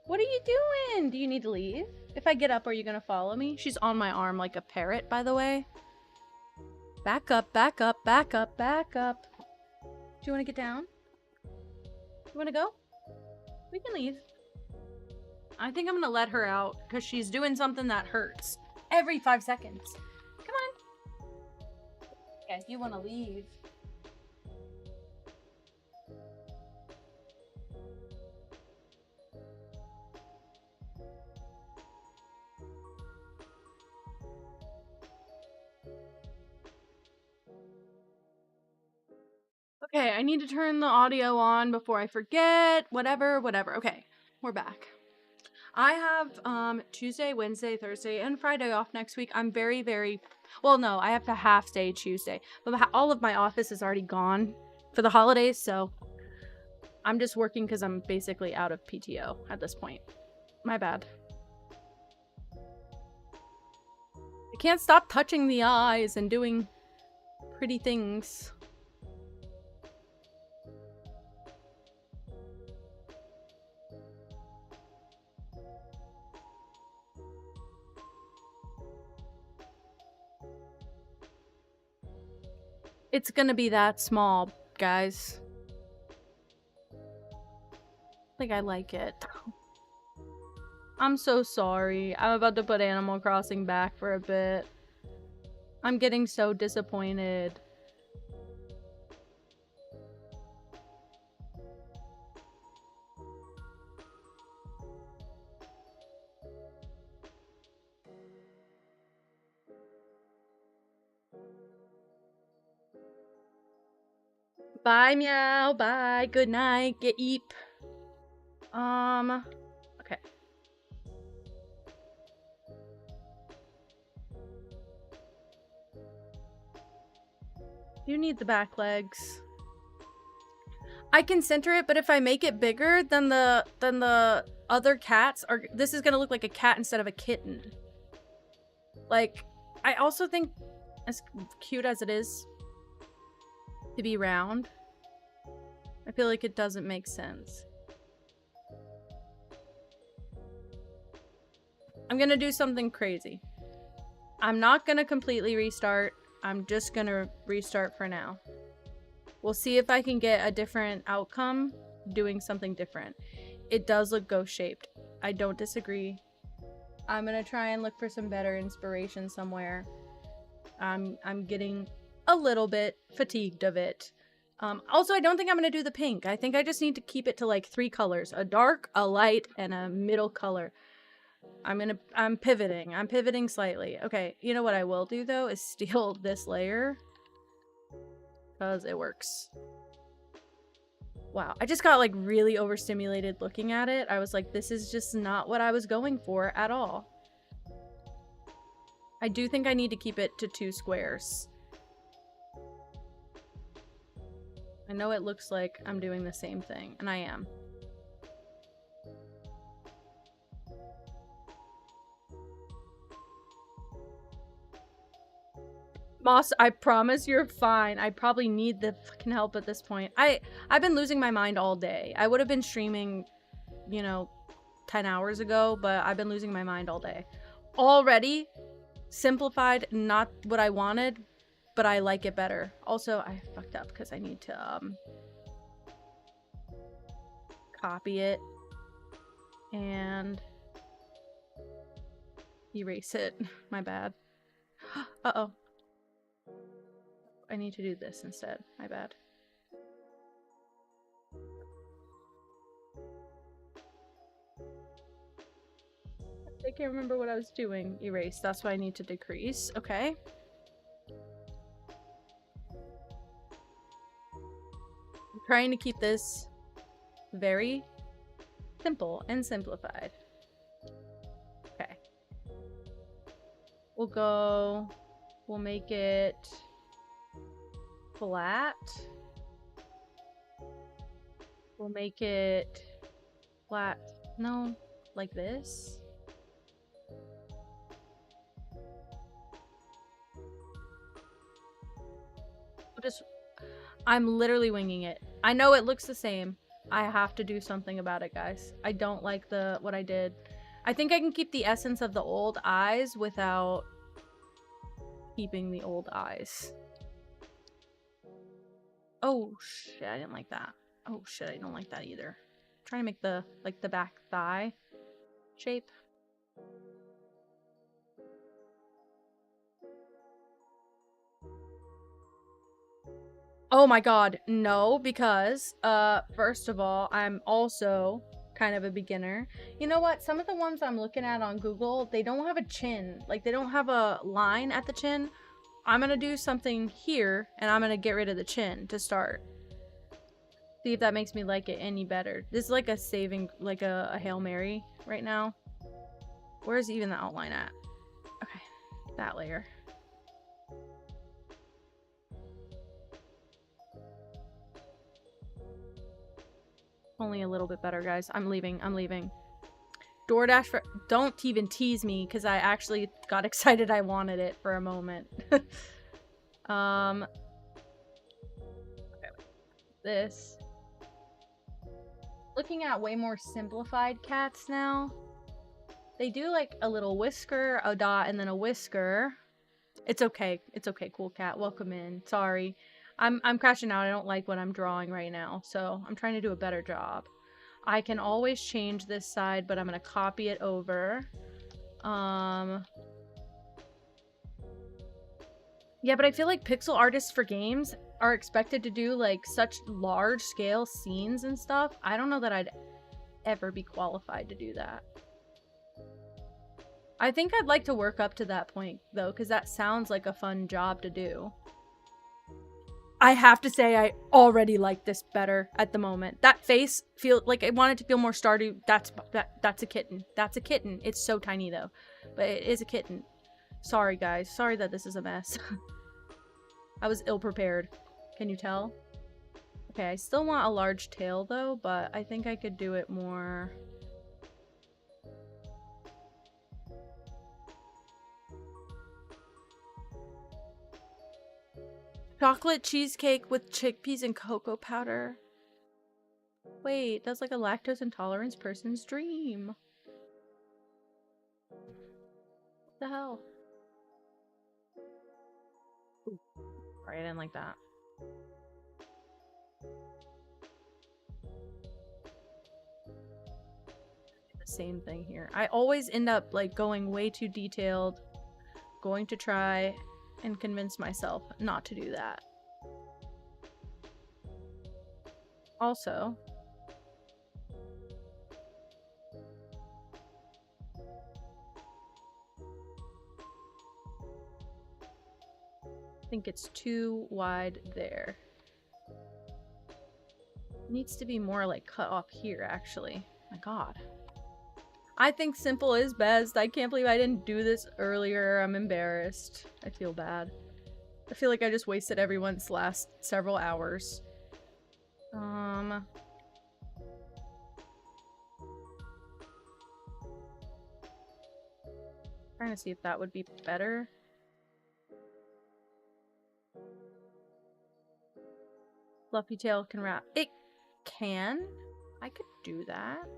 Speaker 1: What are you doing? Do you need to leave? If I get up, are you gonna follow me? She's on my arm like a parrot, by the way. Back up, back up, back up, back up. Do you want to get down? You want to go? We can leave. I think I'm gonna let her out because she's doing something that hurts every 5 seconds. Come on. Yeah, you want to leave. Okay, I need to turn the audio on before I forget. Whatever. Okay, we're back. I have Tuesday, Wednesday, Thursday, and Friday off next week. I'm very... Well, no, I have to half day Tuesday. But all of my office is already gone for the holidays, so I'm just working because I'm basically out of PTO at this point. My bad. I can't stop touching the eyes and doing pretty things. It's gonna be that small, guys. I think I like it. I'm so sorry. I'm about to put Animal Crossing back for a bit. I'm getting so disappointed. Bye, meow. Bye. Good night. Get eep. Okay. You need the back legs. I can center it, but if I make it bigger, then the other cats are. This is gonna look like a cat instead of a kitten. Like, I also think, as cute as it is to be round, I feel like it doesn't make sense. I'm gonna do something crazy. I'm not gonna completely restart. I'm just gonna restart for now. We'll see if I can get a different outcome doing something different. It does look ghost-shaped. I don't disagree. I'm gonna try and look for some better inspiration somewhere. I'm getting a little bit fatigued of it. Also, I don't think I'm gonna do the pink. I think I just need to keep it to like 3 colors. A dark, a light, and a middle color. I'm pivoting. I'm pivoting slightly. Okay, you know what I will do though is steal this layer. Because it works. Wow, I just got like really overstimulated looking at it. I was like, this is just not what I was going for at all. I do think I need to keep it to 2 squares. I know it looks like I'm doing the same thing, and I am. Moss, I promise you're fine. I probably need the fucking help at this point. I've been losing my mind all day. I would have been streaming, you know, 10 hours ago, but I've been losing my mind all day. Already simplified, not what I wanted, but I like it better. Also, I fucked up because I need to copy it and erase it. My bad. Uh-oh. I need to do this instead. My bad. I can't remember what I was doing. Erase. That's what I need to decrease. Okay. I'm trying to keep this very simple and simplified. Okay. We'll make it flat. We'll make it flat. No, like this. I'm literally winging it. I know it looks the same. I have to do something about it, guys. I don't like what I did. I think I can keep the essence of the old eyes without keeping the old eyes. Oh shit, I didn't like that. Oh shit, I don't like that either. I'm trying to make the back thigh shape. Oh my god, no, because first of all, I'm also kind of a beginner. You know what? Some of the ones I'm looking at on Google, they don't have a chin. Like, they don't have a line at the chin. I'm gonna do something here, and I'm gonna get rid of the chin to start. See if that makes me like it any better. This is like a saving, like a Hail Mary right now. Where's even the outline at? Okay, that layer. Only a little bit better, guys. I'm leaving. I'm leaving. DoorDash for... Don't even tease me, because I actually got excited I wanted it for a moment. Okay. This. Looking at way more simplified cats now. They do like a little whisker, a dot, and then a whisker. It's okay. It's okay, cool cat. Welcome in. Sorry. I'm crashing out. I don't like what I'm drawing right now, so I'm trying to do a better job. I can always change this side, but I'm gonna copy it over. Yeah, but I feel like pixel artists for games are expected to do like such large scale scenes and stuff. I don't know that I'd ever be qualified to do that. I think I'd like to work up to that point though, because that sounds like a fun job to do. I have to say I already like this better at the moment. That face feel like I want it to feel more Stardew. That's a kitten. That's a kitten. It's so tiny though, but it is a kitten. Sorry guys. Sorry that this is a mess. I was ill prepared. Can you tell? Okay, I still want a large tail though, but I think I could do it more. Chocolate cheesecake with chickpeas and cocoa powder. Wait, that's like a lactose intolerance person's dream. What the hell? Ooh. Sorry, I didn't like that. The same thing here. I always end up like going way too detailed, going to try and convince myself not to do that. Also, I think it's too wide there. It needs to be more like cut off here, actually. My god. I think simple is best. I can't believe I didn't do this earlier. I'm embarrassed. I feel bad. I feel like I just wasted everyone's last several hours. Trying to see if that would be better. Fluffy tail can wrap. It can. I could do that.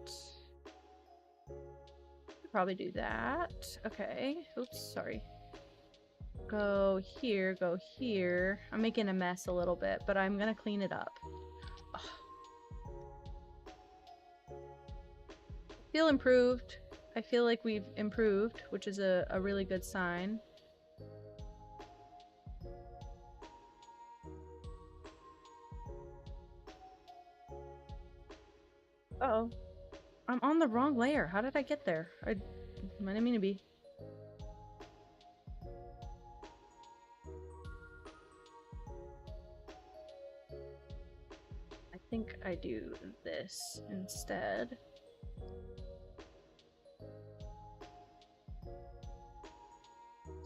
Speaker 1: Could probably do that. Okay. Oops, sorry. Go here, go here. I'm making a mess a little bit, but I'm gonna clean it up. Ugh. Feel improved. I feel like we've improved, which is a really good sign. Uh-oh. I'm on the wrong layer. How did I get there? I didn't mean to be. I think I do this instead.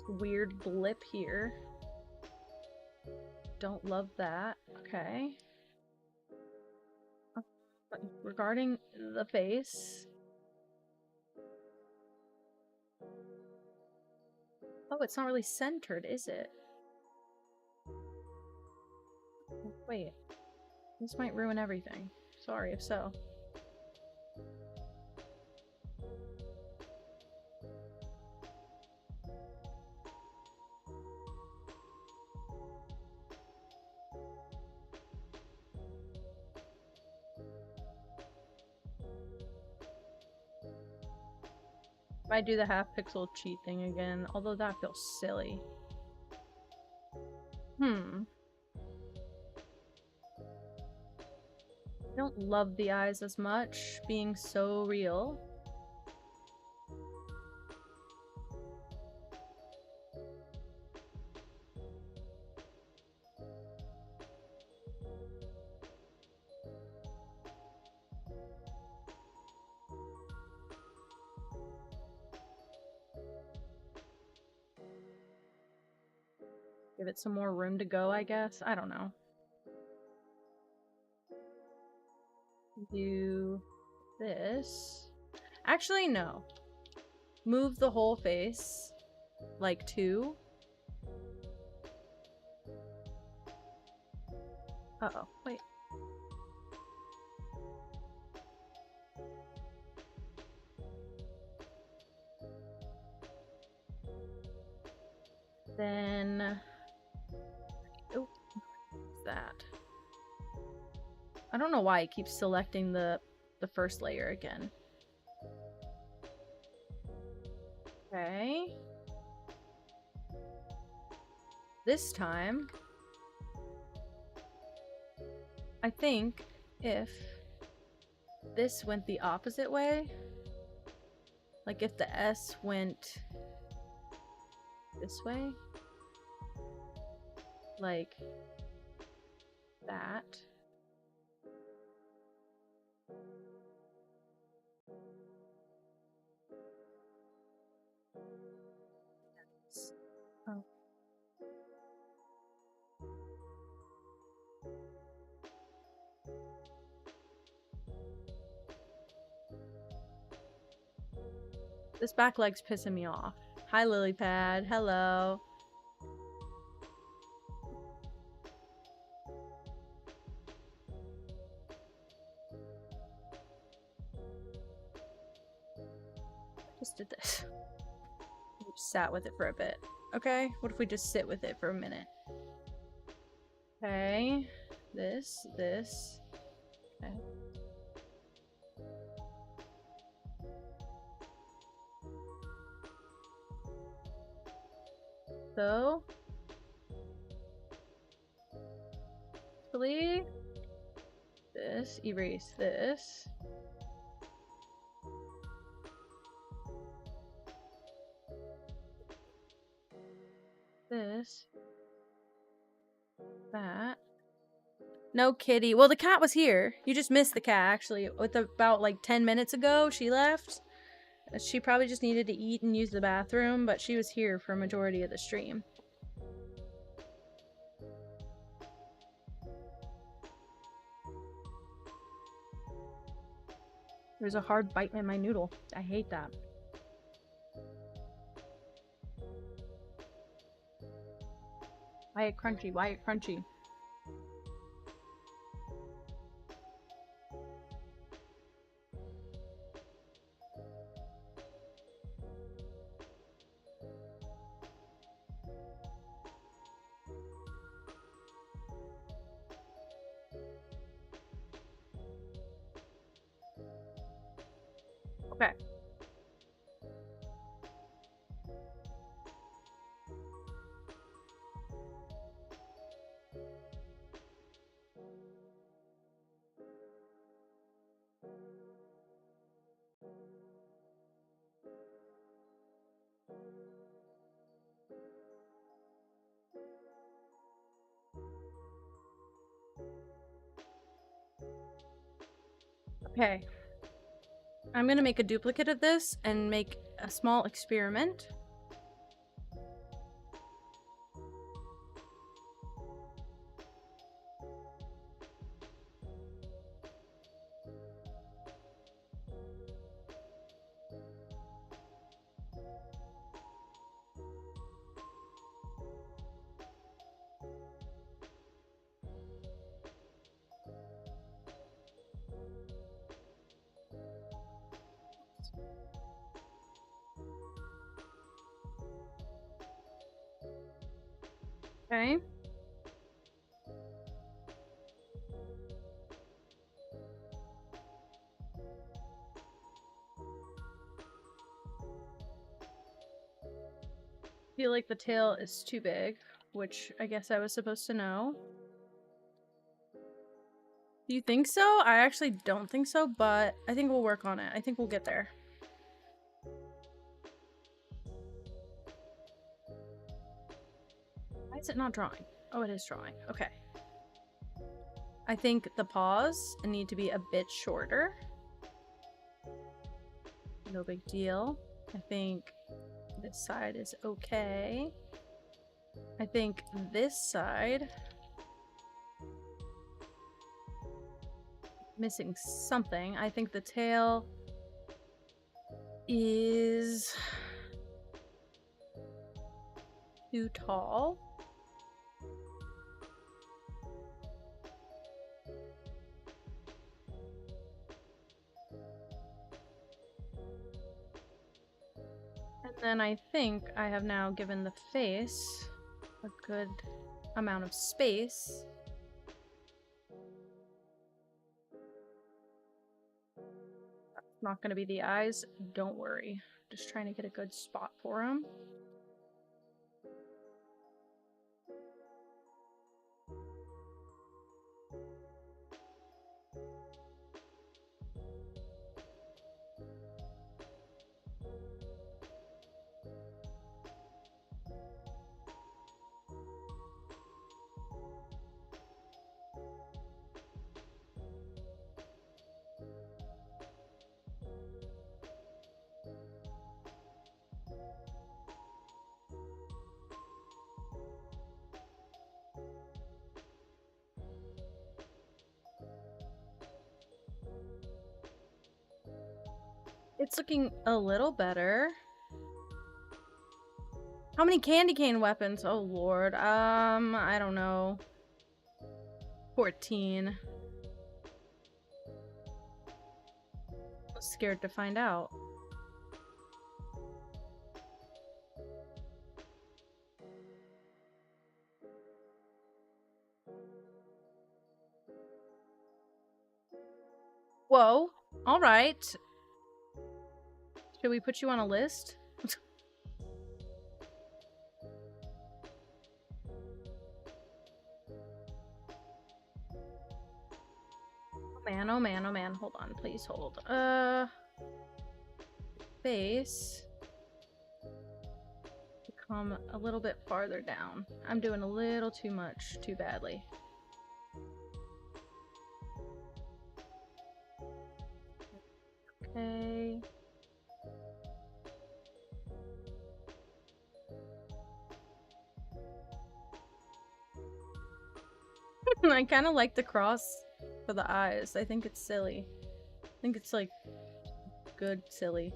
Speaker 1: Weird blip here. Don't love that. Okay. Regarding the face. Oh, it's not really centered, is it? Wait. This might ruin everything. Sorry if so. Might do the half pixel cheat thing again, although that feels silly. I don't love the eyes as much, being so real. Give it some more room to go, I guess. I don't know. Do this. Actually, no. Move the whole face. Like 2. Uh-oh, wait. Then... Oh, that. I don't know why it keeps selecting the first layer again. Okay. This time, I think if this went the opposite way, like if the S went this way, like that. Oh. This back leg's pissing me off. Hi, lily pad. Hello. Just did this. We just sat with it for a bit. Okay, what if we just sit with it for a minute? Okay, this. Okay. So, actually, this, erase this. This. That. No kitty. Well, the cat was here. You just missed the cat, actually. With about, like, 10 minutes ago, she left. She probably just needed to eat and use the bathroom, but she was here for a majority of the stream. There's a hard bite in my noodle. I hate that. Why it crunchy? Why it crunchy? Okay. Okay. I'm gonna make a duplicate of this and make a small experiment. Okay. I feel like the tail is too big, which I guess I was supposed to know. Do you think so? I actually don't think so, but I think we'll work on it. I think we'll get there. Why is it not drawing? Oh, it is drawing. Okay. I think the paws need to be a bit shorter. No big deal. I think this side is okay. I think this side... missing something. I think the tail is too tall. And then I think I have now given the face a good amount of space. Not gonna be the eyes, don't worry. Just trying to get a good spot for him. It's looking a little better. How many candy cane weapons? Oh lord. I don't know. 14. I was scared to find out. Whoa. Alright. Should we put you on a list? Oh man, oh man. Hold on, please hold. Face. Come a little bit farther down. I'm doing a little too much, too badly. Okay. I kind of like the cross for the eyes. I think it's silly. I think it's like good silly.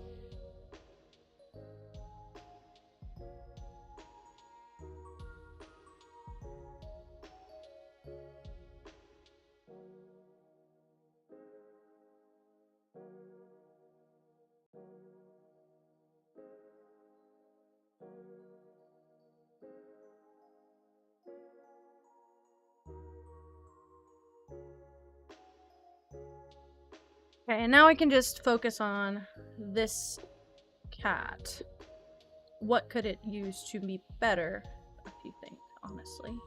Speaker 1: Okay, and now I can just focus on this cat. What could it use to be better, if you think, honestly?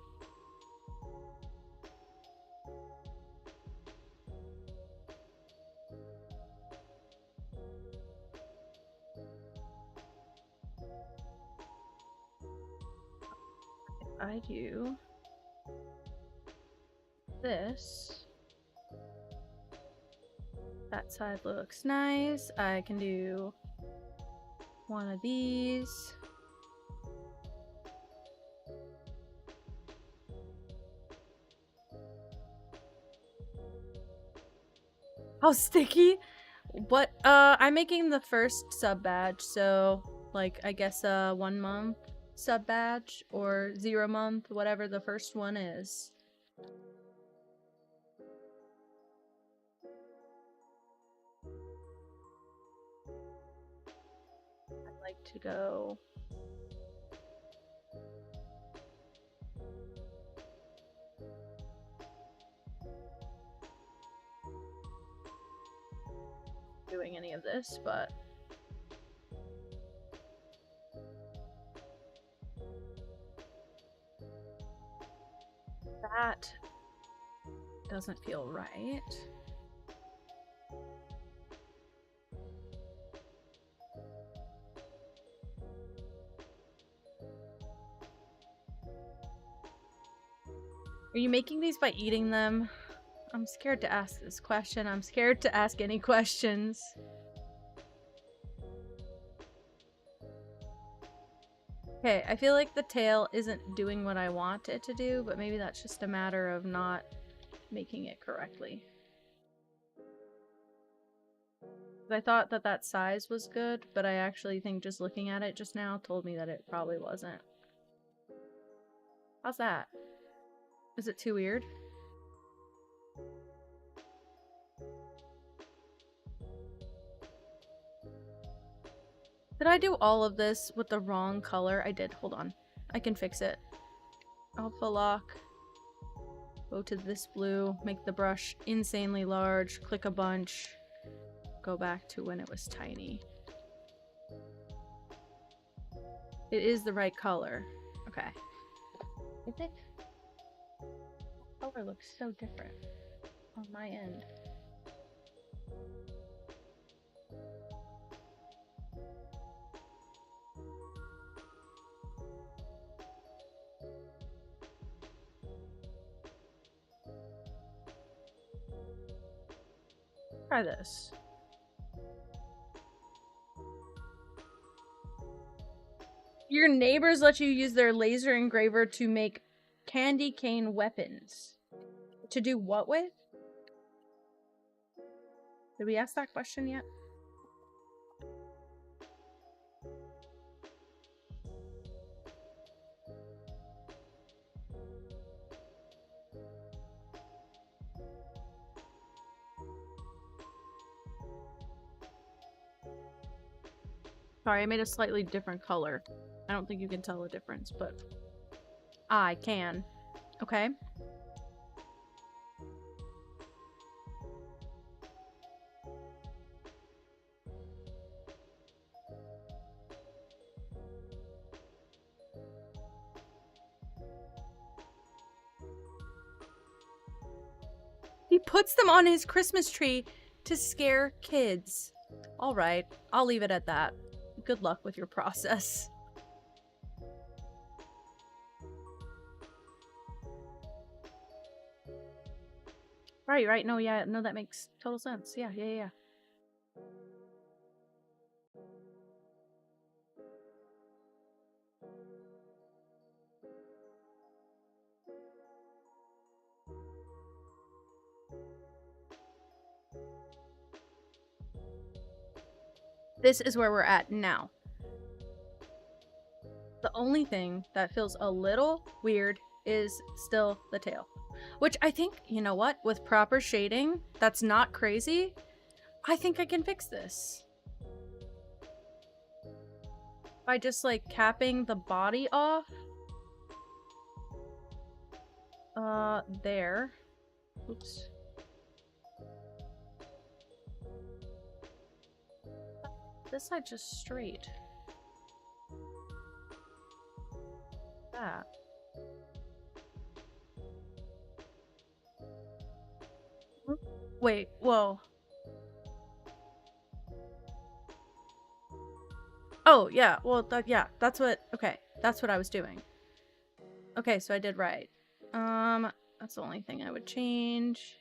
Speaker 1: If I do this, that side looks nice. I can do one of these. How sticky? What? I'm making the first sub badge, so like I guess 1 month sub badge or 0 month, whatever the first one is. I'd like to go. Doing any of this, but that doesn't feel right. Are you making these by eating them? I'm scared to ask this question. I'm scared to ask any questions. Okay, I feel like the tail isn't doing what I want it to do, but maybe that's just a matter of not making it correctly. I thought that that size was good, but I actually think just looking at it just now told me that it probably wasn't. How's that? Is it too weird? Did I do all of this with the wrong color? I did. Hold on. I can fix it. Alpha lock. Go to this blue. Make the brush insanely large. Click a bunch. go back to when it was tiny. It is the right color. Okay. Is it? The color looks so different on my end. Try this. Your neighbors let you use their laser engraver to make candy cane weapons. To do what with? Did we ask that question yet? Sorry, I made a slightly different color. I don't think you can tell the difference, but I can. Okay. He puts them on his Christmas tree to scare kids. All right, I'll leave it at that. Good luck with your process. Right. No, yeah, no, that makes total sense. Yeah. This is where we're at now. The only thing that feels a little weird is still the tail. Which I think, you know what? With proper shading, that's not crazy. I think I can fix this. By just, like, capping the body off. There. Oops. This side just straight. That. Wait, whoa. Oh, yeah, well, yeah, that's what, okay, that's what I was doing. Okay, so I did right. That's the only thing I would change.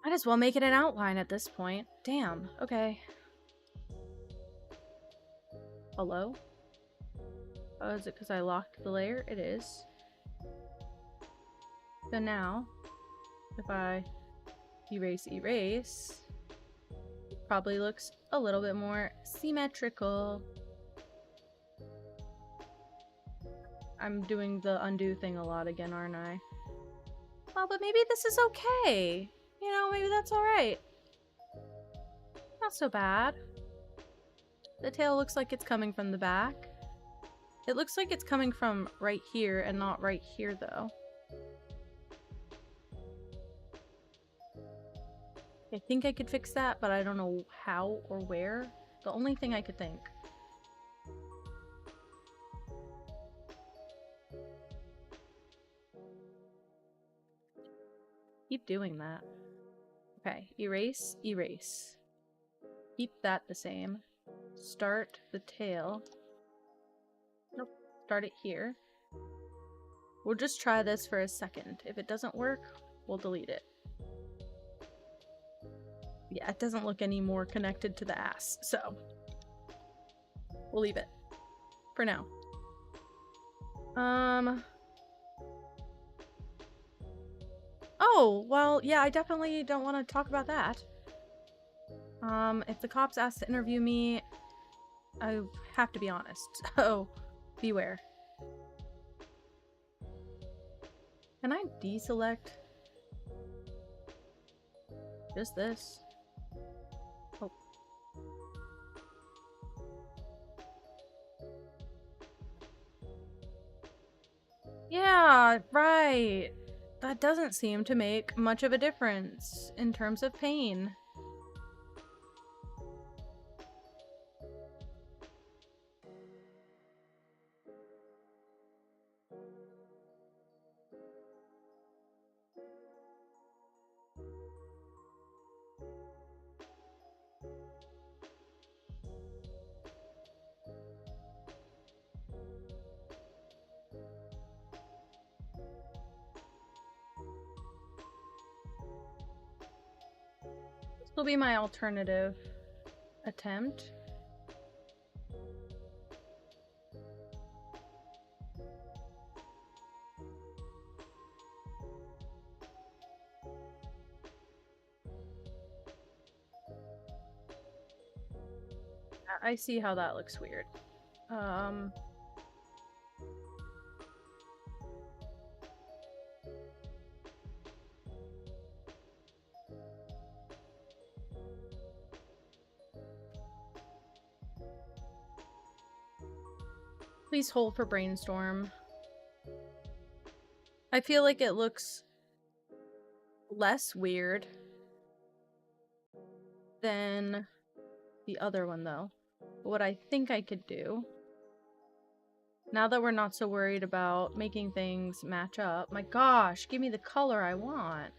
Speaker 1: Might as well make it an outline at this point. Damn, okay. Hello? Oh, is it because I locked the layer? It is. So now, if I erase, it probably looks a little bit more symmetrical. I'm doing the undo thing a lot again, aren't I? Oh, but maybe this is okay. You know, maybe that's alright. Not so bad. The tail looks like it's coming from the back. It looks like it's coming from right here and not right here, though. I think I could fix that, but I don't know how or where. The only thing I could think. Keep doing that. Okay, erase. Keep that the same. Start the tail. Nope, start it here. We'll just try this for a second. If it doesn't work, we'll delete it. Yeah, it doesn't look any more connected to the ass, so we'll leave it for now. Oh, well, yeah, I definitely don't want to talk about that. If the cops ask to interview me, I have to be honest, so beware. Can I deselect just this? Oh. Yeah, right. That doesn't seem to make much of a difference in terms of pain. This will be my alternative attempt. I see how that looks weird. Please hold for brainstorm. I feel like it looks less weird than the other one, though. What I think I could do, now that we're not so worried about making things match up, my gosh, give me the color I want.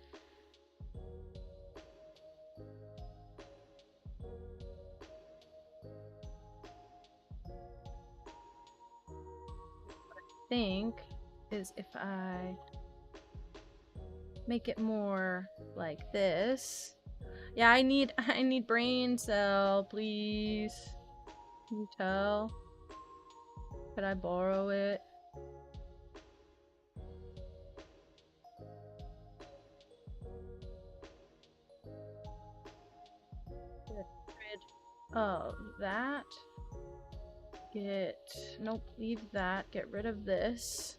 Speaker 1: What I think is if I make it more like this. Yeah, I need brain cell, please. Can you tell? Could I borrow it? Get rid of that. Nope, leave that. Get rid of this.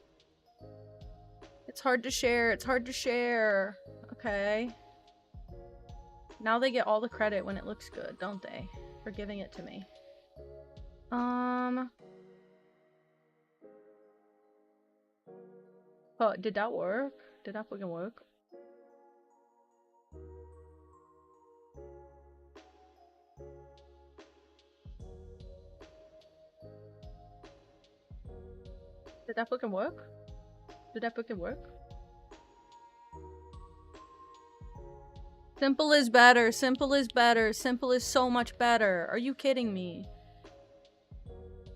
Speaker 1: It's hard to share. It's hard to share. Okay. Now they get all the credit when it looks good, don't they? For giving it to me. Oh, did that work? Did that fucking work? Did that fucking work? Did that fucking work? Simple is better. Simple is better. Simple is so much better. Are you kidding me?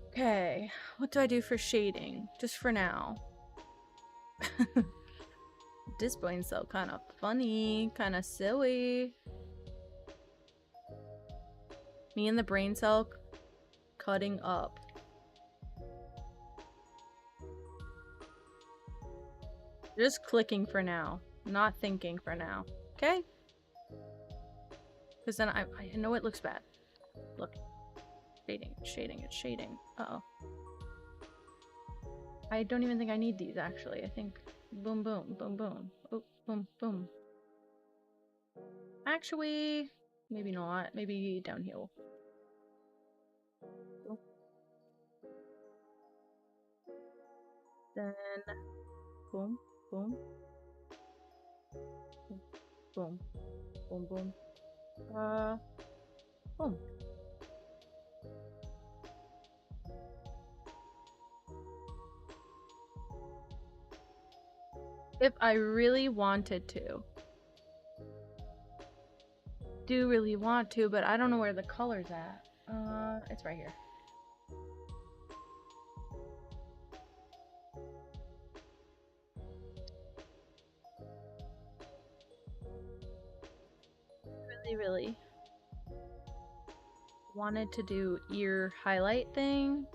Speaker 1: Okay. What do I do for shading? Just for now. This brain cell kind of funny. Kind of silly. Me and the brain cell cutting up. Just clicking for now. Not thinking for now. Okay? Because then I know it looks bad. Look. Shading, shading, it's shading. Uh-oh. I don't even think I need these, actually. I think boom, boom, boom, boom. Oh, boom, boom. Actually, maybe not. Maybe downhill. Then boom, boom. Boom, boom, boom. Boom. If I really wanted to. Do really want to, but I don't know where the color's at. It's right here. Really wanted to do ear highlight thing.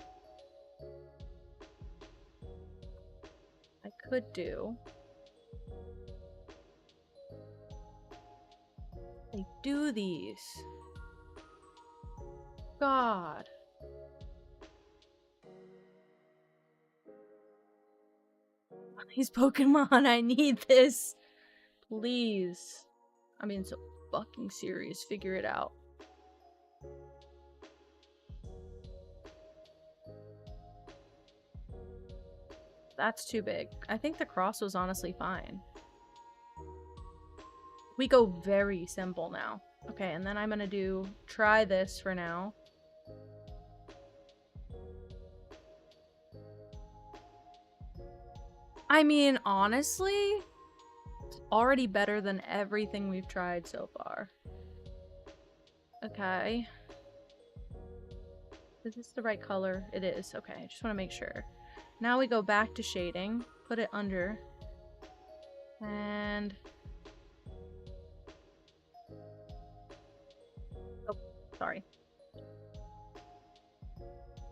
Speaker 1: I could do. They do these. God. These Pokemon, I need this. Please. I mean, so fucking serious. Figure it out. That's too big. I think the cross was honestly fine. We go very simple now. Okay, and then I'm gonna try this for now. I mean, honestly, it's already better than everything we've tried so far. Okay. Is this the right color? It is. Okay, I just want to make sure. Now we go back to shading, put it under, and... oh, sorry.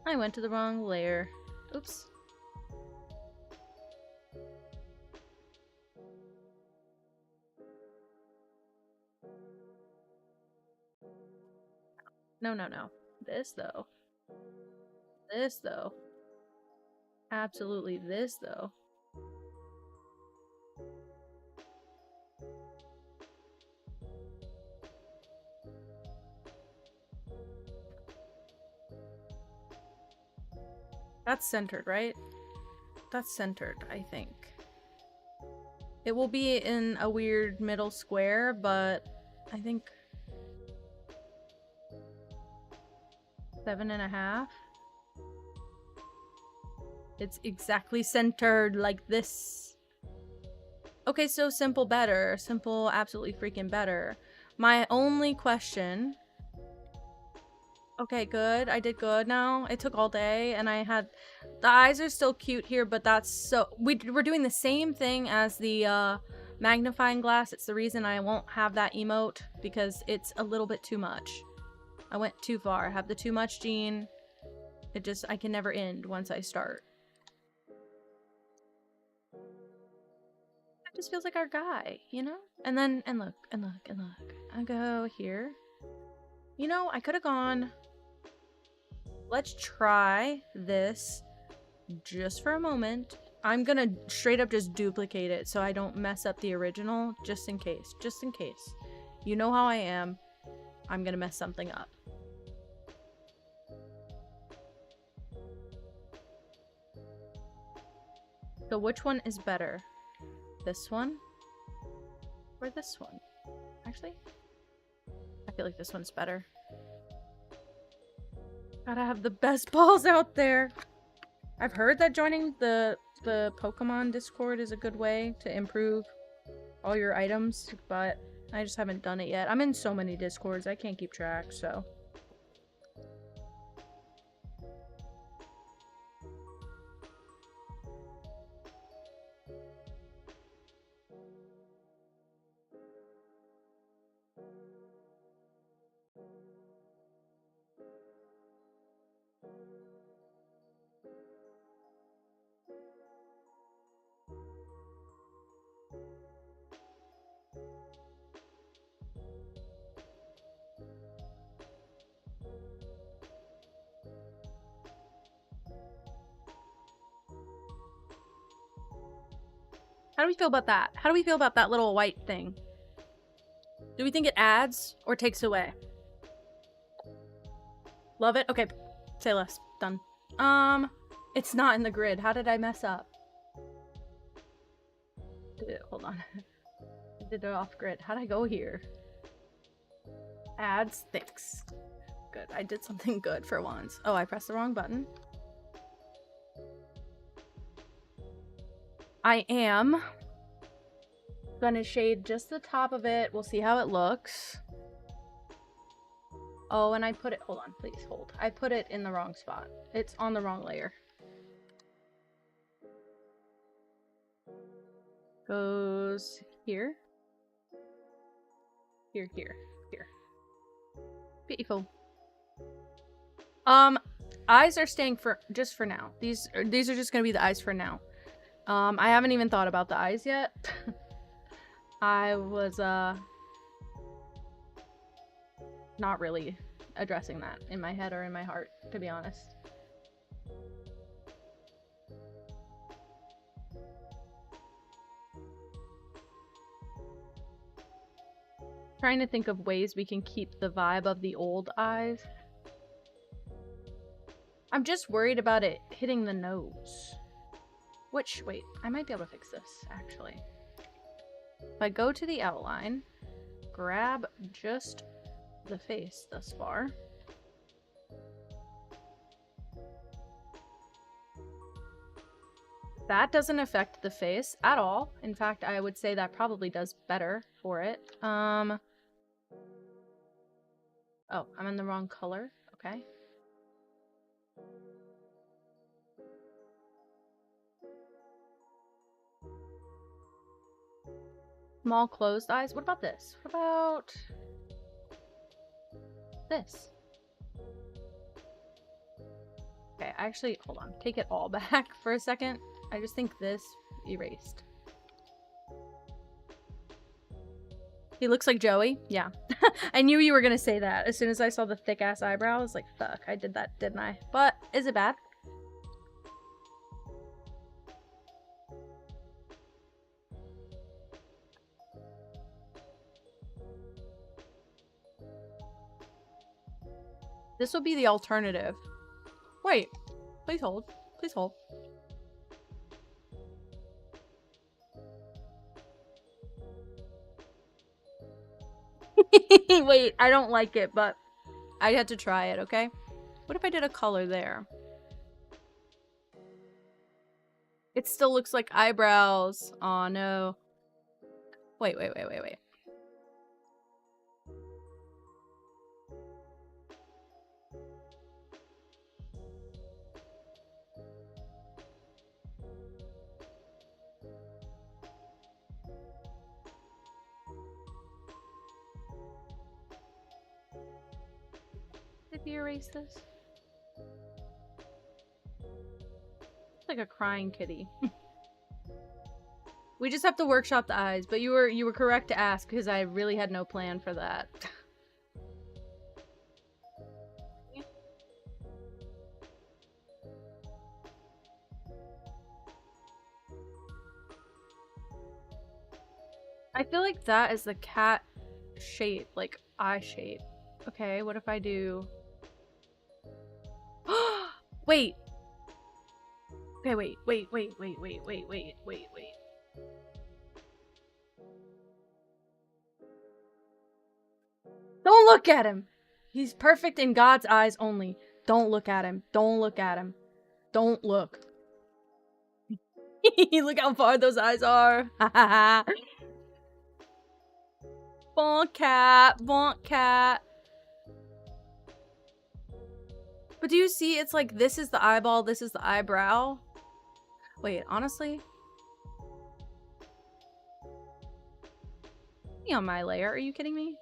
Speaker 1: I went to the wrong layer. Oops. No, no, no. This, though. This, though. Absolutely this, though. That's centered, right? That's centered, I think. It will be in a weird middle square, but I think 7.5. It's exactly centered like this. Okay, so simple better. Simple absolutely freaking better. My only question... okay, good. I did good now. It took all day, and I had... the eyes are still cute here, but that's so... we're doing the same thing as the magnifying glass. It's the reason I won't have that emote, because it's a little bit too much. I went too far. I have the too much gene. It just... I can never end once I start. It just feels like our guy, you know? And then... and look, and look, and look. I go here. You know, I could have gone... let's try this just for a moment. I'm gonna straight up just duplicate it so I don't mess up the original, just in case. Just in case. You know how I am. I'm gonna mess something up. So which one is better? This one? Or this one? Actually, I feel like this one's better. Gotta have the best balls out there. I've heard that joining the Pokemon Discord is a good way to improve all your items, but I just haven't done it yet. I'm in so many Discords, I can't keep track, so... how do we feel about that? How do we feel about that little white thing? Do we think it adds or takes away? Love it? Okay, say less. Done. It's not in the grid. How did I mess up? Hold on. I did it off grid. How'd I go here? Adds. Thanks. Good. I did something good for once. Oh, I pressed the wrong button. I am gonna shade just the top of it. We'll see how it looks. Oh, and I put it... hold on, please hold. I put it in the wrong spot. It's on the wrong layer. Goes here. Here, here, here. Beautiful. Eyes are staying for just for now. These are just gonna be the eyes for now. I haven't even thought about the eyes yet. I was not really addressing that in my head or in my heart, to be honest. Trying to think of ways we can keep the vibe of the old eyes. I'm just worried about it hitting the nose. Which, wait, I might be able to fix this, actually. If I go to the outline, grab just the face thus far. That doesn't affect the face at all. In fact, I would say that probably does better for it. Oh, I'm in the wrong color. Okay. Small closed eyes. What about this? What about this? Okay, actually, hold on. Take it all back for a second. I just think this erased. He looks like Joey? Yeah. I knew you were gonna say that. As soon as I saw the thick-ass eyebrow, I was like, fuck, I did that, didn't I? But, is it bad? This will be the alternative. Wait. Please hold. Please hold. Wait, I don't like it, but I had to try it, okay? What if I did a color there? It still looks like eyebrows. Aw, no. Wait. Did you erase this? It's like a crying kitty. We just have to workshop the eyes, but you were correct to ask because I really had no plan for that. I feel like that is the cat shape, like eye shape. Okay, what if I do... Wait! Okay, wait. Don't look at him! He's perfect in God's eyes only. Don't look at him. Don't look at him. Don't look. Look how far those eyes are. Bonk cat. Bonk cat. But do you see it's like this is the eyeball, this is the eyebrow? Wait, honestly? Me on my layer, are you kidding me?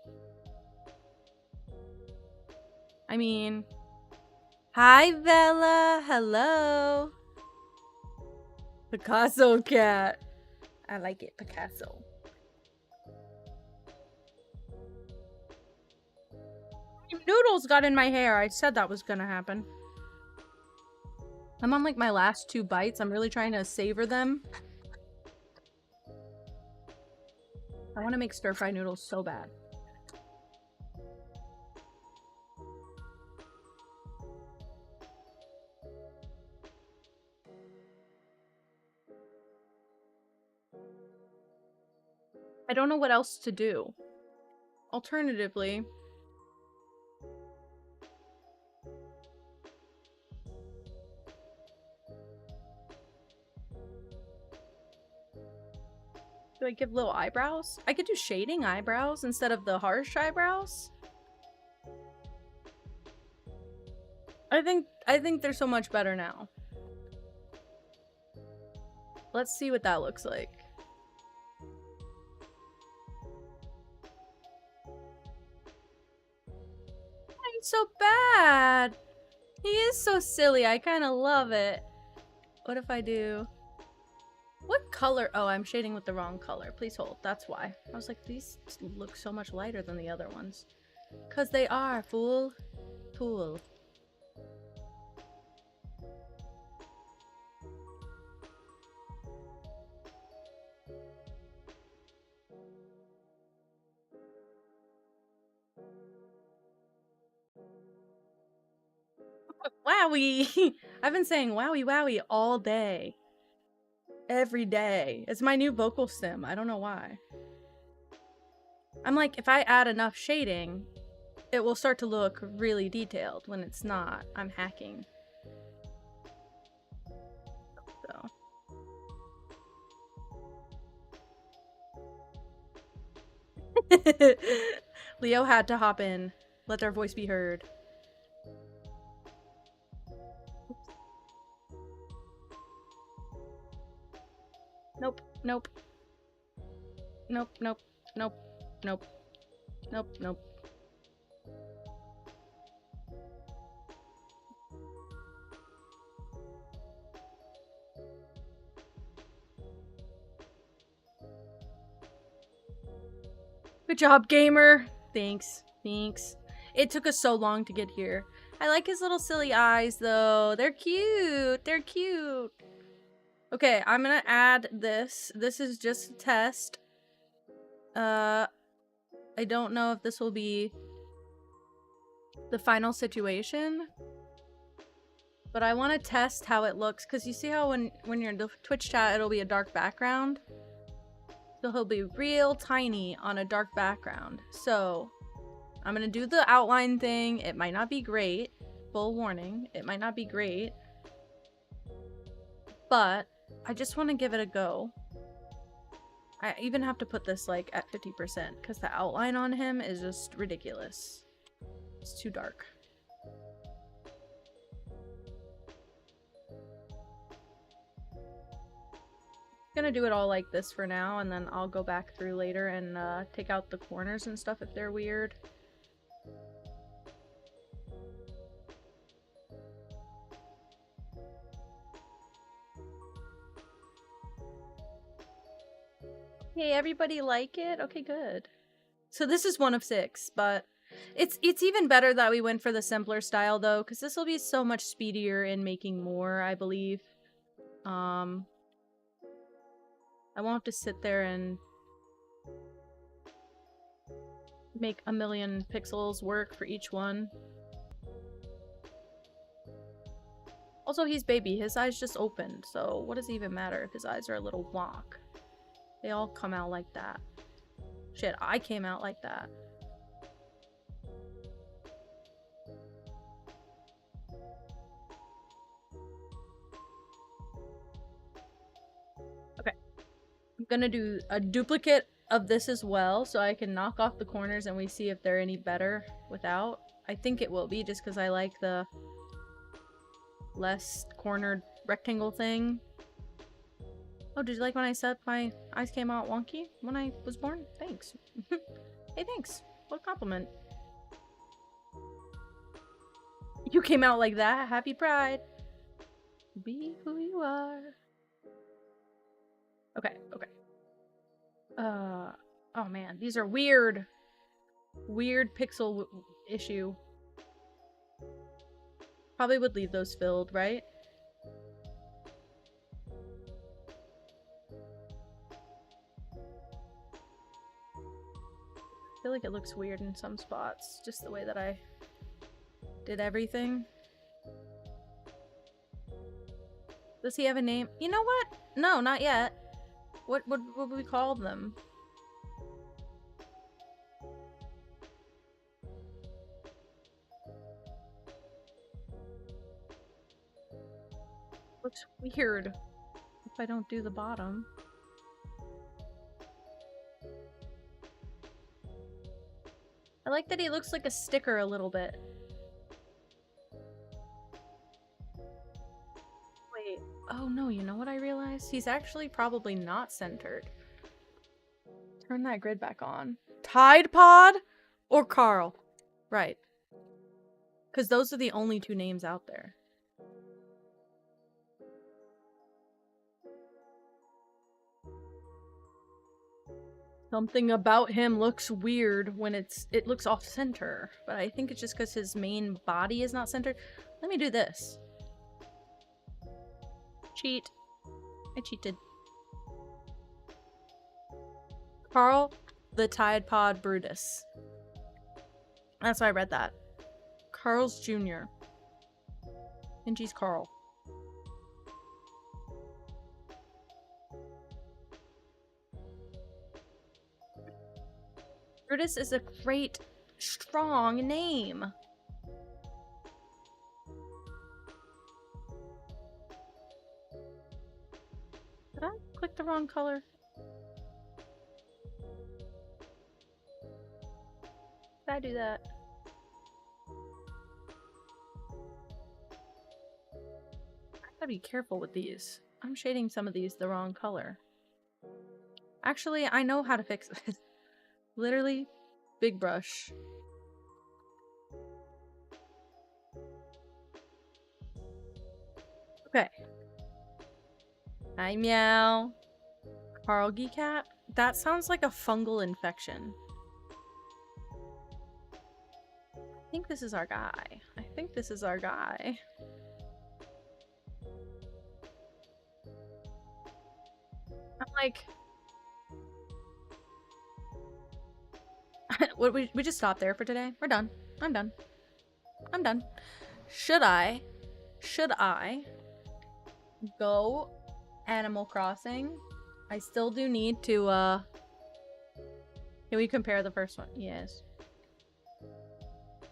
Speaker 1: I mean... Hi, Bella! Hello! Picasso cat. I like it, Picasso. Noodles got in my hair. I said that was gonna happen. I'm on like my last 2 bites. I'm really trying to savor them. I want to make stir-fry noodles so bad. I don't know what else to do. Alternatively... Do I give little eyebrows? I could do shading eyebrows instead of the harsh eyebrows. I think they're so much better now. Let's see what that looks like. He's so bad. He is so silly. I kind of love it. What if I do... What color? Oh, I'm shading with the wrong color. Please hold. That's why. I was like, these look so much lighter than the other ones. 'Cause they are, fool. Fool. Wowie! I've been saying wowie wowie all day. Every day. It's my new vocal stim. I don't know why. I'm like, if I add enough shading, it will start to look really detailed. When it's not, I'm hacking. So. Leo had to hop in. Let their voice be heard. Nope, nope. Nope, nope, nope, nope, nope, nope. Good job, gamer! Thanks, thanks. It took us so long to get here. I like his little silly eyes, though. They're cute. They're cute. Okay, I'm gonna add this. This is just a test. I don't know if this will be the final situation, but I want to test how it looks, because you see how when you're in the Twitch chat, it'll be a dark background? So he'll be real tiny on a dark background. So I'm gonna do the outline thing. It might not be great. Full warning. It might not be great. But I just want to give it a go. I even have to put this like at 50% because the outline on him is just ridiculous. It's too dark. Gonna do it all like this for now, and then I'll go back through later and take out the corners and stuff if they're weird. Hey, everybody like it? Okay, good. So this is 1 of 6, but it's even better that we went for the simpler style though, because this will be so much speedier in making more, I believe. I won't have to sit there and make a million pixels work for each one. Also, he's baby. His eyes just opened, so what does it even matter if his eyes are a little wonk? They all come out like that. Shit, I came out like that. Okay. I'm gonna do a duplicate of this as well, so I can knock off the corners and we see if they're any better without. I think it will be, just because I like the less cornered rectangle thing. Oh, did you like when I said my eyes came out wonky when I was born? Thanks. Hey, thanks. What a compliment. You came out like that. Happy Pride. Be who you are. Okay, okay. Oh man, these are weird. Weird pixel issue. Probably would leave those filled, right? I feel like it looks weird in some spots, just the way that I did everything. Does he have a name? You know what? No, not yet. What would we call them? Looks weird if I don't do the bottom. I like that he looks like a sticker a little bit. Wait. Oh no, you know what I realized? He's actually probably not centered. Turn that grid back on. Tide Pod or Carl? Right. Because those are the only 2 names out there. Something about him looks weird when it looks off center, but I think it's just because his main body is not centered. Let me do this. Cheat. I cheated. Carl the Tide Pod Brutus. That's why I read that. Carl's Jr. Benji's Carl. Brutus is a great, strong name. Did I click the wrong color? Did I do that? I gotta be careful with these. I'm shading some of these the wrong color. Actually, I know how to fix this. Literally, big brush. Okay. Hi, meow. Carlgie cat? That sounds like a fungal infection. I think this is our guy. I think this is our guy. I'm like... we just stopped there for today? We're done. I'm done. I'm done. Should I go Animal Crossing? I still do need to, can we compare the first one? Yes.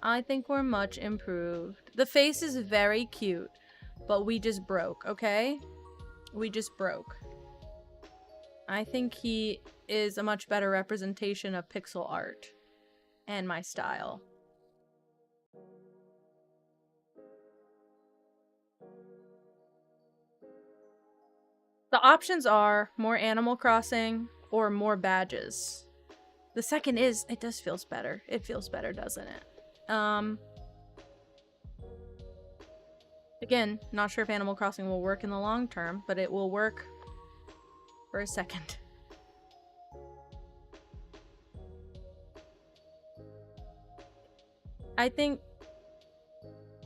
Speaker 1: I think we're much improved. The face is very cute, but we just broke, okay? We just broke. I think he is a much better representation of pixel art and my style. The options are more Animal Crossing or more badges. The second is, it does feels better. It feels better, doesn't it? Again, not sure if Animal Crossing will work in the long term, but it will work for a second. I think,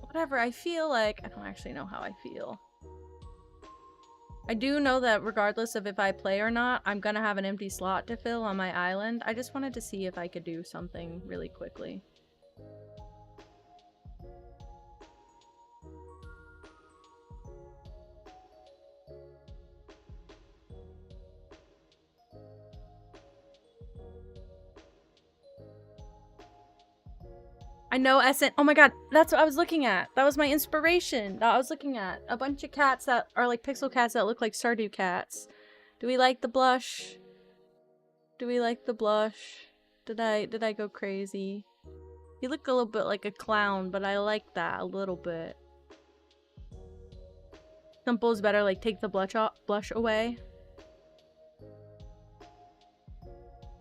Speaker 1: whatever, I feel like, I don't actually know how I feel. I do know that regardless of if I play or not, I'm gonna have an empty slot to fill on my island. I just wanted to see if I could do something really quickly. I know Essence. Oh my god, that's what I was looking at. That was my inspiration. I was looking at a bunch of cats that are like pixel cats that look like Stardew cats. Do we like the blush? Do we like the blush? Did I go crazy? You look a little bit like a clown, but I like that a little bit. Simple is better, like take the blush away.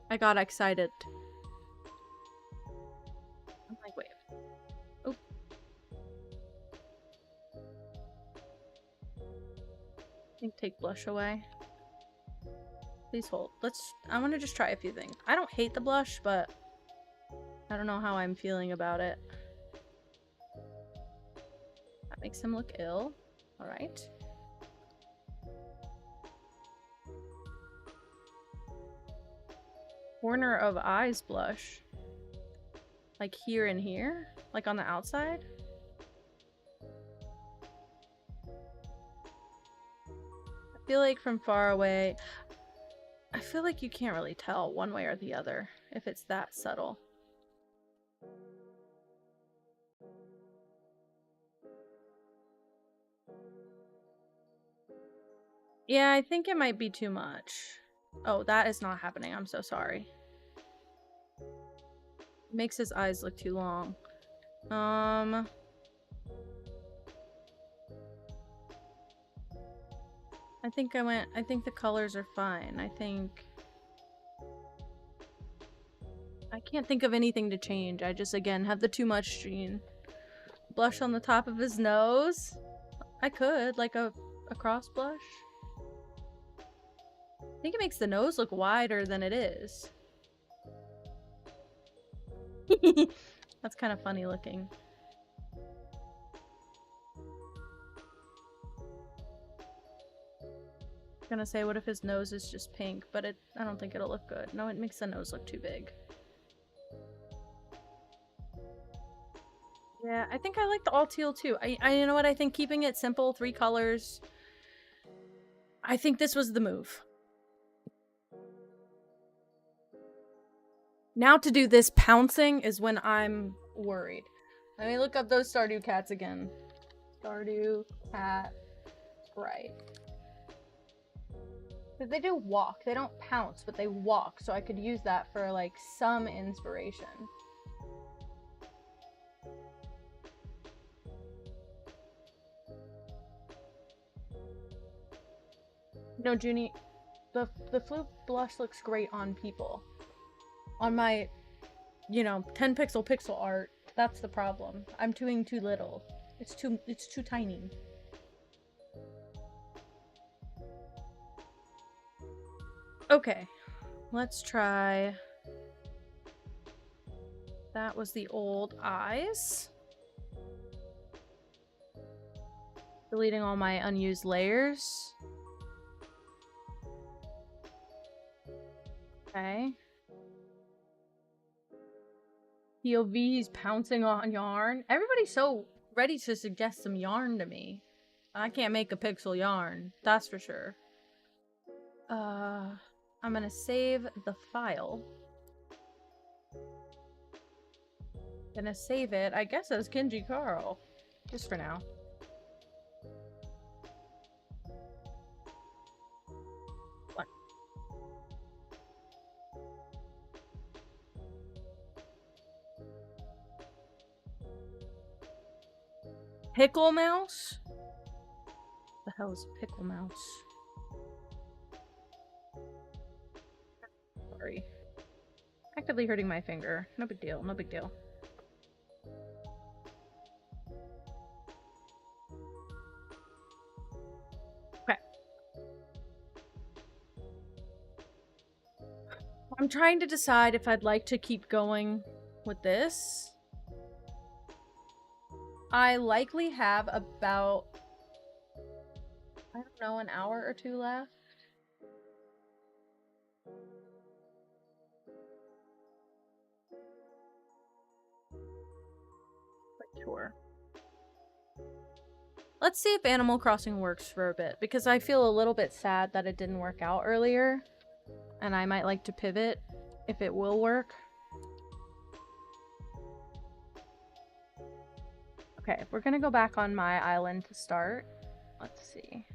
Speaker 1: I got excited. I'm like, wait. Oh. I think take blush away. Please hold. I want to just try a few things. I don't hate the blush, but I don't know how I'm feeling about it. That makes him look ill. Alright. Corner of eyes blush. Like here and here? Like on the outside? I feel like from far away, I feel like you can't really tell one way or the other if it's that subtle. Yeah, I think it might be too much. Oh, that is not happening. I'm so sorry. Makes his eyes look too long. I think the colors are fine. I can't think of anything to change. I just, again, have the too much gene. Blush on the top of his nose? I could, like a cross blush. I think it makes the nose look wider than it is. That's kind of funny looking. I'm gonna say, what if his nose is just pink? But I don't think it'll look good. No, it makes the nose look too big. Yeah, I think I like the all teal too. You know what? I think keeping it simple, 3 colors. I think this was the move. Now to do this pouncing is when I'm worried. Let me look up those Stardew cats again. Stardew cat sprite. Because they do walk. They don't pounce, but they walk. So I could use that for, like, some inspiration. No, Junie, the Flute blush looks great on people. On my, you know, 10 pixel art, that's the problem. I'm doing too little. It's too tiny. Okay, let's try. That was the old eyes. Deleting all my unused layers. Okay. POV's pouncing on yarn. Everybody's so ready to suggest some yarn to me. I can't make a pixel yarn, that's for sure. I'm gonna save the file. Gonna save it, I guess, as Kenji Carl. Just for now. What? Pickle mouse? What the hell is pickle mouse? Sorry. Actively hurting my finger. No big deal, no big deal. Okay. I'm trying to decide if I'd like to keep going with this. I likely have about, I don't know, an hour or two left. But sure. Let's see if Animal Crossing works for a bit, because I feel a little bit sad that it didn't work out earlier. And I might like to pivot if it will work. Okay, we're gonna go back on my island to start. Let's see.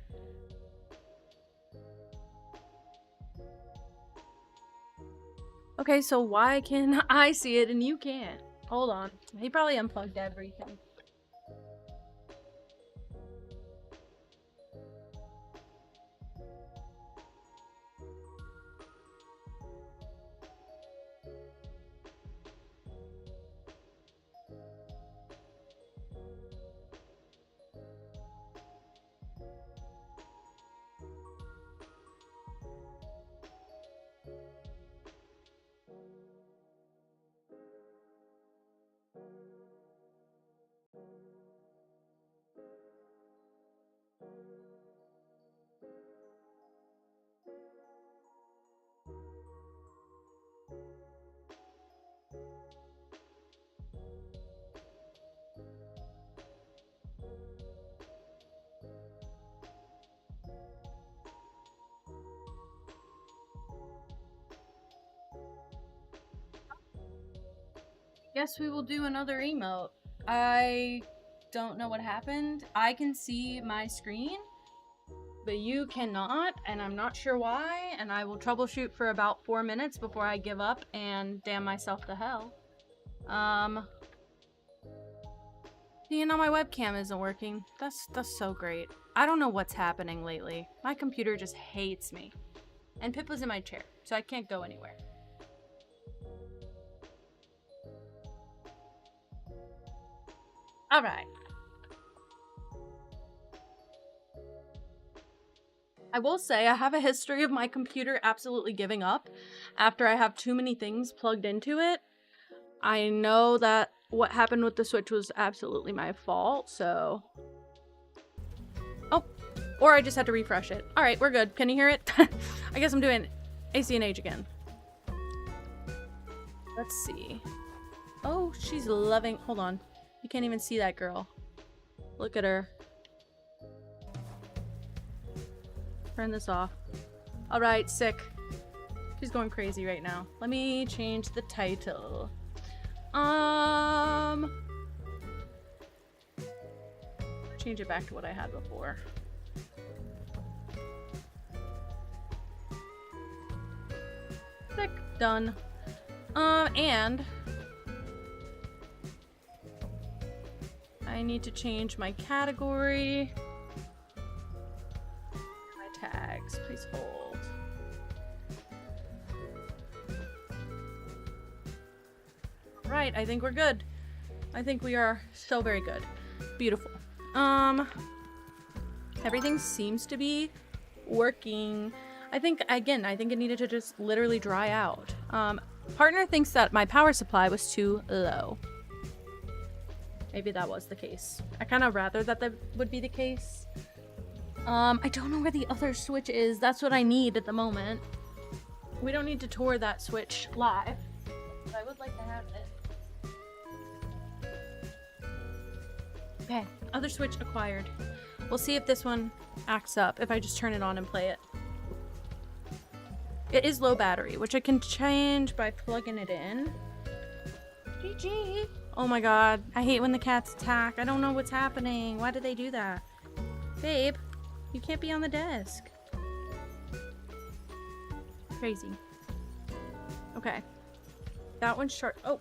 Speaker 1: Okay, so why can I see it and you can't? Hold on. He probably unplugged everything. Guess we will do another emote. I don't know what happened. I can see my screen, but you cannot, and I'm not sure why, and I will troubleshoot for about 4 minutes before I give up and damn myself to hell. You know, my webcam isn't working. That's so great. I don't know what's happening lately. My computer just hates me. And Pippa's in my chair, so I can't go anywhere. Alright. I will say I have a history of my computer absolutely giving up after I have too many things plugged into it. I know that what happened with the Switch was absolutely my fault, so... Oh, or I just had to refresh it. Alright, we're good. Can you hear it? I guess I'm doing acnh again. Let's see. Oh, she's loving... Hold on. You can't even see that girl. Look at her. Turn this off. Alright, sick. She's going crazy right now. Let me change the title. Change it back to what I had before. Click. Done. And I need to change my category. My tags, please hold. Right, I think we're good. I think we are so very good. Beautiful. Everything seems to be working. I think it needed to just literally dry out. Partner thinks that my power supply was too low. Maybe that was the case. I kind of rather that would be the case. I don't know where the other switch is. That's what I need at the moment. We don't need to tour that switch live, but I would like to have it. Okay, other switch acquired. We'll see if this one acts up if I just turn it on and play it. It is low battery, which I can change by plugging it in. GG. Oh my god, I hate when the cats attack. I don't know what's happening. Why did they do that? Babe, you can't be on the desk. Crazy. Okay. That one's short. Oh.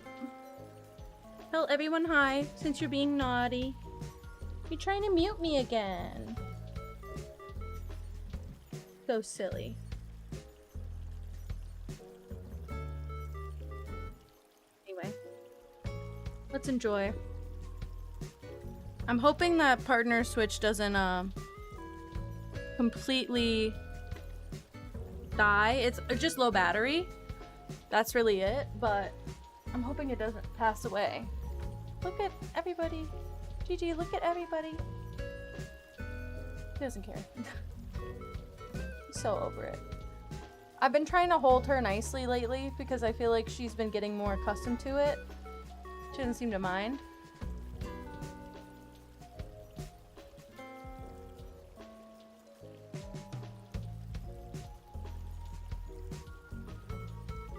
Speaker 1: Tell everyone hi, since you're being naughty. You're trying to mute me again. So silly. Anyway. Let's enjoy. I'm hoping that partner switch doesn't completely die. It's just low battery. That's really it, but I'm hoping it doesn't pass away. Look at everybody. GG, look at everybody. He doesn't care. He's so over it. I've been trying to hold her nicely lately because I feel like she's been getting more accustomed to it. She doesn't seem to mind.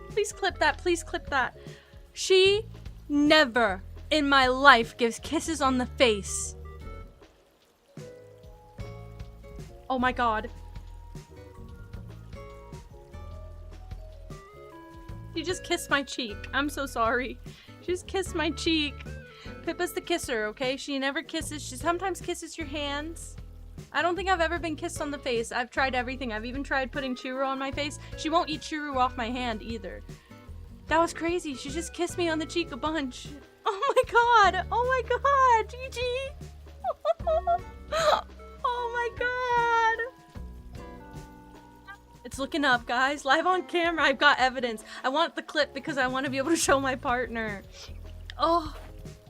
Speaker 1: Please clip that. Please clip that. She never in my life gives kisses on the face. Oh my god. She just kissed my cheek. I'm so sorry. She just kissed my cheek. Pippa's the kisser, okay? She never kisses. She sometimes kisses your hands. I don't think I've ever been kissed on the face. I've tried everything. I've even tried putting churro on my face. She won't eat churro off my hand either. That was crazy. She just kissed me on the cheek a bunch. Oh my god. Oh my god. GG. Oh my god. It's looking up, guys. Live on camera. I've got evidence. I want the clip because I want to be able to show my partner. Oh.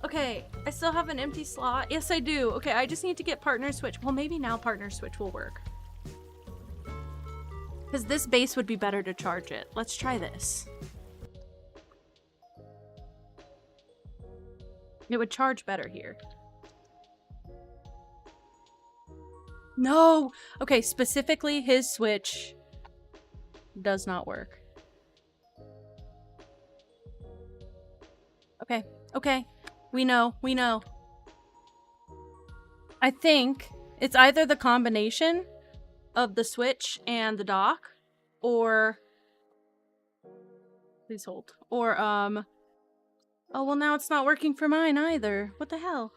Speaker 1: Okay, I still have an empty slot. Yes, I do. Okay, I just need to get partner switch. Well, maybe now partner switch will work. Because this base would be better to charge it. Let's try this. It would charge better here. No! Okay, specifically his switch does not work. Okay, okay. We know, we know. I think it's either the combination of the switch and the dock, or... Please hold. Or, oh, well now it's not working for mine either. What the hell?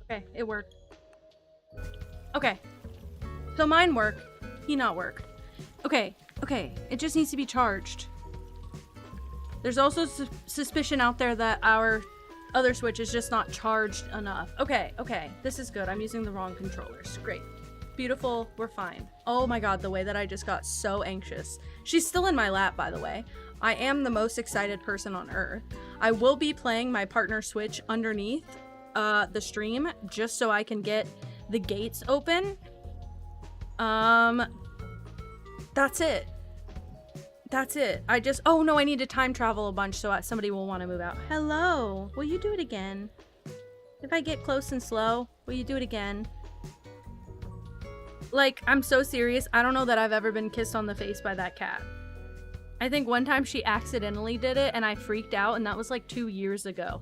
Speaker 1: Okay, it worked. Okay. So mine work. He not work. Okay, okay. It just needs to be charged. There's also suspicion out there that our other switch is just not charged enough. Okay, okay. This is good. I'm using the wrong controllers. Great. Beautiful. We're fine. Oh my god, the way that I just got so anxious. She's still in my lap, by the way. I am the most excited person on earth. I will be playing my partner switch underneath the stream just so I can get the gates open. That's it. That's it. I just... Oh, no, I need to time travel a bunch so somebody will want to move out. Hello. Will you do it again? If I get close and slow, will you do it again? Like, I'm so serious. I don't know that I've ever been kissed on the face by that cat. I think one time she accidentally did it and I freaked out, and that was like 2 years ago.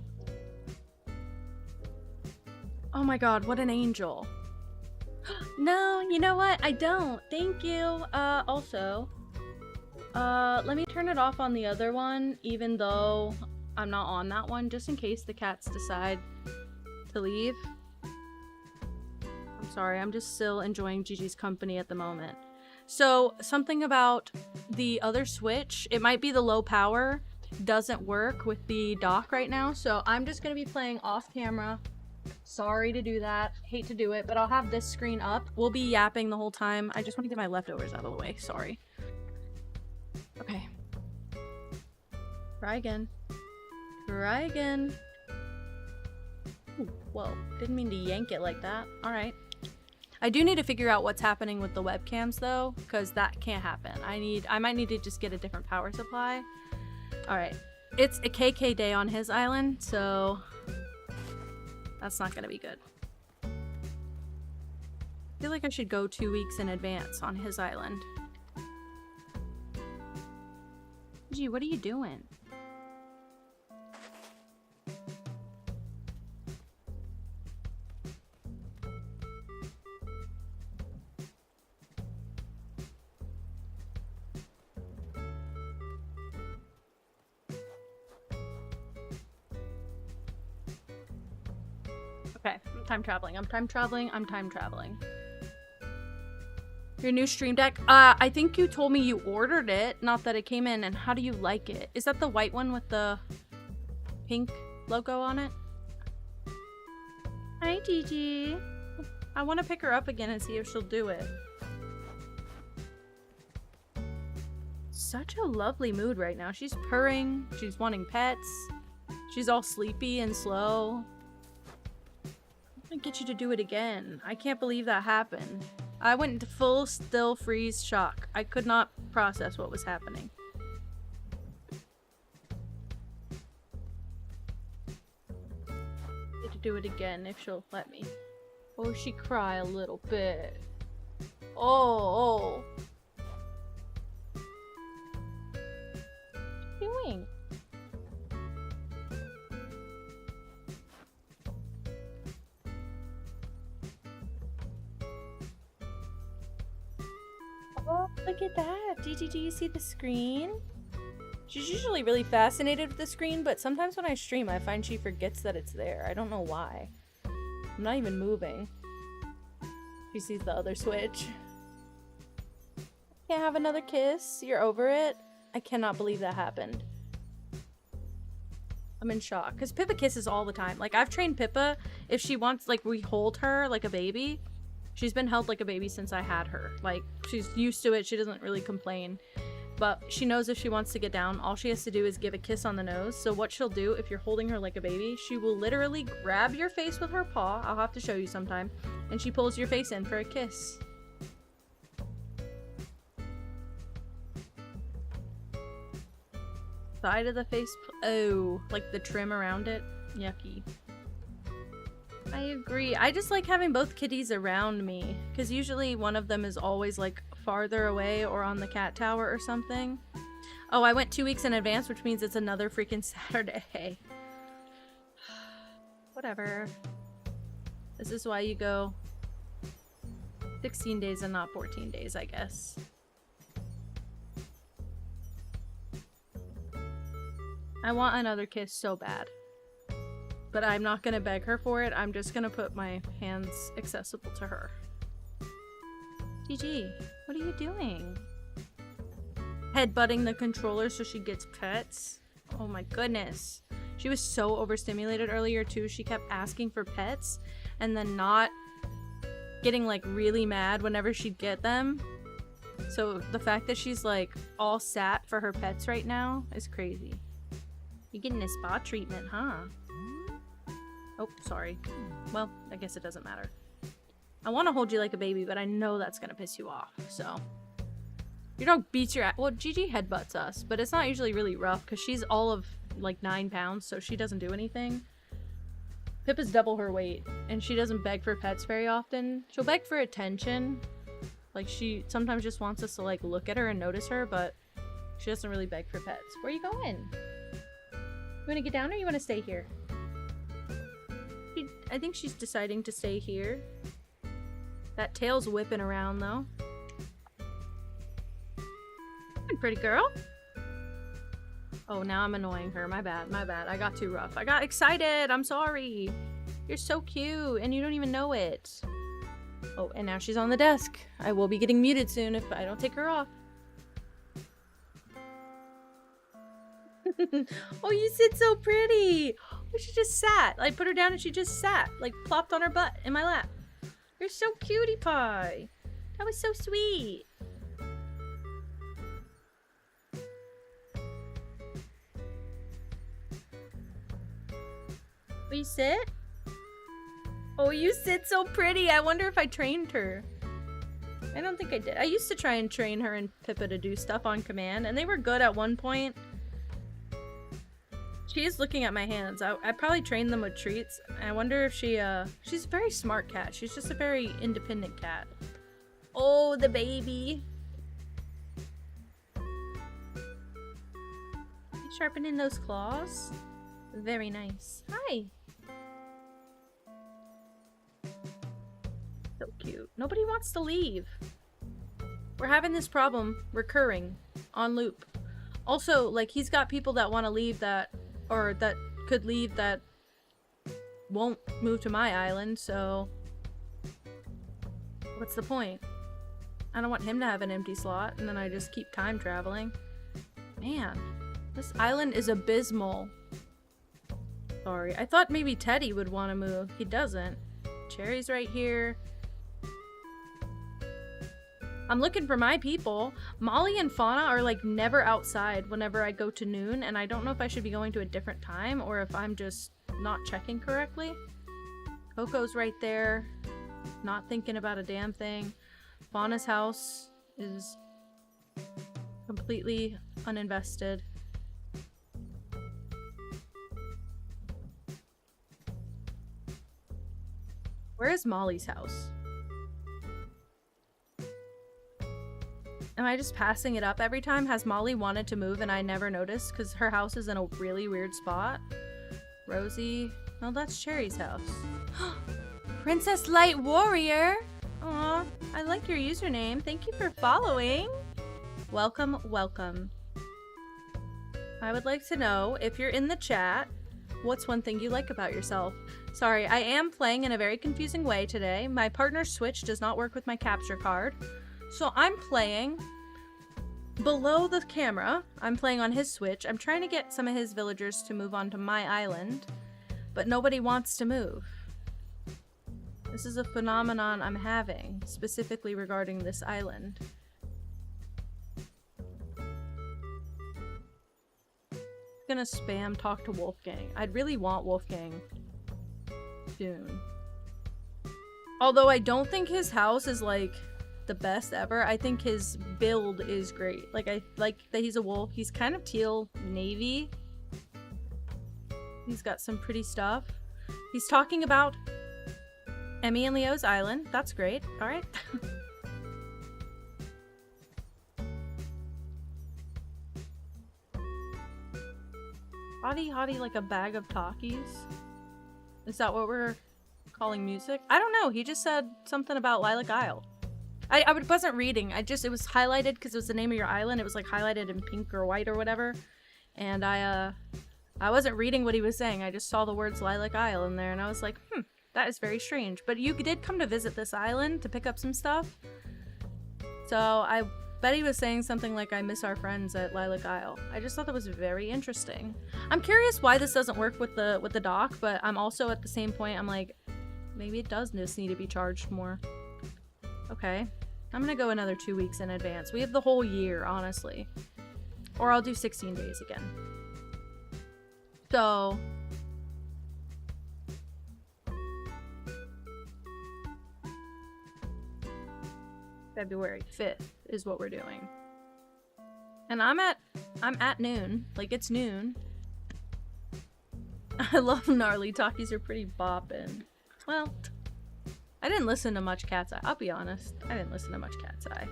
Speaker 1: Oh my god, what an angel. No, you know what? I don't. Thank you. Also, let me turn it off on the other one, even though I'm not on that one, just in case the cats decide to leave. I'm sorry, I'm just still enjoying Gigi's company at the moment. So, something about the other switch, it might be the low power, doesn't work with the dock right now, so I'm just gonna be playing off camera. Sorry to do that, hate to do it, but I'll have this screen up. We'll be yapping the whole time. I just want to get my leftovers out of the way, sorry. Okay. Try again. Try again. Ooh, whoa, didn't mean to yank it like that. Alright. I do need to figure out what's happening with the webcams though, because that can't happen. I might need to just get a different power supply. Alright. It's a KK day on his island, so that's not gonna be good. I feel like I should go 2 weeks in advance on his island. Gee, what are you doing? Okay, I'm time traveling. I'm time traveling. I'm time traveling. Your new stream deck? I think you told me you ordered it, not that it came in. And how do you like it? Is that the white one with the pink logo on it? Hi, Gigi. I want to pick her up again and see if she'll do it. Such a lovely mood right now. She's purring. She's wanting pets. She's all sleepy and slow. I'm gonna get you to do it again. I can't believe that happened. I went into full still freeze shock. I could not process what was happening. Get to do it again if she'll let me. Oh, she cry a little bit. Oh. What are you doing? Oh, look at that. Gigi, do you see the screen? She's usually really fascinated with the screen, but sometimes when I stream, I find she forgets that it's there. I don't know why. I'm not even moving. She sees the other switch. Can't have another kiss? You're over it? I cannot believe that happened. I'm in shock. Because Pippa kisses all the time. Like, I've trained Pippa, if she wants, like, we hold her like a baby. She's been held like a baby since I had her. Like, she's used to it. She doesn't really complain. But she knows if she wants to get down, all she has to do is give a kiss on the nose. So what she'll do, if you're holding her like a baby, she will literally grab your face with her paw. I'll have to show you sometime. And she pulls your face in for a kiss. Side of the face. Oh, like the trim around it. Yucky. I agree. I just like having both kitties around me, because usually one of them is always like farther away or on the cat tower or something. Oh, I went 2 weeks in advance, which means it's another freaking Saturday. Whatever. This is why you go 16 days and not 14 days, I guess. I want another kiss so bad. But I'm not gonna beg her for it. I'm just gonna put my hands accessible to her. Gigi, what are you doing? Headbutting the controller so she gets pets? Oh my goodness. She was so overstimulated earlier too. She kept asking for pets and then not getting like really mad whenever she'd get them. So the fact that she's like all sat for her pets right now is crazy. You're getting a spa treatment, huh? Oh, sorry. Well, I guess it doesn't matter. I want to hold you like a baby, but I know that's going to piss you off, so. Your dog beats your ass. Well, Gigi headbutts us, but it's not usually really rough because she's all of like 9 pounds, so she doesn't do anything. Pippa's double her weight, and she doesn't beg for pets very often. She'll beg for attention, Like, she sometimes just wants us to, like, look at her and notice her, but she doesn't really beg for pets. Where are you going? You wanna get down or you wanna stay here? I think she's deciding to stay here. That tail's whipping around, though. Good, pretty girl. Oh, now I'm annoying her. My bad, my bad. I got too rough. I got excited. I'm sorry. You're so cute, and you don't even know it. Oh, and now she's on the desk. I will be getting muted soon if I don't take her off. Oh, you sit so pretty. Oh, she just sat. I put her down and she just sat. Like, plopped on her butt in my lap. You're so cutie pie. That was so sweet. Will you sit? Oh, you sit so pretty. I wonder if I trained her. I don't think I did. I used to try and train her and Pippa to do stuff on command, and they were good at one point. She is looking at my hands. I probably trained them with treats. I wonder if she's a very smart cat. She's just a very independent cat. Oh, the baby. Sharpening those claws. Very nice. Hi. So cute. Nobody wants to leave. We're having this problem recurring on loop. Also, like, he's got people that want to leave that, or that could leave that won't move to my island, so what's the point? I don't want him to have an empty slot, and then I just keep time traveling. Man, this island is abysmal. Sorry, I thought maybe Teddy would want to move. He doesn't. Cherry's right here. I'm looking for my people. Molly and Fauna are like never outside whenever I go to noon, and I don't know if I should be going to a different time or if I'm just not checking correctly. Coco's right there, not thinking about a damn thing. Fauna's house is completely uninvested. Where is Molly's house? Am I just passing it up every time? Has Molly wanted to move and I never noticed because her house is in a really weird spot? Rosie. No, that's Cherry's house. Princess Light Warrior! Aw, I like your username. Thank you for following. Welcome, welcome. I would like to know, if you're in the chat, what's one thing you like about yourself? Sorry, I am playing in a very confusing way today. My partner's Switch does not work with my capture card. So I'm playing below the camera. I'm playing on his Switch. I'm trying to get some of his villagers to move onto my island, but nobody wants to move. This is a phenomenon I'm having, specifically regarding this island. I'm gonna spam talk to Wolfgang. I'd really want Wolfgang soon. Although I don't think his house is like the best ever. I think his build is great. Like, I like that he's a wolf. He's kind of teal navy. He's got some pretty stuff. He's talking about Emmy and Leo's island. That's great. All right. Hottie hottie like a bag of Takis. Is that what we're calling music? I don't know. He just said something about Lilac Isle. I wasn't reading. It was highlighted because it was the name of your island. It was like highlighted in pink or white or whatever. And I wasn't reading what he was saying. I just saw the words Lilac Isle in there and I was like, that is very strange. But you did come to visit this island to pick up some stuff. So I bet he was saying something like, I miss our friends at Lilac Isle. I just thought that was very interesting. I'm curious why this doesn't work with the dock, but I'm also at the same point, I'm like, maybe it does just need to be charged more. Okay. I'm gonna go another 2 weeks in advance. We have the whole year, honestly. Or I'll do 16 days again. So February 5th is what we're doing. And I'm at noon. Like, it's noon. I love gnarly. Takis are pretty boppin'. Well, I didn't listen to much Cat's Eye. I'll be honest. I didn't listen to much Cat's Eye.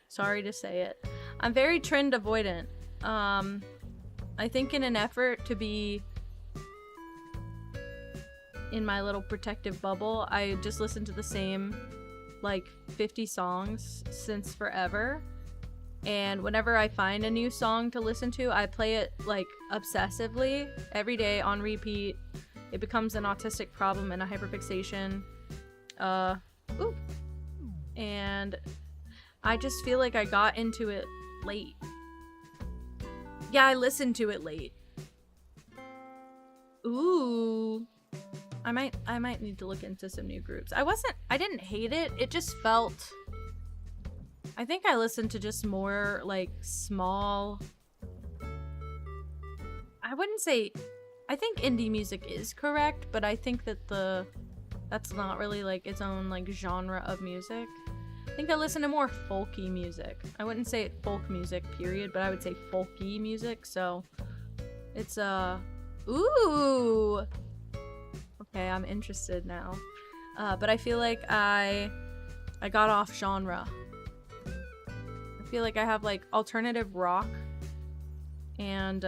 Speaker 1: Sorry to say it. I'm very trend avoidant. I think in an effort to be in my little protective bubble, I just listen to the same like 50 songs since forever. And whenever I find a new song to listen to, I play it like obsessively every day on repeat. It becomes an autistic problem and a hyperfixation. Ooh. And I just feel like I got into it late. Yeah, I listened to it late. Ooh. I might need to look into some new groups. I didn't hate it. It just felt, I think I listened to just more like small, I wouldn't say, I think indie music is correct, but I think that that's not really like its own like genre of music. I think I listen to more folky music. I wouldn't say folk music period, but I would say folky music. So it's ooh, okay, I'm interested now. But I feel like I got off genre. I feel like I have like alternative rock and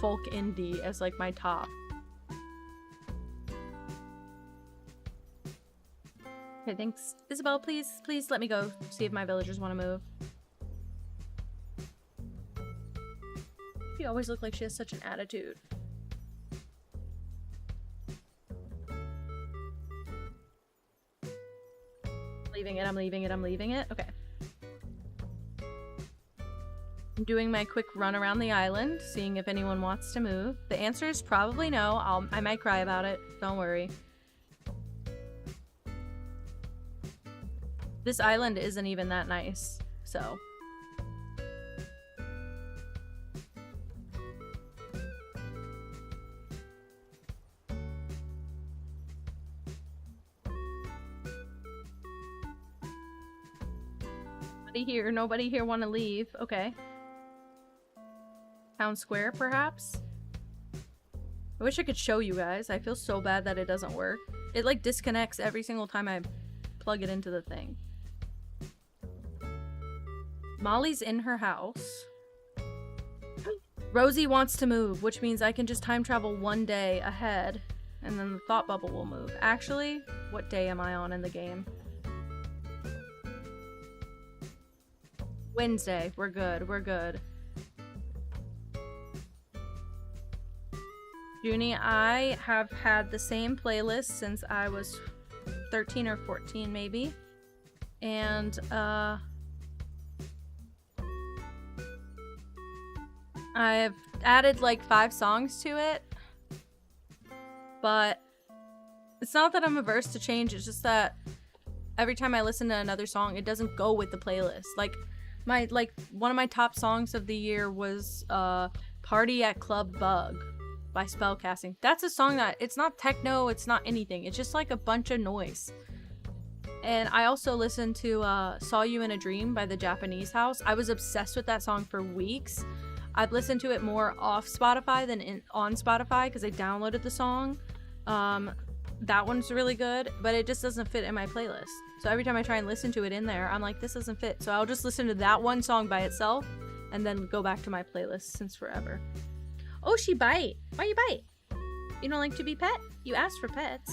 Speaker 1: folk indie as like my top. Okay, thanks. Isabel, please let me go see if my villagers want to move. She always looks like she has such an attitude. I'm leaving it. Okay. I'm doing my quick run around the island, seeing if anyone wants to move. The answer is probably no. I might cry about it. Don't worry. This island isn't even that nice, so. Nobody here want to leave. Okay. Town Square, perhaps? I wish I could show you guys. I feel so bad that it doesn't work. It like disconnects every single time I plug it into the thing. Molly's in her house. Rosie wants to move, which means I can just time travel one day ahead, and then the thought bubble will move. Actually, what day am I on in the game? Wednesday. We're good. We're good. Junie, I have had the same playlist since I was 13 or 14 maybe. And I've added like 5 songs to it. But it's not that I'm averse to change, it's just that every time I listen to another song, it doesn't go with the playlist. Like one of my top songs of the year was Party at Club Bug by Spellcasting. That's a song that, it's not techno, it's not anything. It's just like a bunch of noise. And I also listened to Saw You in a Dream by the Japanese House. I was obsessed with that song for weeks. I've listened to it more off Spotify than on Spotify because I downloaded the song. That one's really good, but it just doesn't fit in my playlist. So every time I try and listen to it in there, I'm like, this doesn't fit. So I'll just listen to that one song by itself and then go back to my playlist since forever. Oh, she bite. Why you bite? You don't like to be pet? You asked for pets.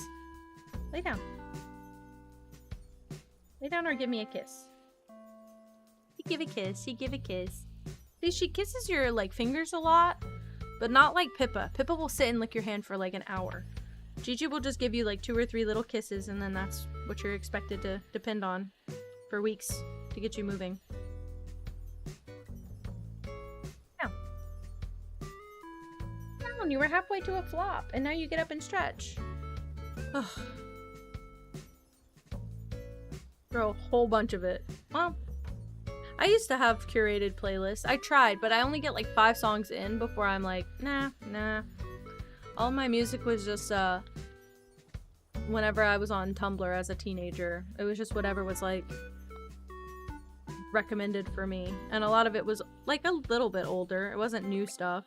Speaker 1: Lay down. Lay down or give me a kiss. You give a kiss. You give a kiss. See, she kisses your like fingers a lot, but not like Pippa. Pippa will sit and lick your hand for like an hour. Gigi will just give you like 2 or 3 little kisses, and then that's what you're expected to depend on for weeks to get you moving. Now. Down, you were halfway to a flop, and now you get up and stretch. Ugh. Throw a whole bunch of it. Well, I used to have curated playlists. I tried, but I only get like 5 songs in before I'm like, nah. All my music was just, whenever I was on Tumblr as a teenager. It was just whatever was, like, recommended for me. And a lot of it was, like, a little bit older. It wasn't new stuff.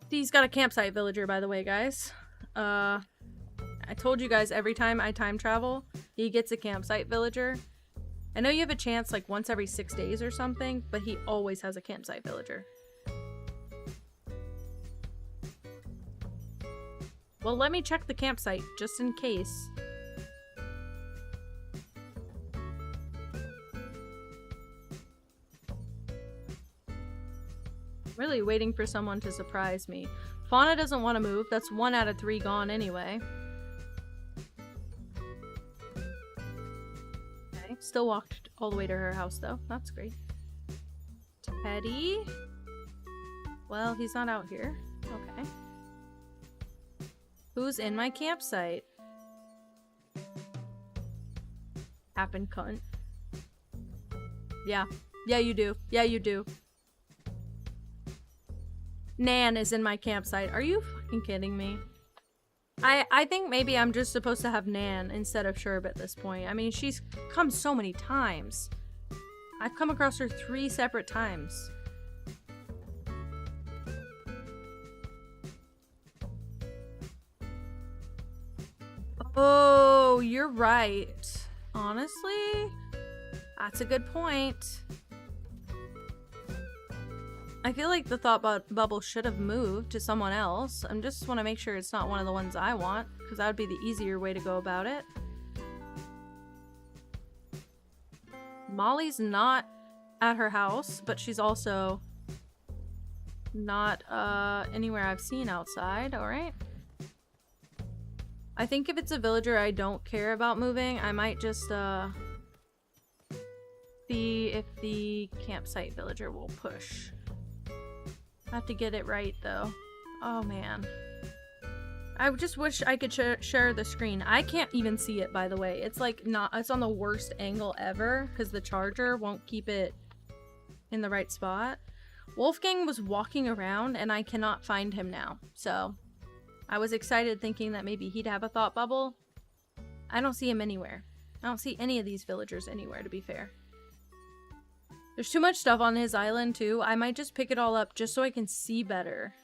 Speaker 1: He's got a campsite villager, by the way, guys. And I told you guys every time I time travel, he gets a campsite villager. I know you have a chance like once every 6 days or something, but he always has a campsite villager. Well, let me check the campsite just in case. Really waiting for someone to surprise me. Fauna doesn't want to move. That's 1 out of 3 gone anyway. Okay, still walked all the way to her house though. That's great. Teddy? Well, he's not out here. Okay. Who's in my campsite? Happen, cunt. Yeah. Yeah, you do. Yeah, you do. Nan is in my campsite. Are you fucking kidding me? I think maybe I'm just supposed to have Nan instead of Sherb at this point. I mean, she's come so many times. I've come across her 3 separate times. Oh, you're right. Honestly, that's a good point. I feel like the thought bubble should have moved to someone else. I just want to make sure it's not one of the ones I want, because that would be the easier way to go about it. Molly's not at her house, but she's also not anywhere I've seen outside. Alright. I think if it's a villager I don't care about moving, I might just see if the campsite villager will push. Have to get it right though. Oh man. I just wish I could share the screen. I can't even see it, by the way. It's like it's on the worst angle ever because the charger won't keep it in the right spot. Wolfgang was walking around and I cannot find him now. So I was excited thinking that maybe he'd have a thought bubble. I don't see him anywhere. I don't see any of these villagers anywhere, to be fair. There's too much stuff on his island, too. I might just pick it all up just so I can see better.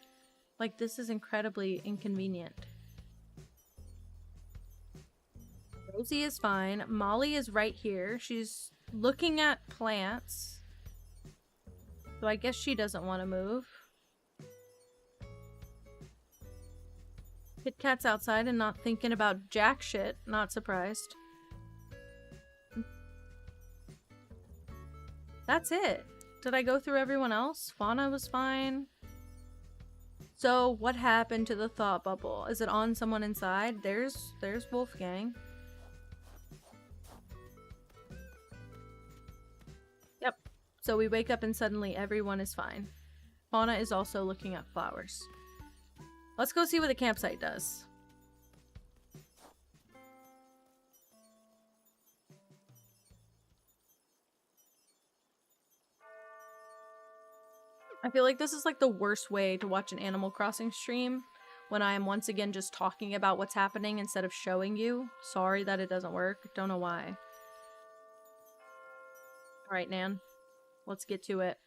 Speaker 1: Like, this is incredibly inconvenient. Rosie is fine. Molly is right here. She's looking at plants. So I guess she doesn't want to move. Kit Kat's outside and not thinking about jack shit. Not surprised. That's it. Did I go through everyone else? Fauna was fine. So, what happened to the thought bubble? Is it on someone inside? There's Wolfgang. Yep. So we wake up and suddenly everyone is fine. Fauna is also looking at flowers. Let's go see what the campsite does. I feel like this is like the worst way to watch an Animal Crossing stream when I am once again just talking about what's happening instead of showing you. Sorry that it doesn't work. Don't know why. Alright, Nan. Let's get to it.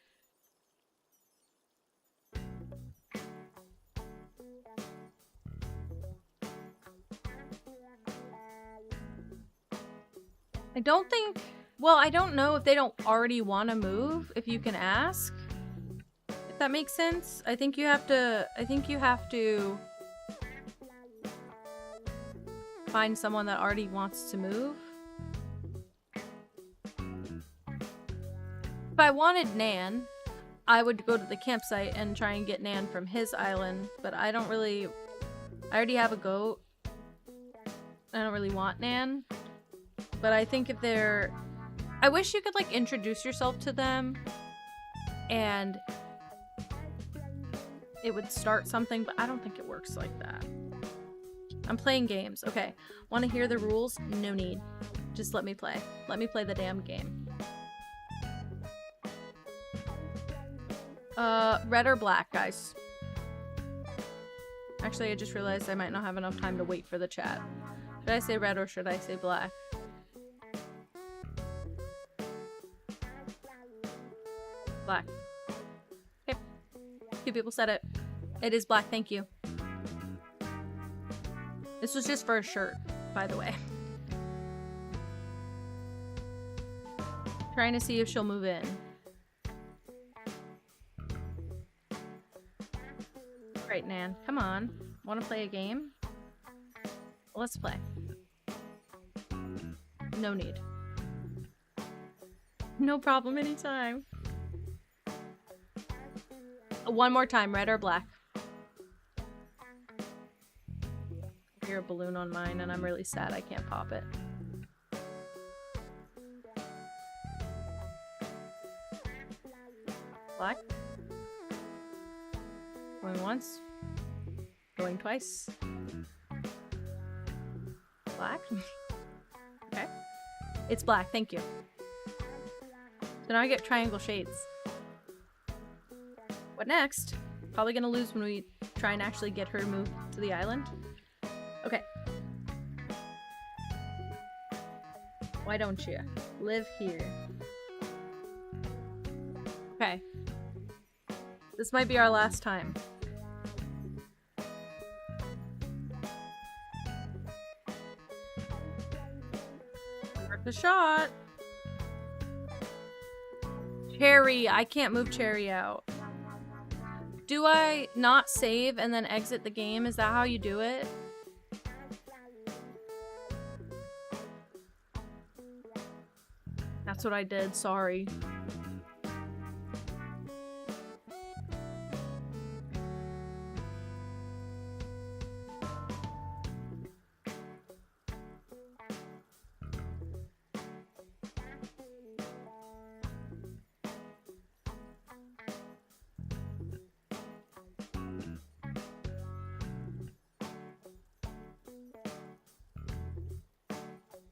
Speaker 1: I don't think... Well, I don't know if they don't already want to move, if you can ask. If that makes sense. I think you have to find someone that already wants to move. If I wanted Nan, I would go to the campsite and try and get Nan from his island, but I don't really... I already have a goat. I don't really want Nan. But I think if they're... I wish you could, like, introduce yourself to them and it would start something, but I don't think it works like that. I'm playing games. Okay. Want to hear the rules? No need. Just let me play. Let me play the damn game. Red or black, guys? Actually, I just realized I might not have enough time to wait for the chat. Should I say red or should I say black? Black. Okay. 2 people said it. It is black, thank you. This was just for a shirt, by the way. Trying to see if she'll move in. Right, Nan. Come on. Want to play a game? Let's play. No need. No problem anytime. One more time, red or black? I hear a balloon on mine and I'm really sad I can't pop it. Black. Going once. Going twice. Black. Okay. It's black, thank you. So now I get triangle shades. What next? Probably gonna lose when we try and actually get her to move to the island. Okay. Why don't you live here? Okay. This might be our last time. Worth a shot. Cherry. I can't move Cherry out. Do I not save and then exit the game? Is that how you do it? That's what I did. Sorry.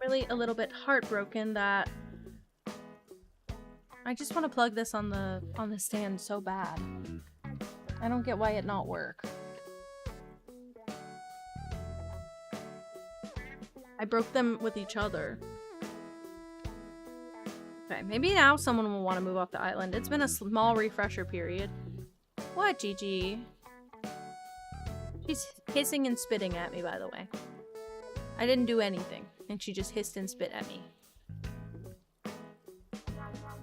Speaker 1: Really a little bit heartbroken that I just want to plug this on the stand so bad. I don't get why it not work. I broke them with each other. Okay, maybe now someone will want to move off the island. It's been a small refresher period. What, Gigi? She's hissing and spitting at me, by the way. I didn't do anything, and she just hissed and spit at me.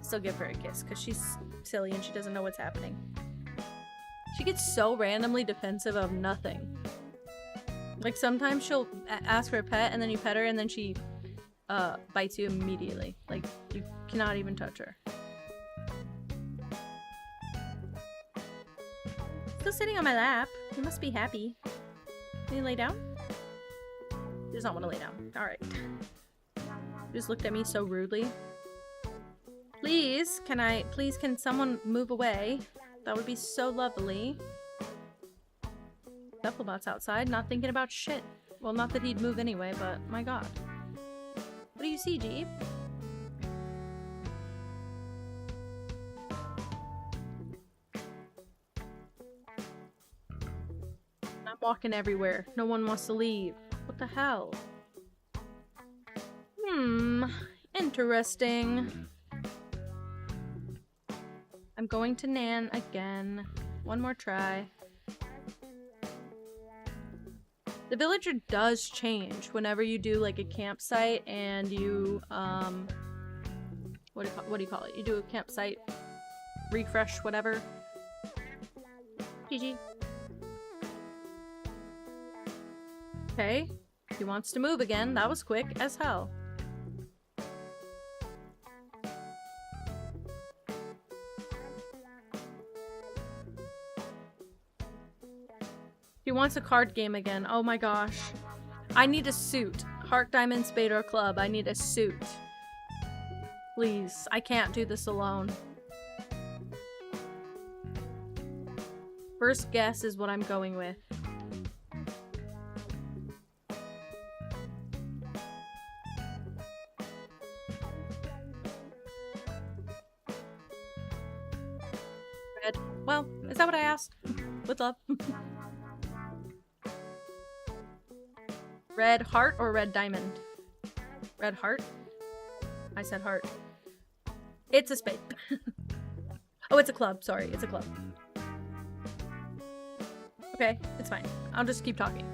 Speaker 1: Still give her a kiss, because she's silly and she doesn't know what's happening. She gets so randomly defensive of nothing. Like, sometimes she'll ask for a pet, and then you pet her, and then she bites you immediately. Like, you cannot even touch her. Still sitting on my lap. You must be happy. Can you lay down? She does not want to lay down. Alright. Just looked at me so rudely. Please, can someone move away? That would be so lovely. Dufflebot's outside, not thinking about shit. Well, not that he'd move anyway, but my god. What do you see, Jeep? I'm walking everywhere. No one wants to leave. What the hell? Interesting. I'm going to Nan again. One more try. The villager does change whenever you do like a campsite and you what do you call it? You do a campsite refresh, whatever. GG. Okay, he wants to move again. That was quick as hell. He wants a card game again. Oh my gosh. I need a suit. Heart, Diamond, Spade, or Club. I need a suit. Please. I can't do this alone. First guess is what I'm going with. Red. Well, is that what I asked? With love. Red heart or red diamond? Red heart? I said heart. It's a spade. Oh, it's a club. Sorry, it's a club. Okay, it's fine. I'll just keep talking.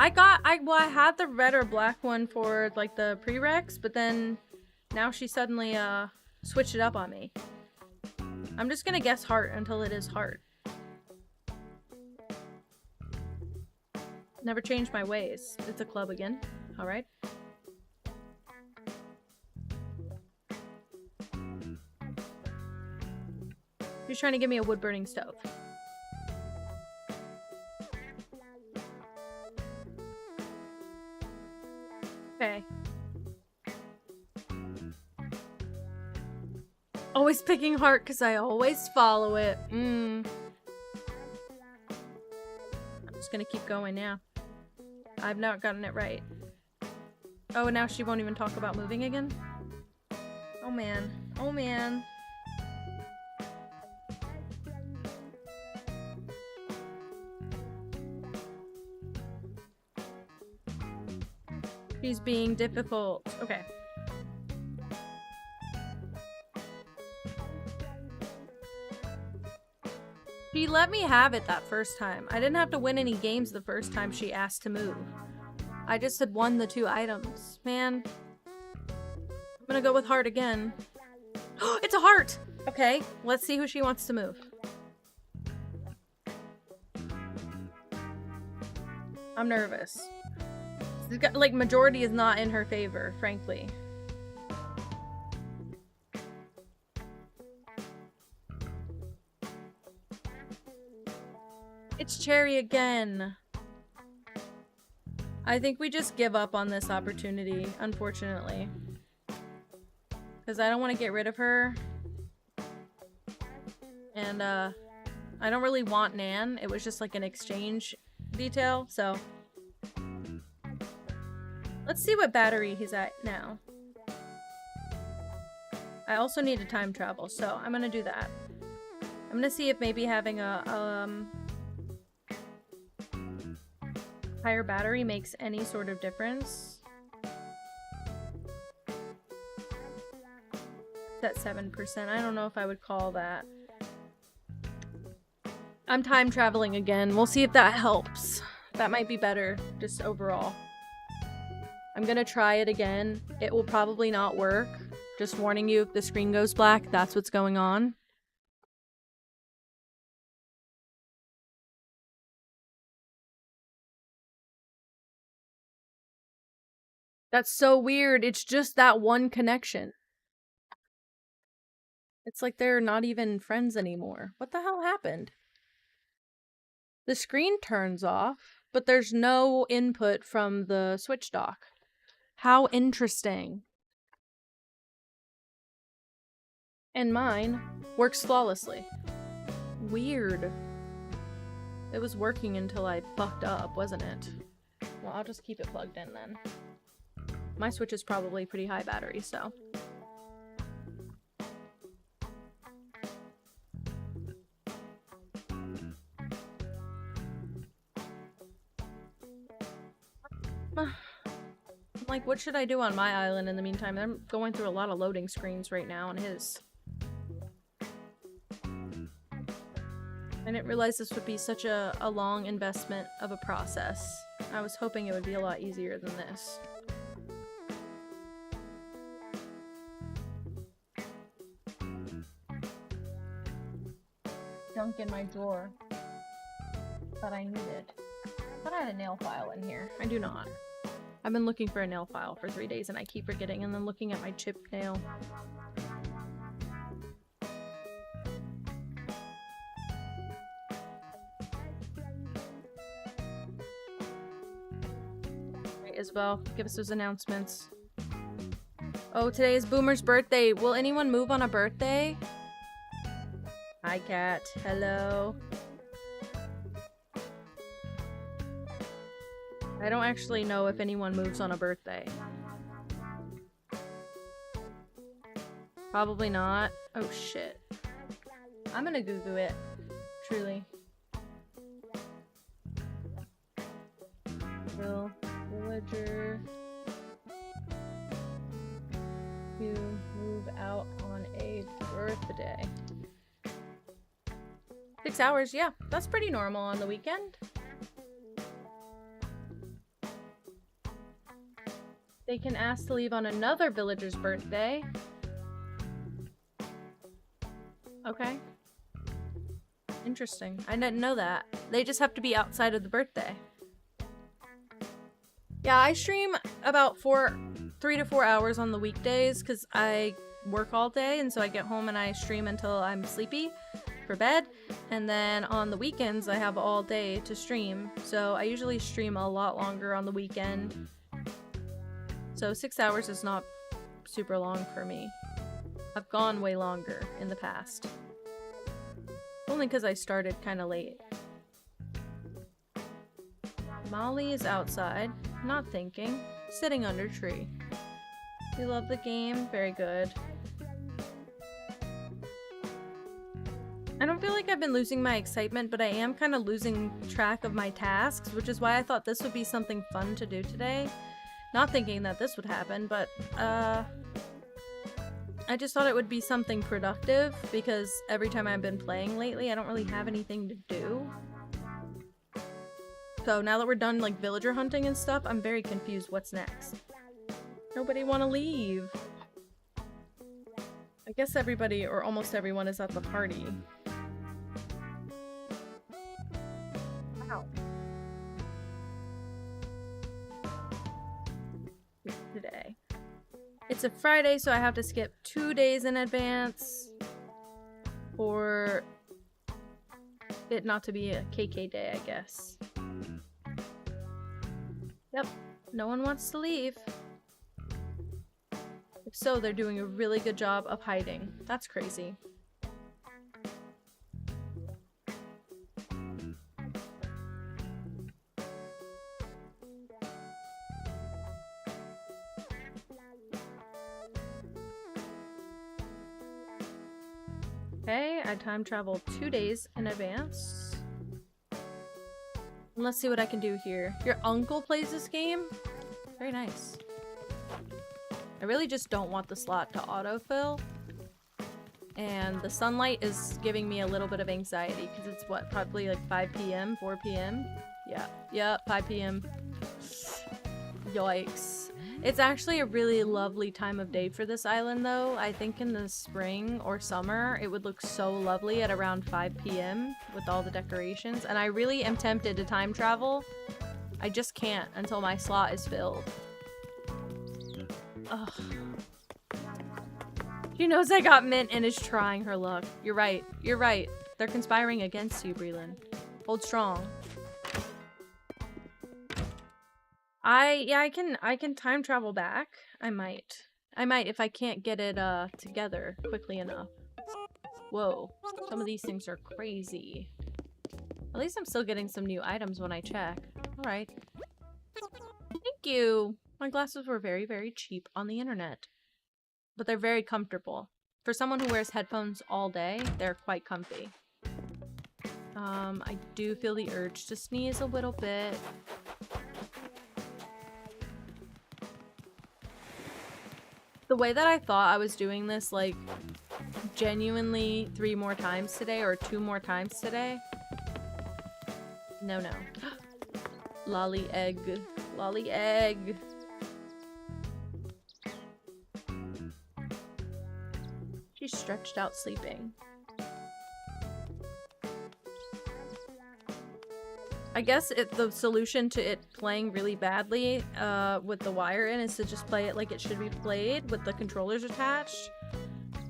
Speaker 1: Well, I had the red or black one for like the prereqs, but then now she suddenly switched it up on me. I'm just gonna guess heart until it is heart. Never changed my ways. It's a club again. All right. She's trying to give me a wood burning stove. Okay. Always picking heart because I always follow it. I'm just gonna keep going now. I've not gotten it right. Oh, and now she won't even talk about moving again? Oh man. Oh man. She's being difficult. Okay. She let me have it that first time. I didn't have to win any games the first time she asked to move. I just had won the 2 items. Man. I'm gonna go with heart again. It's a heart! Okay, let's see who she wants to move. I'm nervous. Like, majority is not in her favor, frankly. It's Cherry again. I think we just give up on this opportunity, unfortunately. Because I don't want to get rid of her. And, I don't really want Nan. It was just like an exchange detail, so... Let's see what battery he's at now. I also need to time travel, so I'm gonna do that. I'm gonna see if maybe having a higher battery makes any sort of difference. It's at 7%. I don't know if I would call that. I'm time traveling again. We'll see if that helps. That might be better, just overall. I'm gonna try it again. It will probably not work. Just warning you, if the screen goes black, that's what's going on. That's so weird. It's just that one connection. It's like they're not even friends anymore. What the hell happened? The screen turns off, but there's no input from the Switch dock. How interesting. And mine works flawlessly. Weird. It was working until I fucked up, wasn't it? Well, I'll just keep it plugged in then. My Switch is probably pretty high battery, so... Like, what should I do on my island in the meantime? I'm going through a lot of loading screens right now on his. I didn't realize this would be such a long investment of a process. I was hoping it would be a lot easier than this. Junk in my drawer that I needed. I thought I had a nail file in here. I do not. I've been looking for a nail file for 3 days and I keep forgetting and then looking at my chipped nail. Right, Isabel, give us those announcements. Oh, today is Boomer's birthday. Will anyone move on a birthday? Hi, Cat. Hello. I don't actually know if anyone moves on a birthday. Probably not. Oh shit. I'm gonna Google it. Truly. Will villager you move out on a birthday? 6 hours, yeah. That's pretty normal on the weekend. They can ask to leave on another villager's birthday. Okay. Interesting. I didn't know that. They just have to be outside of the birthday. Yeah, I stream about 3 to 4 hours on the weekdays because I work all day, and so I get home and I stream until I'm sleepy for bed, and then on the weekends I have all day to stream, so I usually stream a lot longer on the weekend. So 6 hours is not super long for me. I've gone way longer in the past. Only because I started kind of late. Molly is outside, not thinking, sitting under tree. You love the game? Very good. I don't feel like I've been losing my excitement, but I am kind of losing track of my tasks, which is why I thought this would be something fun to do today. Not thinking that this would happen, but I just thought it would be something productive because every time I've been playing lately, I don't really have anything to do. So now that we're done like villager hunting and stuff, I'm very confused what's next. Nobody want to leave. I guess everybody or almost everyone is at the party. Wow. Today. It's a Friday, so I have to skip 2 days in advance for it not to be a KK day, I guess. Yep, no one wants to leave. If so, they're doing a really good job of hiding. That's crazy. Okay, I time traveled 2 days in advance. And let's see what I can do here. Your uncle plays this game? Very nice. I really just don't want the slot to autofill. And the sunlight is giving me a little bit of anxiety because it's what, probably like 5 p.m., 4 p.m.? Yeah, 5 p.m. Yikes. It's actually a really lovely time of day for this island though. I think in the spring or summer it would look so lovely at around 5 p.m. with all the decorations, and I really am tempted to time travel. I just can't until my slot is filled. Ugh. She knows I got mint and is trying her luck. You're right. You're right. They're conspiring against you, Breland. Hold strong. I can time travel back. I might if I can't get it together quickly enough. Whoa, some of these things are crazy. At least I'm still getting some new items when I check. All right. Thank you. My glasses were very, very cheap on the internet, but they're very comfortable. For someone who wears headphones all day, they're quite comfy. I do feel the urge to sneeze a little bit. The way that I thought I was doing this, like, genuinely 3 more times today, or 2 more times today. No. Lolly egg. Lolly egg. She's stretched out sleeping. I guess the solution to it playing really badly with the wire in is to just play it like it should be played with the controllers attached.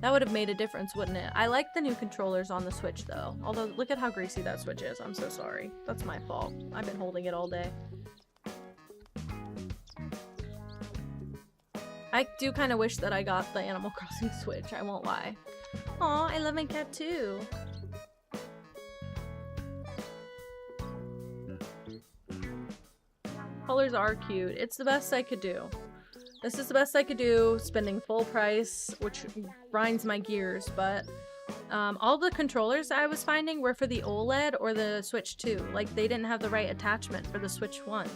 Speaker 1: That would have made a difference, wouldn't it? I like the new controllers on the Switch though. Although, look at how greasy that Switch is. I'm so sorry. That's my fault. I've been holding it all day. I do kind of wish that I got the Animal Crossing Switch, I won't lie. Aw, I love my cat too. Colors are cute. It's the best I could do. This is the best I could do, spending full price, which grinds my gears, but all the controllers I was finding were for the OLED or the Switch 2. Like, they didn't have the right attachment for the Switch 1.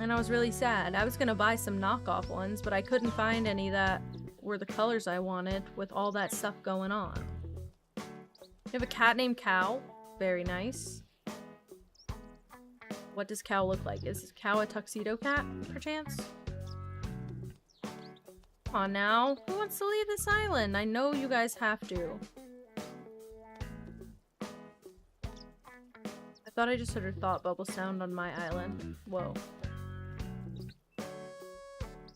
Speaker 1: And I was really sad. I was gonna buy some knockoff ones, but I couldn't find any that were the colors I wanted with all that stuff going on. You have a cat named Cow. Very nice. What does Cow look like? Is Cow a tuxedo cat, perchance? Come on now. Who wants to leave this island? I know you guys have to. I thought I just heard a thought bubble sound on my island. Whoa.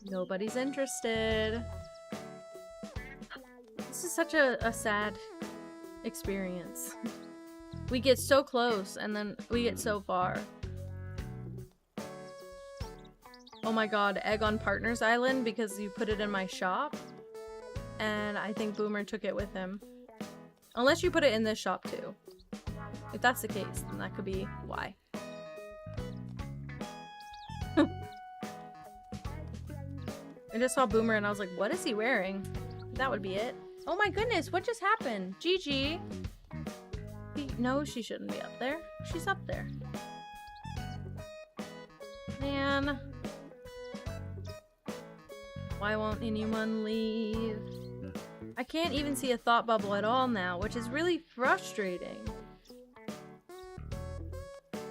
Speaker 1: Nobody's interested. This is such a sad experience. We get so close and then we get so far. Oh my god, egg on Partner's Island because you put it in my shop. And I think Boomer took it with him. Unless you put it in this shop too. If that's the case, then that could be why. I just saw Boomer and I was like, what is he wearing? That would be it. Oh my goodness, what just happened? Gigi. No, she shouldn't be up there. She's up there. Man. Why won't anyone leave? I can't even see a thought bubble at all now, which is really frustrating.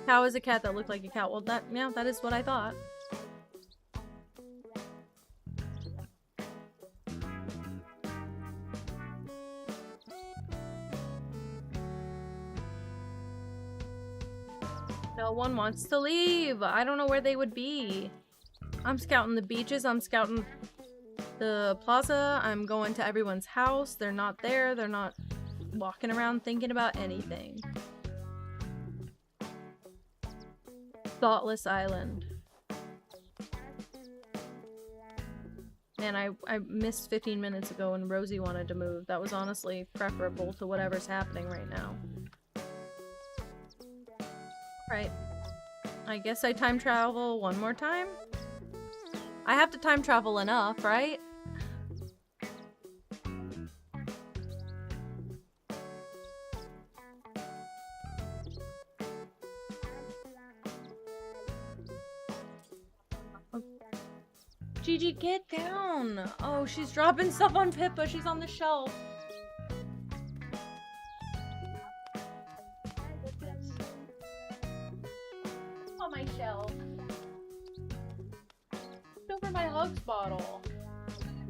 Speaker 1: Cow is a cat that looked like a cat. Well, that is what I thought. No one wants to leave. I don't know where they would be. I'm scouting the beaches. I'm scouting the plaza. I'm going to everyone's house. They're not there. They're not walking around thinking about anything. Thoughtless island. Man, I missed 15 minutes ago when Rosie wanted to move. That was honestly preferable to whatever's happening right now. Right. I guess I time travel one more time? I have to time travel enough, right? Oh. Gigi, get down! Oh, she's dropping stuff on Pippa. She's on the shelf. My shelf. Over my Hugs bottle.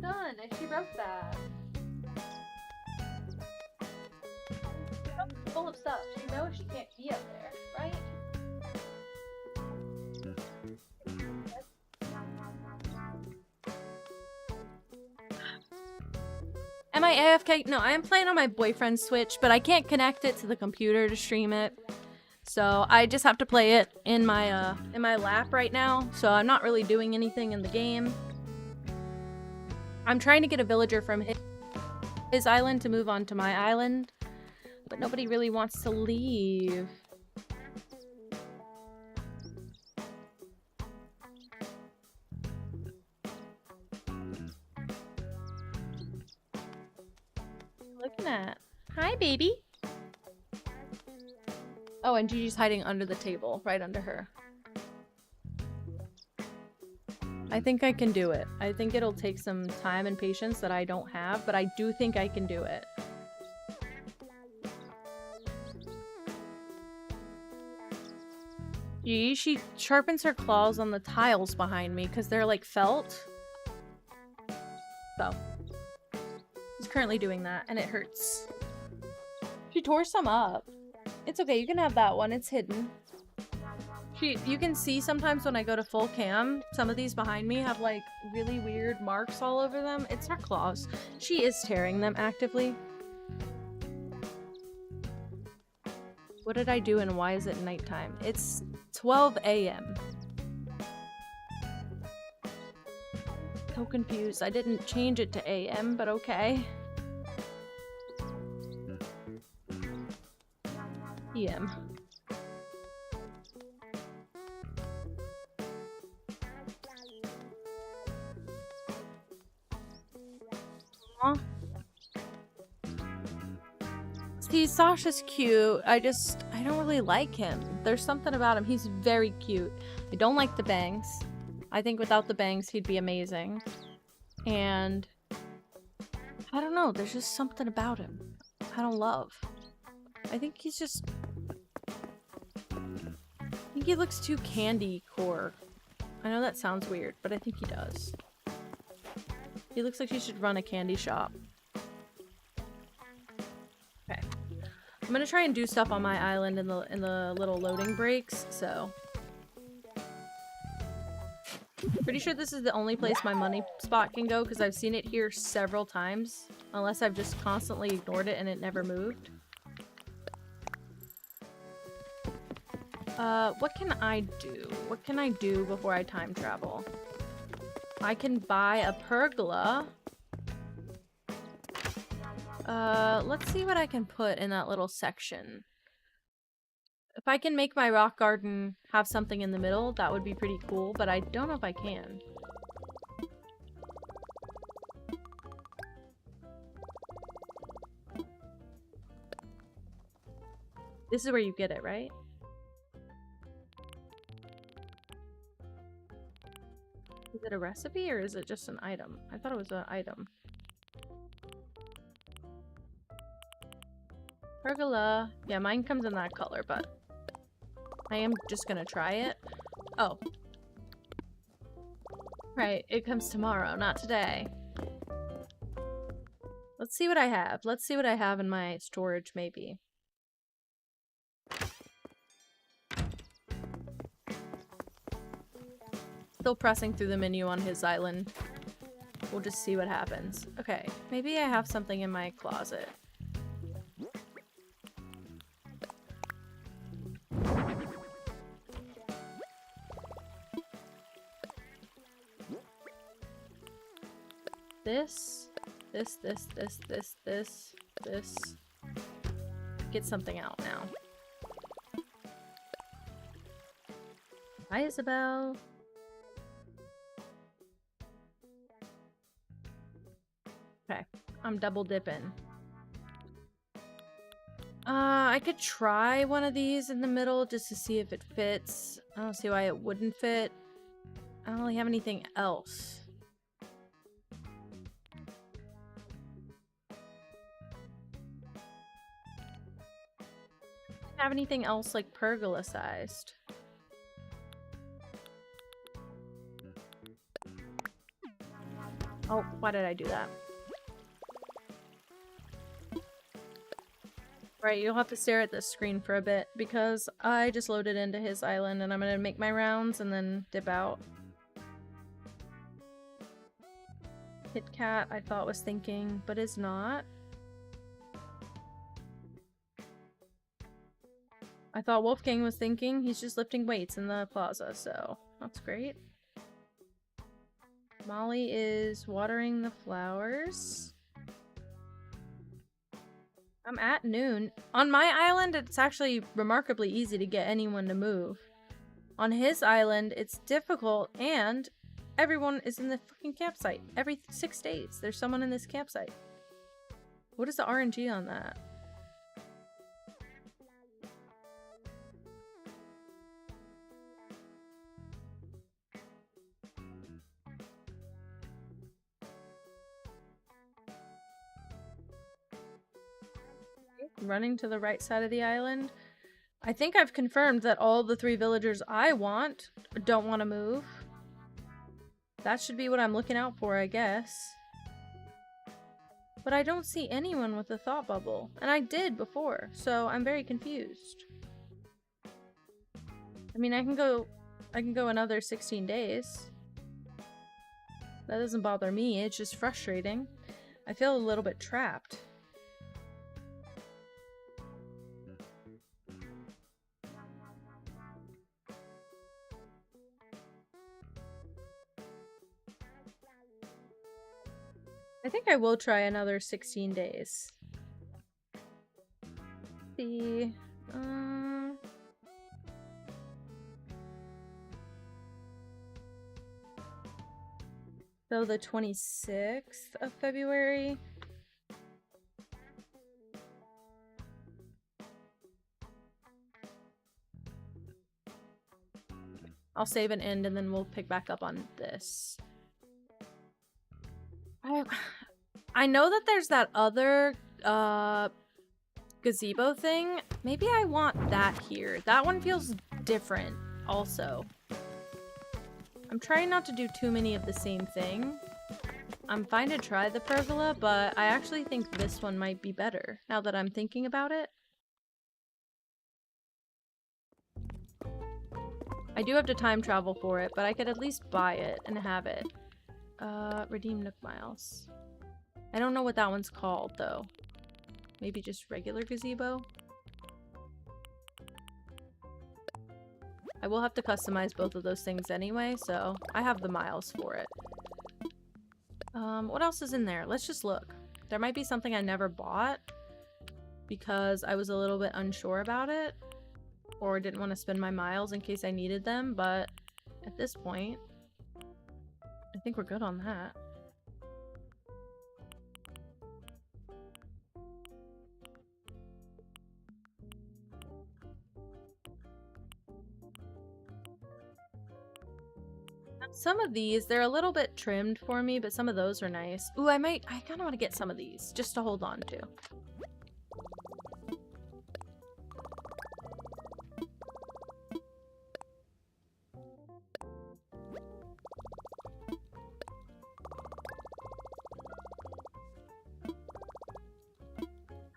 Speaker 1: Done. And she broke that. Full of stuff. She knows she can't be up there, right? Am I AFK? No, I am playing on my boyfriend's Switch, but I can't connect it to the computer to stream it. So I just have to play it in my lap right now. So I'm not really doing anything in the game. I'm trying to get a villager from his island to move on to my island, but nobody really wants to leave. Looking at. Hi, baby. Oh, and Gigi's hiding under the table, right under her. I think I can do it. I think it'll take some time and patience that I don't have, but I do think I can do it. Gee, she sharpens her claws on the tiles behind me because they're like felt. So, she's currently doing that, and it hurts. She tore some up. It's okay, you can have that one. It's hidden. You can see sometimes when I go to full cam, some of these behind me have like really weird marks all over them. It's her claws. She is tearing them actively. What did I do and why is it nighttime? It's 12 a.m. So confused. I didn't change it to a.m., but okay. p.m. Aww. See, Sasha's cute. I don't really like him. There's something about him. He's very cute. I don't like the bangs. I think without the bangs, he'd be amazing. And I don't know. There's just something about him I don't love. I think he's think he looks too candy core. I know that sounds weird, but I think he does. He looks like he should run a candy shop. Okay. I'm gonna try and do stuff on my island in the little loading breaks, so. Pretty sure this is the only place my money spot can go because I've seen it here several times. Unless I've just constantly ignored it and it never moved. What can I do? What can I do before I time travel? I can buy a pergola. Let's see what I can put in that little section. If I can make my rock garden have something in the middle, that would be pretty cool, but I don't know if I can. This is where you get it, right? Is it a recipe or is it just an item? I thought it was an item. Pergola. Yeah, mine comes in that color, but I am just gonna try it. Oh. Right, it comes tomorrow, not today. Let's see what I have. Let's see what I have in my storage, maybe. Still pressing through the menu on his island. We'll just see what happens. Okay, maybe I have something in my closet. This. Get something out now. Hi, Isabel. Okay, I'm double dipping. I could try one of these in the middle just to see if it fits. I don't see why it wouldn't fit. I don't really have anything else. Have anything else like pergola sized? Oh, why did I do that? Right, you'll have to stare at this screen for a bit because I just loaded into his island and I'm gonna make my rounds and then dip out. Kit Kat, I thought was thinking, but is not. I thought Wolfgang was thinking. He's just lifting weights in the plaza, so that's great. Molly is watering the flowers. I'm at noon. On my island, it's actually remarkably easy to get anyone to move. On his island, it's difficult, and everyone is in the fucking campsite. Every 6 days, there's someone in this campsite. What is the RNG on that? Running to the right side of the island. I think I've confirmed that all the 3 villagers I want don't want to move. That should be what I'm looking out for, I guess. But I don't see anyone with a thought bubble. And I did before, so I'm very confused. I mean, I can go another 16 days. That doesn't bother me, it's just frustrating. I feel a little bit trapped. I think I will try another 16 days. See, so the 26th of February. I'll save an end and then we'll pick back up on this. I know that there's that other gazebo thing. Maybe I want that here. That one feels different. also. I'm trying not to do too many of the same thing. I'm fine to try the pergola, but I actually think this one might be better now that I'm thinking about it. I do have to time travel for it, but I could at least buy it and have it. Redeem Nook Miles. I don't know what that one's called, though. Maybe just regular gazebo? I will have to customize both of those things anyway, so I have the miles for it. What else is in there? Let's just look. There might be something I never bought because I was a little bit unsure about it or didn't want to spend my miles in case I needed them, but at this point, I think we're good on that. Some of these, they're a little bit trimmed for me, but some of those are nice. Ooh, I kind of want to get some of these just to hold on to.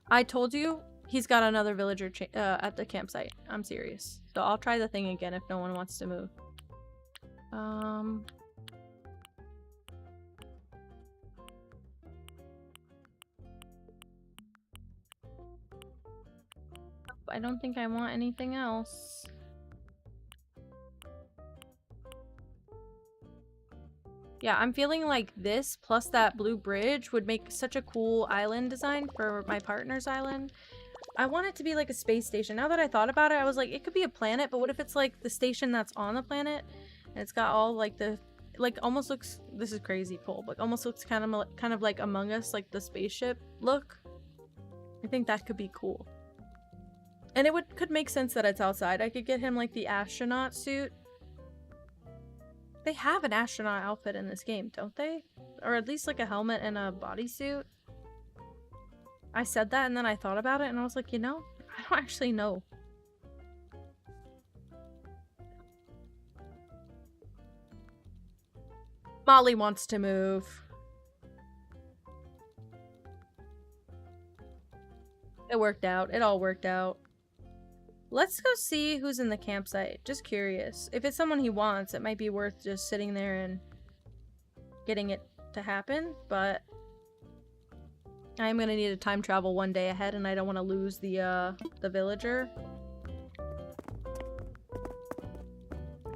Speaker 1: I told you he's got another villager at the campsite. I'm serious. So I'll try the thing again if no one wants to move. I don't think I want anything else. Yeah, I'm feeling like this plus that blue bridge would make such a cool island design for my partner's island. I want it to be like a space station. Now that I thought about it, I was like, it could be a planet, but what if it's like the station that's on the planet and it's got all like the, like almost looks, this is crazy cool, but almost looks kind of like Among Us, like the spaceship look. I think that could be cool. And it could make sense that it's outside. I could get him like the astronaut suit. They have an astronaut outfit in this game, don't they? Or at least like a helmet and a bodysuit. I said that and then I thought about it and I was like, you know, I don't actually know. Molly wants to move. It worked out. It all worked out. Let's go see who's in the campsite. Just curious. If it's someone he wants, it might be worth just sitting there and getting it to happen, but I'm gonna need to time travel one day ahead and I don't want to lose the villager.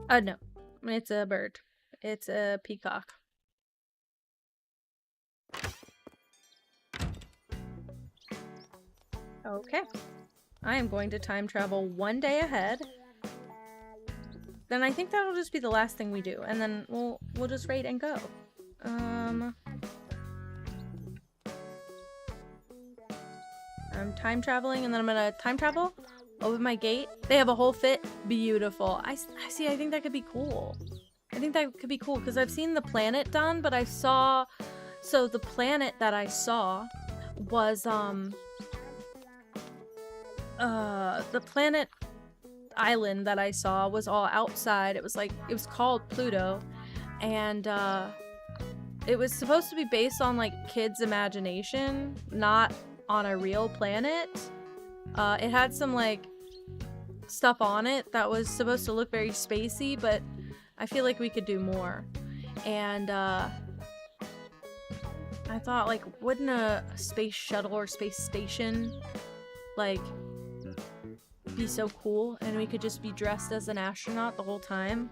Speaker 1: No. It's a bird. It's a peacock. Okay. I am going to time travel one day ahead. Then I think that'll just be the last thing we do, and then we'll just raid and go. I'm time traveling, and then I'm gonna time travel, open my gate. They have a whole fit. Beautiful. I see. I think that could be cool. I think that could be cool because I've seen the planet done, but I saw. So the planet that I saw was the planet island that I saw was all outside. It was called Pluto, and it was supposed to be based on like kids' imagination, not on a real planet. It had some like stuff on it that was supposed to look very spacey, but I feel like we could do more. And I thought, like, wouldn't a space shuttle or space station like be so cool, and we could just be dressed as an astronaut the whole time,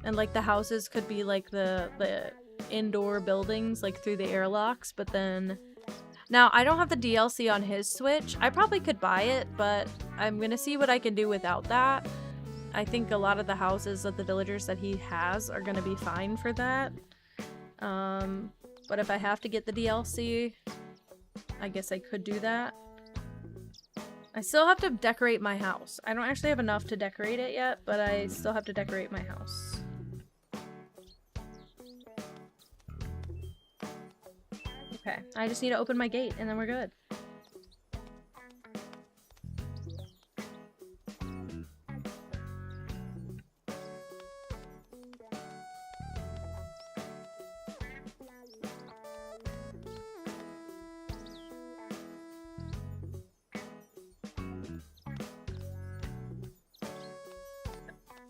Speaker 1: and like the houses could be like the indoor buildings like through the airlocks. But then now I don't have the DLC on his Switch. I probably could buy it, but I'm gonna see what I can do without that. I think a lot of the houses of the villagers that he has are gonna be fine for that. But if I have to get the DLC, I guess I could do that. I still have to decorate my house. I don't actually have enough to decorate it yet, but I still have to decorate my house. Okay, I just need to open my gate and then we're good.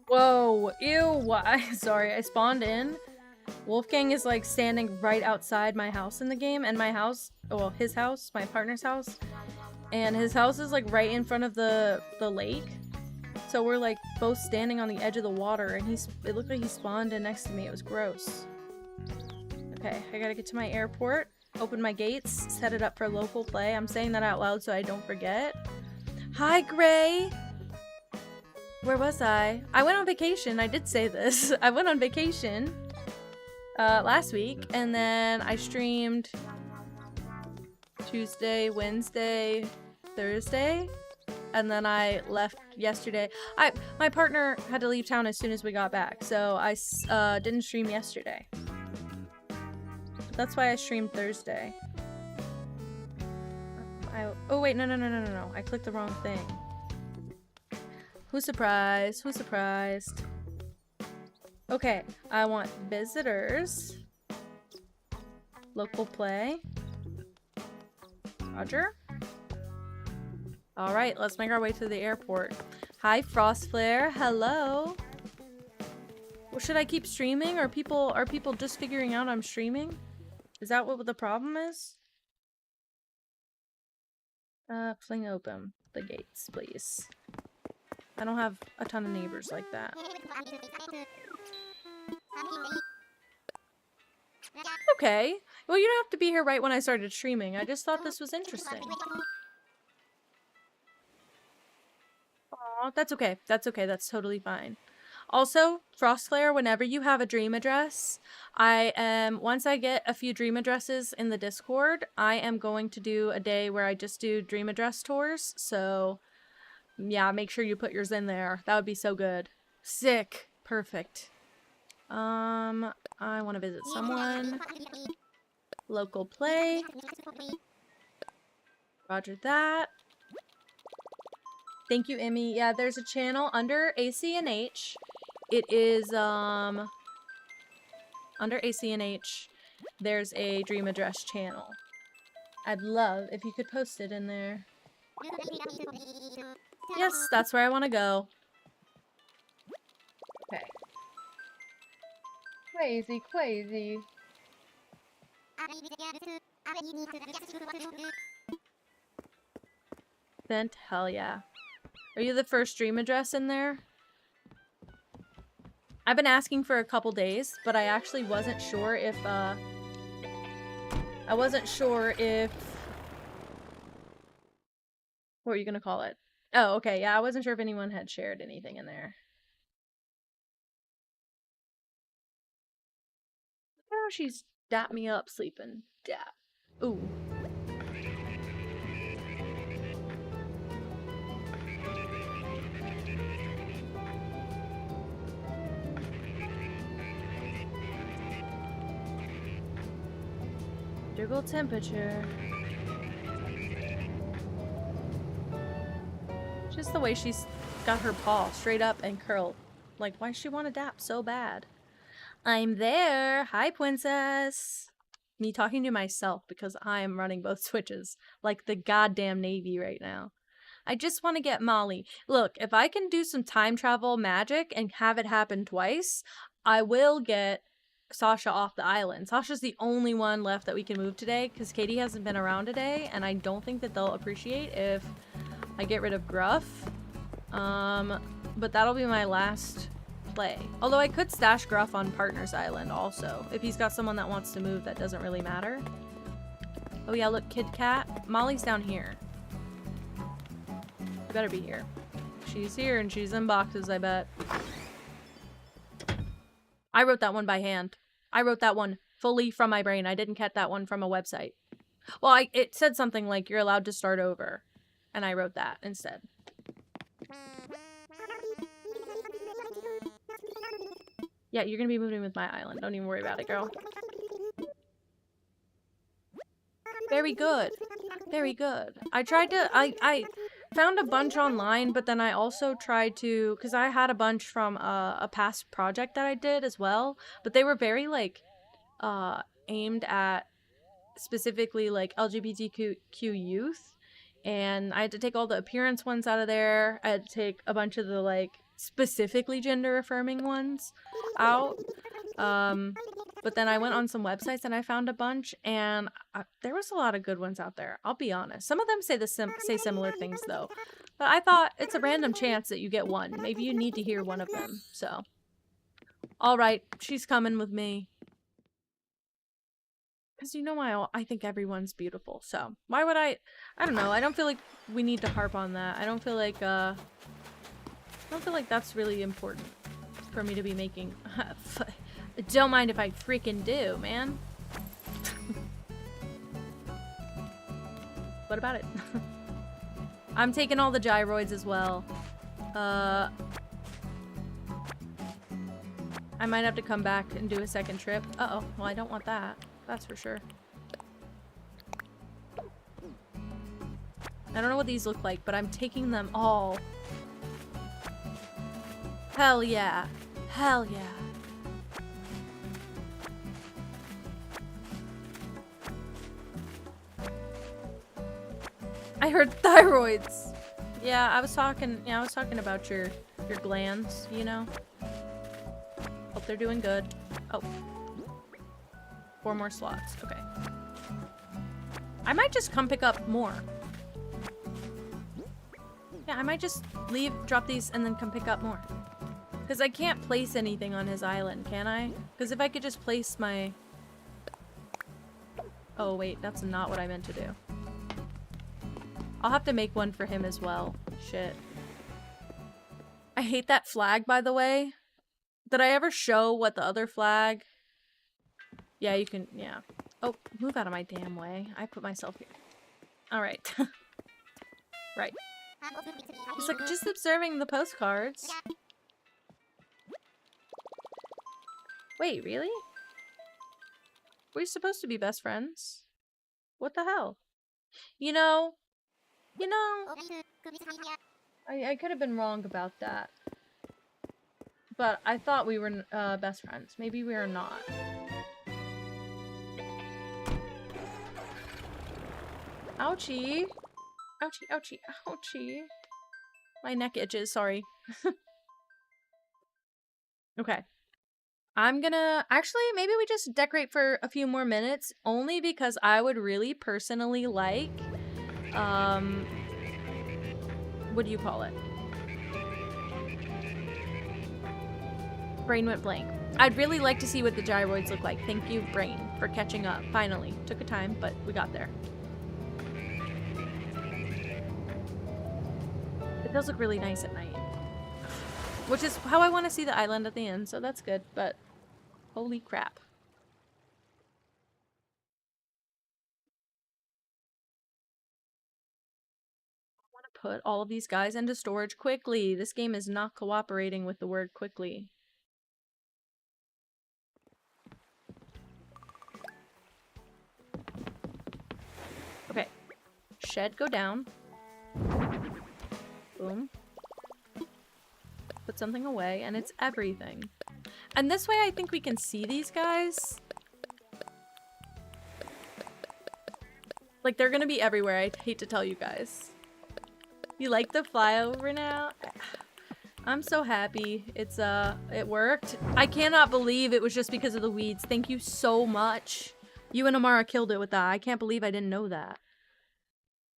Speaker 1: Whoa, ew, sorry, I spawned in. Wolfgang is like standing right outside my house in the game, and my house, well, his house, my partner's house, and his house is like right in front of the lake. So we're like both standing on the edge of the water, and it looked like he spawned in next to me. It was gross. Okay, I gotta get to my airport, open my gates, set it up for local play. I'm saying that out loud so I don't forget. Hi, Gray! Where was I? I went on vacation. I did say this. I went on vacation last week, and then I streamed Tuesday, Wednesday, Thursday, and then I left yesterday. My partner had to leave town as soon as we got back, so I didn't stream yesterday. That's why I streamed Thursday. Oh wait, no. I clicked the wrong thing. Who's surprised? Who's surprised? Okay, I want visitors. Local play. Roger. Alright, let's make our way to the airport. Hi, Frostflare. Hello. Well, should I keep streaming? Are people just figuring out I'm streaming? Is that what the problem is? Fling open the gates, please. I don't have a ton of neighbors like that. Okay. Well, you don't have to be here right when I started streaming. I just thought this was interesting. Aw, that's okay. That's okay. That's totally fine. Also, Frostflare, whenever you have a dream address, once I get a few dream addresses in the Discord, I am going to do a day where I just do dream address tours. So, yeah, make sure you put yours in there. That would be so good. Sick. Perfect. I want to visit someone. Local play. Roger that. Thank you, Emmy. Yeah, there's a channel under acnh. It is, under acnh, there's a dream address channel. I'd love if you could post it in there. Yes, that's where I want to go. Okay. Crazy. Sent? Hell yeah. Are you the first dream address in there? I've been asking for a couple days, but I actually wasn't sure if, what were you gonna call it? Oh, okay, yeah, I wasn't sure if anyone had shared anything in there. Oh, she's dapped me up sleeping. Dap. Ooh. Jiggle temperature. Just the way she's got her paw straight up and curled. Like, why does she want to dap so bad? I'm there! Hi, princess! Me talking to myself because I am running both switches. Like the goddamn Navy right now. I just want to get Molly. Look, if I can do some time travel magic and have it happen twice, I will get Sasha off the island. Sasha's the only one left that we can move today because Katie hasn't been around today, and I don't think that they'll appreciate if I get rid of Gruff. But that'll be my last play. Although I could stash Gruff on Partner's Island also. If he's got someone that wants to move, that doesn't really matter. Oh yeah, look, Kid Cat. Molly's down here. She better be here. She's here and she's in boxes, I bet. I wrote that one by hand. I wrote that one fully from my brain. I didn't get that one from a website. Well, it said something like, you're allowed to start over. And I wrote that instead. Yeah, you're gonna be moving with my island. Don't even worry about it, girl. Very good. Very good. I tried to... I found a bunch online, but then I also tried to... Because I had a bunch from a past project that I did as well. But they were very, like, aimed at specifically, like, LGBTQ youth. And I had to take all the appearance ones out of there. I had to take a bunch of the, like, specifically gender affirming ones out. But then I went on some websites and I found a bunch, and there was a lot of good ones out there. I'll be honest. Some of them say say similar things though, but I thought it's a random chance that you get one. Maybe you need to hear one of them. So, all right, she's coming with me. Because you know I think everyone's beautiful. So why would I don't know. I don't feel like we need to harp on that. I don't feel like that's really important for me to be making. Don't mind if I freaking do, man. What about it? I'm taking all the gyroids as well. I might have to come back and do a second trip. Uh-oh. Well, I don't want that. That's for sure. I don't know what these look like, but I'm taking them all. Hell yeah. Hell yeah. I heard thyroids. Yeah, I was talking about your glands, you know? Hope they're doing good. Oh. 4 more slots. Okay. I might just come pick up more. Yeah, I might just leave, drop these, and then come pick up more. Because I can't place anything on his island, can I? Because if I could just place my... Oh, wait. That's not what I meant to do. I'll have to make one for him as well. Shit. I hate that flag, by the way. Did I ever show what the other flag... Yeah, you can... Yeah. Oh, move out of my damn way. I put myself here. Alright. Right. He's like, just observing the postcards. Wait, really? We're supposed to be best friends? What the hell? You know... I could have been wrong about that. But I thought we were best friends. Maybe we are not. Ouchie. Ouchie, ouchie, ouchie. My neck itches, sorry. Okay. I'm gonna... Actually, maybe we just decorate for a few more minutes. Only because I would really personally like... what do you call it? Brain went blank. I'd really like to see what the gyroids look like. Thank you, Brain, for catching up. Finally. Took a time, but we got there. It does look really nice at night. Which is how I want to see the island at the end, so that's good, but holy crap. I want to put all of these guys into storage quickly. This game is not cooperating with the word quickly. Okay. Shed, go down. Boom. Put something away, and it's everything. And this way I think we can see these guys. Like, they're gonna be everywhere, I hate to tell you guys. You like the flyover now? I'm so happy. It's, it worked. I cannot believe it was just because of the weeds. Thank you so much. You and Amara killed it with that. I can't believe I didn't know that.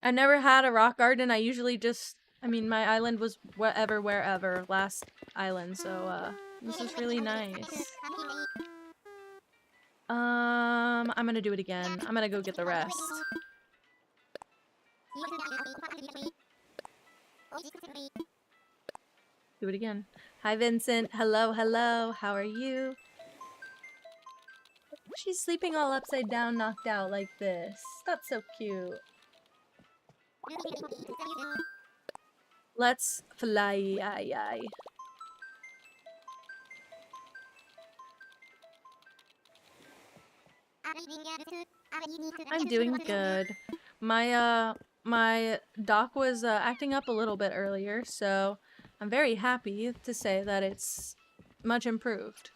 Speaker 1: I never had a rock garden. I usually just... I mean, my island was wherever, last island, so, this is really nice. I'm gonna do it again. I'm gonna go get the rest. Do it again. Hi, Vincent. Hello, hello. How are you? She's sleeping all upside down, knocked out like this. That's so cute. Let's fly. I'm doing good. My dock was acting up a little bit earlier, so I'm very happy to say that it's much improved.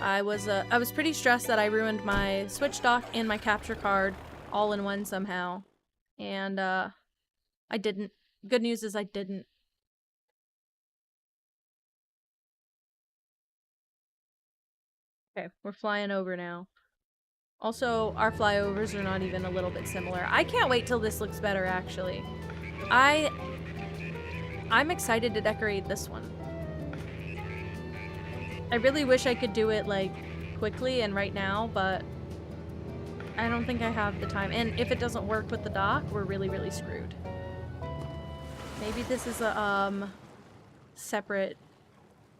Speaker 1: I was pretty stressed that I ruined my Switch dock and my capture card all in one somehow, and I didn't. Good news is I didn't. Okay, we're flying over now. Also, our flyovers are not even a little bit similar. I can't wait till this looks better, actually. I'm excited to decorate this one. I really wish I could do it, like, quickly and right now, but I don't think I have the time. And if it doesn't work with the dock, we're really, really screwed. Maybe this is a, separate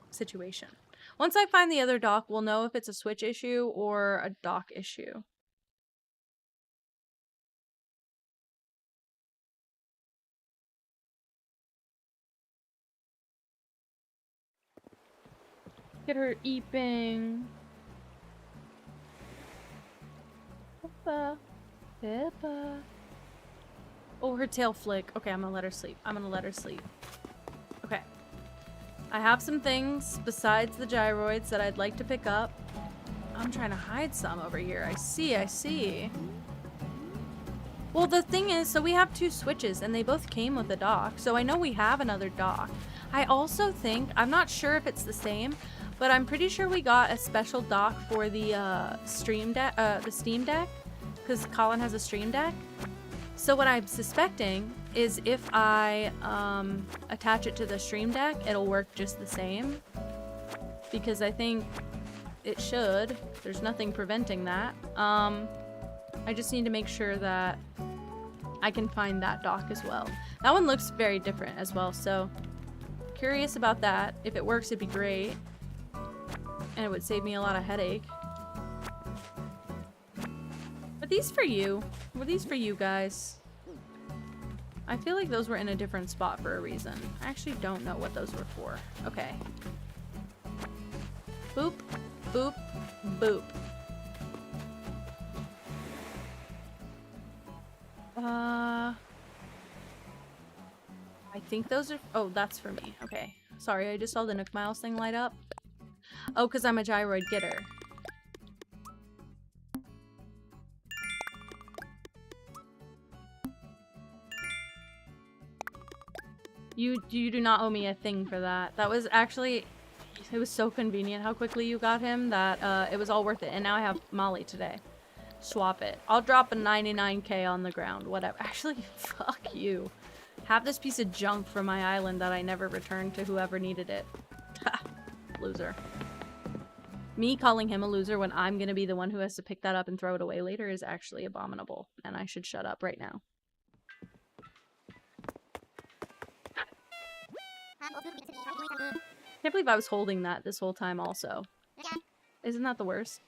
Speaker 1: situation. Once I find the other dock, we'll know if it's a Switch issue or a dock issue. Get her eeping. Pippa. Pippa. Oh, her tail flick. Okay, I'm gonna let her sleep. I'm gonna let her sleep. Okay. I have some things besides the gyroids that I'd like to pick up. I'm trying to hide some over here. I see. Well, the thing is, so we have 2 switches and they both came with a dock. So I know we have another dock. I also think, I'm not sure if it's the same, but I'm pretty sure we got a special dock for the Steam Deck, because Colin has a Stream Deck. So what I'm suspecting is if I attach it to the Stream Deck, it'll work just the same. Because I think it should. There's nothing preventing that. I just need to make sure that I can find that dock as well. That one looks very different as well, so curious about that. If it works, it'd be great. And it would save me a lot of headache. Are these for you? Were these for you guys? I feel like those were in a different spot for a reason. I actually don't know what those were for. Okay. Boop, boop, boop. I think those are... Oh, that's for me. Okay. Sorry, I just saw the Nook Miles thing light up. Oh, because I'm a gyroid getter. You do not owe me a thing for that. That was actually... It was so convenient how quickly you got him that it was all worth it. And now I have Molly today. Swap it. I'll drop a 99k on the ground. Whatever. Actually, fuck you. Have this piece of junk from my island that I never returned to whoever needed it. Loser. Me calling him a loser when I'm gonna be the one who has to pick that up and throw it away later is actually abominable. And I should shut up right now. Can't believe I was holding that this whole time also. Isn't that the worst?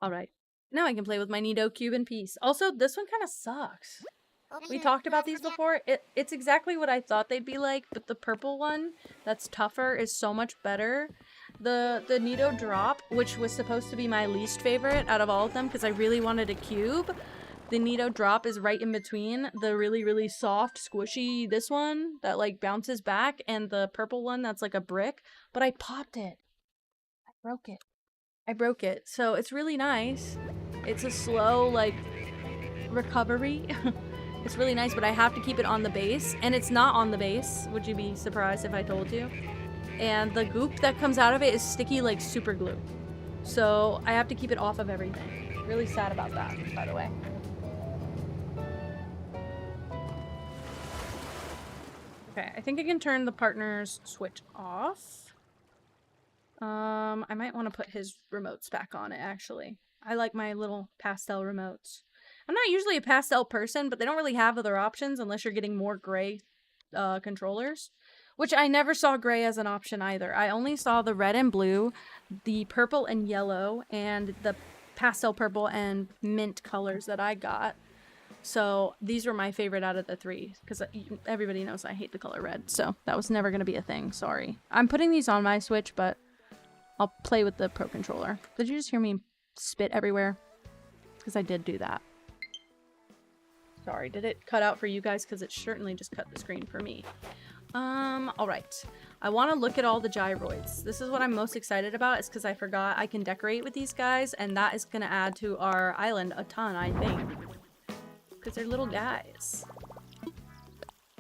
Speaker 1: Alright. Now I can play with my Nido cube in peace. Also, this one kind of sucks. We talked about these before. It's exactly what I thought they'd be like, but the purple one that's tougher is so much better. The Nido drop, which was supposed to be my least favorite out of all of them because I really wanted a cube. The Nido drop is right in between the really, really soft, squishy this one that like bounces back and the purple one that's like a brick. But I popped it. I broke it. So it's really nice. It's a slow, like, recovery. It's really nice, but I have to keep it on the base. And it's not on the base. Would you be surprised if I told you? And the goop that comes out of it is sticky like super glue. So I have to keep it off of everything. Really sad about that, by the way. Okay, I think I can turn the partner's switch off. I might want to put his remotes back on it, actually. I like my little pastel remotes. I'm not usually a pastel person, but they don't really have other options unless you're getting more gray controllers. Which I never saw gray as an option either. I only saw the red and blue, the purple and yellow, and the pastel purple and mint colors that I got. So these were my favorite out of the 3, because everybody knows I hate the color red, so that was never going to be a thing, sorry. I'm putting these on my Switch, but I'll play with the Pro Controller. Did you just hear me spit everywhere? Because I did do that. Sorry, did it cut out for you guys? Because it certainly just cut the screen for me. Alright. I want to look at all the gyroids. This is what I'm most excited about, is because I forgot I can decorate with these guys, and that is going to add to our island a ton, I think. Because they're little guys.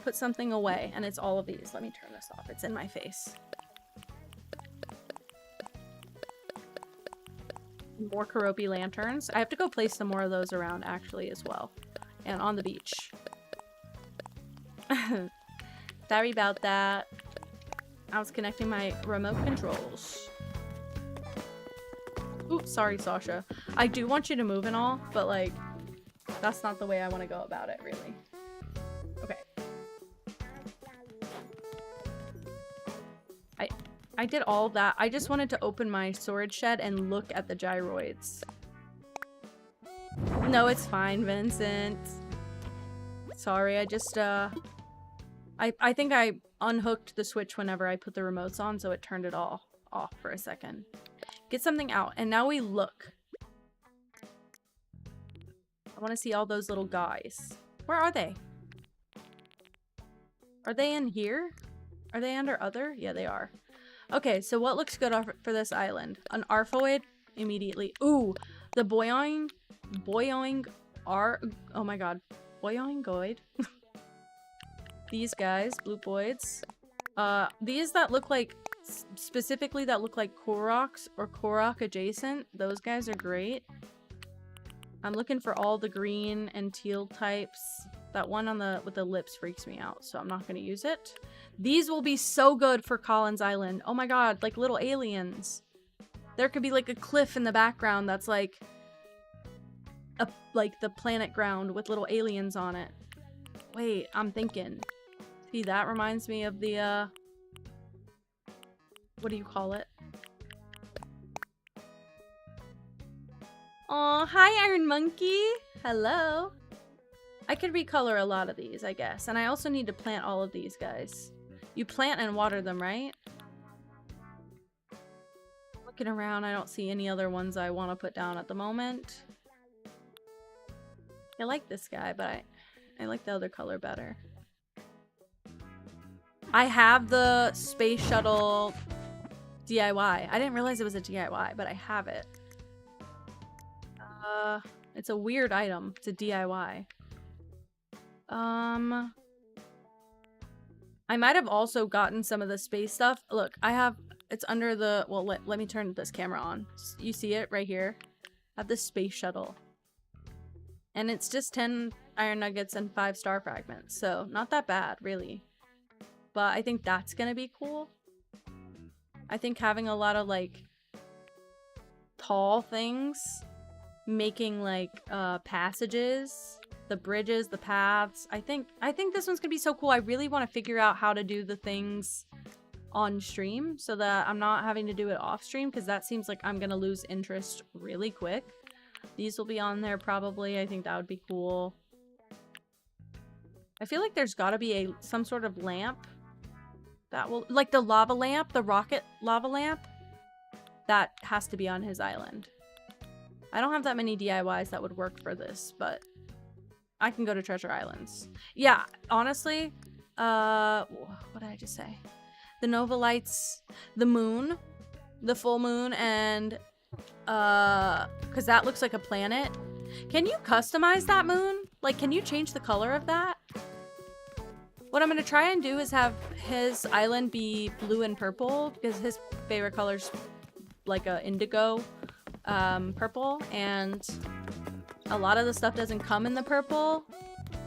Speaker 1: put something away, and it's all of these. Let me turn this off. It's in my face. More Karopi lanterns. I have to go place some more of those around, actually, as well. And on the beach. Sorry about that. I was connecting my remote controls. Oops, sorry, Sasha. I do want you to move and all, but, like, that's not the way I want to go about it, really. Okay. I did all that. I just wanted to open my storage shed and look at the gyroids. No, it's fine, Vincent. Sorry, I just, I think I unhooked the switch whenever I put the remotes on, so it turned it all off for a second. Get something out, and now we look. I want to see all those little guys. Where are they? Are they in here? Are they under other? Yeah, they are. Okay, so what looks good for this island? An Arphoid? Immediately. Ooh, the boyoing oh my god. Boyoingoid. These guys, blue boids. These that look like, specifically that look like Koroks or Korok adjacent, those guys are great. I'm looking for all the green and teal types. That one on the with the lips freaks me out, so I'm not going to use it. These will be so good for Collins Island. Oh my god, like little aliens. There could be like a cliff in the background that's like like the planet ground with little aliens on it. Wait, I'm thinking. See, that reminds me of the what do you call it? Aw, hi Iron Monkey! Hello! I could recolor a lot of these, I guess. And I also need to plant all of these guys. You plant and water them, right? Looking around, I don't see any other ones I want to put down at the moment. I like this guy, but I like the other color better. I have the space shuttle DIY. I didn't realize it was a DIY, but I have it. It's a weird item. It's a DIY. I might have also gotten some of the space stuff. Look, I have, it's under the, well, let me turn this camera on. You see it right here? I have this space shuttle. And it's just 10 iron nuggets and 5 star fragments. So not that bad, really. But I think that's gonna be cool. I think having a lot of like tall things, making like passages, the bridges, the paths. I think this one's gonna be so cool. I really want to figure out how to do the things on stream so that I'm not having to do it off stream, because that seems like I'm gonna lose interest really quick. These will be on there probably. I think that would be cool. I feel like there's got to be some sort of lamp that will, like the lava lamp, the rocket lava lamp, that has to be on his island. I don't have that many DIYs that would work for this, but I can go to Treasure Islands. Yeah, honestly, what did I just say? The Nova Lights, the moon, the full moon, and because that looks like a planet. Can you customize that moon? Like, can you change the color of that? What I'm gonna try and do is have his island be blue and purple, because his favorite color's like a indigo purple, and a lot of the stuff doesn't come in the purple.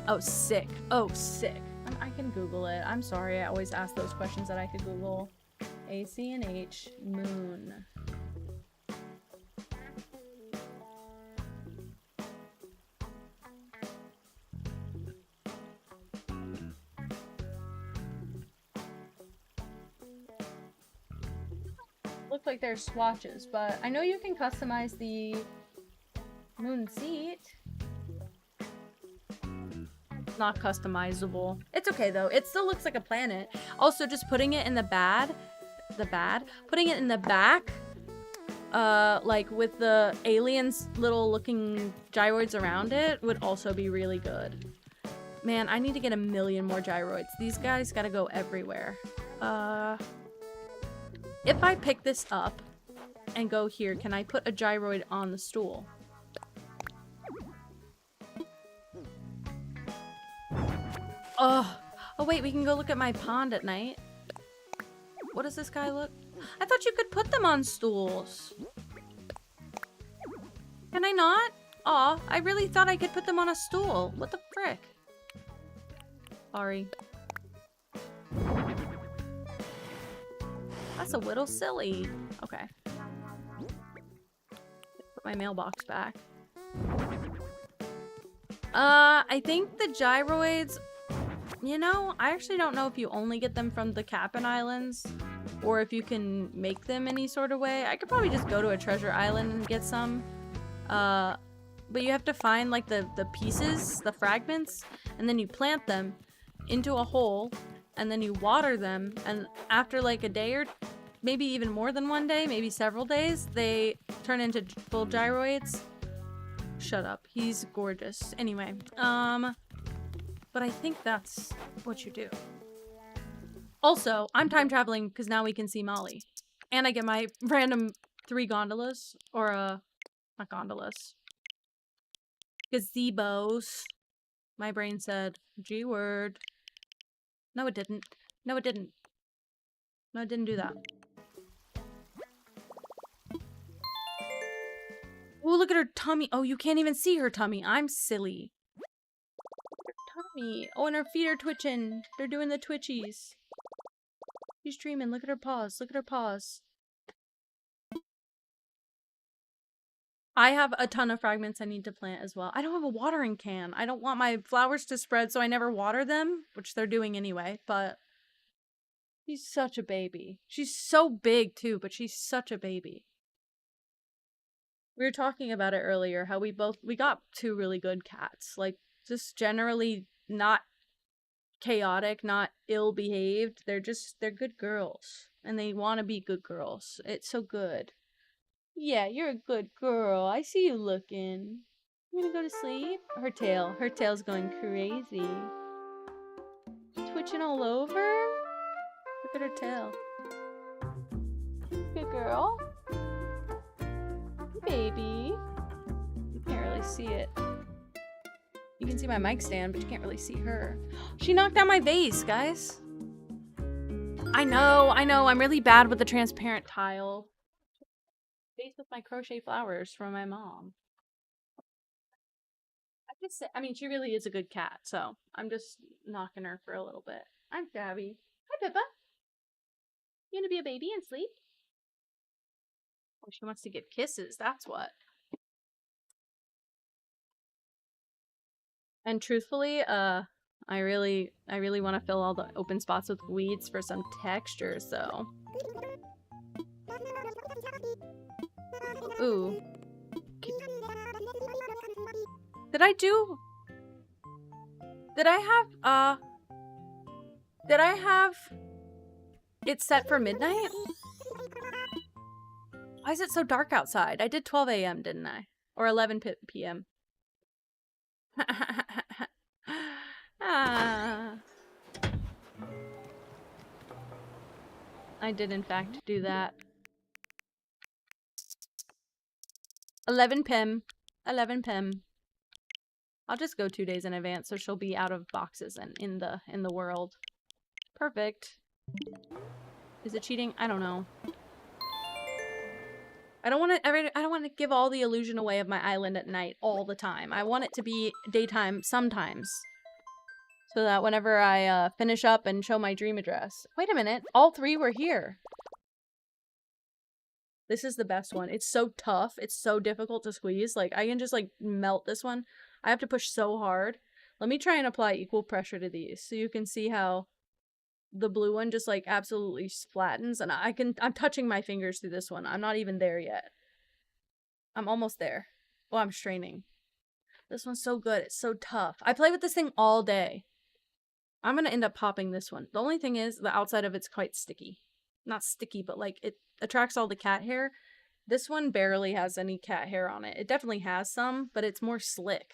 Speaker 1: Oh, sick. Oh, sick. I can Google it. I'm sorry, I always ask those questions that I could Google. ACNH moon. Look like there's swatches, but I know you can customize the moon seat. Not customizable. It's okay though. It still looks like a planet. Also, just putting it in putting it in the back, like with the aliens little looking gyroids around it would also be really good. Man, I need to get a million more gyroids. These guys gotta go everywhere. If I pick this up and go here, can I put a gyroid on the stool? Oh, Oh wait, we can go look at my pond at night. What does this guy look? I thought you could put them on stools. Can I not? Aw, I really thought I could put them on a stool. What the frick? Sorry. That's a little silly. Okay. Put my mailbox back. I think the gyroids, you know, I actually don't know if you only get them from the Cap'n Islands or if you can make them any sort of way. I could probably just go to a treasure island and get some. But you have to find like the pieces, the fragments, and then you plant them into a hole and then you water them, and after like a day or maybe even more than one day, maybe several days, they turn into full gyroids. Shut up. He's gorgeous. Anyway, but I think that's what you do. Also, I'm time traveling because now we can see Molly. And I get my random 3 gondolas. Or, not gondolas. Gazebos. My brain said, G-word. No, it didn't. No, it didn't. No, it didn't do that. Oh, look at her tummy. Oh, you can't even see her tummy. I'm silly. Her tummy. Oh, and her feet are twitching. They're doing the twitchies. She's dreaming. Look at her paws. Look at her paws. I have a ton of fragments I need to plant as well. I don't have a watering can. I don't want my flowers to spread, so I never water them, which they're doing anyway, but she's such a baby. She's so big, too, but she's such a baby. We were talking about it earlier, how we got 2 really good cats. Like, just generally not chaotic, not ill-behaved. They're good girls. And they want to be good girls. It's so good. Yeah, you're a good girl. I see you looking. You gonna go to sleep? Her tail's going crazy. Twitching all over? Look at her tail. Good girl. Baby. You can't really see it. You can see my mic stand, but you can't really see her. She knocked down my vase, guys. I know. I'm really bad with the transparent tile. Vase with my crochet flowers from my mom. I mean, she really is a good cat, so I'm just knocking her for a little bit. I'm Gabby. Hi, Pippa. You gonna be a baby and sleep? Oh, she wants to give kisses, that's what. And truthfully, I really want to fill all the open spots with weeds for some texture, so. Ooh. Did I have it set for midnight? Why is it so dark outside? I did 12 a.m., didn't I? Or 11 p.m. Ah. I did, in fact, do that. 11 p.m. 11 p.m. I'll just go 2 days in advance, so she'll be out of boxes and in the world. Perfect. Is it cheating? I don't know. I don't want to give all the illusion away of my island at night all the time. I want it to be daytime sometimes. So that whenever I finish up and show my dream address. Wait a minute. All 3 were here. This is the best one. It's so tough. It's so difficult to squeeze. Like, I can just, like, melt this one. I have to push so hard. Let me try and apply equal pressure to these so you can see how the blue one just, like, absolutely flattens. And I'm touching my fingers through this one. I'm not even there yet. I'm almost there. Oh, I'm straining. This one's so good. It's so tough. I play with this thing all day. I'm gonna end up popping this one. The only thing is, the outside of it's quite sticky. Not sticky, but, like, it attracts all the cat hair. This one barely has any cat hair on it. It definitely has some, but it's more slick.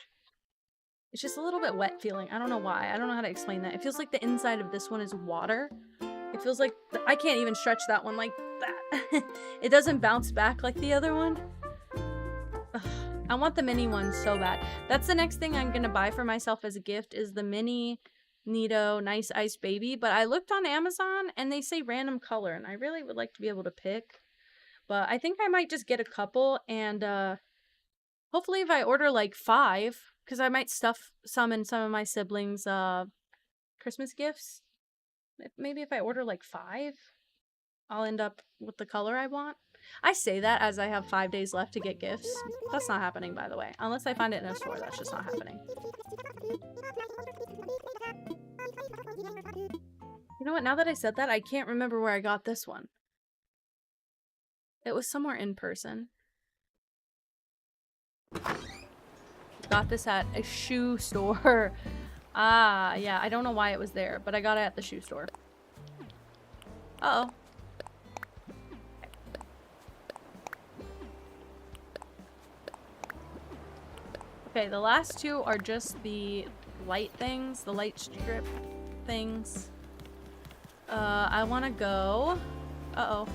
Speaker 1: It's just a little bit wet feeling. I don't know why. I don't know how to explain that. It feels like the inside of this one is water. It feels like... I can't even stretch that one like that. It doesn't bounce back like the other one. Ugh. I want the mini one so bad. That's the next thing I'm gonna buy for myself as a gift is the mini Neato, nice ice baby. But I looked on Amazon and they say random color, and I really would like to be able to pick. But I think I might just get a couple, and hopefully if I order like 5, because I might stuff some in some of my siblings' Christmas gifts. Maybe if I order like 5, I'll end up with the color I want. I say that as I have 5 days left to get gifts. That's not happening, by the way. Unless I find it in a store, that's just not happening. You know what? Now that I said that, I can't remember where I got this one. It was somewhere in person. Got this at a shoe store. Ah, yeah. I don't know why it was there, but I got it at the shoe store. Uh-oh. Okay, the last 2 are just the light things, the light strip things. I want to go... Uh-oh.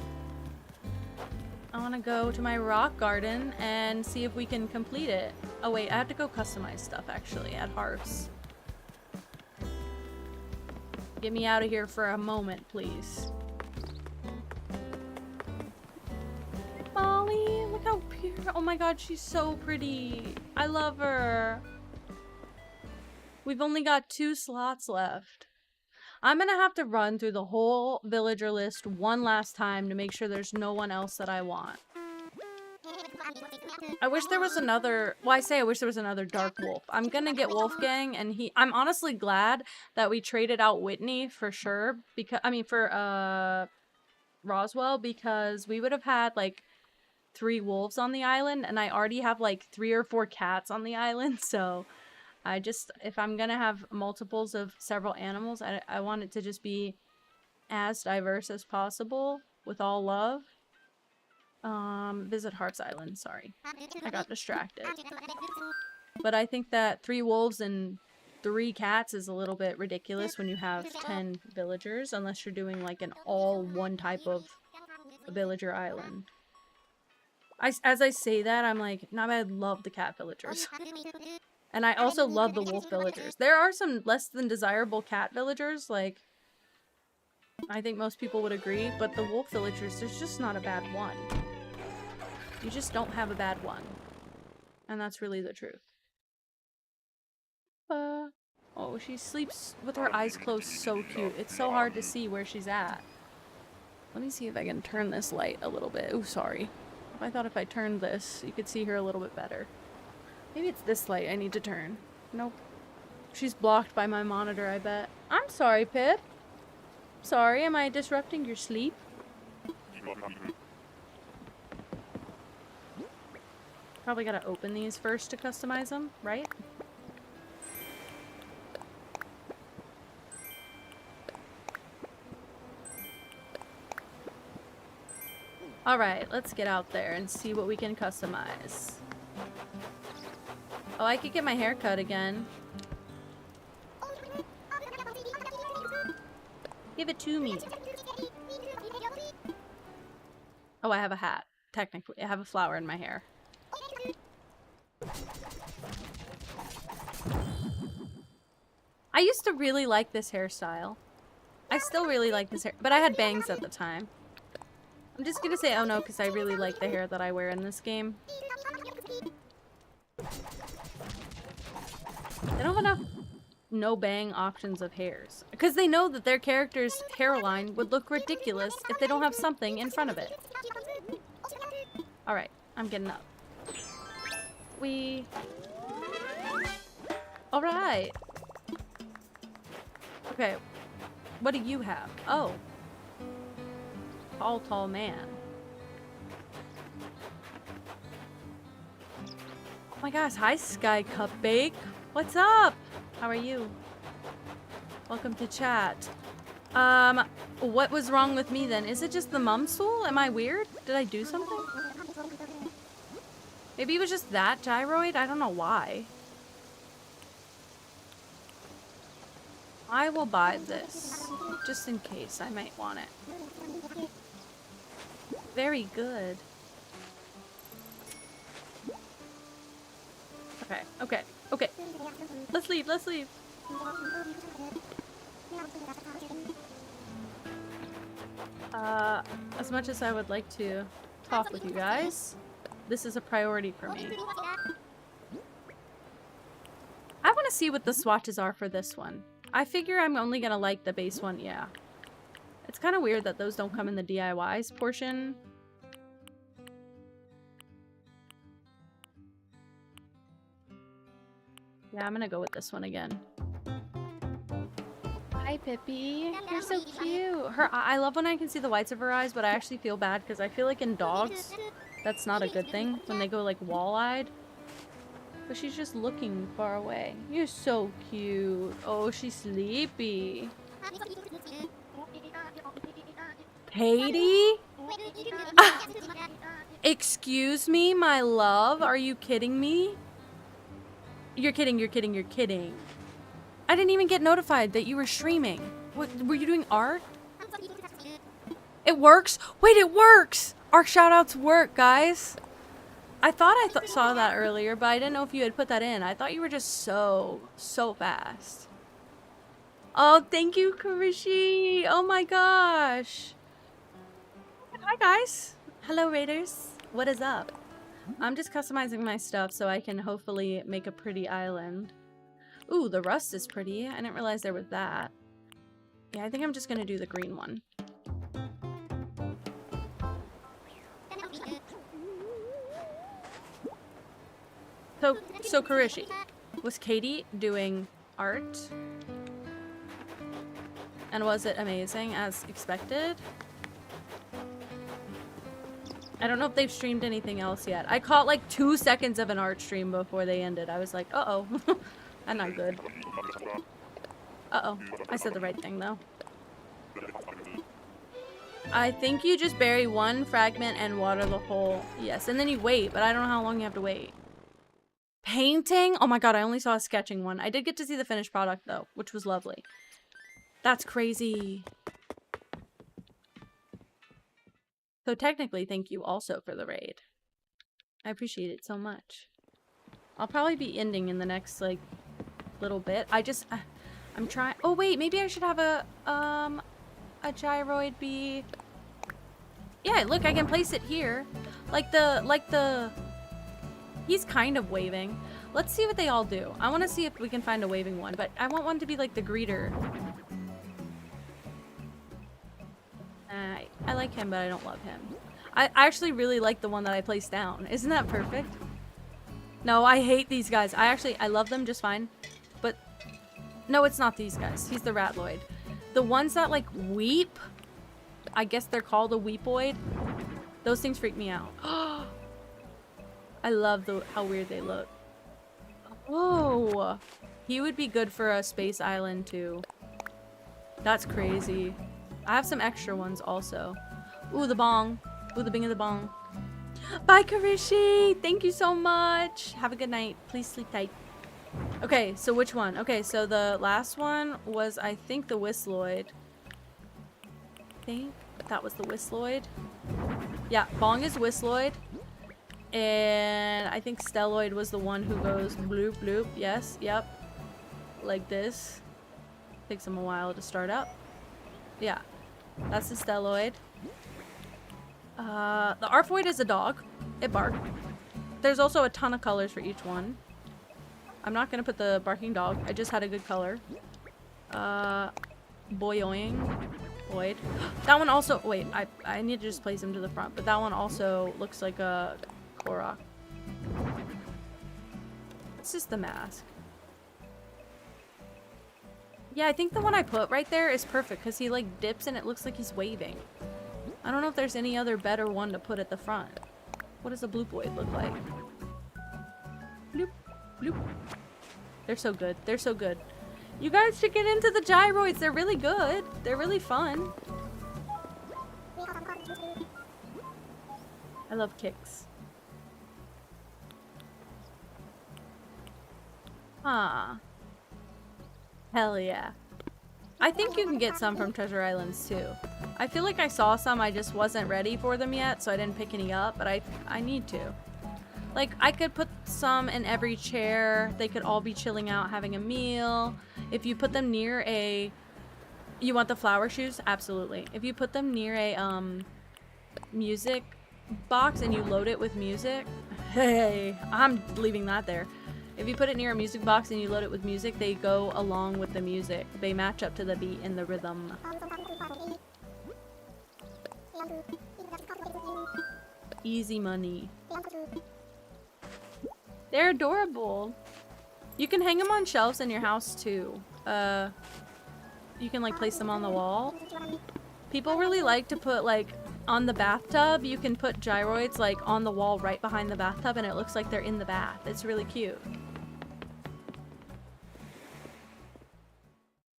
Speaker 1: I want to go to my rock garden and see if we can complete it. Oh wait, I have to go customize stuff actually at Harv's. Get me out of here for a moment, please. Molly, look how pure. Oh my god, she's so pretty. I love her. We've only got 2 slots left. I'm gonna have to run through the whole villager list one last time to make sure there's no one else that I want. I wish there was another... Well, I wish there was another dark wolf. I'm gonna get Wolfgang, and I'm honestly glad that we traded out Whitney for sure. Because, I mean, for, Roswell, because we would have had, like, 3 wolves on the island, and I already have, like, 3 or 4 cats on the island, so... if I'm gonna have multiples of several animals, I want it to just be as diverse as possible with all love. Visit Harv's Island, sorry. I got distracted. But I think that 3 wolves and 3 cats is a little bit ridiculous when you have 10 villagers, unless you're doing like an all one type of villager island. As I say that, I'm like, nah, I love the cat villagers. And I also love the wolf villagers. There are some less than desirable cat villagers, like, I think most people would agree, but the wolf villagers, there's just not a bad one. You just don't have a bad one. And that's really the truth. Oh, she sleeps with her eyes closed, so cute. It's so hard to see where she's at. Let me see if I can turn this light a little bit. Oh, sorry. I thought if I turned this, you could see her a little bit better. Maybe it's this light I need to turn. Nope. She's blocked by my monitor, I bet. I'm sorry, Pip. Sorry, am I disrupting your sleep? Probably gotta open these first to customize them, right? Alright, let's get out there and see what we can customize. Oh, I could get my hair cut again. Give it to me. Oh, I have a hat. Technically, I have a flower in my hair. I used to really like this hairstyle. I still really like this hair, but I had bangs at the time. I'm just gonna say oh no because I really like the hair that I wear in this game. They don't have enough no bang options of hairs. Because they know that their character's hairline would look ridiculous if they don't have something in front of it. Alright, I'm getting up. Alright. Okay. What do you have? Oh. Tall man. Oh my gosh, hi Sky Cupbake. What's up? How are you? Welcome to chat. What was wrong with me then? Is it just the mum stool? Am I weird? Did I do something? Maybe it was just that gyroid? I don't know why. I will buy this. Just in case. I might want it. Very good. Okay. Let's leave. As much as I would like to talk with you guys, this is a priority for me. I want to see what the swatches are for this one. I figure I'm only gonna like the base one, yeah. It's kind of weird that those don't come in the DIYs portion. Yeah, I'm gonna go with this one again. Hi, Pippi. You're so cute. I love when I can see the whites of her eyes, but I actually feel bad because I feel like in dogs, that's not a good thing when they go like wall-eyed. But she's just looking far away. You're so cute. Oh, she's sleepy. Katie? Excuse me, my love? Are you kidding me? You're kidding, you're kidding, you're kidding. I didn't even get notified that you were streaming. What, were you doing art? It works? Wait, it works! Our shoutouts work, guys. I thought I saw that earlier, but I didn't know if you had put that in. I thought you were just so fast. Oh, thank you, Karishi. Oh my gosh. Hi, guys. Hello, Raiders. What is up? I'm just customizing my stuff so I can hopefully make a pretty island. Ooh, the rust is pretty. I didn't realize there was that. Yeah, I think I'm just gonna do the green one. So Karishi, was Katie doing art? And was it amazing as expected? I don't know if they've streamed anything else yet. I caught like 2 seconds of an art stream before they ended. I was like, uh-oh. I'm not good. Uh-oh. I said the right thing, though. I think you just bury one fragment and water the whole. Yes, and then you wait, but I don't know how long you have to wait. Painting? Oh my god, I only saw a sketching one. I did get to see the finished product, though, which was lovely. That's crazy. So technically, thank you also for the raid. I appreciate it so much. I'll probably be ending in the next, like, little bit. I'm trying. Oh wait, maybe I should have a gyroid be. Yeah, look, I can place it here, like the. He's kind of waving. Let's see what they all do. I want to see if we can find a waving one, but I want one to be like the greeter. I like him, but I don't love him. I actually really like the one that I placed down. Isn't that perfect? No, I hate these guys. I love them just fine. But no, it's not these guys. He's the Ratloid. The ones that like weep, I guess they're called a weepoid. Those things freak me out. I love how weird they look. Whoa. He would be good for a space island too. That's crazy. I have some extra ones also. Ooh, the bong. Ooh, the bing of the bong. Bye, Karishi! Thank you so much! Have a good night. Please sleep tight. Okay, so which one? Okay, so the last one was, I think, the Whistloid. I think that was the Whistloid. Yeah, bong is Whistloid. And I think Stelloid was the one who goes bloop, bloop. Yes, yep. Like this. Takes them a while to start up. Yeah. That's the Stelloid. The Arphoid is a dog. It barks. There's also a ton of colors for each one. I'm not gonna put the barking dog. I just had a good color. Boyoing. Boyd. That one also. Wait, I need to just place him to the front. But that one also looks like a Korok. It's just the mask. Yeah, I think the one I put right there is perfect because he like dips and it looks like he's waving. I don't know if there's any other better one to put at the front. What does a Bloopoid look like? Bloop, bloop. They're so good. They're so good. You guys should get into the gyroids. They're really good. They're really fun. I love kicks. Ah. Hell yeah. I think you can get some from Treasure Islands too. I feel like I saw some, I just wasn't ready for them yet, so I didn't pick any up, but I need to. Like, I could put some in every chair. They could all be chilling out, having a meal. If you put them near a You want the flower shoes? Absolutely. If you put them near a music box and you load it with music, hey, I'm leaving that there. If you put it near a music box and you load it with music, they go along with the music. They match up to the beat and the rhythm. Easy money. They're adorable. You can hang them on shelves in your house too. You can like place them on the wall. People really like to put like on the bathtub, you can put gyroids like on the wall right behind the bathtub and it looks like they're in the bath. It's really cute.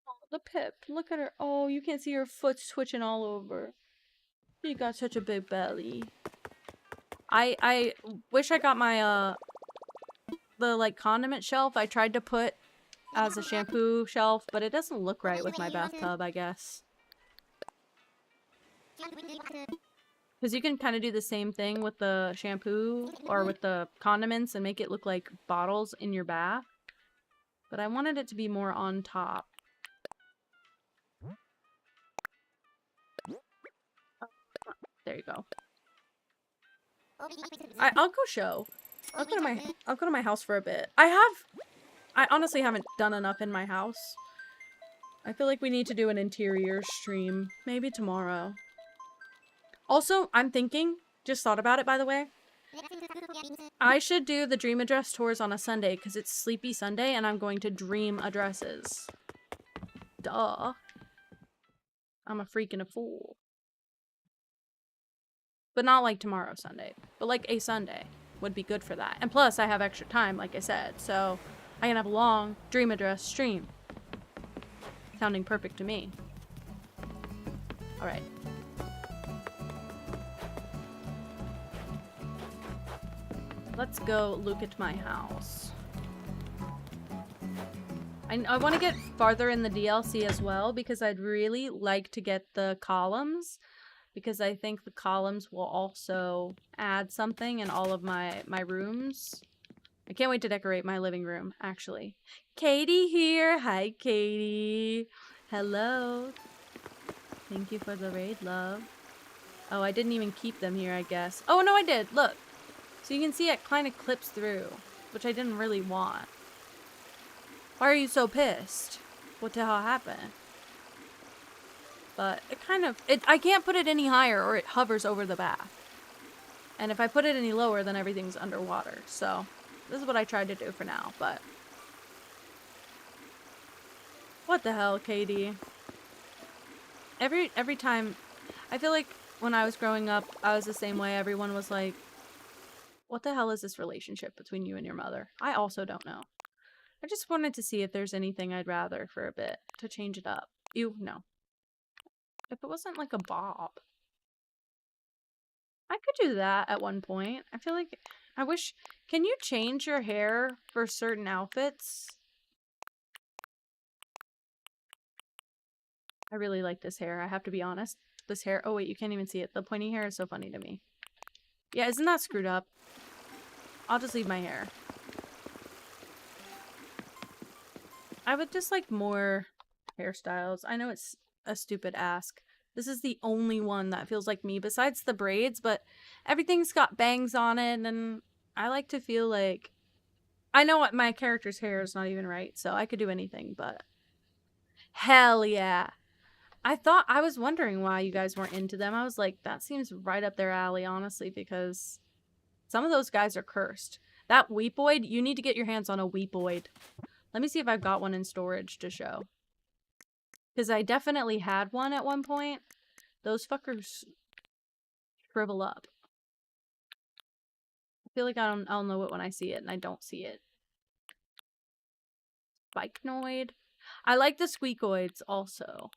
Speaker 1: Oh, the Pip, look at her. Oh, you can't see her foot twitching all over. You got such a big belly. I wish I got my the like condiment shelf I tried to put as a shampoo shelf, but it doesn't look right with my bathtub, I guess. Because you can kind of do the same thing with the shampoo or with the condiments and make it look like bottles in your bath. But I wanted it to be more on top. There you go. I'll go show. I'll go to my house for a bit. I honestly haven't done enough in my house. I feel like we need to do an interior stream. Maybe tomorrow. Also, I'm thinking, just thought about it by the way, I should do the dream address tours on a Sunday because it's Sleepy Sunday and I'm going to dream addresses. Duh. I'm a freak and a fool. But not like tomorrow Sunday, but like a Sunday would be good for that. And plus I have extra time, like I said, so I can have a long dream address stream. Sounding perfect to me. Alright. Let's go look at my house. I want to get farther in the DLC as well because I'd really like to get the columns because I think the columns will also add something in all of my rooms. I can't wait to decorate my living room, actually. Katie here. Hi, Katie. Hello. Thank you for the raid, love. Oh, I didn't even keep them here, I guess. Oh, no, I did. Look. So you can see it kind of clips through, which I didn't really want. Why are you so pissed? What the hell happened? But it kind of... I can't put it any higher or it hovers over the bath. And if I put it any lower, then everything's underwater. So this is what I tried to do for now, but... What the hell, Katie? Every time... I feel like when I was growing up, I was the same way. Everyone was like, what the hell is this relationship between you and your mother? I also don't know. I just wanted to see if there's anything I'd rather for a bit to change it up. Ew, no. If it wasn't like a bob. I could do that at one point. I feel like... I wish... Can you change your hair for certain outfits? I really like this hair. I have to be honest. This hair... Oh, wait. You can't even see it. The pointy hair is so funny to me. Yeah, isn't that screwed up? I'll just leave my hair. I would just like more hairstyles. I know it's a stupid ask. This is the only one that feels like me besides the braids, but everything's got bangs on it and I like to feel like... I know what my character's hair is not even right, so I could do anything, but... Hell yeah. I was wondering why you guys weren't into them. I was like, that seems right up their alley, honestly, because some of those guys are cursed. That Weepoid, you need to get your hands on a Weepoid. Let me see if I've got one in storage to show. Because I definitely had one at one point. Those fuckers shrivel up. I feel like I'll know it when I see it, and I don't see it. Spikenoid. I like the Squeakoids also.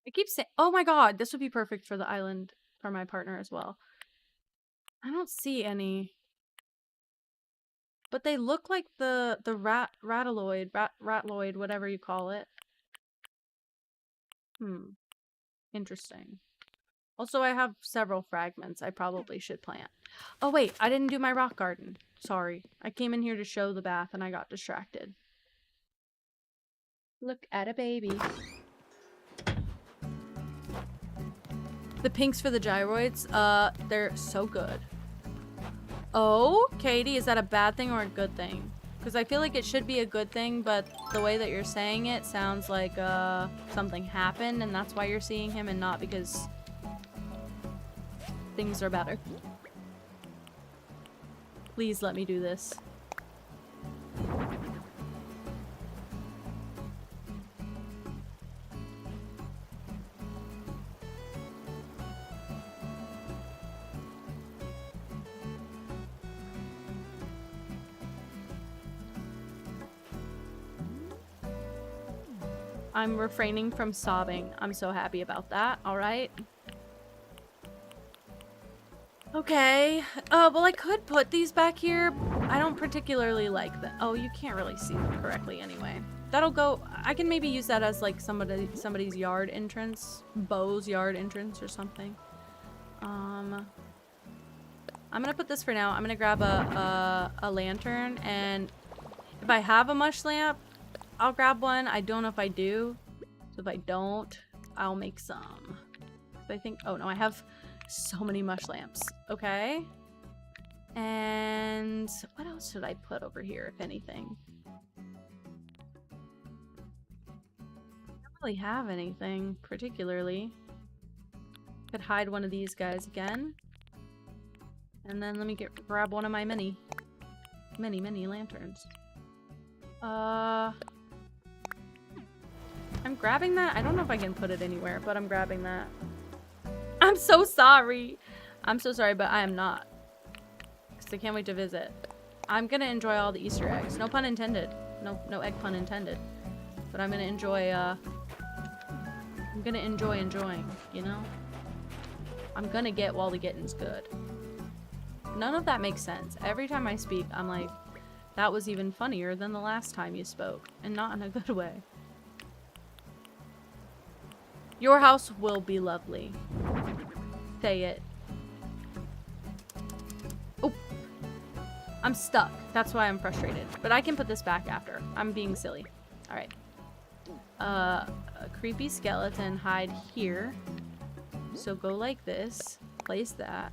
Speaker 1: I keep saying, oh my god, this would be perfect for the island for my partner as well. I don't see any. But they look like the ratloid, whatever you call it. Interesting. Also, I have several fragments I probably should plant. Oh wait, I didn't do my rock garden. Sorry. I came in here to show the bath and I got distracted. Look at a baby. The pinks for the gyroids, they're so good. Oh, Katie, is that a bad thing or a good thing? Because I feel like it should be a good thing, but the way that you're saying it sounds like, something happened, and that's why you're seeing him and not because things are better. Please let me do this. I'm refraining from sobbing. I'm so happy about that. All right. Okay. Well, I could put these back here. I don't particularly like them. Oh, you can't really see them correctly anyway. That'll go. I can maybe use that as like somebody's yard entrance, Bo's yard entrance or something. I'm gonna put this for now. I'm gonna grab a lantern, and if I have a mush lamp, I'll grab one. I don't know if I do. So if I don't, I'll make some. I think, oh no, I have so many mush lamps. Okay. And what else should I put over here, if anything? I don't really have anything particularly. Could hide one of these guys again. And then let me grab one of my many lanterns. I'm grabbing that. I don't know if I can put it anywhere, but I'm grabbing that. I'm so sorry. I'm so sorry, but I am not. Because I can't wait to visit. I'm gonna enjoy all the Easter eggs. No pun intended. No egg pun intended. But I'm gonna enjoy, enjoying, you know? I'm gonna get while the getting's good. None of that makes sense. Every time I speak, I'm like, that was even funnier than the last time you spoke. And not in a good way. Your house will be lovely. Say it. Oh. I'm stuck. That's why I'm frustrated. But I can put this back after. I'm being silly. Alright. A creepy skeleton hide here. So go like this. Place that.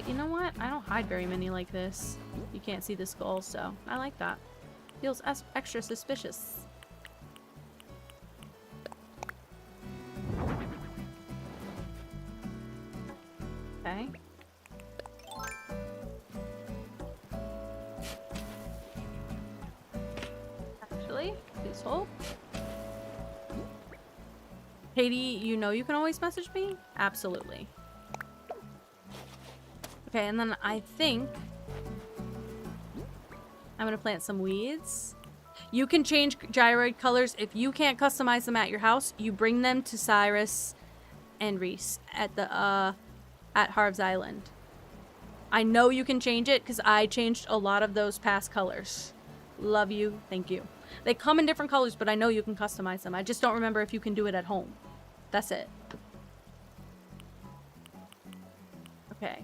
Speaker 1: You know what? I don't hide very many like this. You can't see the skull, so I like that. Feels extra suspicious. Okay. Actually, please hold. Katie, you know you can always message me? Absolutely. Okay, and then I think I'm gonna plant some weeds. You can change gyroid colors. If you can't customize them at your house, you bring them to Cyrus and Reese at the at Harv's Island. I know you can change it because I changed a lot of those past colors. Love you. Thank you. They come in different colors, but I know you can customize them. I just don't remember if you can do it at home. That's it. Okay.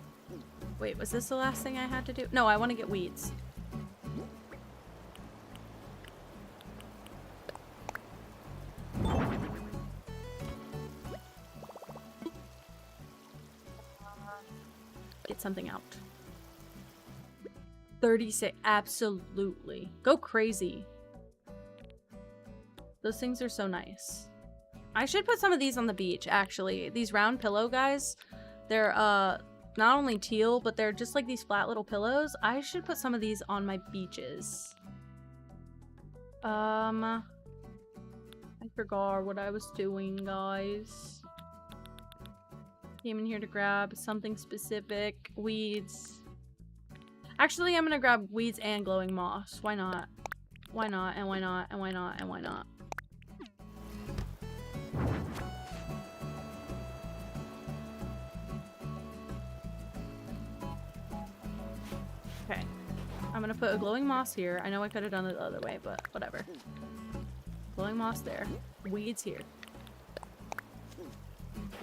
Speaker 1: Wait, was this the last thing I had to do? No, I want to get weeds. Get something out. 36. Absolutely. Go crazy. Those things are so nice. I should put some of these on the beach, actually. These round pillow guys, they're not only teal, but they're just like these flat little pillows. I should put some of these on my beaches. I forgot what I was doing, guys. Came in here to grab something specific. Weeds. Actually, I'm gonna grab weeds and glowing moss. Why not? Why not? And why not? And why not? And why not? Okay. I'm gonna put a glowing moss here. I know I could have done it the other way, but whatever. Glowing moss there. Weeds here.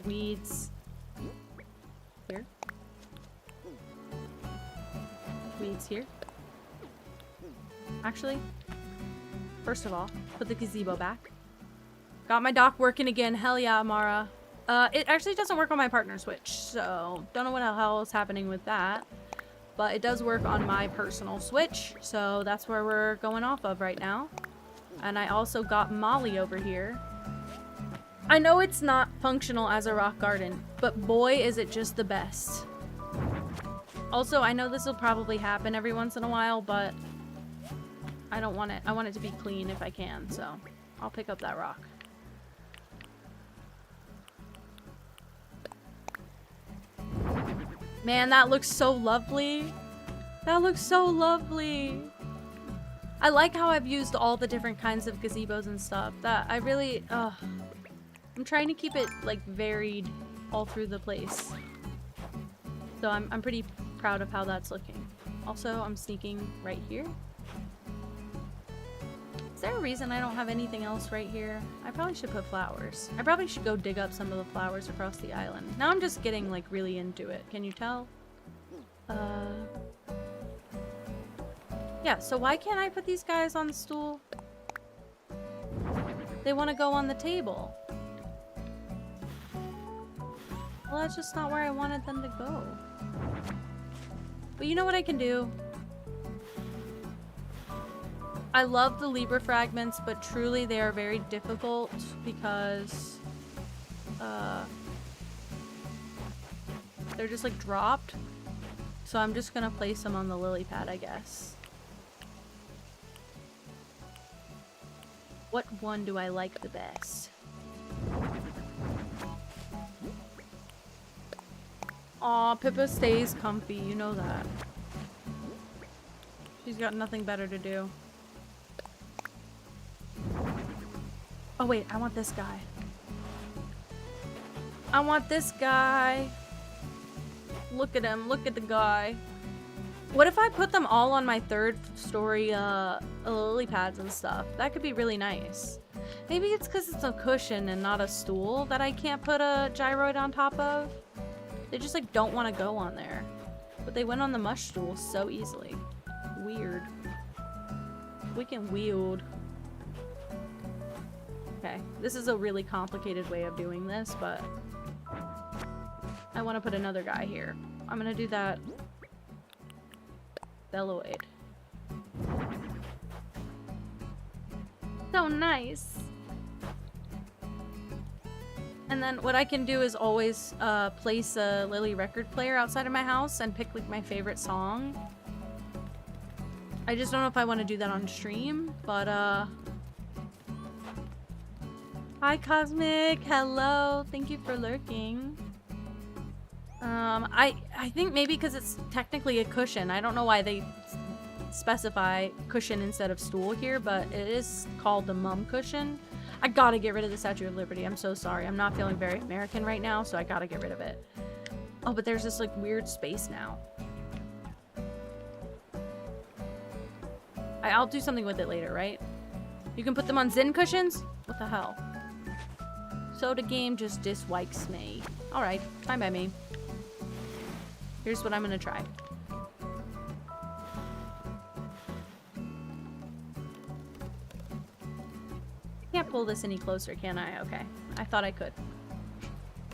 Speaker 1: Weeds here. Weeds here. Actually, first of all. Put the gazebo back. Got my dock working again. Hell yeah, Mara. It actually doesn't work on my partner switch, so don't know what the hell is happening with that. But it does work on my personal switch, so that's where we're going off of right now. And I also got Molly over here. I know it's not functional as a rock garden, but boy is it just the best. Also, I know this will probably happen every once in a while, but I don't want it. I want it to be clean if I can, so I'll pick up that rock. Man, that looks so lovely. That looks so lovely. I like how I've used all the different kinds of gazebos and stuff. That I really, I'm trying to keep it like varied all through the place. So I'm pretty proud of how that's looking. Also, I'm sneaking right here. Is there a reason I don't have anything else right here? I probably should put flowers. I probably should go dig up some of the flowers across the island. Now I'm just getting like really into it. Can you tell? Yeah, so why can't I put these guys on the stool? They want to go on the table. Well, that's just not where I wanted them to go. But you know what I can do? I love the Libra fragments, but truly they are very difficult because they're just like dropped. So I'm just gonna place them on the lily pad, I guess. What one do I like the best? Aw, Pippa stays comfy, you know that. She's got nothing better to do. Oh wait, I want this guy. I want this guy. Look at him, look at the guy. What if I put them all on my third story lily pads and stuff? That could be really nice. Maybe it's because it's a cushion and not a stool that I can't put a gyroid on top of. They just like don't want to go on there. But they went on the mush stool so easily. Weird. We can wield. Okay, this is a really complicated way of doing this, but I want to put another guy here. I'm gonna do that belloid. So nice. And then what I can do is always place a Lily record player outside of my house and pick like my favorite song. I just don't know if I want to do that on stream, but hi Cosmic, hello, thank you for lurking. I think maybe because it's technically a cushion. I don't know why they specify cushion instead of stool here, but it is called the mum cushion. I gotta get rid of the Statue of Liberty. I'm so sorry. I'm not feeling very American right now, so I gotta get rid of it. Oh, but there's this like weird space now. I'll do something with it later, right? You can put them on Zen cushions? What the hell? So the game just dislikes me. Alright, fine by me. Here's what I'm gonna try. Can't pull this any closer, can I? Okay. I thought I could.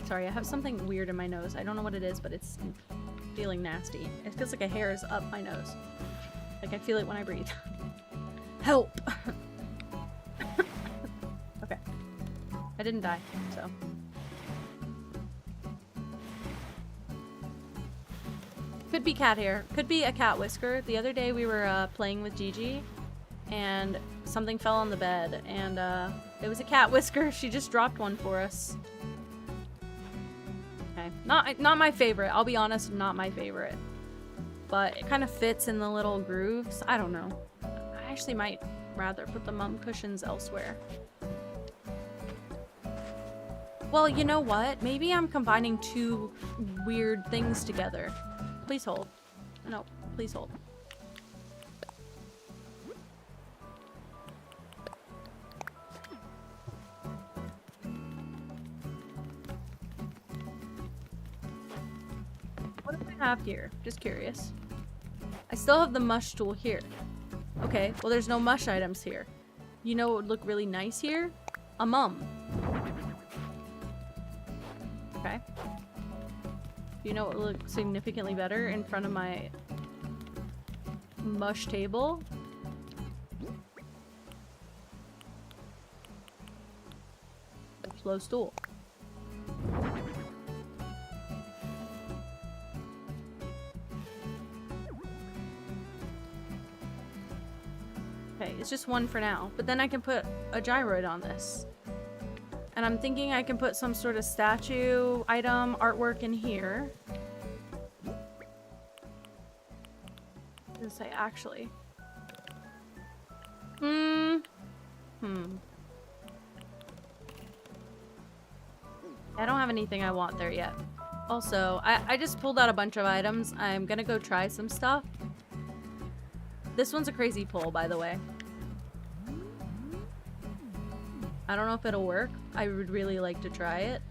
Speaker 1: Sorry, I have something weird in my nose. I don't know what it is, but it's feeling nasty. It feels like a hair is up my nose. Like I feel it when I breathe. Help! Okay. I didn't die, so. Could be cat hair. Could be a cat whisker. The other day we were playing with Gigi and something fell on the bed and it was a cat whisker. She just dropped one for us. Okay. Not my favorite. I'll be honest, not my favorite. But it kind of fits in the little grooves. I don't know. I actually might rather put the mum cushions elsewhere. Well, you know what? Maybe I'm combining two weird things together. Please hold. No, please hold. What do I have here? Just curious. I still have the mush tool here. Okay, well there's no mush items here. You know what would look really nice here? A mum. Okay. You know what would look significantly better in front of my mush table? A slow stool. Okay, it's just one for now. But then I can put a gyroid on this. And I'm thinking I can put some sort of statue, item, artwork in here. Let's say, actually. I don't have anything I want there yet. Also, I just pulled out a bunch of items. I'm gonna go try some stuff. This one's a crazy pull, by the way. I don't know if it'll work. I would really like to try it.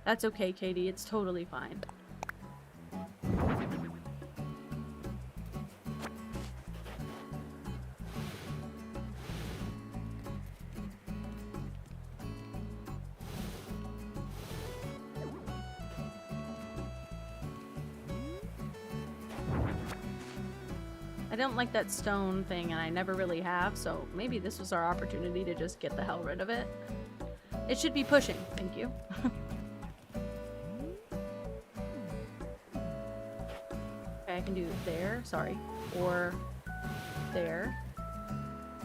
Speaker 1: That's okay, Katie. It's totally fine. I don't like that stone thing, and I never really have, so maybe this was our opportunity to just get the hell rid of it. It should be pushing. Thank you. Okay, I can do there. Sorry. Or there.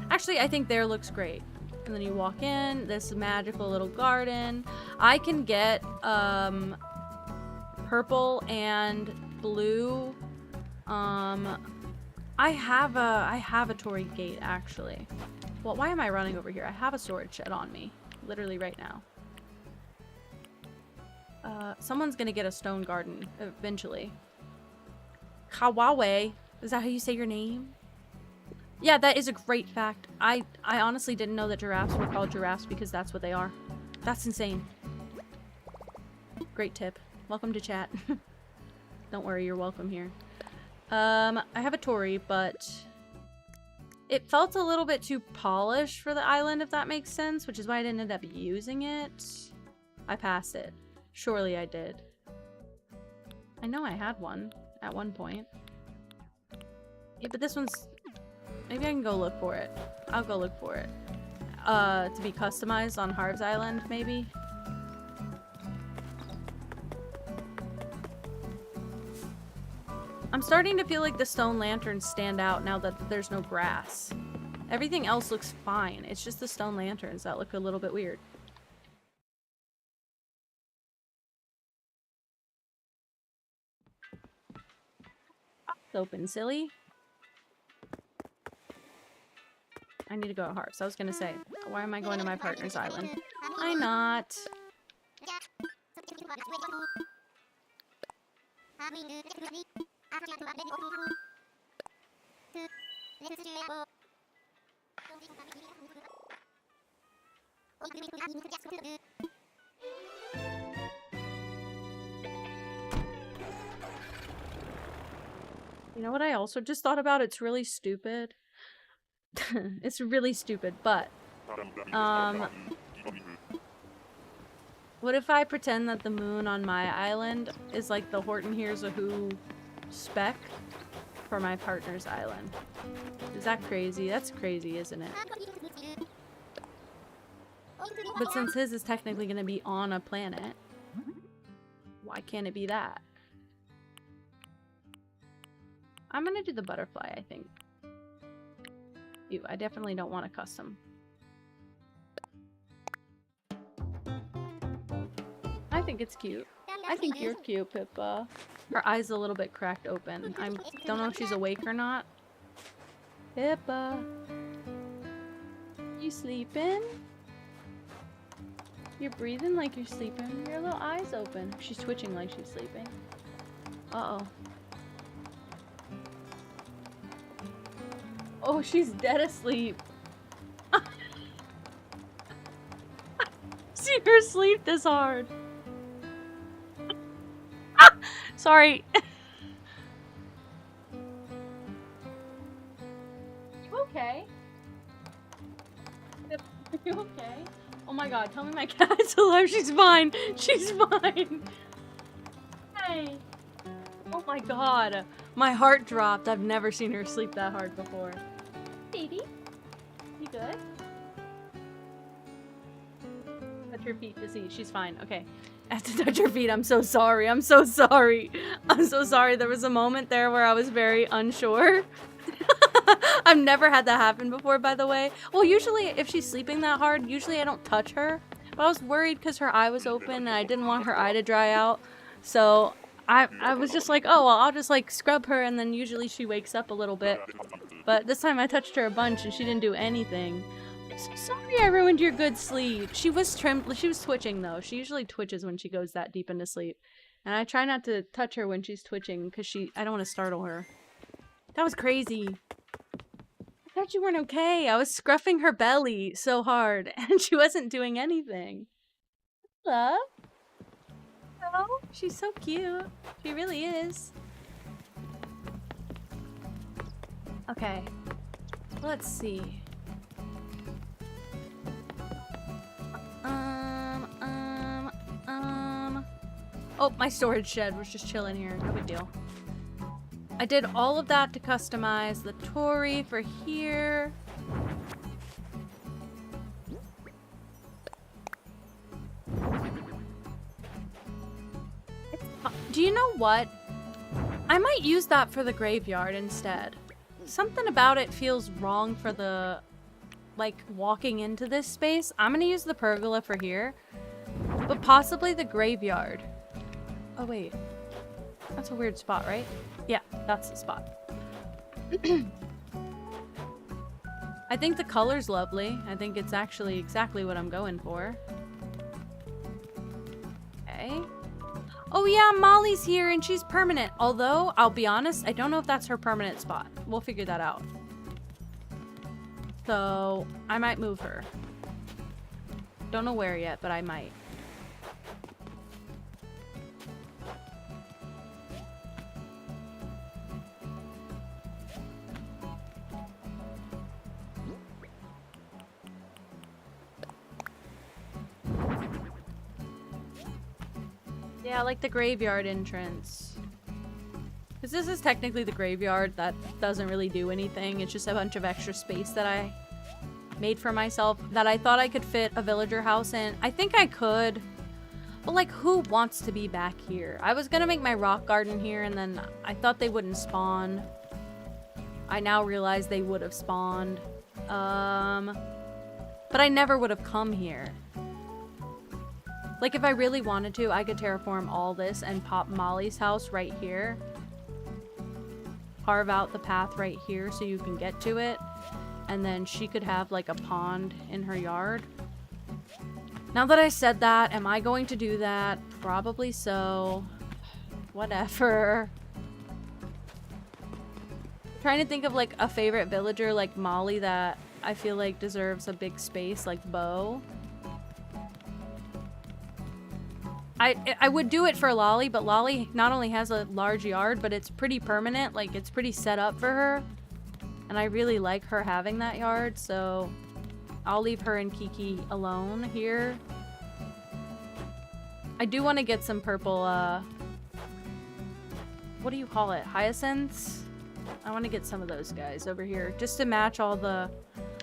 Speaker 1: Actually, I think there looks great. And then you walk in, this magical little garden. I can get purple and blue. I have a Torii gate, actually. Well, why am I running over here? I have a storage shed on me. Literally right now. Someone's gonna get a stone garden eventually. Kawaii. Is that how you say your name? Yeah, that is a great fact. I honestly didn't know that giraffes were called giraffes because that's what they are. That's insane. Great tip. Welcome to chat. Don't worry, you're welcome here. I have a Torii, but it felt a little bit too polished for the island, if that makes sense, which is why I didn't end up using it. I passed it. Surely I did. I know I had one at one point. Yeah, but this one's... Maybe I can go look for it. I'll go look for it. To be customized on Harv's Island, maybe? I'm starting to feel like the stone lanterns stand out now that there's no grass. Everything else looks fine. It's just the stone lanterns that look a little bit weird. It's open, silly. I need to go to Harv's. I was gonna say, why am I going to my partner's island? Why not? You know what I also just thought about? It's really stupid. It's really stupid, but what if I pretend that the moon on my island is like the Horton Hears a Who spec for my partner's island? Is that crazy? That's crazy, isn't it? But since his is technically going to be on a planet, why can't it be that? I'm going to do the butterfly, I think. Ew, I definitely don't want a custom. I think it's cute. I think you're cute, Pippa. Her eye's a little bit cracked open. I don't know if she's awake or not. Pippa. You sleeping? You're breathing like you're sleeping. Your little eyes open. She's twitching like she's sleeping. Uh-oh. Oh, she's dead asleep. See her sleep this hard. Sorry. okay? Are you okay? Oh my god, tell me my cat's alive. She's fine. She's fine. Hey. Oh my god. My heart dropped. I've never seen her sleep that hard before. Baby, you good? Touch her feet to see. She's fine. Okay. I have to touch her feet. I'm so sorry. I'm so sorry. I'm so sorry. There was a moment there where I was very unsure. I've never had that happen before, by the way. Well, usually if she's sleeping that hard, usually I don't touch her. But I was worried because her eye was open and I didn't want her eye to dry out. So I was just like, oh, well, I'll just like scrub her and then usually she wakes up a little bit. But this time I touched her a bunch and she didn't do anything. I'm so sorry I ruined your good sleep. She was twitching though. She usually twitches when she goes that deep into sleep. And I try not to touch her when she's twitching because I don't want to startle her. That was crazy. I thought you weren't okay. I was scruffing her belly so hard and she wasn't doing anything. Hello? Hello? She's so cute. She really is. Okay. Let's see. Oh, my storage shed was just chilling here. No big deal. I did all of that to customize the Tory for here. Do you know what? I might use that for the graveyard instead. Something about it feels wrong for the, like, walking into this space. I'm gonna use the pergola for here, but possibly the graveyard. Oh, wait. That's a weird spot, right? Yeah, that's the spot. I think the color's lovely. I think it's actually exactly what I'm going for. Okay. Oh yeah, Molly's here and she's permanent. Although, I'll be honest, I don't know if that's her permanent spot. We'll figure that out. So, I might move her. Don't know where yet, but I might. Yeah, like the graveyard entrance. Because this is technically the graveyard that doesn't really do anything. It's just a bunch of extra space that I made for myself that I thought I could fit a villager house in. I think I could. But like, who wants to be back here? I was gonna make my rock garden here and then I thought they wouldn't spawn. I now realize they would have spawned. But I never would have come here. Like, if I really wanted to, I could terraform all this and pop Molly's house right here. Carve out the path right here so you can get to it. And then she could have, like, a pond in her yard. Now that I said that, am I going to do that? Probably so. Whatever. I'm trying to think of, like, a favorite villager like Molly that I feel like deserves a big space, like Bo. I would do it for Lolly, but Lolly not only has a large yard, but it's pretty permanent. Like, it's pretty set up for her. And I really like her having that yard, so I'll leave her and Kiki alone here. I do want to get some purple, what do you call it? Hyacinths? I want to get some of those guys over here, just to match all the...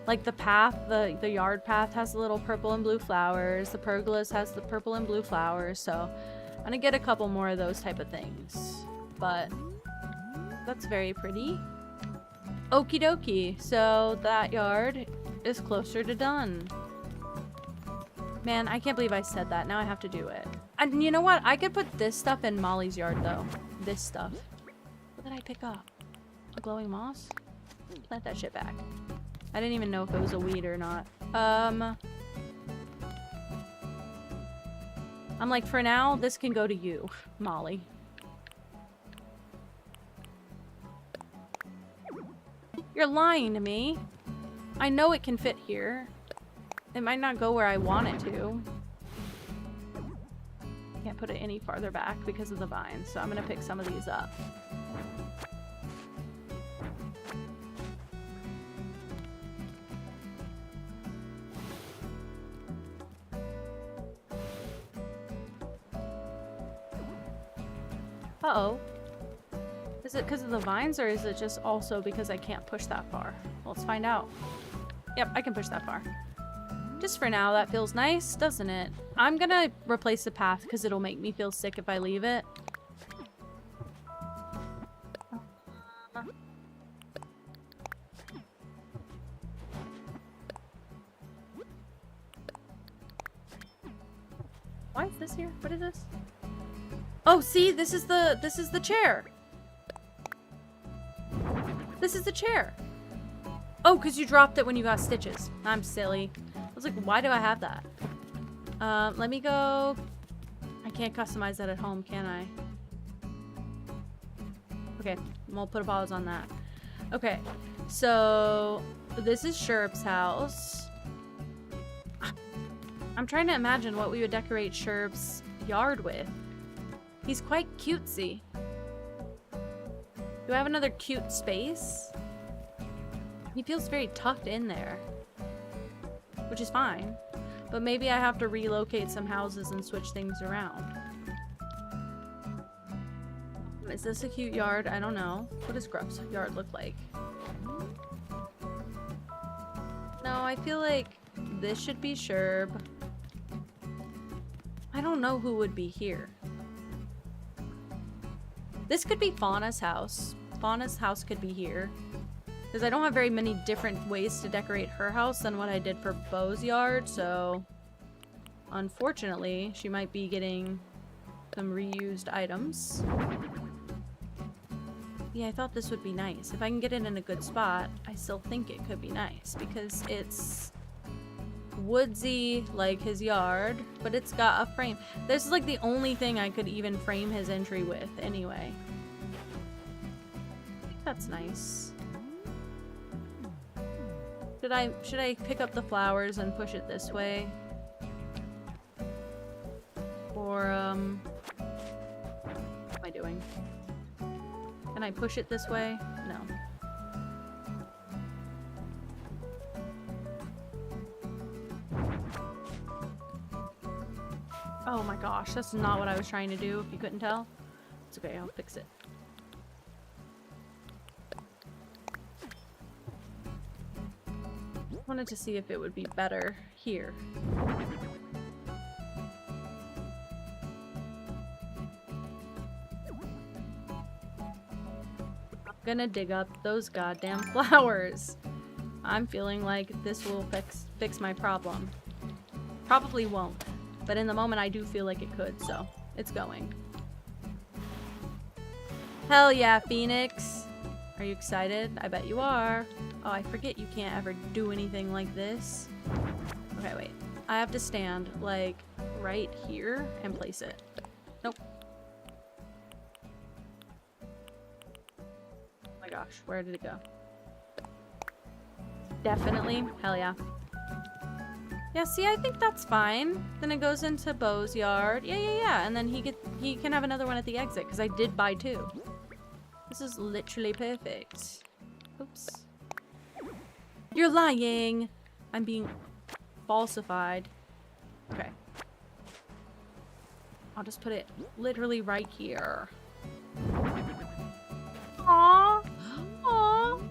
Speaker 1: Like the path, the yard path has the little purple and blue flowers. The pergolas has the purple and blue flowers. So I'm gonna get a couple more of those type of things. But that's very pretty. Okie dokie. So that yard is closer to done. Man, I can't believe I said that. Now I have to do it. And you know what? I could put this stuff in Molly's yard though. This stuff. What did I pick up? A glowing moss? Plant that shit back. I didn't even know if it was a weed or not. I'm like, for now, this can go to you, Molly. You're lying to me. I know it can fit here. It might not go where I want it to. Can't put it any farther back because of the vines, so I'm gonna pick some of these up. Uh-oh. Is it because of the vines, or is it just also because I can't push that far? Well, let's find out. Yep, I can push that far. Just for now, that feels nice, doesn't it? I'm gonna replace the path because it'll make me feel sick if I leave it. Why is this here? What is this? Oh, see, this is the chair. This is the chair. Oh, because you dropped it when you got stitches. I'm silly. I was like, why do I have that? Let me go. I can't customize that at home, can I? Okay, we'll put a pause on that. Okay, so this is Sherb's house. I'm trying to imagine what we would decorate Sherb's yard with. He's quite cutesy. Do I have another cute space? He feels very tucked in there, which is fine. But maybe I have to relocate some houses and switch things around. Is this a cute yard? I don't know. What does Gruff's yard look like? No, I feel like this should be Sherb. I don't know who would be here. This could be Fauna's house. Fauna's house could be here. Because I don't have very many different ways to decorate her house than what I did for Beau's yard, so unfortunately, she might be getting some reused items. Yeah, I thought this would be nice. If I can get it in a good spot, I still think it could be nice because it's woodsy like his yard, but it's got a frame. This is like the only thing I could even frame his entry with anyway. I think that's nice. Should I pick up the flowers and push it this way? Or what am I doing? Can I push it this way? No. Oh my gosh, that's not what I was trying to do, if you couldn't tell. It's okay, I'll fix it. Wanted to see if it would be better here. I'm gonna dig up those goddamn flowers. I'm feeling like this will fix my problem. Probably won't, but in the moment I do feel like it could, so it's going. Hell yeah, Phoenix! Are you excited? I bet you are. Oh, I forget you can't ever do anything like this. Okay, wait. I have to stand, like, right here and place it. Nope. Oh my gosh, where did it go? Definitely. Hell yeah. Yeah, see, I think that's fine. Then it goes into Beau's yard. Yeah. And then he can have another one at the exit, because I did buy two. This is literally perfect. Oops. You're lying! I'm being falsified. Okay. I'll just put it literally right here. Aww! Aww!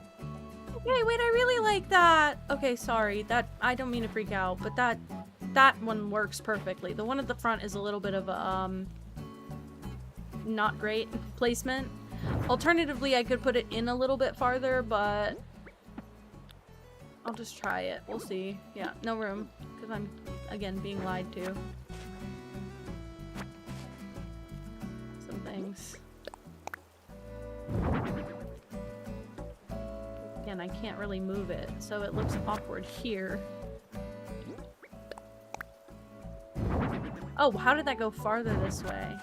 Speaker 1: Okay, wait, I really like that! Okay, sorry. I don't mean to freak out, but that one works perfectly. The one at the front is a little bit of a, not great placement. Alternatively, I could put it in a little bit farther, but I'll just try it. We'll see. Yeah, no room, because I'm, again, being lied to. Some things. Again, I can't really move it, so it looks awkward here. Oh, how did that go farther this way?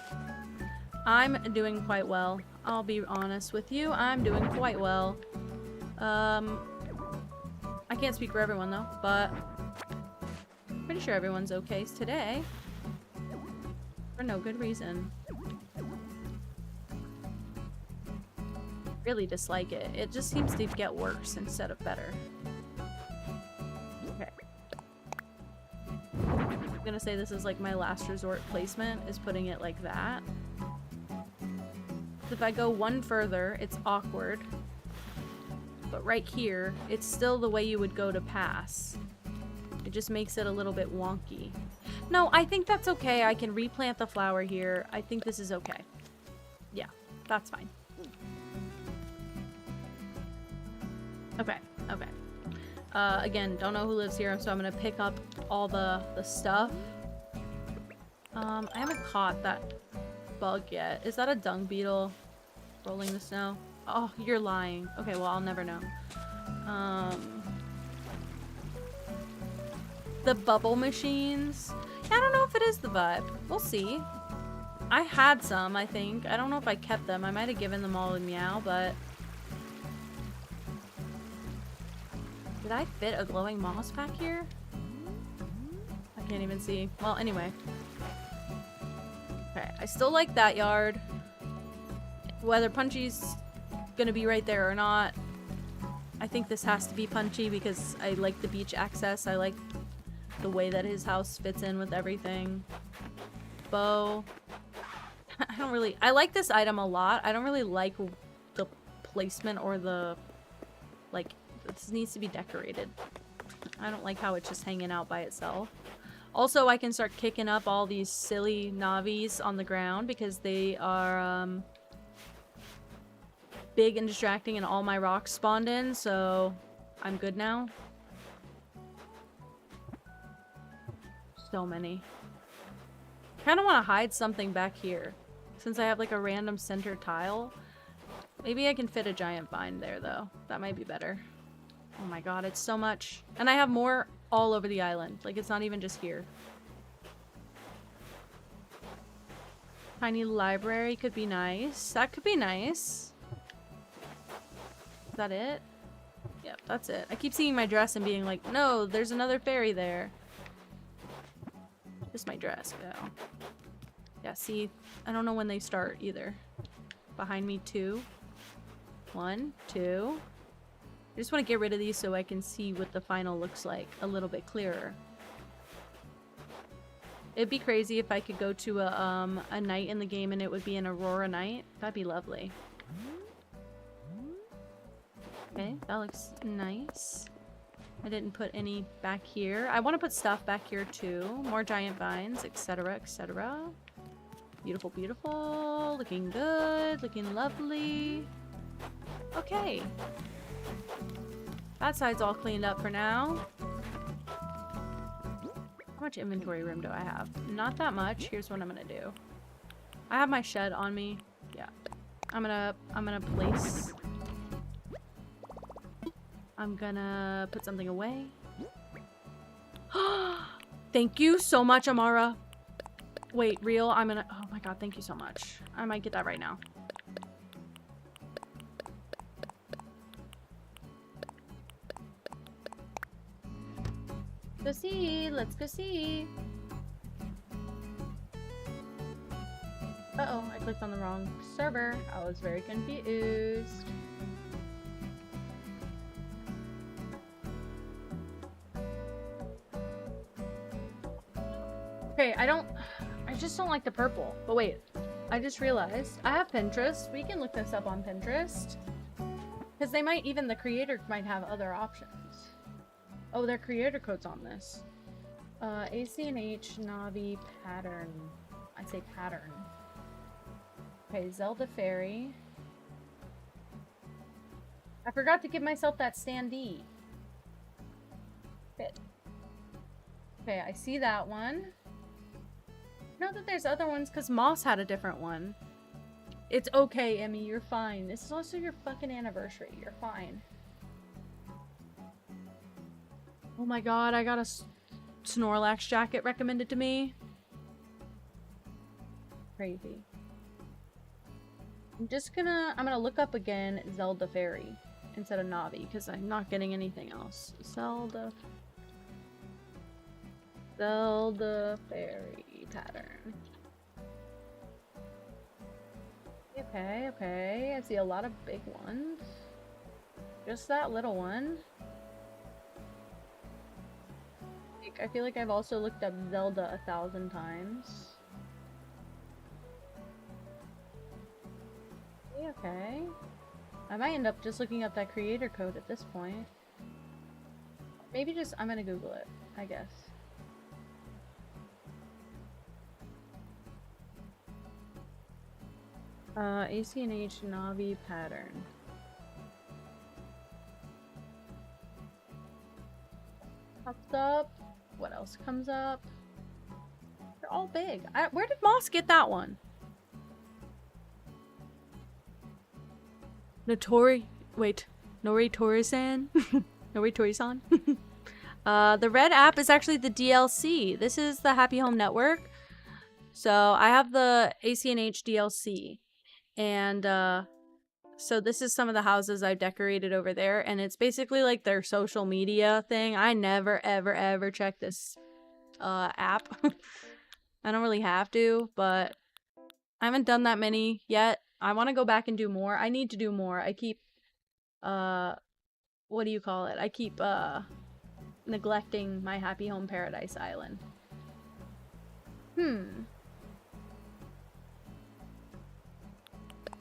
Speaker 1: I'm doing quite well. I'll be honest with you. I'm doing quite well. I can't speak for everyone though, but I'm pretty sure everyone's okay today. For no good reason. Really dislike it. It just seems to get worse instead of better. Okay. I'm gonna say this is like my last resort placement, is putting it like that. If I go one further, it's awkward. But right here, it's still the way you would go to pass. It just makes it a little bit wonky. No, I think that's okay. I can replant the flower here. I think this is okay. Yeah, that's fine. Okay, okay. Again, don't know who lives here, so I'm gonna pick up all the stuff. I haven't caught that bug yet. Is that a dung beetle rolling the snow? Oh, you're lying. Okay, well, I'll never know. The bubble machines. Yeah, I don't know if it is the vibe. We'll see. I had some, I think. I don't know if I kept them. I might have given them all to Meow, but... Did I fit a glowing moss back here? I can't even see. Well, anyway. Okay, I still like that yard. Whether Punchy's gonna be right there or not, I think this has to be Punchy because I like the beach access. I like the way that his house fits in with everything. Bow. I like this item a lot. I don't really like the placement or the, like, this needs to be decorated. I don't like how it's just hanging out by itself. Also, I can start kicking up all these silly Navis on the ground because they are, big and distracting and all my rocks spawned in, so I'm good now. So many. Kind of want to hide something back here. Since I have like a random center tile. Maybe I can fit a giant vine there though. That might be better. Oh my god, it's so much. And I have more all over the island. Like, it's not even just here. Tiny library could be nice. That could be nice. Is that it? Yep, that's it. I keep seeing my dress and being like, no, there's another fairy there. This is my dress, go. Yeah, see, I don't know when they start either. Behind me, 2. 1, 2. I just want to get rid of these so I can see what the final looks like a little bit clearer. It'd be crazy if I could go to a night in the game and it would be an Aurora night. That'd be lovely. Okay, that looks nice. I didn't put any back here. I want to put stuff back here too. More giant vines, etc., etc. Beautiful, beautiful. Looking good. Looking lovely. Okay. That side's all cleaned up for now. How much inventory room do I have? Not that much. Here's what I'm gonna do. I have my shed on me. Yeah. I'm gonna place... I'm gonna put something away. Thank you so much, Amara. Wait, real? I'm gonna... Oh my god, thank you so much. I might get that right now. Go see. Let's go see. Uh-oh, I clicked on the wrong server. I was very confused. Okay, I just don't like the purple. But wait, I just realized I have Pinterest. We can look this up on Pinterest. Because they might, even the creator might have other options. Oh, their creator code's on this. acnh Navi pattern. I say pattern. Okay, Zelda Fairy. I forgot to give myself that standee. Fit. Okay, I see that one. Know that there's other ones because Moss had a different one. It's okay, Emmy. You're fine. This is also your fucking anniversary. You're fine. Oh my god, I got a Snorlax jacket recommended to me. Crazy. I'm gonna look up again Zelda Fairy instead of Navi because I'm not getting anything else. Zelda Fairy pattern. Okay, okay. I see a lot of big ones. Just that little one. I feel like I've also looked up Zelda 1,000 times. Okay. I might end up just looking up that creator code at this point. Maybe just, I'm gonna Google it, I guess. ACNH Navi pattern. Pops up. What else comes up? They're all big. Where did Moss get that one? Nori Tori-san? Nori Tori-san? The red app is actually the DLC. This is the Happy Home Network. So I have the ACNH DLC. And so this is some of the houses I've decorated over there. And it's basically like their social media thing. I never, ever, ever check this app. I don't really have to, but I haven't done that many yet. I want to go back and do more. I need to do more. I keep, what do you call it? I keep, neglecting my Happy Home Paradise Island.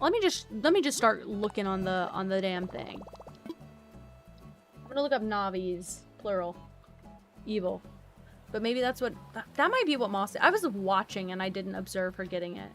Speaker 1: Let me just start looking on the damn thing. I'm gonna look up Navis, plural. Evil. But maybe that's what, that might be what Moss did. I was watching and I didn't observe her getting it.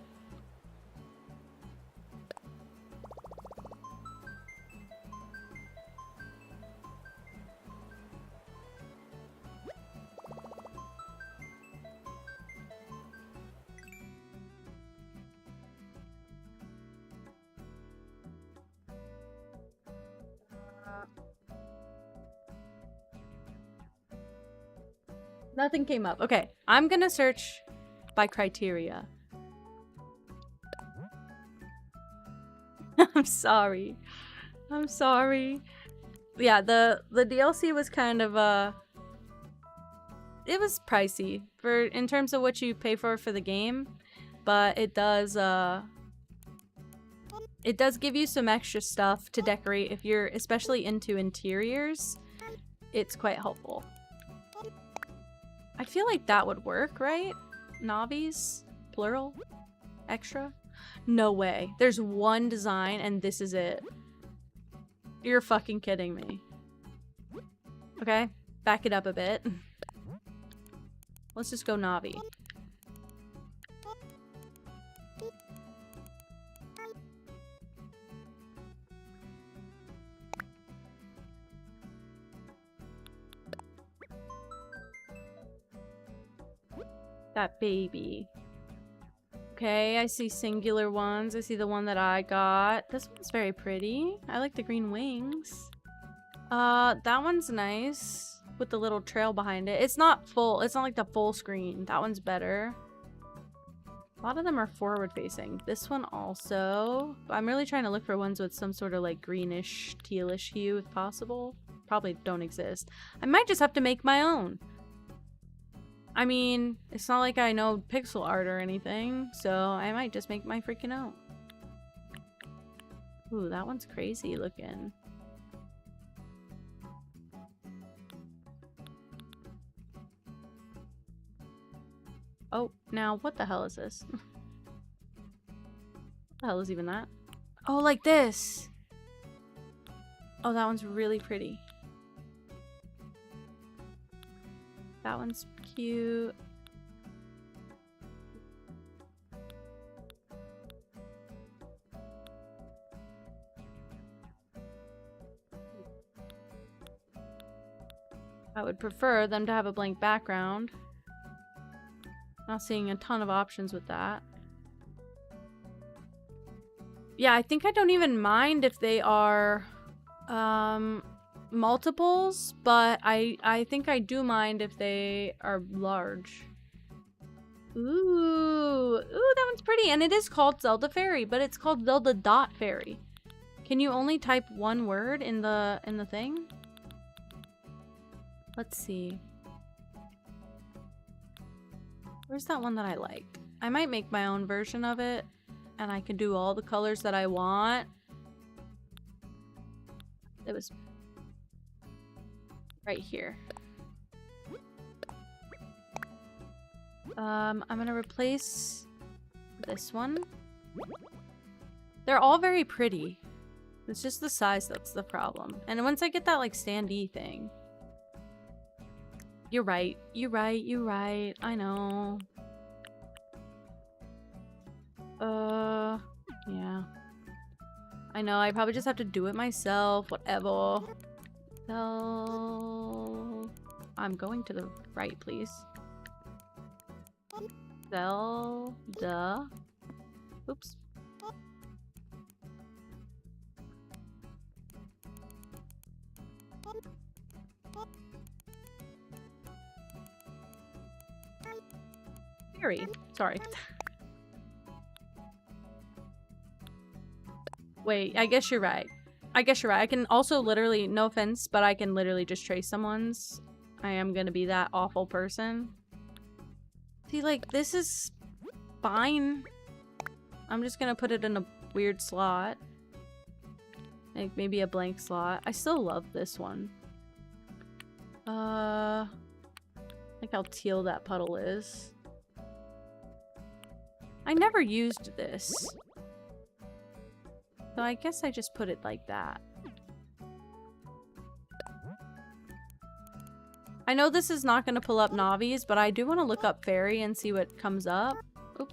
Speaker 1: Nothing came up. Okay, I'm gonna search by criteria. I'm sorry. I'm sorry. Yeah, the DLC was kind of it was pricey for in terms of what you pay for the game, but it does give you some extra stuff to decorate if you're especially into interiors. It's quite helpful. I feel like that would work, right? Navis? Plural? Extra? No way. There's one design and this is it. You're fucking kidding me. Okay, back it up a bit. Let's just go Navi. That baby. Okay, I see singular ones. I see the one that I got. This one's very pretty. I like the green wings. That one's nice with the little trail behind it. It's not full. It's not like the full screen. That one's better. A lot of them are forward facing. This one also. I'm really trying to look for ones with some sort of like greenish, tealish hue if possible. Probably don't exist. I might just have to make my own. I mean, it's not like I know pixel art or anything, so I might just make my freaking own. Ooh, that one's crazy looking. Oh, now what the hell is this? What the hell is even that? Oh, like this! Oh, that one's really pretty. That one's cute. I would prefer them to have a blank background. Not seeing a ton of options with that. Yeah, I think I don't even mind if they are multiples, but I think I do mind if they are large. Ooh, that one's pretty, and it is called Zelda Fairy, but it's called Zelda Dot Fairy. Can you only type one word in the thing? Let's see. Where's that one that I liked? I might make my own version of it, and I can do all the colors that I want. It was right here. I'm gonna replace this one. They're all very pretty. It's just the size that's the problem. And once I get that like standee thing. You're right. You're right. You're right. I know. Yeah. I know. I probably just have to do it myself. Whatever. So I'm going to the right, please. Zelda. Oops. Fury. Sorry. Wait, I guess you're right. I guess you're right. I can also literally, no offense, but I can literally just trace someone's. I am gonna be that awful person. See, like, this is fine. I'm just gonna put it in a weird slot. Like, maybe a blank slot. I still love this one. Like how teal that puddle is. I never used this. So I guess I just put it like that. I know this is not going to pull up Navi's, but I do want to look up Fairy and see what comes up. Oop.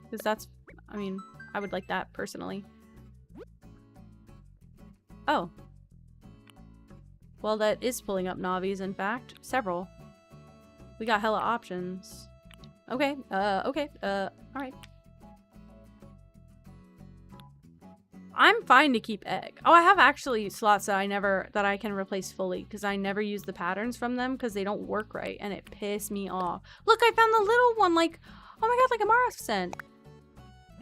Speaker 1: Because that's, I mean, I would like that personally. Oh. Well, that is pulling up Navi's, in fact. Several. We got hella options. Okay, okay, alright. I'm fine to keep egg. Oh, I have actually slots that I can replace fully because I never use the patterns from them because they don't work right and it pissed me off. Look, I found the little one, like, oh my god, like a Mara scent.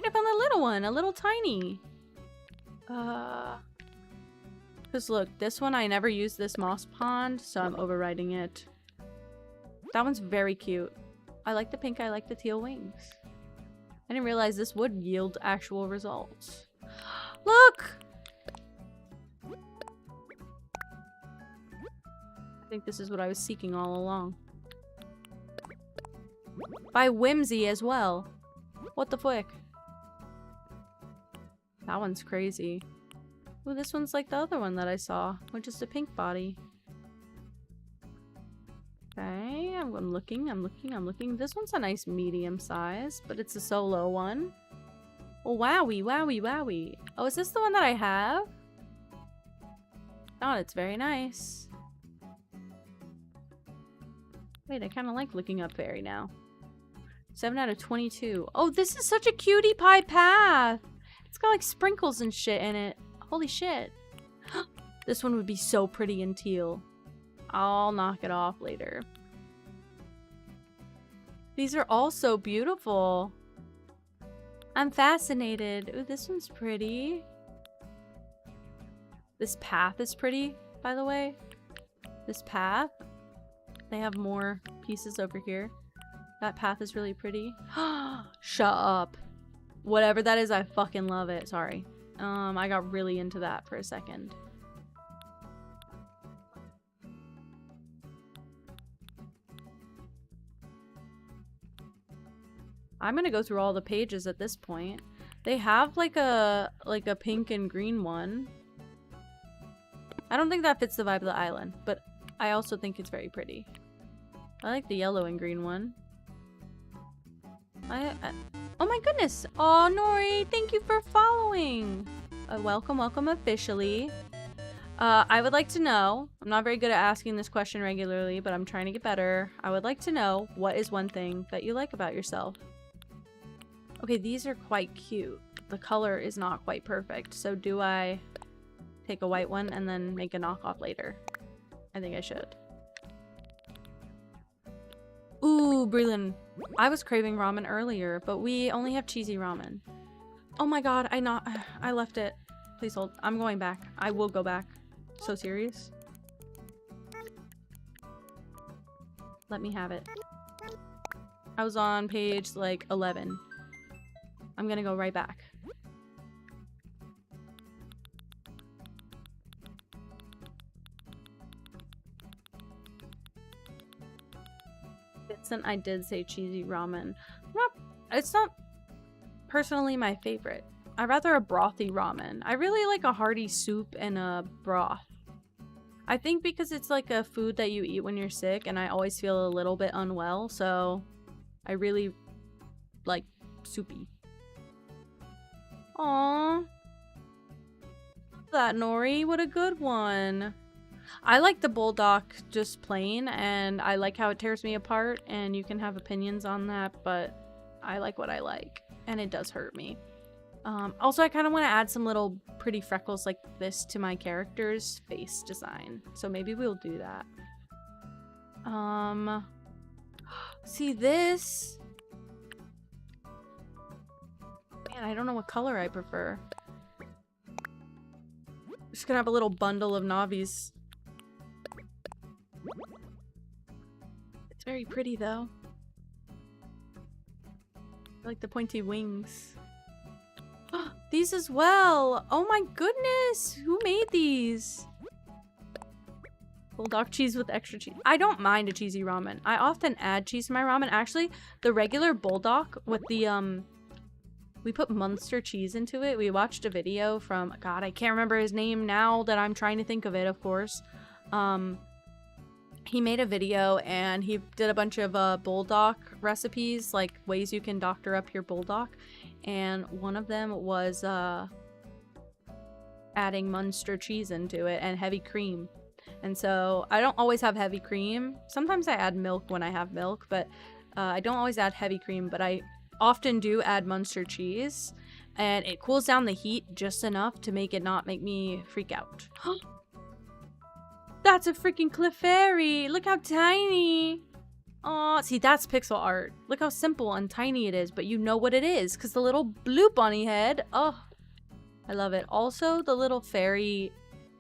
Speaker 1: I found the little one, a little tiny. Because look, this one I never used this moss pond, so I'm overriding it. That one's very cute. I like the pink, I like the teal wings. I didn't realize this would yield actual results. Look! I think this is what I was seeking all along. By whimsy as well. What the frick? That one's crazy. Ooh, this one's like the other one that I saw, with just a pink body. Okay, I'm looking. This one's a nice medium size, but it's a solo one. Oh, wowie, wowie, wowie. Oh, is this the one that I have? Oh, it's very nice. Wait, I kind of like looking up Fairy now. 7 out of 22. Oh, this is such a cutie pie path. It's got like sprinkles and shit in it. Holy shit. This one would be so pretty in teal. I'll knock it off later. These are all so beautiful. I'm fascinated. Ooh, this one's pretty. This path is pretty, by the way. This path. They have more pieces over here. That path is really pretty. Shut up. Whatever that is, I fucking love it. Sorry. I got really into that for a second. I'm gonna go through all the pages at this point. They have like a pink and green one. I don't think that fits the vibe of the island, but I also think it's very pretty. I like the yellow and green one. Oh my goodness! Oh, Nori, thank you for following! Welcome, welcome officially. I would like to know, I'm not very good at asking this question regularly, but I'm trying to get better. I would like to know, what is one thing that you like about yourself? Okay, these are quite cute. The color is not quite perfect, so do I take a white one and then make a knockoff later? I think I should. Ooh, Breland. I was craving ramen earlier, but we only have cheesy ramen. Oh my god, I left it. Please hold. I'm going back. I will go back. So serious? Let me have it. I was on page, like, 11. I'm gonna go right back. Vincent, I did say cheesy ramen. It's not personally my favorite. I'd rather a brothy ramen. I really like a hearty soup and a broth. I think because it's like a food that you eat when you're sick, and I always feel a little bit unwell, so I really like soupy. Aww. That Nori, what a good one. I like the bulldog just plain, and I like how it tears me apart, and you can have opinions on that, but I like what I like, and it does hurt me. Also, I kind of want to add some little pretty freckles like this to my character's face design, so maybe we'll do that. See this? Man, I don't know what color I prefer. Just gonna have a little bundle of Navis. It's very pretty though. I like the pointy wings. These as well! Oh my goodness! Who made these? Bulldog cheese with extra cheese. I don't mind a cheesy ramen. I often add cheese to my ramen. Actually, the regular bulldog with the, we put Munster cheese into it. We watched a video from, God, I can't remember his name now that I'm trying to think of it, of course. He made a video and he did a bunch of bulldog recipes, like ways you can doctor up your bulldog. And one of them was adding Munster cheese into it and heavy cream. And so I don't always have heavy cream. Sometimes I add milk when I have milk, but I don't always add heavy cream, but I often do add Munster cheese, and it cools down the heat just enough to make it not make me freak out. That's a freaking Clefairy! Look how tiny! Aw, see, that's pixel art. Look how simple and tiny it is, but you know what it is, because the little blue bunny head. Oh, I love it. Also, the little fairy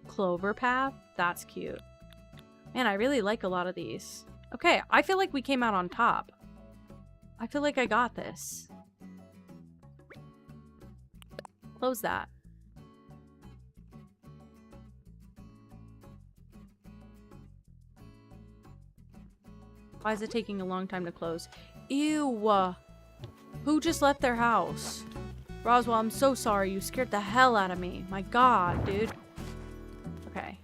Speaker 1: clover path. That's cute. Man, I really like a lot of these. Okay, I feel like we came out on top. I feel like I got this. Close that. Why is it taking a long time to close? Ew. Who just left their house? Roswell, I'm so sorry. You scared the hell out of me. My God, dude. Okay.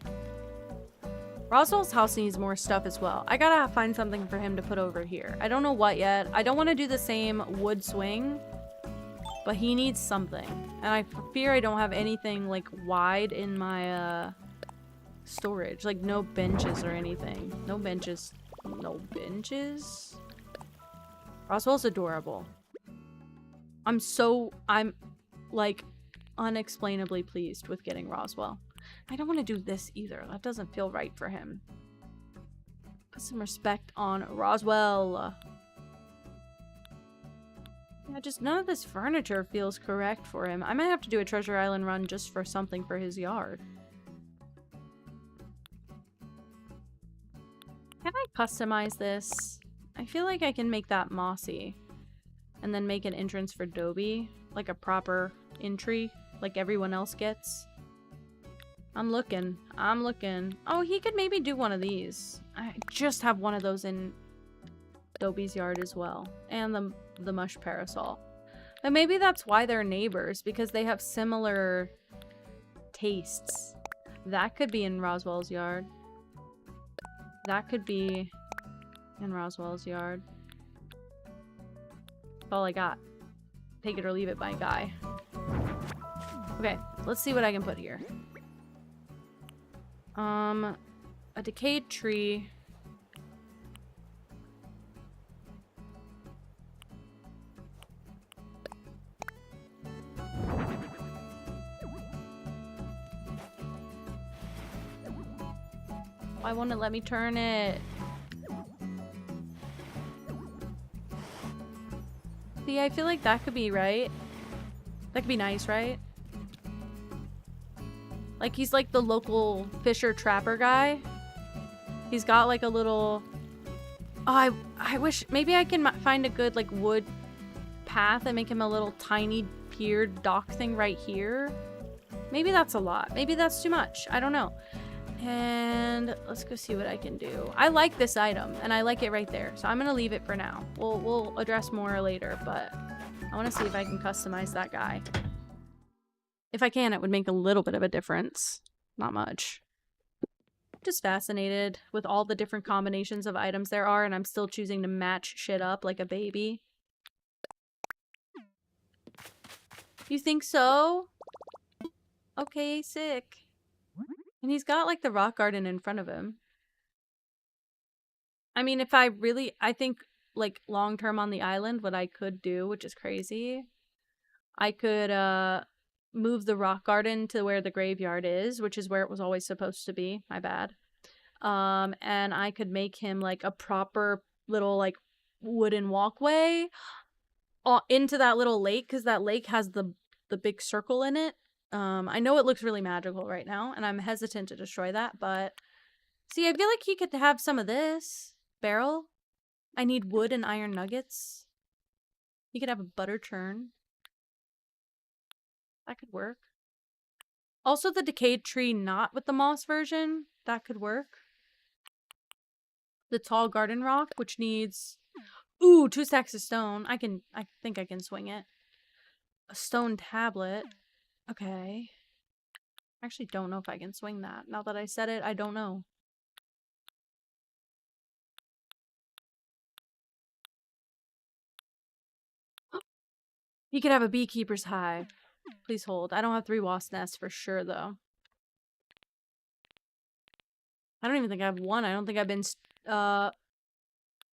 Speaker 1: Roswell's house needs more stuff as well. I gotta find something for him to put over here. I don't know what yet. I don't want to do the same wood swing, but he needs something. And I fear I don't have anything like wide in my storage. Like no benches or anything. No benches. No benches? Roswell's adorable. I'm like unexplainably pleased with getting Roswell. I don't want to do this either. That doesn't feel right for him. Put some respect on Roswell. Yeah, just none of this furniture feels correct for him. I might have to do a Treasure Island run just for something for his yard. Can I customize this? I feel like I can make that mossy. And then make an entrance for Dobie. Like a proper entry. Like everyone else gets. I'm looking. I'm looking. Oh, he could maybe do one of these. I just have one of those in Dobie's yard as well. And the mush parasol. But maybe that's why they're neighbors. Because they have similar tastes. That could be in Roswell's yard. That could be in Roswell's yard. That's all I got. Take it or leave it, my guy. Okay, let's see what I can put here. A decayed tree. Why won't it let me turn it? See, I feel like that could be right. That could be nice, right? Like, he's like the local fisher trapper guy. He's got like a little... Oh, I wish... Maybe I can find a good like wood path and make him a little tiny piered dock thing right here. Maybe that's a lot. Maybe that's too much. I don't know. And let's go see what I can do. I like this item, and I like it right there. So I'm gonna leave it for now. We'll address more later, but I want to see if I can customize that guy. If I can, it would make a little bit of a difference. Not much. Just fascinated with all the different combinations of items there are, and I'm still choosing to match shit up like a baby. You think so? Okay, sick. And he's got like the rock garden in front of him. I mean, if I think like long term on the island, what I could do, which is crazy, I could move the rock garden to where the graveyard is, which is where it was always supposed to be. My bad. And I could make him like a proper little like wooden walkway into that little lake, because that lake has the big circle in it. I know it looks really magical right now, and I'm hesitant to destroy that, but see, I feel like he could have some of this barrel. I need wood and iron nuggets. He could have a butter churn. That could work. Also, the decayed tree not with the moss version. That could work. The tall garden rock, which needs... Ooh, 2 stacks of stone. I think I can swing it. A stone tablet. Okay. I actually don't know if I can swing that. Now that I said it, I don't know. He could have a beekeeper's hive. Please hold. I don't have 3 wasp nests for sure, though. I don't even think I have 1. I don't think I've been... Oh,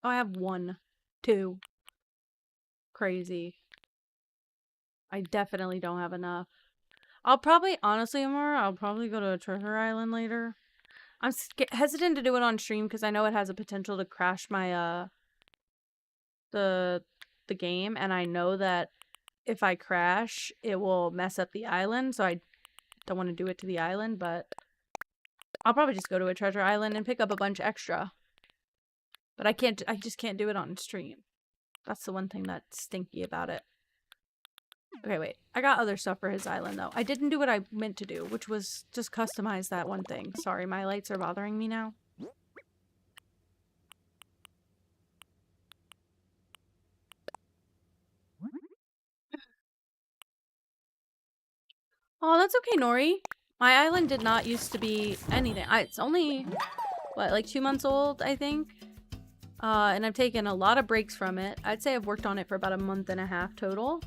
Speaker 1: I have 1. 2. Crazy. I definitely don't have enough. I'll probably, honestly, Amara, I'll probably go to a treasure island later. I'm hesitant to do it on stream because I know it has a potential to crash my, the game, and I know that if I crash, it will mess up the island, so I don't want to do it to the island, but I'll probably just go to a treasure island and pick up a bunch extra. But I just can't do it on stream. That's the one thing that's stinky about it. Okay, wait. I got other stuff for his island, though. I didn't do what I meant to do, which was just customize that one thing. Sorry, my lights are bothering me now. Oh, that's okay, Nori. My island did not used to be anything. It's only, what, like 2 months old, I think? And I've taken a lot of breaks from it. I'd say I've worked on it for about a month and a half total.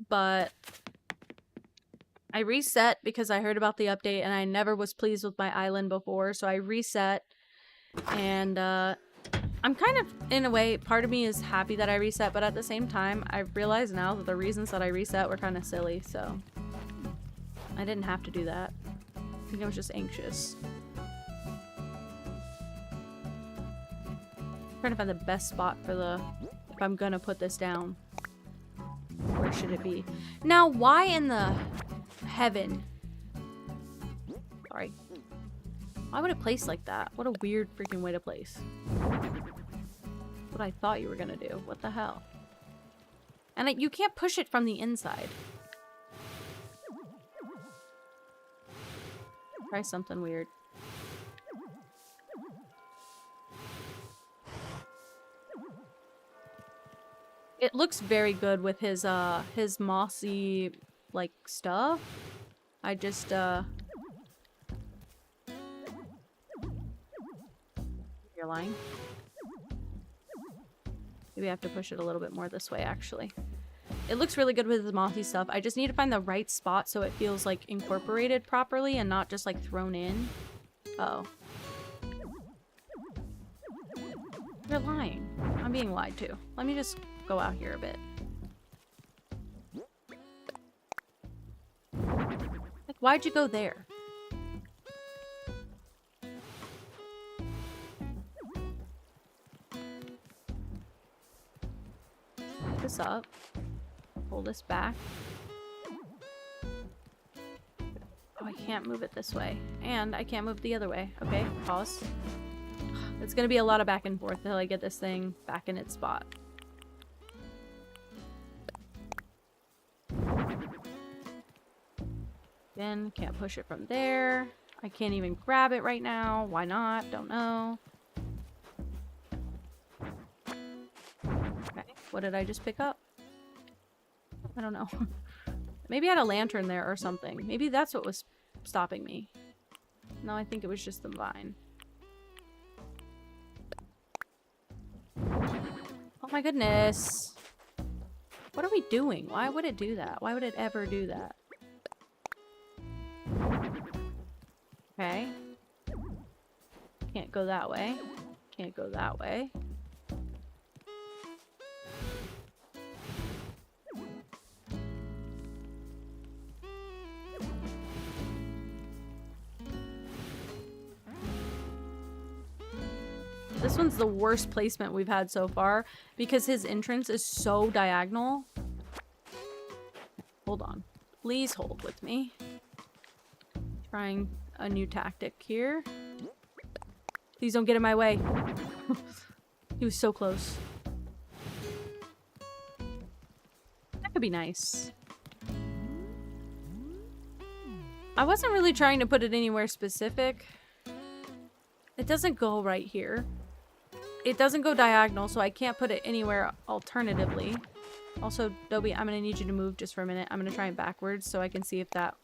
Speaker 1: But I reset because I heard about the update and I never was pleased with my island before, so I reset. And I'm kind of, in a way, part of me is happy that I reset, but at the same time, I realize now that the reasons that I reset were kind of silly, so I didn't have to do that. I think I was just anxious. I'm trying to find the best spot for the, if I'm gonna put this down. Where should it be? Now, why in the heaven? Sorry. Why would it place like that? What a weird freaking way to place. What I thought you were gonna do. What the hell? And you can't push it from the inside. Try something weird. It looks very good with his mossy, like, stuff. I just, You're lying. Maybe I have to push it a little bit more this way, actually. It looks really good with his mossy stuff. I just need to find the right spot so it feels, like, incorporated properly and not just, like, thrown in. Uh-oh. You're lying. I'm being lied to. Let me just go out here a bit. Like, why'd you go there? Pull this up. Pull this back. Oh, I can't move it this way. And I can't move the other way. Okay, pause. It's gonna be a lot of back and forth until I get this thing back in its spot. Again, can't push it from there. I can't even grab it right now. Why not? Don't know. Okay, what did I just pick up? I don't know. Maybe I had a lantern there or something. Maybe that's what was stopping me. No, I think it was just the vine. Oh my goodness. What are we doing? Why would it do that? Why would it ever do that? Okay. Can't go that way. Can't go that way. This one's the worst placement we've had so far because his entrance is so diagonal. Hold on. Please hold with me. Trying a new tactic here. Please don't get in my way. He was so close. That could be nice. I wasn't really trying to put it anywhere specific. It doesn't go right here. It doesn't go diagonal, so I can't put it anywhere alternatively. Also, Dobie, I'm gonna need you to move just for a minute. I'm gonna try it backwards so I can see if that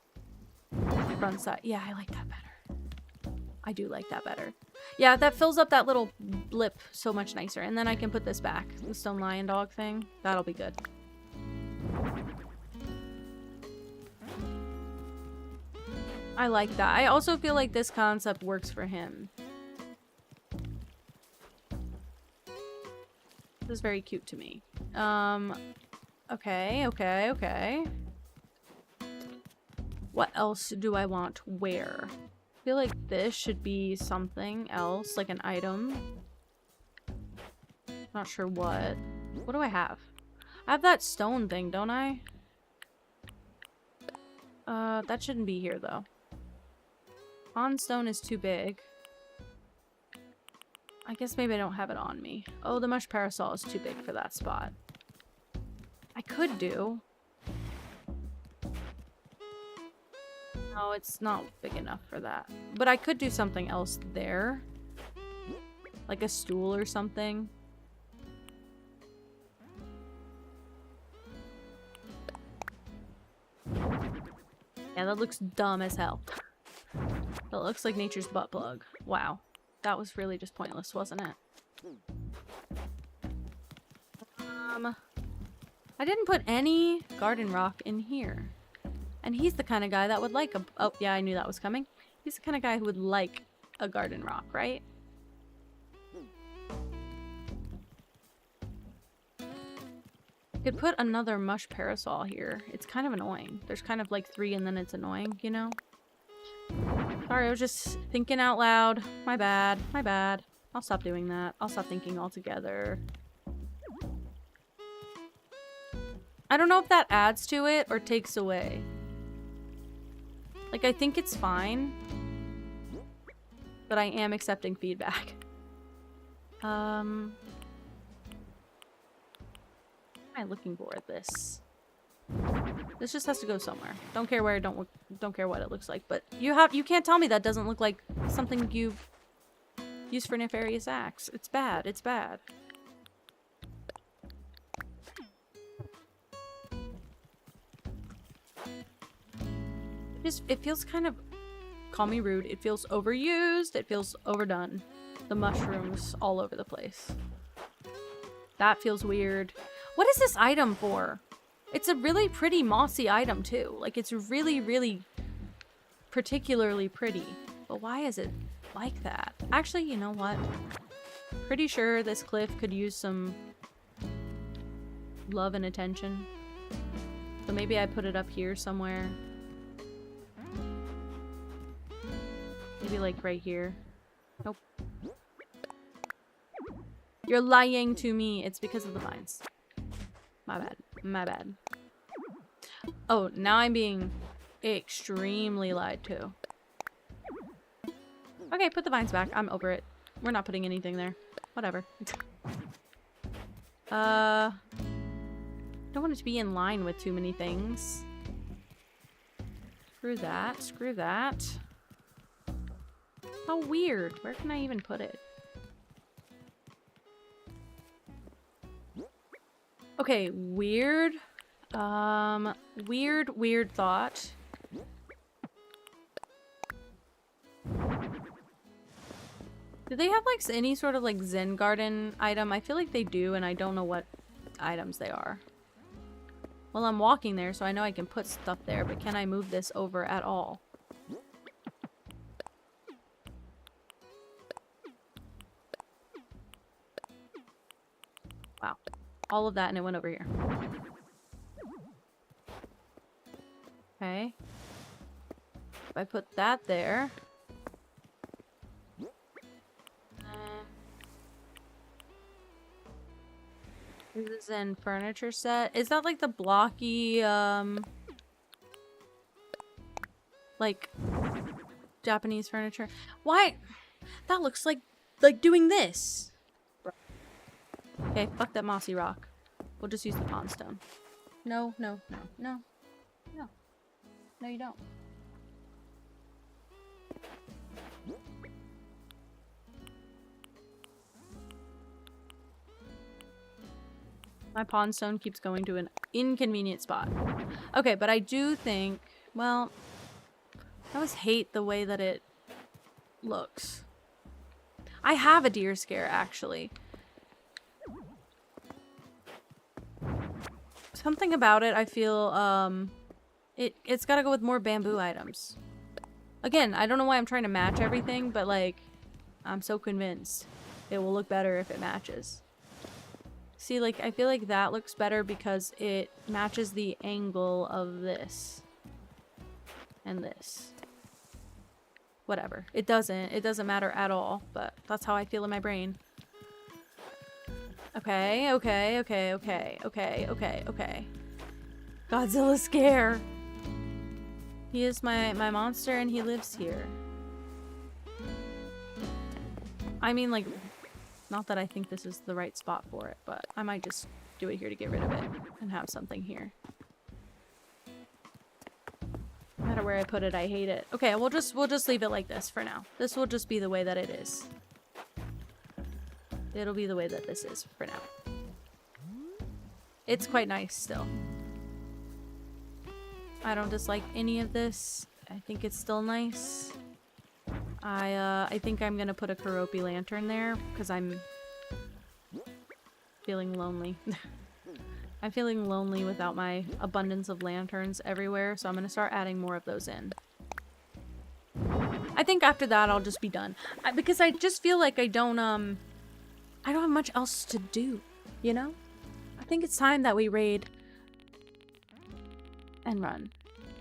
Speaker 1: front side... Yeah, I like that better. I do like that better. Yeah, that fills up that little blip so much nicer. And then I can put this back. The stone lion dog thing. That'll be good. I like that. I also feel like this concept works for him. This is very cute to me. Okay. What else do I want where? I feel like this should be something else, like an item. Not sure what. What do I have? I have that stone thing, don't I? That shouldn't be here, though. On stone is too big. I guess maybe I don't have it on me. Oh, the mush parasol is too big for that spot. I could do. No, it's not big enough for that. But I could do something else there. Like a stool or something. Yeah, that looks dumb as hell. That looks like nature's butt plug. Wow. That was really just pointless, wasn't it? I didn't put any garden rock in here. And he's the kind of guy that would like a... Oh, yeah, I knew that was coming. He's the kind of guy who would like a garden rock, right? Could put another mush parasol here. It's kind of annoying. There's kind of like 3 and then it's annoying, you know? Sorry, I was just thinking out loud. My bad. My bad. I'll stop doing that. I'll stop thinking altogether. I don't know if that adds to it or takes away. Like, I think it's fine. But I am accepting feedback. What am I looking for at this? This just has to go somewhere. Don't care where, don't care what it looks like. But you can't tell me that doesn't look like something you use for nefarious acts. It's bad. It's bad. It feels kind of, call me rude, it feels overused, it feels overdone. The mushrooms all over the place. That feels weird. What is this item for? It's a really pretty mossy item too. Like, it's really, really particularly pretty. But why is it like that? Actually, you know what? Pretty sure this cliff could use some love and attention. So maybe I put it up here somewhere. Maybe like right here. Nope. You're lying to me. It's because of the vines. My bad. My bad. Oh, now I'm being extremely lied to. Okay, put the vines back. I'm over it. We're not putting anything there. Whatever. Don't want it to be in line with too many things. Screw that. Screw that. How weird. Where can I even put it? Okay, weird. Weird thought. Do they have like any sort of like Zen garden item? I feel like they do, and I don't know what items they are. Well, I'm walking there, so I know I can put stuff there, but can I move this over at all? Wow. All of that, and it went over here. Okay. If I put that there... This is in furniture set. Is that like the blocky, like, Japanese furniture? Why? That looks like doing this. Okay, fuck that mossy rock. We'll just use the pond stone. No, no, no, no. No. No, you don't. My pond stone keeps going to an inconvenient spot. Okay, but I do think, well, I always hate the way that it looks. I have a deer scare, actually. Something about it, I feel, it's gotta go with more bamboo items. Again, I don't know why I'm trying to match everything, but, like, I'm so convinced it will look better if it matches. See, like, I feel like that looks better because it matches the angle of this. And this. Whatever. It doesn't matter at all, but that's how I feel in my brain. Okay, okay, okay, okay, okay, okay, okay. Godzilla scare! He is my monster and he lives here. I mean, like... Not that I think this is the right spot for it, but I might just do it here to get rid of it and have something here. No matter where I put it, I hate it. Okay, we'll just leave it like this for now. This will just be the way that it is. It'll be the way that this is for now. It's quite nice still. I don't dislike any of this. I think it's still nice. I think I'm gonna put a Karopi lantern there because I'm feeling lonely. I'm feeling lonely without my abundance of lanterns everywhere, so I'm gonna start adding more of those in. I think after that I'll just be done. Because I just feel like I don't have much else to do, you know? I think it's time that we raid and run.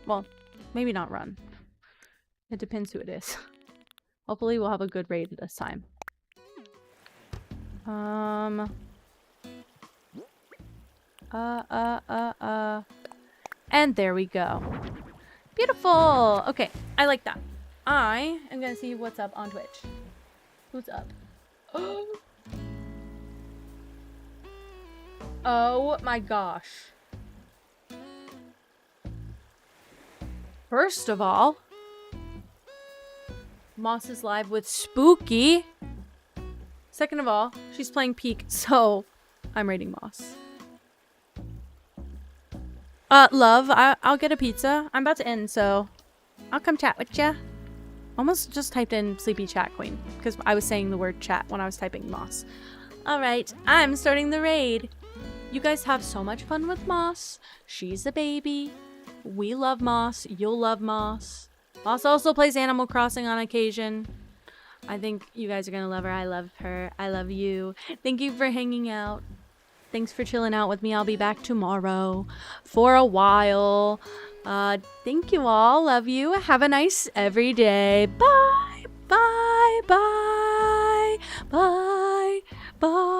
Speaker 1: Well, maybe not run. It depends who it is. Hopefully we'll have a good raid this time. And there we go. Beautiful! Okay, I like that. I am gonna see what's up on Twitch. Who's up? Oh my gosh. First of all, Moss is live with Spooky. Second of all, she's playing Peak, so I'm raiding Moss. Love, I'll get a pizza. I'm about to end, so I'll come chat with ya. Almost just typed in Sleepy Chat Queen, because I was saying the word chat when I was typing Moss. Alright, I'm starting the raid. You guys have so much fun with Moss. She's a baby. We love Moss. You'll love Moss. Moss also plays Animal Crossing on occasion. I think you guys are gonna love her. I love her. I love you. Thank you for hanging out. Thanks for chilling out with me. I'll be back tomorrow for a while. Thank you all. Love you. Have a nice everyday. Bye. Bye. Bye. Bye. Bye.